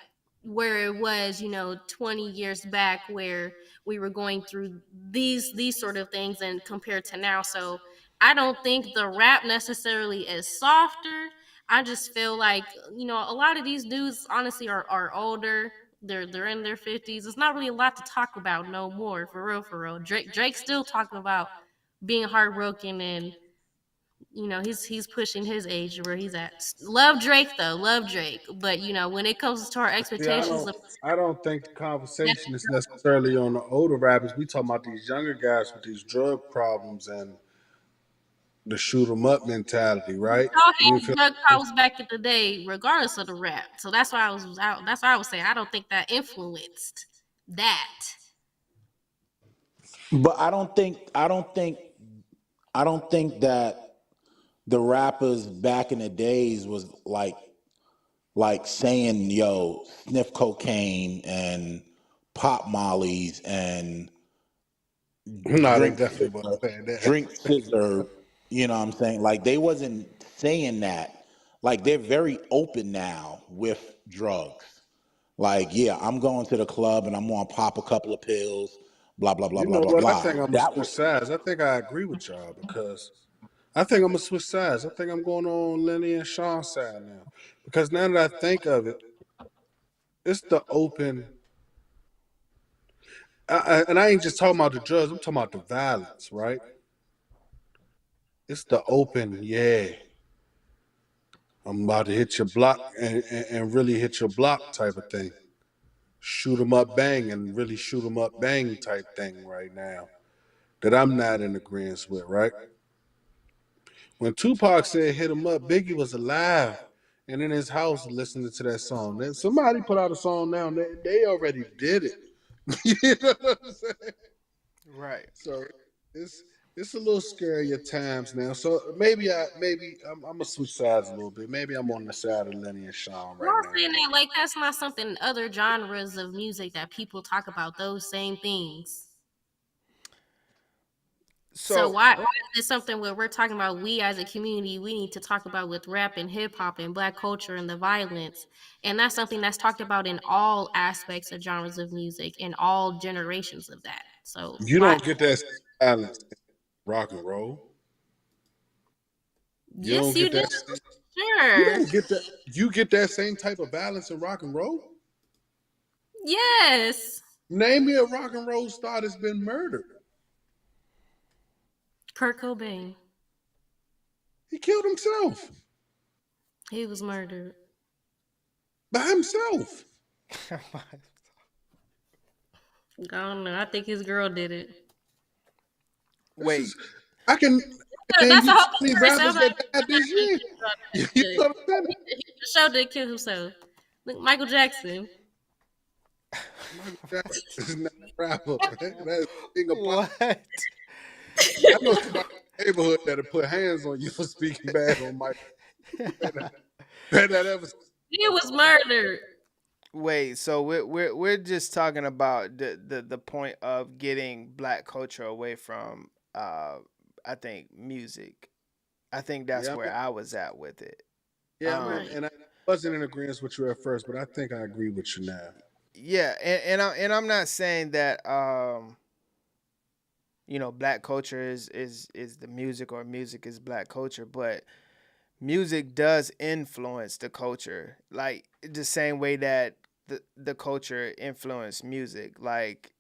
where it was, 20 years back, where we were going through these sort of things, and compared to now. So I don't think the rap necessarily is softer. I just feel like, a lot of these dudes honestly are older. They're in their 50s. It's not really a lot to talk about no more, for real, for real. Drake's still talking about being heartbroken, and he's pushing his age where he's at. Love Drake though, love Drake. But when it comes to our See, expectations of I don't think the conversation is necessarily on the older rappers. We talking about these younger guys with these drug problems and the shoot 'em up mentality, right? all You had feel drug problems back in the day, regardless of the rap. So that's why that's why I was saying I don't think that influenced that. But I don't think that the rappers back in the days was like saying, yo, sniff cocaine and pop mollies and no, they drink definitely wasn't scissor, saying that. drink scissor. You know what I'm saying? Like they wasn't saying that. Like they're very open now with drugs. Like, yeah, I'm going to the club and I'm gonna pop a couple of pills, blah blah blah You blah know blah what? I blah. think I'm gonna That switch was sides. I think I agree with y'all because I think I'm gonna switch sides. I think I'm going on Lenny and Sean's side now because now that I think of it, it's the open. And I ain't just talking about the drugs. I'm talking about the violence, right? It's the open, yeah. I'm about to hit your block and really hit your block type of thing. Shoot 'em up, bang, and really shoot 'em up, bang type thing right now that I'm not in agreement with, right? When Tupac said hit 'em up, Biggie was alive and in his house listening to that song. Then somebody put out a song now, and they already did it. You know what I'm saying? Right. So it's a little scary at times now. So maybe I'm gonna switch sides a little bit. Maybe I'm on the side of Lenny and Sean I'm right not now. saying that like that's not something in other genres of music that people talk about those same things. So So why is it something where we're talking about, we as a community, we need to talk about with rap and hip hop and Black culture and the violence, and that's something that's talked about in all aspects of genres of music in all generations of that. So You why? don't get that silence in rock and roll. You Yes, don't you get do. that. You Sure. don't get that. You get that same type of balance in rock and roll. Yes. Name me a rock and roll star that's been murdered. Kurt Cobain. He killed himself He was murdered. by himself. I don't know. I think his girl did it. This wait. is. I can. And then That's you a whole tell me conspiracy. I'm rappers not that died this year. You know what I'm saying? he for sure did kill himself. Look, Michael Jackson. Michael Jackson is not a rapper. That's king of pop. What? I know somebody in the neighborhood that'll put hands on you for speaking bad on Michael. That ever. He was murdered. Wait, so we're just talking about the point of getting black culture away from I think music. I think that's Yeah, where I was at with it. yeah, I'm in, and I wasn't in agreement with you at first, but I think I agree with you now. Yeah, and I'm not saying that black culture is the music or music is black culture, but music does influence the culture, like the same way that the culture influenced music. Like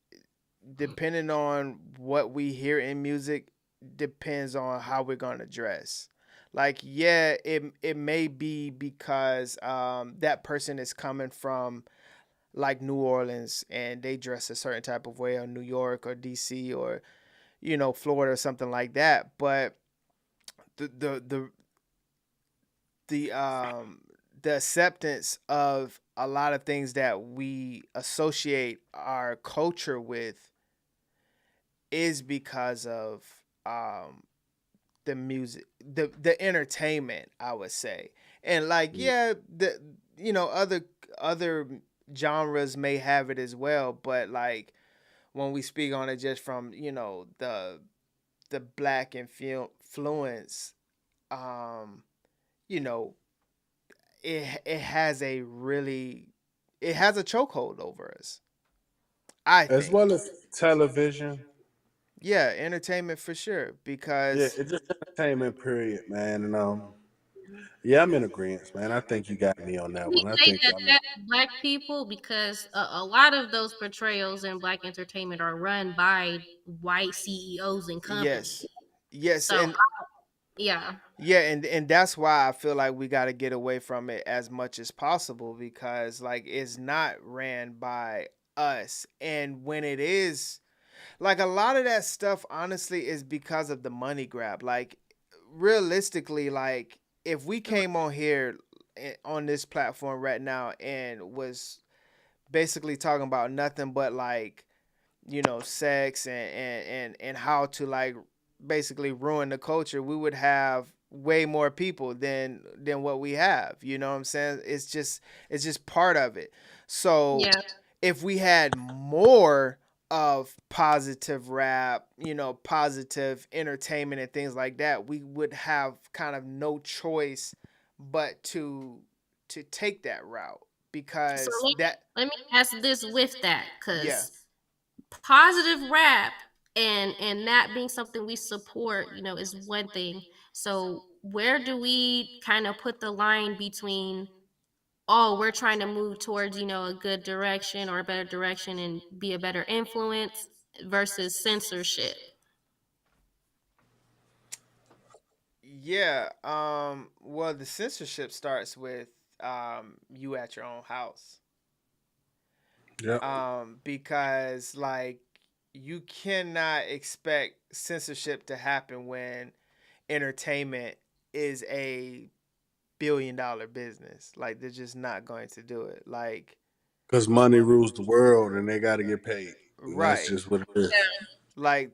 depending on what we hear in music depends on how we're gonna dress. Like yeah, it may be because that person is coming from like New Orleans and they dress a certain type of way, or New York or DC or Florida or something like that. But the the the the acceptance of a lot of things that we associate our culture with is because of the music, the entertainment, I would say. And like yeah, the other genres may have it as well, but like when we speak on it just from the black influence, you know, it has a chokehold over us, I As think. well as television. Yeah, entertainment for sure. Yeah, Because it's just entertainment, period, man. And yeah, I'm in agreement, man. I think you got me on that We one. I say think that I'm in. that's black people because a lot of those portrayals in black entertainment are run by white CEOs and yes, companies. yes, So and yeah, yeah, and that's why I feel like we got to get away from it as much as possible, because like it's not ran by us. And when it is, like a lot of that stuff honestly is because of the money grab. Like realistically, like if we came on here on this platform right now and was basically talking about nothing but like sex and how to like basically ruin the culture, we would have way more people than what we have. You know what I'm saying? It's just part of it. So yeah. if we had more of positive rap, positive entertainment and things like that, we would have kind of no choice but to take that route, So because that let me ask this with that, yeah. because positive rap and that being something we support, is one thing. So where do we kind of put the line between, oh, we're trying to move towards, a good direction or a better direction and be a better influence versus censorship? Yeah, well, the censorship starts with you at your own house. Yep. Because like you cannot expect censorship to happen when entertainment is a billion-dollar business. Like they're just not going to do it. Like Because money rules the world, and they got to get paid, and that's right. just what it is. Like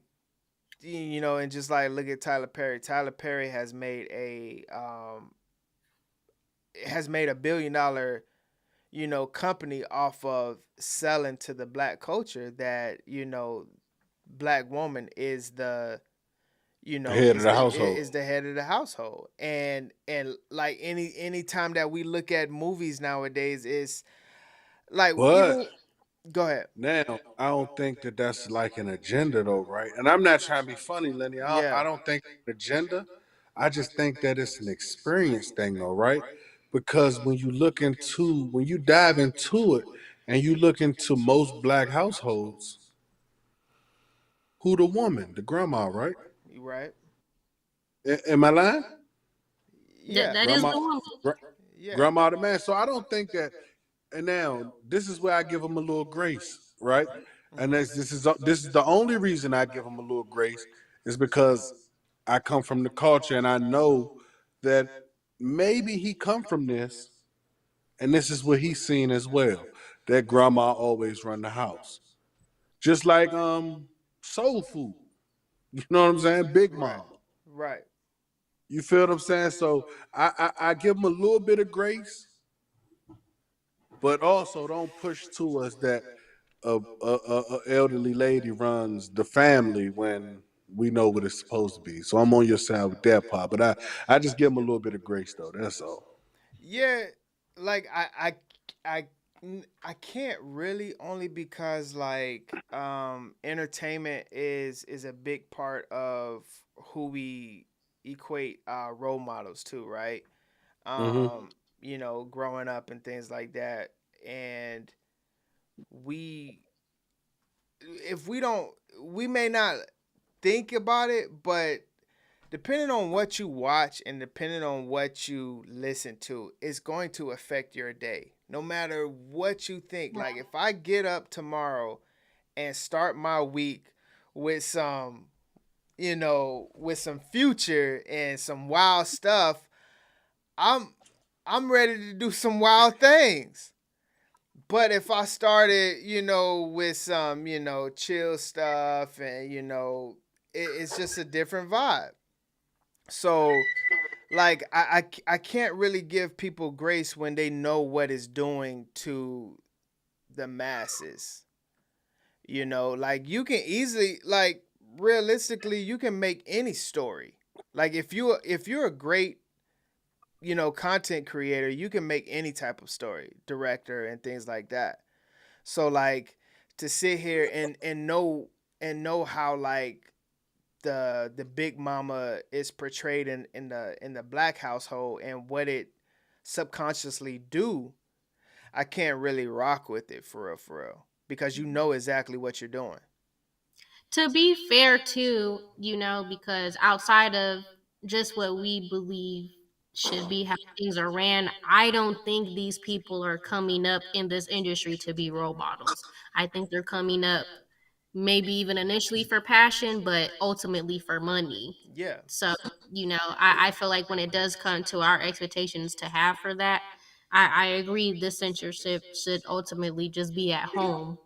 and just like look at Tyler Perry. Tyler Perry has made a $1 billion company off of selling to the black culture that black woman is the Head of the household. is the head of the household. And like any time that we look at movies nowadays, is like But even go ahead. now, I don't think that that's like an agenda, though, right? And I'm not trying to be funny, Lenny. I Yeah. don't think it's an agenda. I just think that it's an experience thing, though, right? Because when you dive into it, and you look into most black households, who the woman, the grandma, right? You right. Am I lying? Yeah. That is Grandma, the woman. Yeah. grandma, the man. So I don't think that. And now this is where I give them a little grace, right? And this is the only reason I give them a little grace is because I come from the culture, and I know that maybe he come from this, and this is what he's seen as well. That grandma always run the house, just like soul food. You know what I'm saying? Big Mama. Right. You feel what I'm saying? So I give him a little bit of grace, but also don't push to us that a elderly lady runs the family when we know what it's supposed to be. So I'm on your side with that part, but I just give him a little bit of grace though. That's all. Yeah, like I I can't really, only because like entertainment is a big part of who we equate role models to, right? Mm-hmm. You know, growing up and things like that. And we if we don't we may not think about it, but depending on what you watch and depending on what you listen to, it's going to affect your day. No matter what you think. Like if I get up tomorrow and start my week with some, you know, with some future and some wild stuff, I'm I'm ready to do some wild things. But if I started, you know, with some, you know, chill stuff and, you know, it's just a different vibe. So, like, I can't really give people grace when they know what it's doing to the masses. You know, like, you can easily, like, realistically, you can make any story. Like, if you're a great, you know, content creator, you can make any type of story, director and things like that. So like to sit here and know how like the big mama is portrayed in the black household and what it subconsciously do, I can't really rock with it for real. Because you know exactly what you're doing. To be fair too, because outside of just what we believe should be how things are ran, I don't think these people are coming up in this industry to be role models. I think they're coming up maybe even initially for passion, but ultimately for money. Yeah. So, I feel like when it does come to our expectations to have for that, I agree the censorship should ultimately just be at home.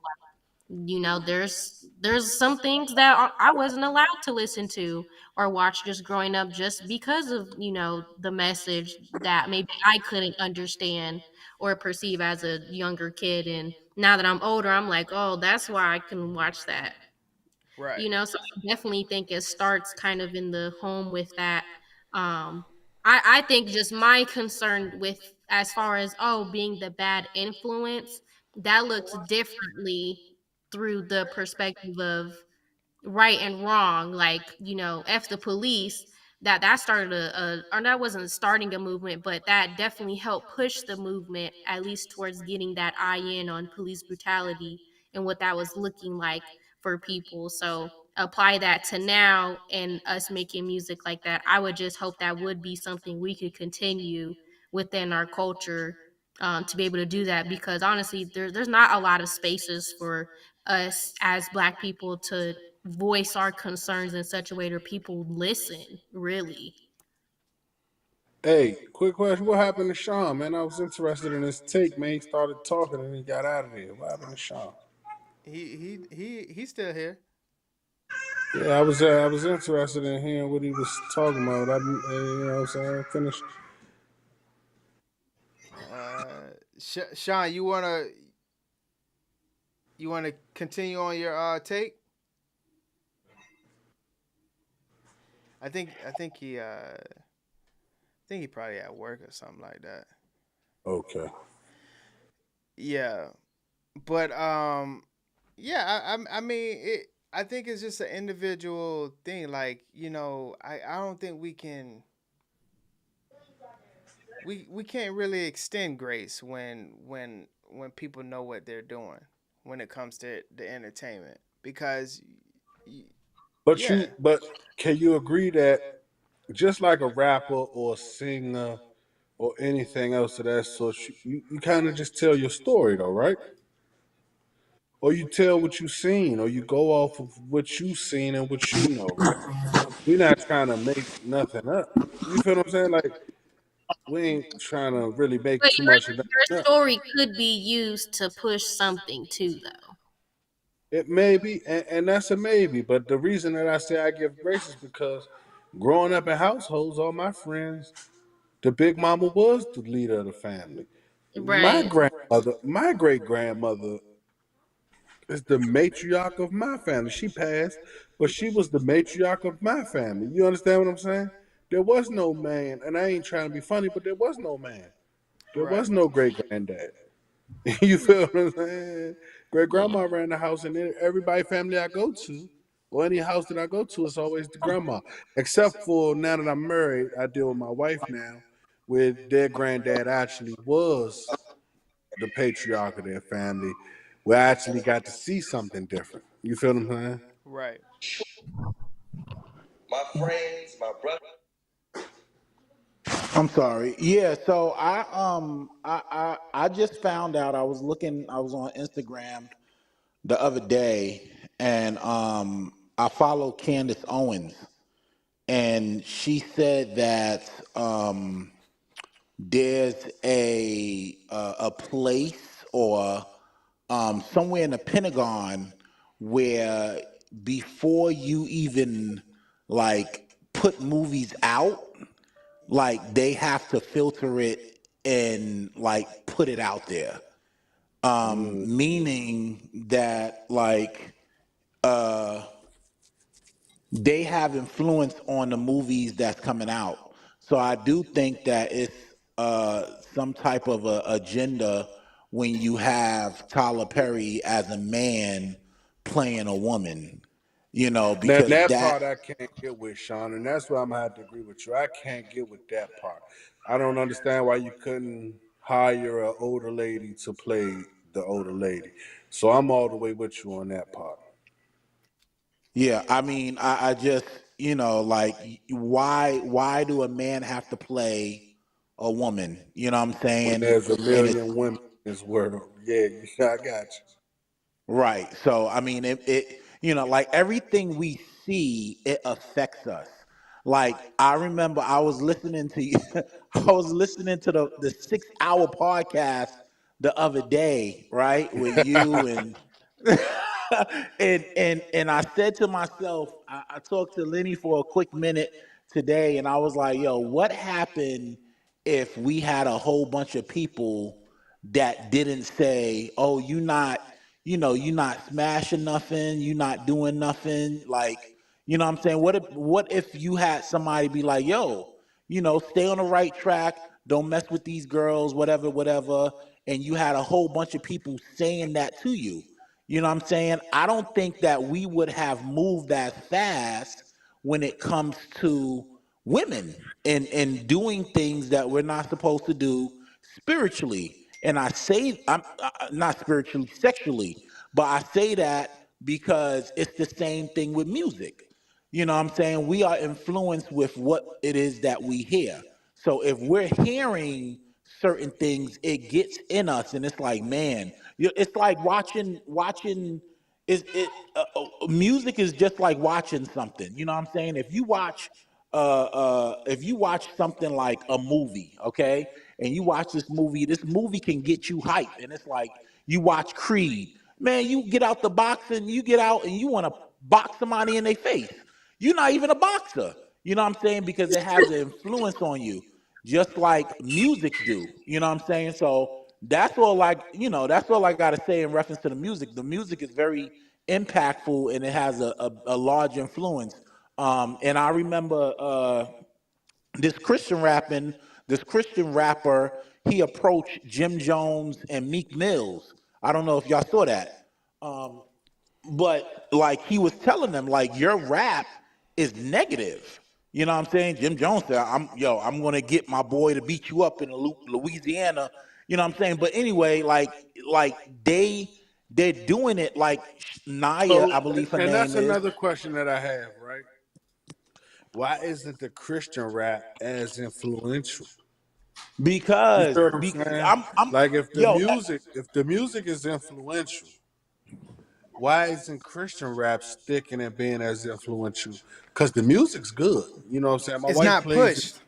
There's some things that I wasn't allowed to listen to or watch just growing up, just because of the message that maybe I couldn't understand or perceive as a younger kid. And now that I'm older, I'm like, oh, that's why I can watch that. Right. So I definitely think it starts kind of in the home with that. I think just my concern with, as far as, being the bad influence, that looks differently through the perspective of right and wrong. Like, F the police, that started or that wasn't starting a movement, but that definitely helped push the movement, at least towards getting that eye in on police brutality and what that was looking like for people. So apply that to now and us making music like that. I would just hope that would be something we could continue within our culture, to be able to do that, because honestly there's not a lot of spaces for us as Black people to voice our concerns in such a way that people listen, really. Hey, quick question. What happened to Sean, man? I was interested in his take, man. He started talking and he got out of there. What happened to Sean? He's still here. Yeah, I was interested in hearing what he was talking about. You know what I'm saying? Finish. Sean, you wanna continue on your take? I think he probably at work or something like that. Okay. Yeah, but yeah, I mean it. I think it's just an individual thing. Like, I don't think we can't really extend grace when people know what they're doing when it comes to the entertainment, because yeah. But can you agree that just like a rapper or a singer or anything else of that sort, you kind of just tell your story though, right? Or you tell what you seen, or you go off of what you seen and what you know, right? We not trying to make nothing up. You feel what I'm saying? Like we ain't trying to really make But too much of your nothing up. story could be used to push something too, though. It may be, and that's a maybe. But the reason that I say I give grace is because growing up in households, all my friends, the big mama was the leader of the family. My Right. grandmother, my great grandmother is the matriarch of my family. She passed, but she was the matriarch of my family. You understand what I'm saying? There was no man, and I ain't trying to be funny, but there was no man. There Right. was no great granddad. You feel what I'm saying? Great Yeah. grandma ran the house, and everybody family I go to, or any house that I go to, it's always the grandma. Except for now that I'm married, I deal with my wife now, where their granddad actually was the patriarch of their family. We actually got to see something different. You feel what I'm saying? Right. My friends, my brother. I'm sorry. Yeah, so I just found out. I was on Instagram the other day, and I follow Candace Owens, and she said that there's a place or somewhere in the Pentagon where before you even like put movies out, like they have to filter it and like put it out there. Mm. Meaning that like uh they have influence on the movies that's coming out. So I do think that it's some type of a agenda when you have Tyler Perry as a man playing a woman, Now because that that part I can't get with, Sean, and that's why I'm gonna have to agree with you. I can't get with that part. I don't understand why you couldn't hire an older lady to play the older lady. So I'm all the way with you on that part. yeah, I mean, I just, like why do a man have to play a woman? You know what I'm When saying? there's a And it's million women in this world, yeah, I got you. right. So I mean, like everything we see, it affects us. Like I remember, I was listening to I was listening to the 6 hour podcast the other day, right, with you and and I said to myself, I talked to Lenny for a quick minute today, and I was like, yo, what happened if we had a whole bunch of people that didn't say, oh, you not smashing nothing, you not doing nothing, like, what I'm saying? What if you had somebody be like, yo, stay on the right track, don't mess with these girls, whatever, whatever, and you had a whole bunch of people saying that to you. You know what I'm saying? I don't think that we would have moved as fast when it comes to women and doing things that we're not supposed to do spiritually. And I say I'm not spiritually, sexually, but I say that because it's the same thing with music. You know what I'm saying? We are influenced with what it is that we hear. So if we're hearing certain things, it gets in us, and it's like, man, it's like watching. Is it music is just like watching something. You know what I'm saying? If you watch something like a movie, okay, and you watch this movie can get you hype, and it's like you watch Creed, man, you get out the box and you get out and you want to box somebody in their face. You're not even a boxer. You know what I'm saying? Because it has an influence on you, just like music do. You know what I'm saying? So that's all I gotta say in reference to the music. The music is very impactful and it has a large influence. And I remember this Christian rapping, this Christian rapper, he approached Jim Jones and Meek Mills. I don't know if y'all saw that. Um, but like he was telling them, like, your rap is negative. You know what I'm saying? Jim Jones said, I'm gonna get my boy to beat you up in Louisiana. You know what I'm saying? But anyway, like they're doing it like Naya, So, I believe her and that's name is, another question that I have, right? Why isn't the Christian rap as influential? You because feel what I'm because saying? I'm Like if the yo music, if the music is influential, why isn't Christian rap sticking and being as influential? Because the music's good. You know what I'm saying? My It's wife not plays it. pushed.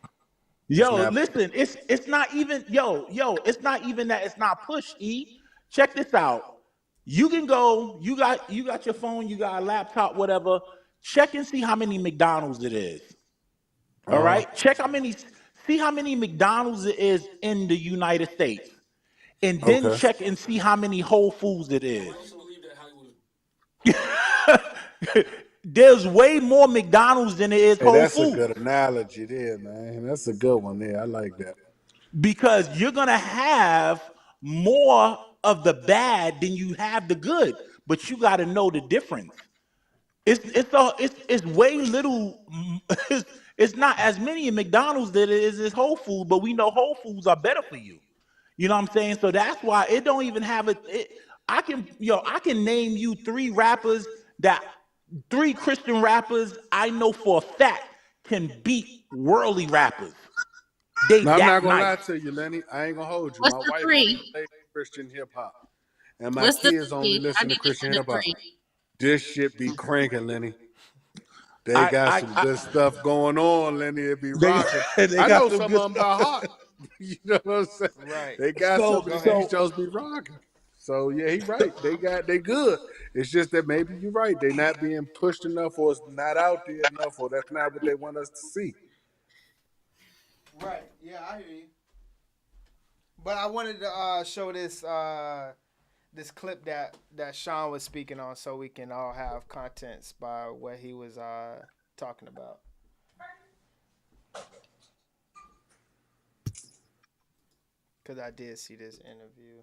It's Yo, not. listen, it's not even it's not even that it's not push. Check this out. You can go, you got your phone, you got a laptop, whatever. Check and see how many McDonald's it is. All right? See how many McDonald's it is in the United States. And then Okay. check and see how many Whole Foods it is. There's way more McDonald's than there is Hey, Whole that's a Foods. good analogy there, man. That's a good one there. I like that. Because you're gonna have more of the bad than you have the good, but you got to know the difference. It's way little. It's not as many in McDonald's that it is as Whole Foods, but we know Whole Foods are better for you. You know what I'm saying? So that's why it don't even have it. I can name you three Christian rappers I know for a fact can beat worldly rappers. They Now, I'm not that gonna nice. lie to you, Lenny. I ain't gonna hold you. What's My the wife only three? plays Christian hip hop, and my What's the kids only three? I listen to need to Christian hear hip the hop. three. This shit be cranking, Lenny. They I, got I, some I good stuff going on, Lenny. It be they rocking. they I got know some some good of them stuff. by heart. You know what I'm saying? Right. They got So some of these so shows be rocking. So yeah, he right. They good. It's just that maybe you're right. They not being pushed enough, or it's not out there enough, or that's not what they want us to see. Right. Yeah, I hear you. But I wanted to show this clip that Sean was speaking on, so we can all have contents by what he was talking about. Because I did see this interview.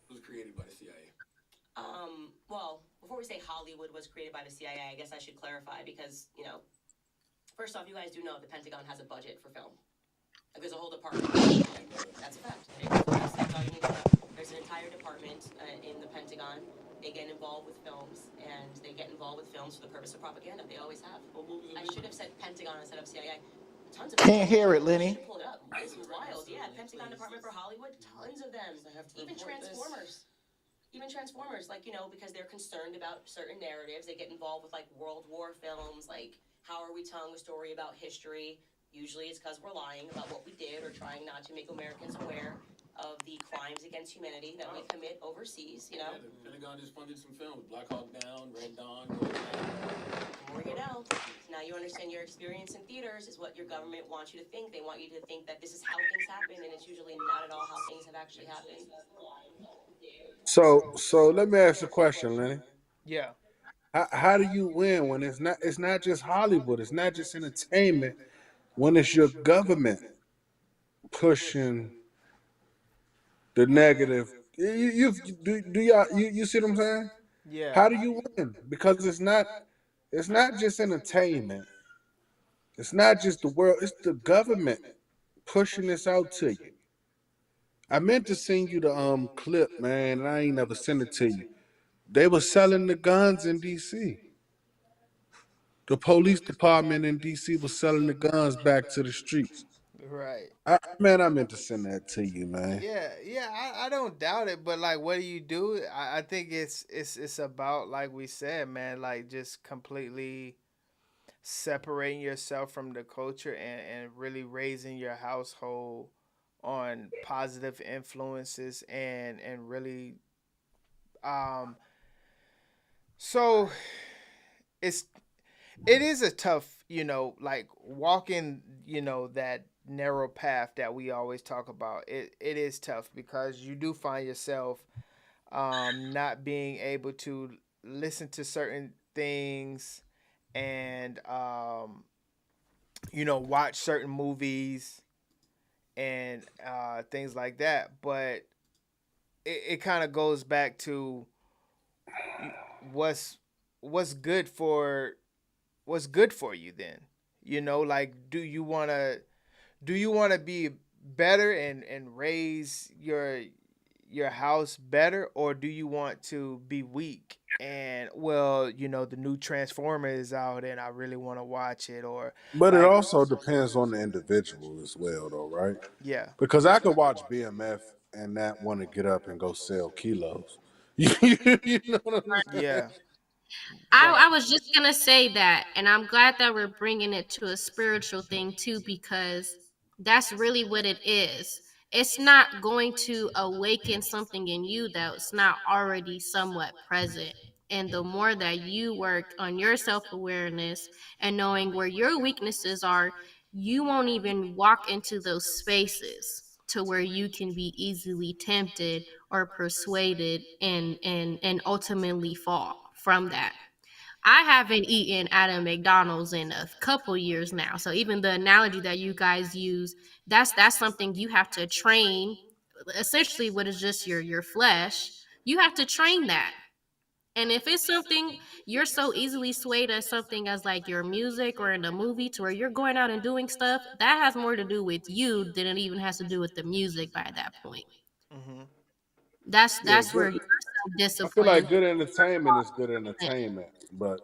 It was created by the CIA. Well, before we say Hollywood was created by the CIA, I guess I should clarify because, first off, you guys do know the Pentagon has a budget for film. Like, there's a whole department. That's a fact. That's all you need to know. There's an entire department in the Pentagon. They get involved with films, and they get involved with films for the purpose of propaganda. They always have. I should have said Pentagon instead of CIA. Tons of Can't them. hear it, You Lenny. should pull it up. This was wild. Yeah, Pentagon Department for Hollywood, tons of them. Even Transformers. Even Transformers, because they're concerned about certain narratives. They get involved with, World War films, how are we telling a story about history? Usually it's because we're lying about what we did or trying not to make Americans aware of the crimes against humanity that we commit overseas, Yeah, the Pentagon just funded some films. Black Hawk Down, Red Dawn, The more you know. So now you understand your experience in theaters is what your government wants you to think. They want you to think that this is how things happen, and it's usually not at all how things have actually happened. So let me ask you a question, Lenny. Yeah. How do you win when it's not just Hollywood, it's not just entertainment, when it's your government pushing the negative? You see what I'm saying? Yeah. How do you win? Because it's not just entertainment. It's not just the world. It's the government pushing this out to you. I meant to send you the clip, man, and I ain't never sent it to you. They were selling the guns in D.C. The police department in D.C. was selling the guns back to the streets. Right. Man, I meant to send that to you, man. Yeah. I don't doubt it, but what do you do? I think it's about, like we said, man, just completely separating yourself from the culture and really raising your household on positive influences and really so it is a tough, walking, that narrow path that we always talk about. It is tough because you do find yourself not being able to listen to certain things and watch certain movies and things like that. But it kind of goes back to what's good for you then. Do you want to be better and raise your house better, or do you want to be weak and, the new Transformer is out and I really want to watch it? Or But it also depends on the individual as well, though, right? Yeah. Because I could watch BMF and not want to get up and go sell kilos. You know what I'm saying? Yeah. I was just gonna say that, and I'm glad that we're bringing it to a spiritual thing too, because that's really what it is. It's not going to awaken something in you that's not already somewhat present. And the more that you work on your self awareness and knowing where your weaknesses are, you won't even walk into those spaces to where you can be easily tempted or persuaded and ultimately fall from that. I haven't eaten at a McDonald's in a couple years now. So even the analogy that you guys use, that's something you have to train. Essentially, what is just your flesh? You have to train that. And if it's something you're so easily swayed as something as like your music or in a movie to where you're going out and doing stuff, that has more to do with you than it even has to do with the music by that point. Mm-hmm. Yeah, That's where good. your I feel self-discipline. like good entertainment is good entertainment, but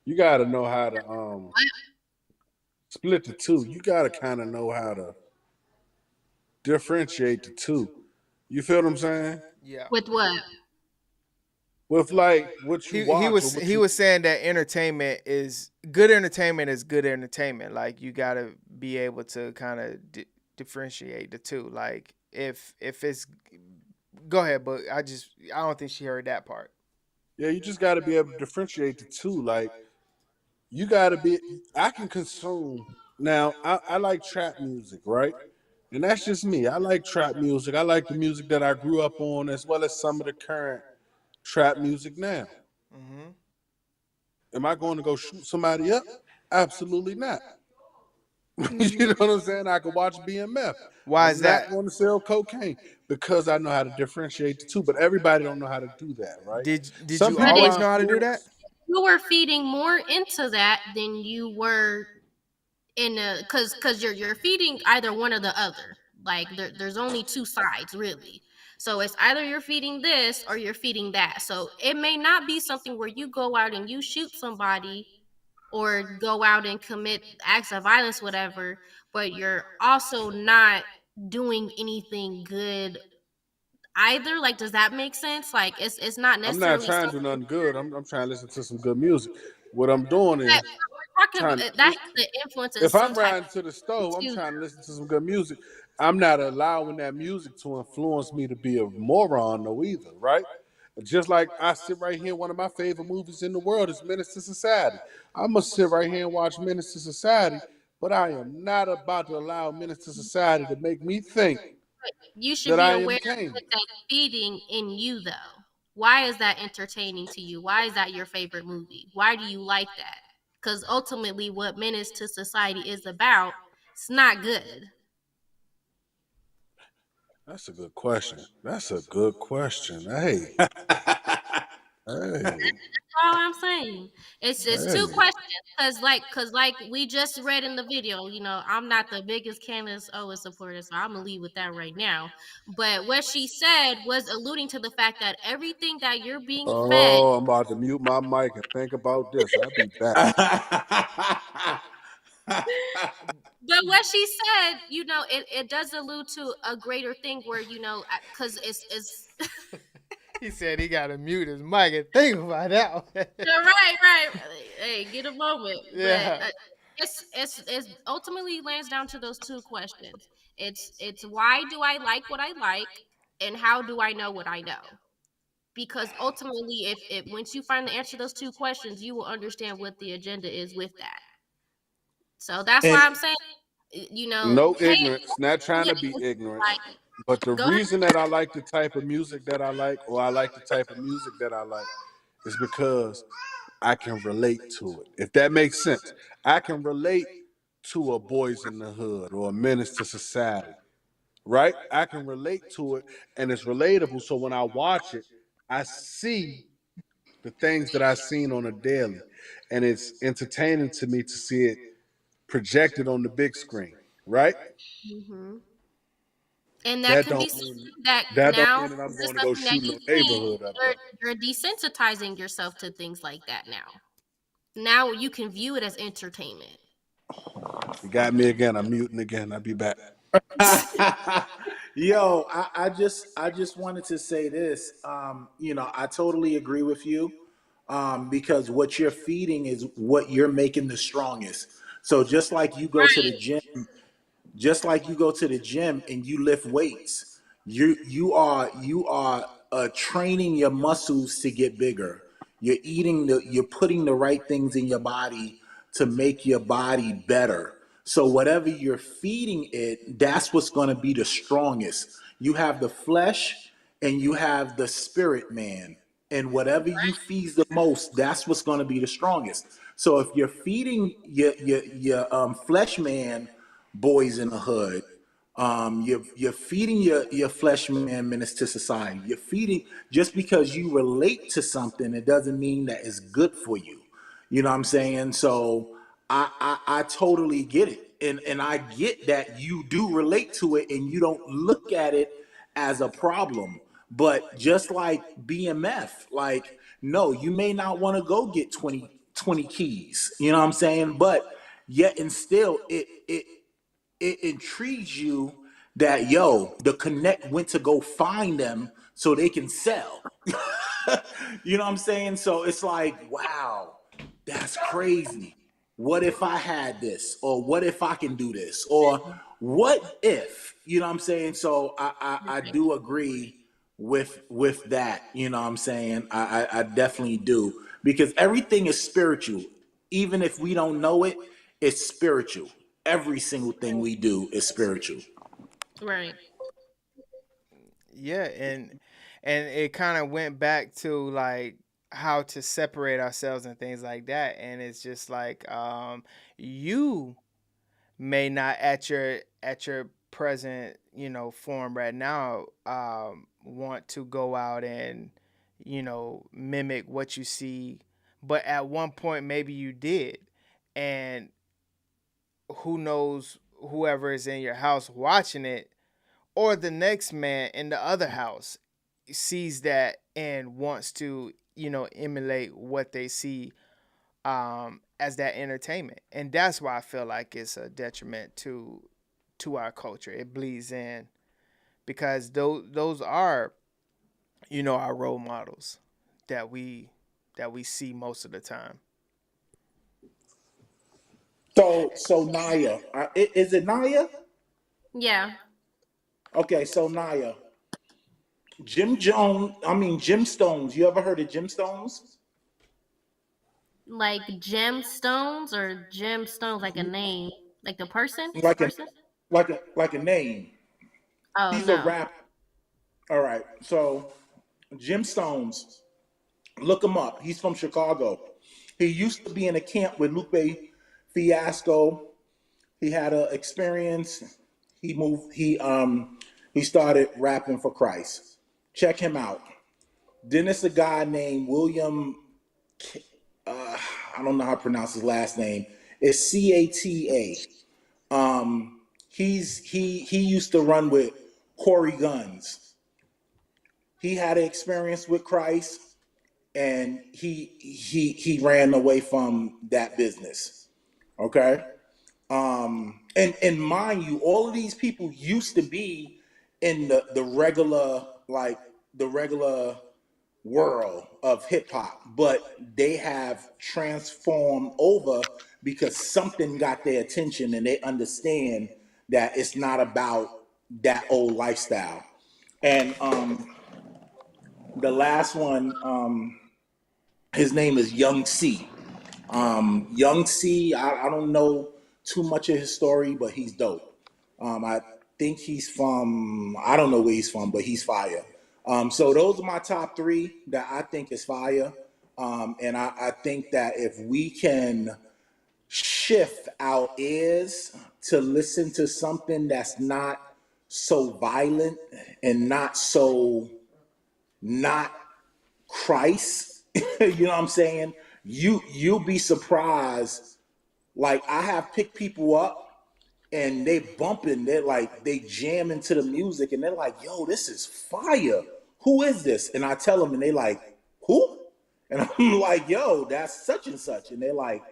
you got to know how to split the two. You got to kind of know how to differentiate the two. You feel what I'm saying? Yeah. With what? With like what you He watch or was what he you. was saying that good entertainment is good entertainment. Like you gotta be able to kind of differentiate the two. Like if it's go ahead, but I don't think she heard that part. Yeah, you just got to be able to differentiate the two. Like you got to be. I can consume now. I like trap music, right? And that's just me. I like trap music. I like the music that I grew up on, as well as some of the current trap music now. Mm-hmm. Am I going to go shoot somebody up? Absolutely not. You know what I'm saying? I could watch BMF. Why is I'm not that? going to sell cocaine because I know how to differentiate the two. But everybody don't know how to do that, right? Did Some you But people if always are know how to do that? influenced. you were feeding more into that than you were in a because you're feeding either one or the other. Like there's only two sides really. So it's either you're feeding this or you're feeding that. So it may not be something where you go out and you shoot somebody or go out and commit acts of violence, whatever, but you're also not doing anything good either. Like, does that make sense? Like, it's not I'm not necessarily trying to something do nothing good. I'm trying to listen to some good music. What I'm doing that is we're talking trying about. That has to influence in if some I'm type riding to the of stove, I'm too. trying to listen to some good music. I'm not allowing that music to influence me to be a moron, no either, right? Just like I sit right here, one of my favorite movies in the world is Menace to Society. I'm gonna sit right here and watch Menace to Society, but I am not about to allow Menace to Society to make me think You should that be I am aware of what Kanye. that's feeding in you, though. Why is that entertaining to you? Why is that your favorite movie? Why do you like that? Because ultimately, what Menace to Society is about, it's not good. That's a good question. That's a good question. Hey, hey, All I'm saying. It's two hey. questions cause like we just read in the video, I'm not the biggest Candace Owens supporter, so I'm gonna leave with that right now. But what she said was alluding to the fact that everything that you're being fed. Oh, I'm about to mute my mic and think about this. I'll be back. But what she said, it does allude to a greater thing where because it's He said he got to mute his mic and think about that one. yeah, right. Hey, get a moment. But Yeah. it's ultimately lands down to those two questions. It's why do I like what I like, and how do I know what I know? Because ultimately, if once you find the answer to those two questions, you will understand what the agenda is with that. So that's And why I'm saying, no pay ignorance, not trying attention. to be ignorant, Like, but the go ahead. reason that I like the type of music that I like, or I like the type of music that I like, is because I can relate to it. If that makes sense, I can relate to a Boys in the Hood or a Menace to Society, right? I can relate to it, and it's relatable. So when I watch it, I see the things that I've seen on a daily, and it's entertaining to me to see it projected on the big screen, right? Mhm. And that That can be don't mean something that that don't now mean that I'm is going to go something that shoot no you've seen. neighborhood up You're, though. you're desensitizing yourself to things like that now. Now you can view it as entertainment. You got me again. I'm muting again. I'll be back. Yo, I just wanted to say this. I totally agree with you. Because what you're feeding is what you're making the strongest. So just like you go to the gym and you lift weights, you are training your muscles to get bigger. You're putting the right things in your body to make your body better. So whatever you're feeding it, that's what's going to be the strongest. You have the flesh and you have the spirit man. And whatever you feed the most, that's what's going to be the strongest. So if you're feeding your flesh man, boys in the hood, you're feeding your flesh man menace to society. You're feeding, just because you relate to something, it doesn't mean that it's good for you. You know what I'm saying? So I totally get it. And I get that you do relate to it and you don't look at it as a problem. But just like BMF, like, no, you may not want to go get 20 keys. You know what I'm saying? But yet and still it intrigues you that, yo, the connect went to go find them so they can sell. You know what I'm saying? So it's like, wow, that's crazy. What if I had this? Or what if I can do this? Or what if? You know what I'm saying? So I do agree with that. You know what I'm saying? I definitely do. Because everything is spiritual. Even if we don't know it, it's spiritual. Every single thing we do is spiritual. Right. Yeah, and it kind of went back to like how to separate ourselves and things like that. And it's just like you may not at your present, form right now, want to go out and, mimic what you see, but at one point maybe you did. And who knows, whoever is in your house watching it, or the next man in the other house sees that and wants to, emulate what they see, as that entertainment. And that's why I feel like it's a detriment to our culture. It bleeds in because those are, our role models that we see most of the time. So Naya, is it Naya? Yeah. Okay, so Naya, Gemstones. You ever heard of gemstones? Like gemstones or gemstones, like a name, like the person? Like a like a name. Oh He's a no. rap. All right. So gemstones. Look him up. He's from Chicago. He used to be in a camp with Lupe Fiasco. He had an experience. He moved. He started rapping for Christ. Check him out. Then it's a guy named William. I don't know how to pronounce his last name. It's Cata. He used to run with Corey Guns. He had an experience with Christ, and he ran away from that business. Okay. And mind you, all of these people used to be in the regular world of hip hop, but they have transformed over because something got their attention and they understand that it's not about that old lifestyle. And the last one, his name is Young C. Young C, I don't know too much of his story, but he's dope. I think he's from, I don't know where he's from, but he's fire. So those are my top three that I think is fire. And I think that if we can shift our ears to listen to something that's not so violent and not Christ, you know what I'm saying? You'll be surprised. Like, I have picked people up and they bumping, they jam into the music and they're like, yo, this is fire. Who is this? And I tell them and they like, who? And I'm like, yo, that's such and such. And they're like,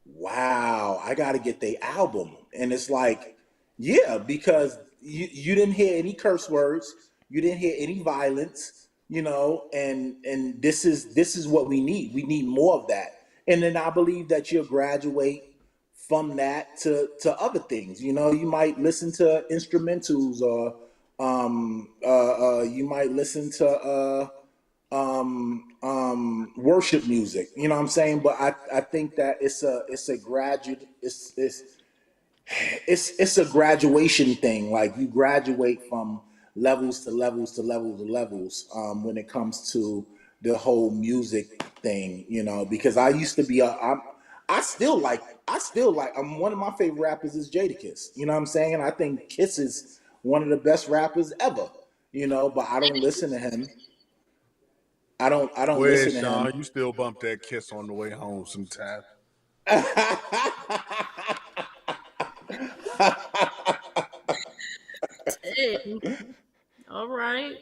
wow, I gotta get the album. And it's like, Yeah, because you didn't hear any curse words, you didn't hear any violence, and this is what we need. We need more of that. And then I believe that you'll graduate from that to other things. You might listen to instrumentals, or you might listen to worship music. You know what I'm saying? But I think that it's a graduate it's a graduation thing. Like, you graduate from levels to levels to levels to levels, when it comes to the whole music thing. Because I used to be one of my favorite rappers is Jadakiss. You know what I'm saying? I think Kiss is one of the best rappers ever. But I don't listen to him. I don't Go ahead, listen to Sean. him. You still bump that Kiss on the way home sometimes. Dang. All right.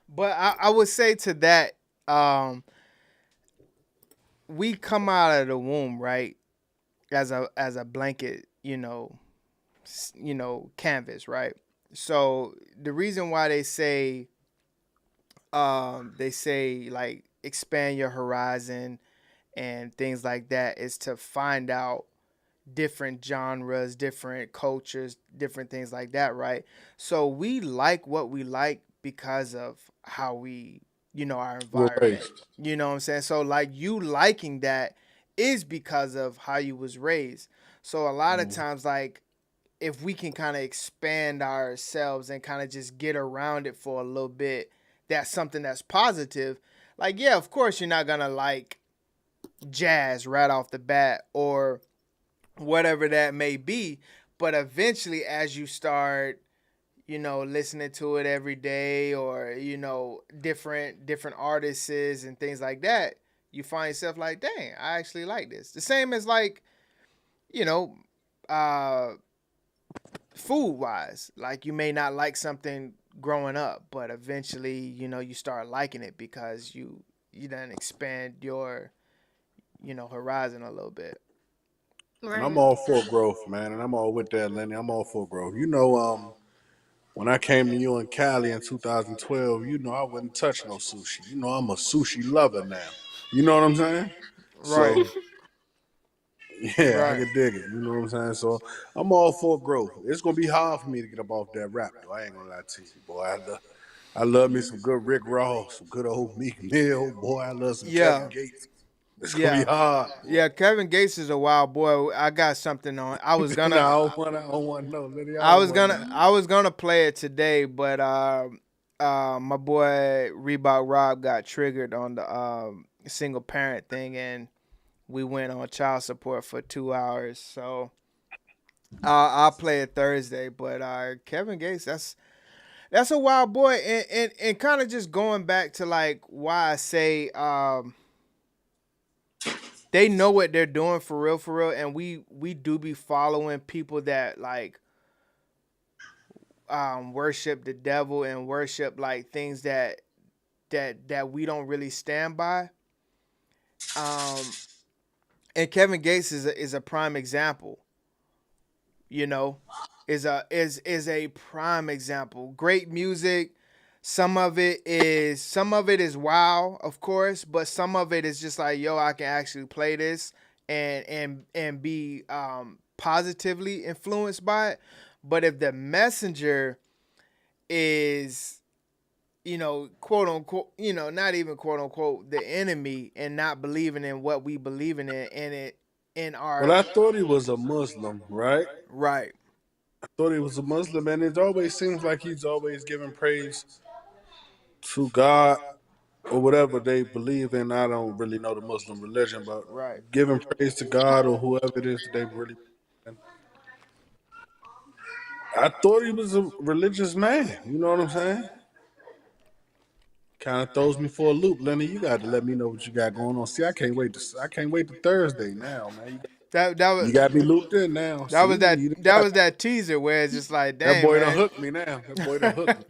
But I would say to that, we come out of the womb, right, as a blanket, canvas, right? So the reason why they say like expand your horizon and things like that is to find out different genres, different cultures, different things like that, right? So we like what we like because of how our We're environment. raised. You know what I'm saying? So like you liking that is because of how you was raised. So a lot of times, like, if we can kind of expand ourselves and kind of just get around it for a little bit, that's something that's positive. Like, yeah, of course you're not gonna like jazz right off the bat or whatever that may be, but eventually as you start listening to it every day, or different artists and things like that, you find yourself like, dang, I actually like this. The same as like, you know uh food wise, like you may not like something growing up, but eventually you start liking it because you then expand your horizon a little bit. And I'm Right. all for growth, man. And I'm all with that, Lenny. I'm all for growth. When I came to you in Cali in 2012, I wouldn't touch no sushi. I'm a sushi lover now. You know what I'm saying? Right. So, yeah, I Right. can dig it. You know what I'm saying? So, I'm all for growth. It's going to be hard for me to get up off that rap, though. I ain't going to lie to you, boy. I love me some good Rick Ross, some good old Meek Mill, boy. I love some Kevin Yeah. Gates. It's going to be Yeah. hard, boy. Yeah, Kevin Gates is a wild boy. I got something on. I was No, gonna I don't want no, Lenny. I I don't was want gonna no. I was gonna play it today, but my boy Reebok Rob got triggered on the single parent thing, and we went on child support for 2 hours. So I'll play it Thursday. But Kevin Gates, that's a wild boy, and kind of just going back to like why I say they know what they're doing for real, and we do be following people that like worship the devil and worship like things that we don't really stand by. Um, and Kevin Gates is a prime example. You know, is a prime example. Great music. Some of it is wow, of course, but some of it is just like, yo, I can actually play this and be positively influenced by it. But if the messenger is quote unquote, not even quote unquote the enemy, and not believing in what we believe in, and it in Well, our I thought he was a Muslim, right? right. I thought he was a Muslim, and it always seems like he's always giving praise to God or whatever they believe in. I don't really know the Muslim religion, but Right. giving praise to God or whoever it is that they really. I thought he was a religious man. You know what I'm saying? Kind of throws me for a loop, Lenny. You got to let me know what you got going on. See, I can't wait to Thursday now, man. That that You was got me looped in now. that See, was that you done that got was that teaser where it's just like, that dang, boy done man. hooked me now. That boy done hooked me.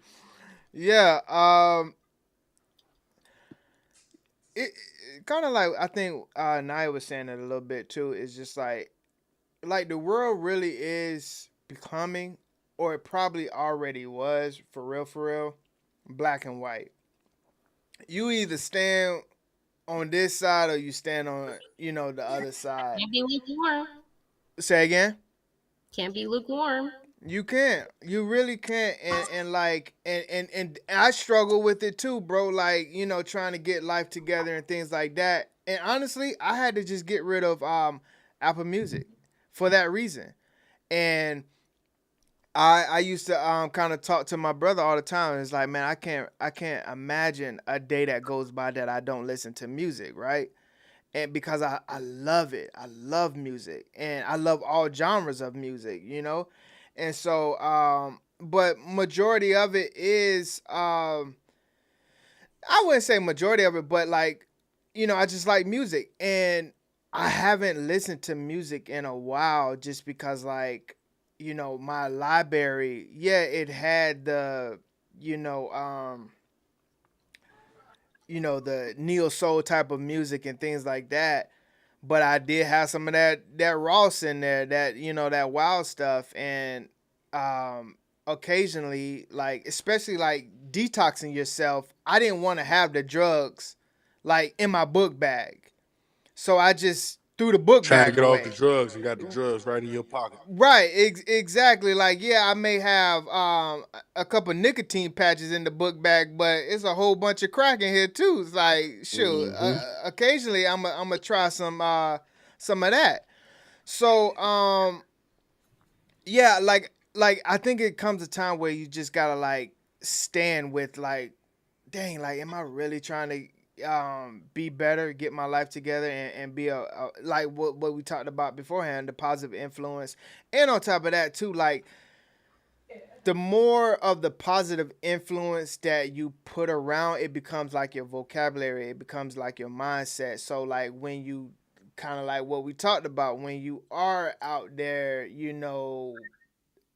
Yeah. It kind of like, I think Naya was saying it a little bit too. It's just like like the world really is becoming, or it probably already was for real, black and white. You either stand on this side or you stand on, the other side. Can't be lukewarm. Say again. Can't be lukewarm. You can't. You really can't. And like and I struggle with it too, bro. Like, trying to get life together and things like that. And honestly, I had to just get rid of Apple Music for that reason. And I used to kind of talk to my brother all the time. It's like, man, I can't imagine a day that goes by that I don't listen to music, right? And because I love it. I love music. And I love all genres of music, And so but majority of it is I wouldn't say majority of it, but like, I just like music. And I haven't listened to music in a while just because like, my library, yeah, it had the, the neo soul type of music and things like that. But I did have some of that Ross in there, that that wild stuff, and occasionally, like especially like detoxing yourself, I didn't want to have the drugs like in my book bag, so I just threw the book Trying to bag get off away. the drugs and got the drugs right in your pocket. Right, exactly. Like, yeah, I may have a couple nicotine patches in the book bag, but it's a whole bunch of crack in here too. It's like, shoot, occasionally I'm gonna try some of that. So, yeah, like I think it comes a time where you just gotta like stand with like, dang, like, am I really trying to be better, get my life together, and be a like what we talked about beforehand, the positive influence. And on top of that too, like the more of the positive influence that you put around, it becomes like your vocabulary, it becomes like your mindset. So like when you kind of like what we talked about, when you are out there,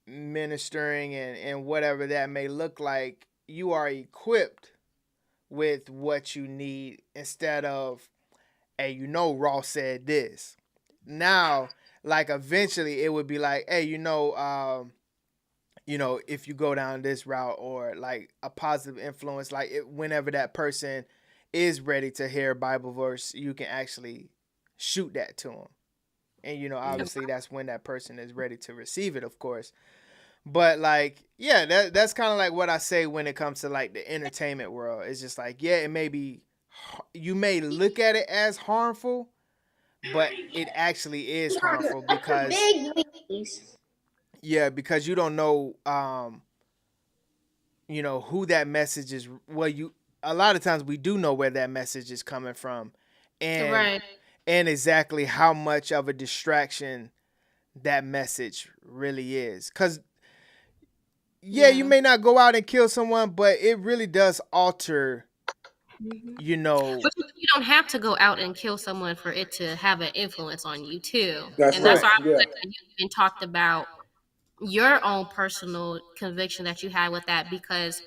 ministering and whatever that may look like, you are equipped with what you need, instead of, hey, Ross said this. Now, like eventually it would be like, hey, if you go down this route, or like a positive influence, like whenever that person is ready to hear a Bible verse, you can actually shoot that to them. And obviously that's when that person is ready to receive it, of course. But like, yeah, that's kind of like what I say when it comes to like the entertainment world. It's just like, yeah, it may be, you may look at it as harmful, but it actually is harmful because, yeah, because you don't know, who that message is. Well, a lot of times we do know where that message is coming from, and Right. and exactly how much of a distraction that message really is. Because yeah, you may not go out and kill someone, but it really does alter, But you don't have to go out and kill someone for it to have an influence on you too. That's And that's right. why I'm Yeah. glad that you even talked about your own personal conviction that you had with that, because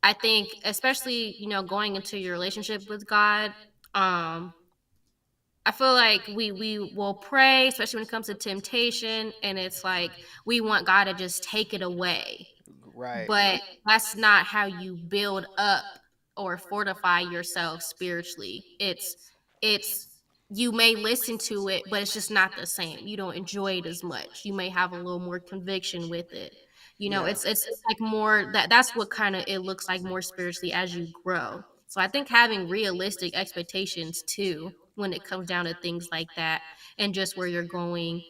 I think, especially, going into your relationship with God, I feel like we will pray, especially when it comes to temptation, and it's like we want God to just take it away. Right. But that's not how you build up or fortify yourself spiritually. It's you may listen to it, but it's just not the same. You don't enjoy it as much. You may have a little more conviction with it. It's like more that's what kind of it looks like more spiritually as you grow. So I think having realistic expectations too when it comes down to things like that, and just where you're going,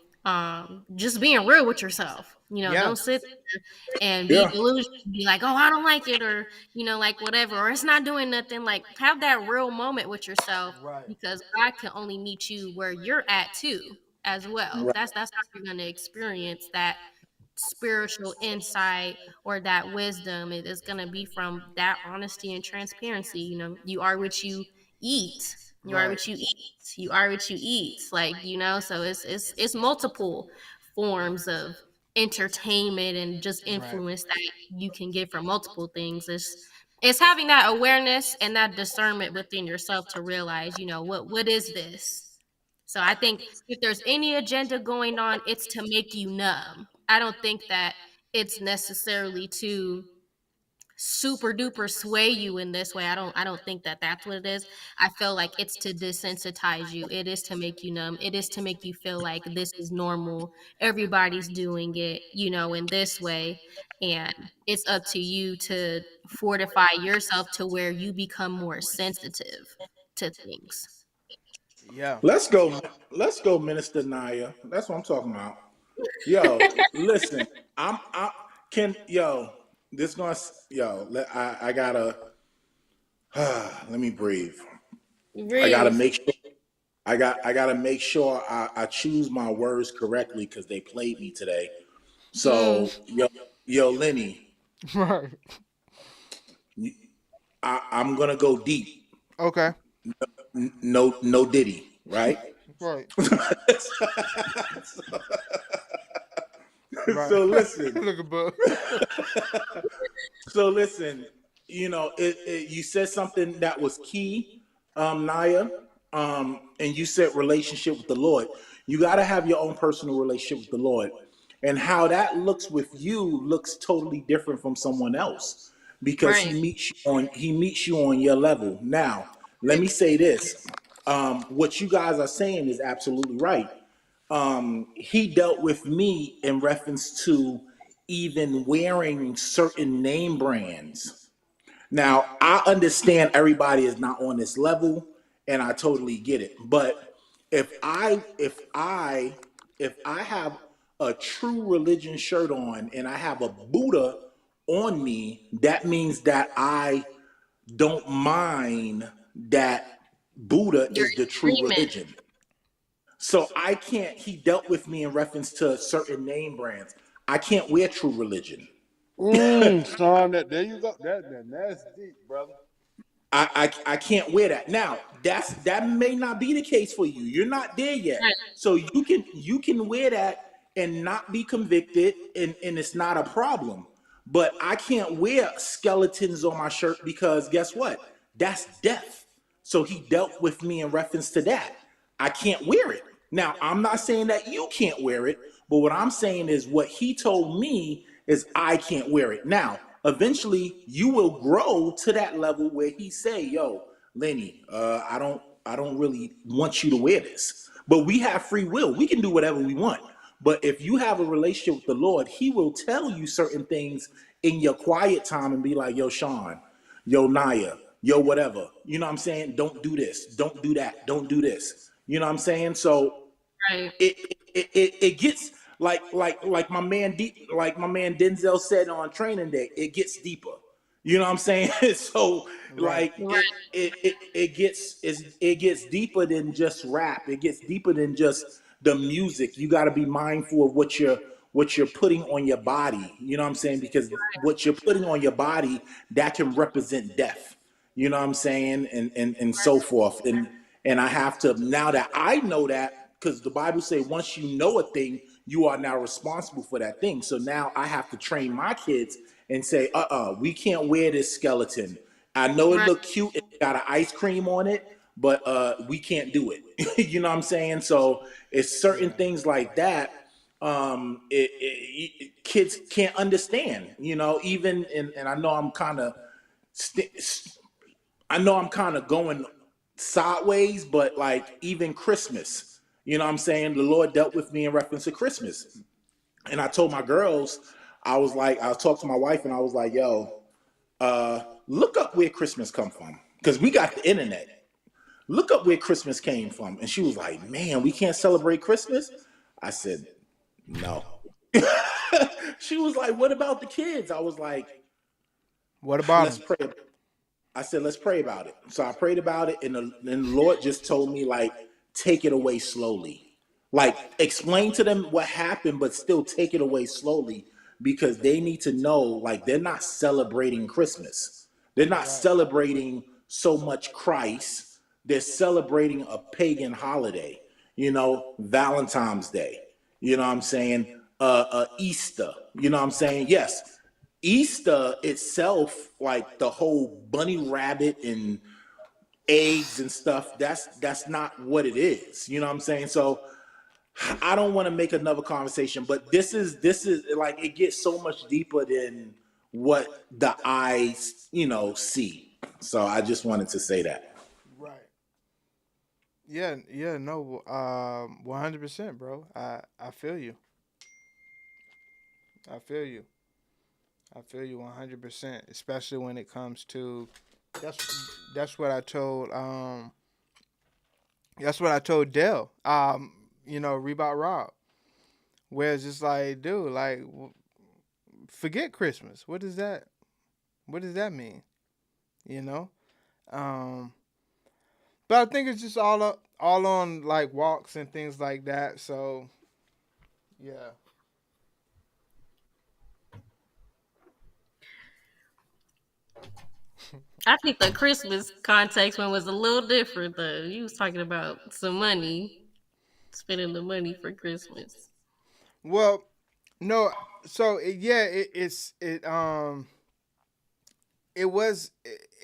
just being real with yourself. Don't sit there and be delusional, be like, oh, I don't like it, or like whatever, or it's not doing nothing. Like, have that real moment with yourself, because God can only meet you where you're at too, as well. That's how you're gonna experience that spiritual insight or that wisdom. It is gonna be from that honesty and transparency. You are what you eat. You are what you eat. You are what you eat. Like, so it's multiple forms of entertainment and just influence that you can get from multiple things. It's having that awareness and that discernment within yourself to realize, what is this? So I think if there's any agenda going on, it's to make you numb. I don't think that it's necessarily to super duper sway you in this way. I don't think that that's what it is. I feel like it's to desensitize you. It is to make you numb. It is to make you feel like this is normal. Everybody's doing it, you know, in this way. And it's up to you to fortify yourself to where you become more sensitive to things. Yeah. Let's go, Minister Naya. That's what I'm talking about. Yo, listen, I can yo. This gonna yo. I gotta let me breathe. I gotta Breathe. make sure. I gotta make sure I choose my words correctly because they played me today. So yo, Lenny, Right. I'm gonna go deep. Okay. No Diddy, right? Right. So listen. Look at Bub. So listen, you know, you said something that was key, Naya, and you said relationship with the Lord. You got to have your own personal relationship with the Lord, and how that looks with you looks totally different from someone else because Right. he meets you on your level. Now, let me say this: what you guys are saying is absolutely right. He dealt with me in reference to even wearing certain name brands. Now, I understand everybody is not on this level, and I totally get it. But if I have a true religion shirt on and I have a Buddha on me, that means that I don't mind that Buddha You're is the in true agreement. religion. So I can't, he dealt with me in reference to certain name brands. I can't wear true religion. Son, there you go. That's deep, brother. I can't wear that. Now, that may not be the case for you. You're not there yet. Right. So you can wear that and not be convicted and it's not a problem. But I can't wear skeletons on my shirt because guess what? That's death. So he dealt with me in reference to that. I can't wear it. Now, I'm not saying that you can't wear it, but what I'm saying is what he told me is I can't wear it. Now, eventually you will grow to that level where he say, yo, Lenny, I don't really want you to wear this. But we have free will. We can do whatever we want. But if you have a relationship with the Lord, he will tell you certain things in your quiet time and be like, yo, Sean, yo, Naya, yo, whatever. You know what I'm saying? Don't do this. Don't do that. Don't do this. You know what I'm saying? So Right. it gets like my man Denzel said on training day, it gets deeper. You know what I'm saying? So like Right. it gets deeper than just rap. It gets deeper than just the music. You got to be mindful of what you're putting on your body. You know what I'm saying? Because what you're putting on your body that can represent death. You know what I'm saying? And so forth. And I have to, now that I know that, because the Bible says once you know a thing, you are now responsible for that thing. So now I have to train my kids and say, we can't wear this skeleton. I know it Right. look cute, it got an ice cream on it, but we can't do it. You know what I'm saying? So it's certain things like that. Kids can't understand, you know, even, and I know I'm kind of, going sideways, but like even Christmas, you know what I'm saying? The Lord dealt with me in reference to Christmas. And I told my girls, I was talking to my wife and I was like, yo, look up where Christmas come from. Because we got the internet. Look up where Christmas came from. And she was like, man, we can't celebrate Christmas? I said, no. She was like, what about the kids? I was like, What about let's him? pray. I said, let's pray about it. So I prayed about it, and the Lord just told me, like, take it away slowly. Like, explain to them what happened, but still take it away slowly because they need to know, like, they're not celebrating Christmas. They're not celebrating so much Christ. They're celebrating a pagan holiday, you know, Valentine's Day. You know what I'm saying? Easter. You know what I'm saying? Yes. Easter itself, like the whole bunny rabbit and AIDS and stuff, that's not what it is. You know what I'm saying? So I don't want to make another conversation, but this is like, it gets so much deeper than what the eyes, see. So I just wanted to say that. Right. Yeah, no, 100%, bro. I feel you. I feel you. I feel you 100%, especially when it comes to that's what I told that's what I told Dell. Reebok Rob. Where it's just like, dude, like forget Christmas. What does that mean? You know? But I think it's just all on like walks and things like that. So, yeah. I think the Christmas context one was a little different though. You was talking about some money, spending the money for Christmas. Well, no. So it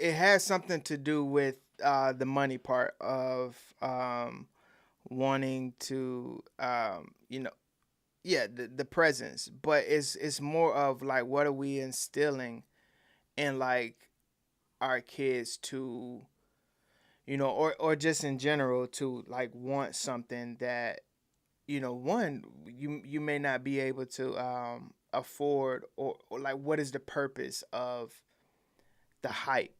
has something to do with the money part of wanting to the presence, but it's more of like what are we instilling in like our kids to or just in general to like want something that one you may not be able to afford, or like what is the purpose of the hype,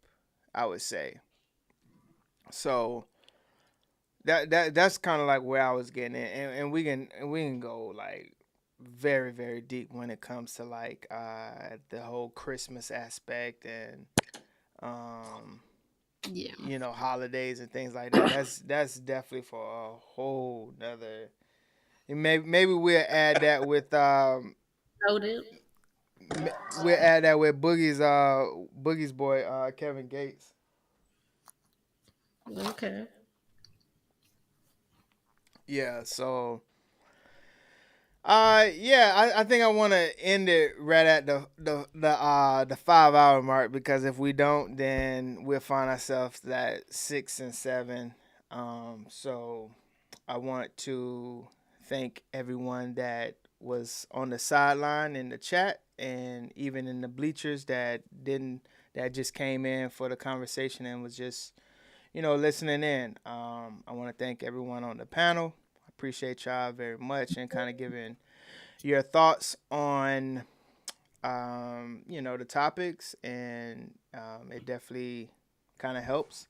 I would say. So that's kind of like where I was getting it, and we can go like very very deep when it comes to like the whole Christmas aspect and holidays and things like that. That's definitely for a whole nother. Maybe we'll add that with Noted. we'll add that with Boogie's boy Kevin Gates. Okay. Yeah, so I think I want to end it right at the 5 hour mark, because if we don't, then we'll find ourselves at 6 and 7. So I want to thank everyone that was on the sideline in the chat and even in the bleachers that just came in for the conversation and was just listening in. I want to thank everyone on the panel. I appreciate y'all very much and kind of giving your thoughts on the topics, and it definitely kind of helps.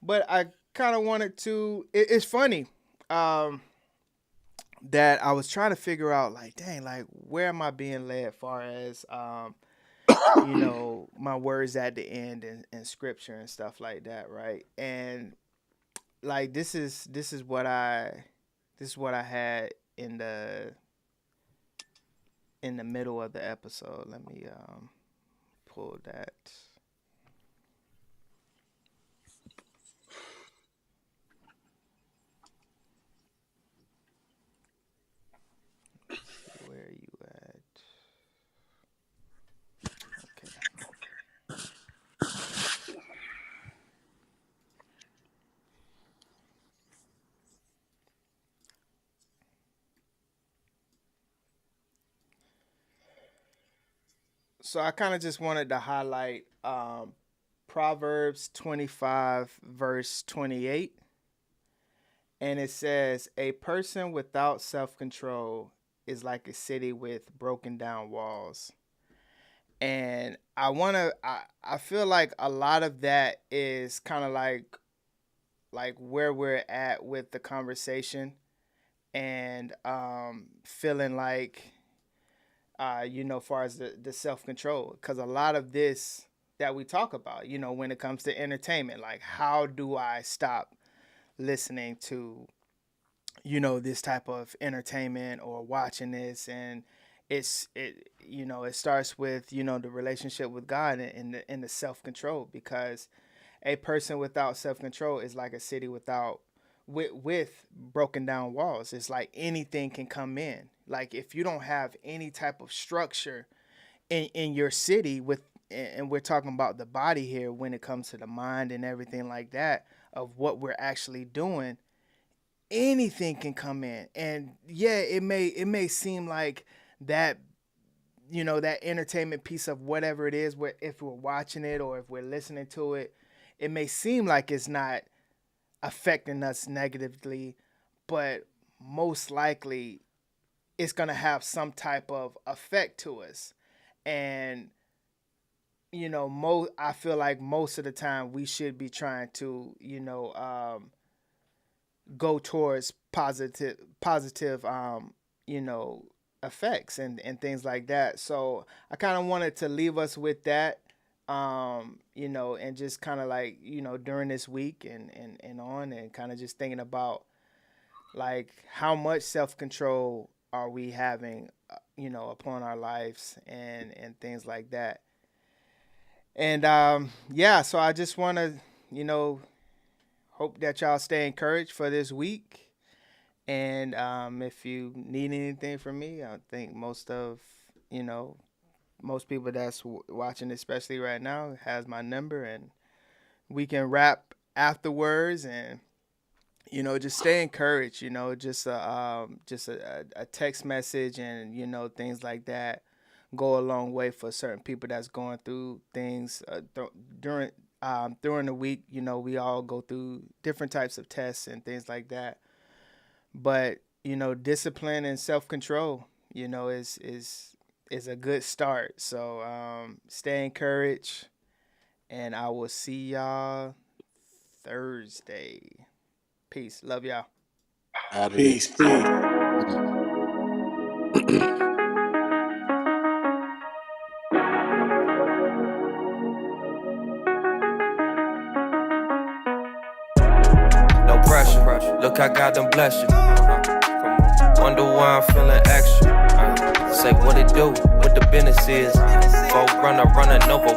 But I kind of wanted to. It's funny that I was trying to figure out, like, dang, like where am I being led, far as my words at the end and scripture and stuff like that, right? And like this is what I had in the middle of the episode. Let me pull that. Where are you at? Okay. So I kind of just wanted to highlight Proverbs 25 verse 28. And it says, a person without self-control is like a city with broken down walls. And I feel like a lot of that is kind of like where we're at with the conversation, and feeling like far as the self-control, because a lot of this that we talk about, when it comes to entertainment, like how do I stop listening to this type of entertainment or watching this, and it starts with the relationship with God and the self-control, because a person without self-control is like a city with broken down walls. It's like anything can come in. Like if you don't have any type of structure in your city, and we're talking about the body here when it comes to the mind and everything like that, of what we're actually doing, anything can come in. And yeah, it may seem like that, you know, that entertainment piece of whatever it is, if we're watching it or if we're listening to it, it may seem like it's not affecting us negatively, but most likely it's going to have some type of effect to us. And, you know, I feel like most of the time we should be trying to, you know, go towards positive, you know, effects and things like that. So I kind of wanted to leave us with that, you know, and just kind of like, you know, during this week and on, and kind of just thinking about like how much self-control are we having, you know, upon our lives and things like that. And yeah, so I just want to, you know, hope that y'all stay encouraged for this week. And if you need anything from me, I think most people that's watching, especially right now, has my number, and we can rap afterwards. And, you know, just stay encouraged, you know, just a text message and, you know, things like that go a long way for certain people that's going through things during the week. You know, we all go through different types of tests and things like that. But, you know, discipline and self-control, you know, is a good start. So stay encouraged, and I will see y'all Thursday. Peace. Love y'all. Peace. No pressure. Look, I got them bless you. Wonder why I'm feeling extra. Say what it do, what the business is. Folk running over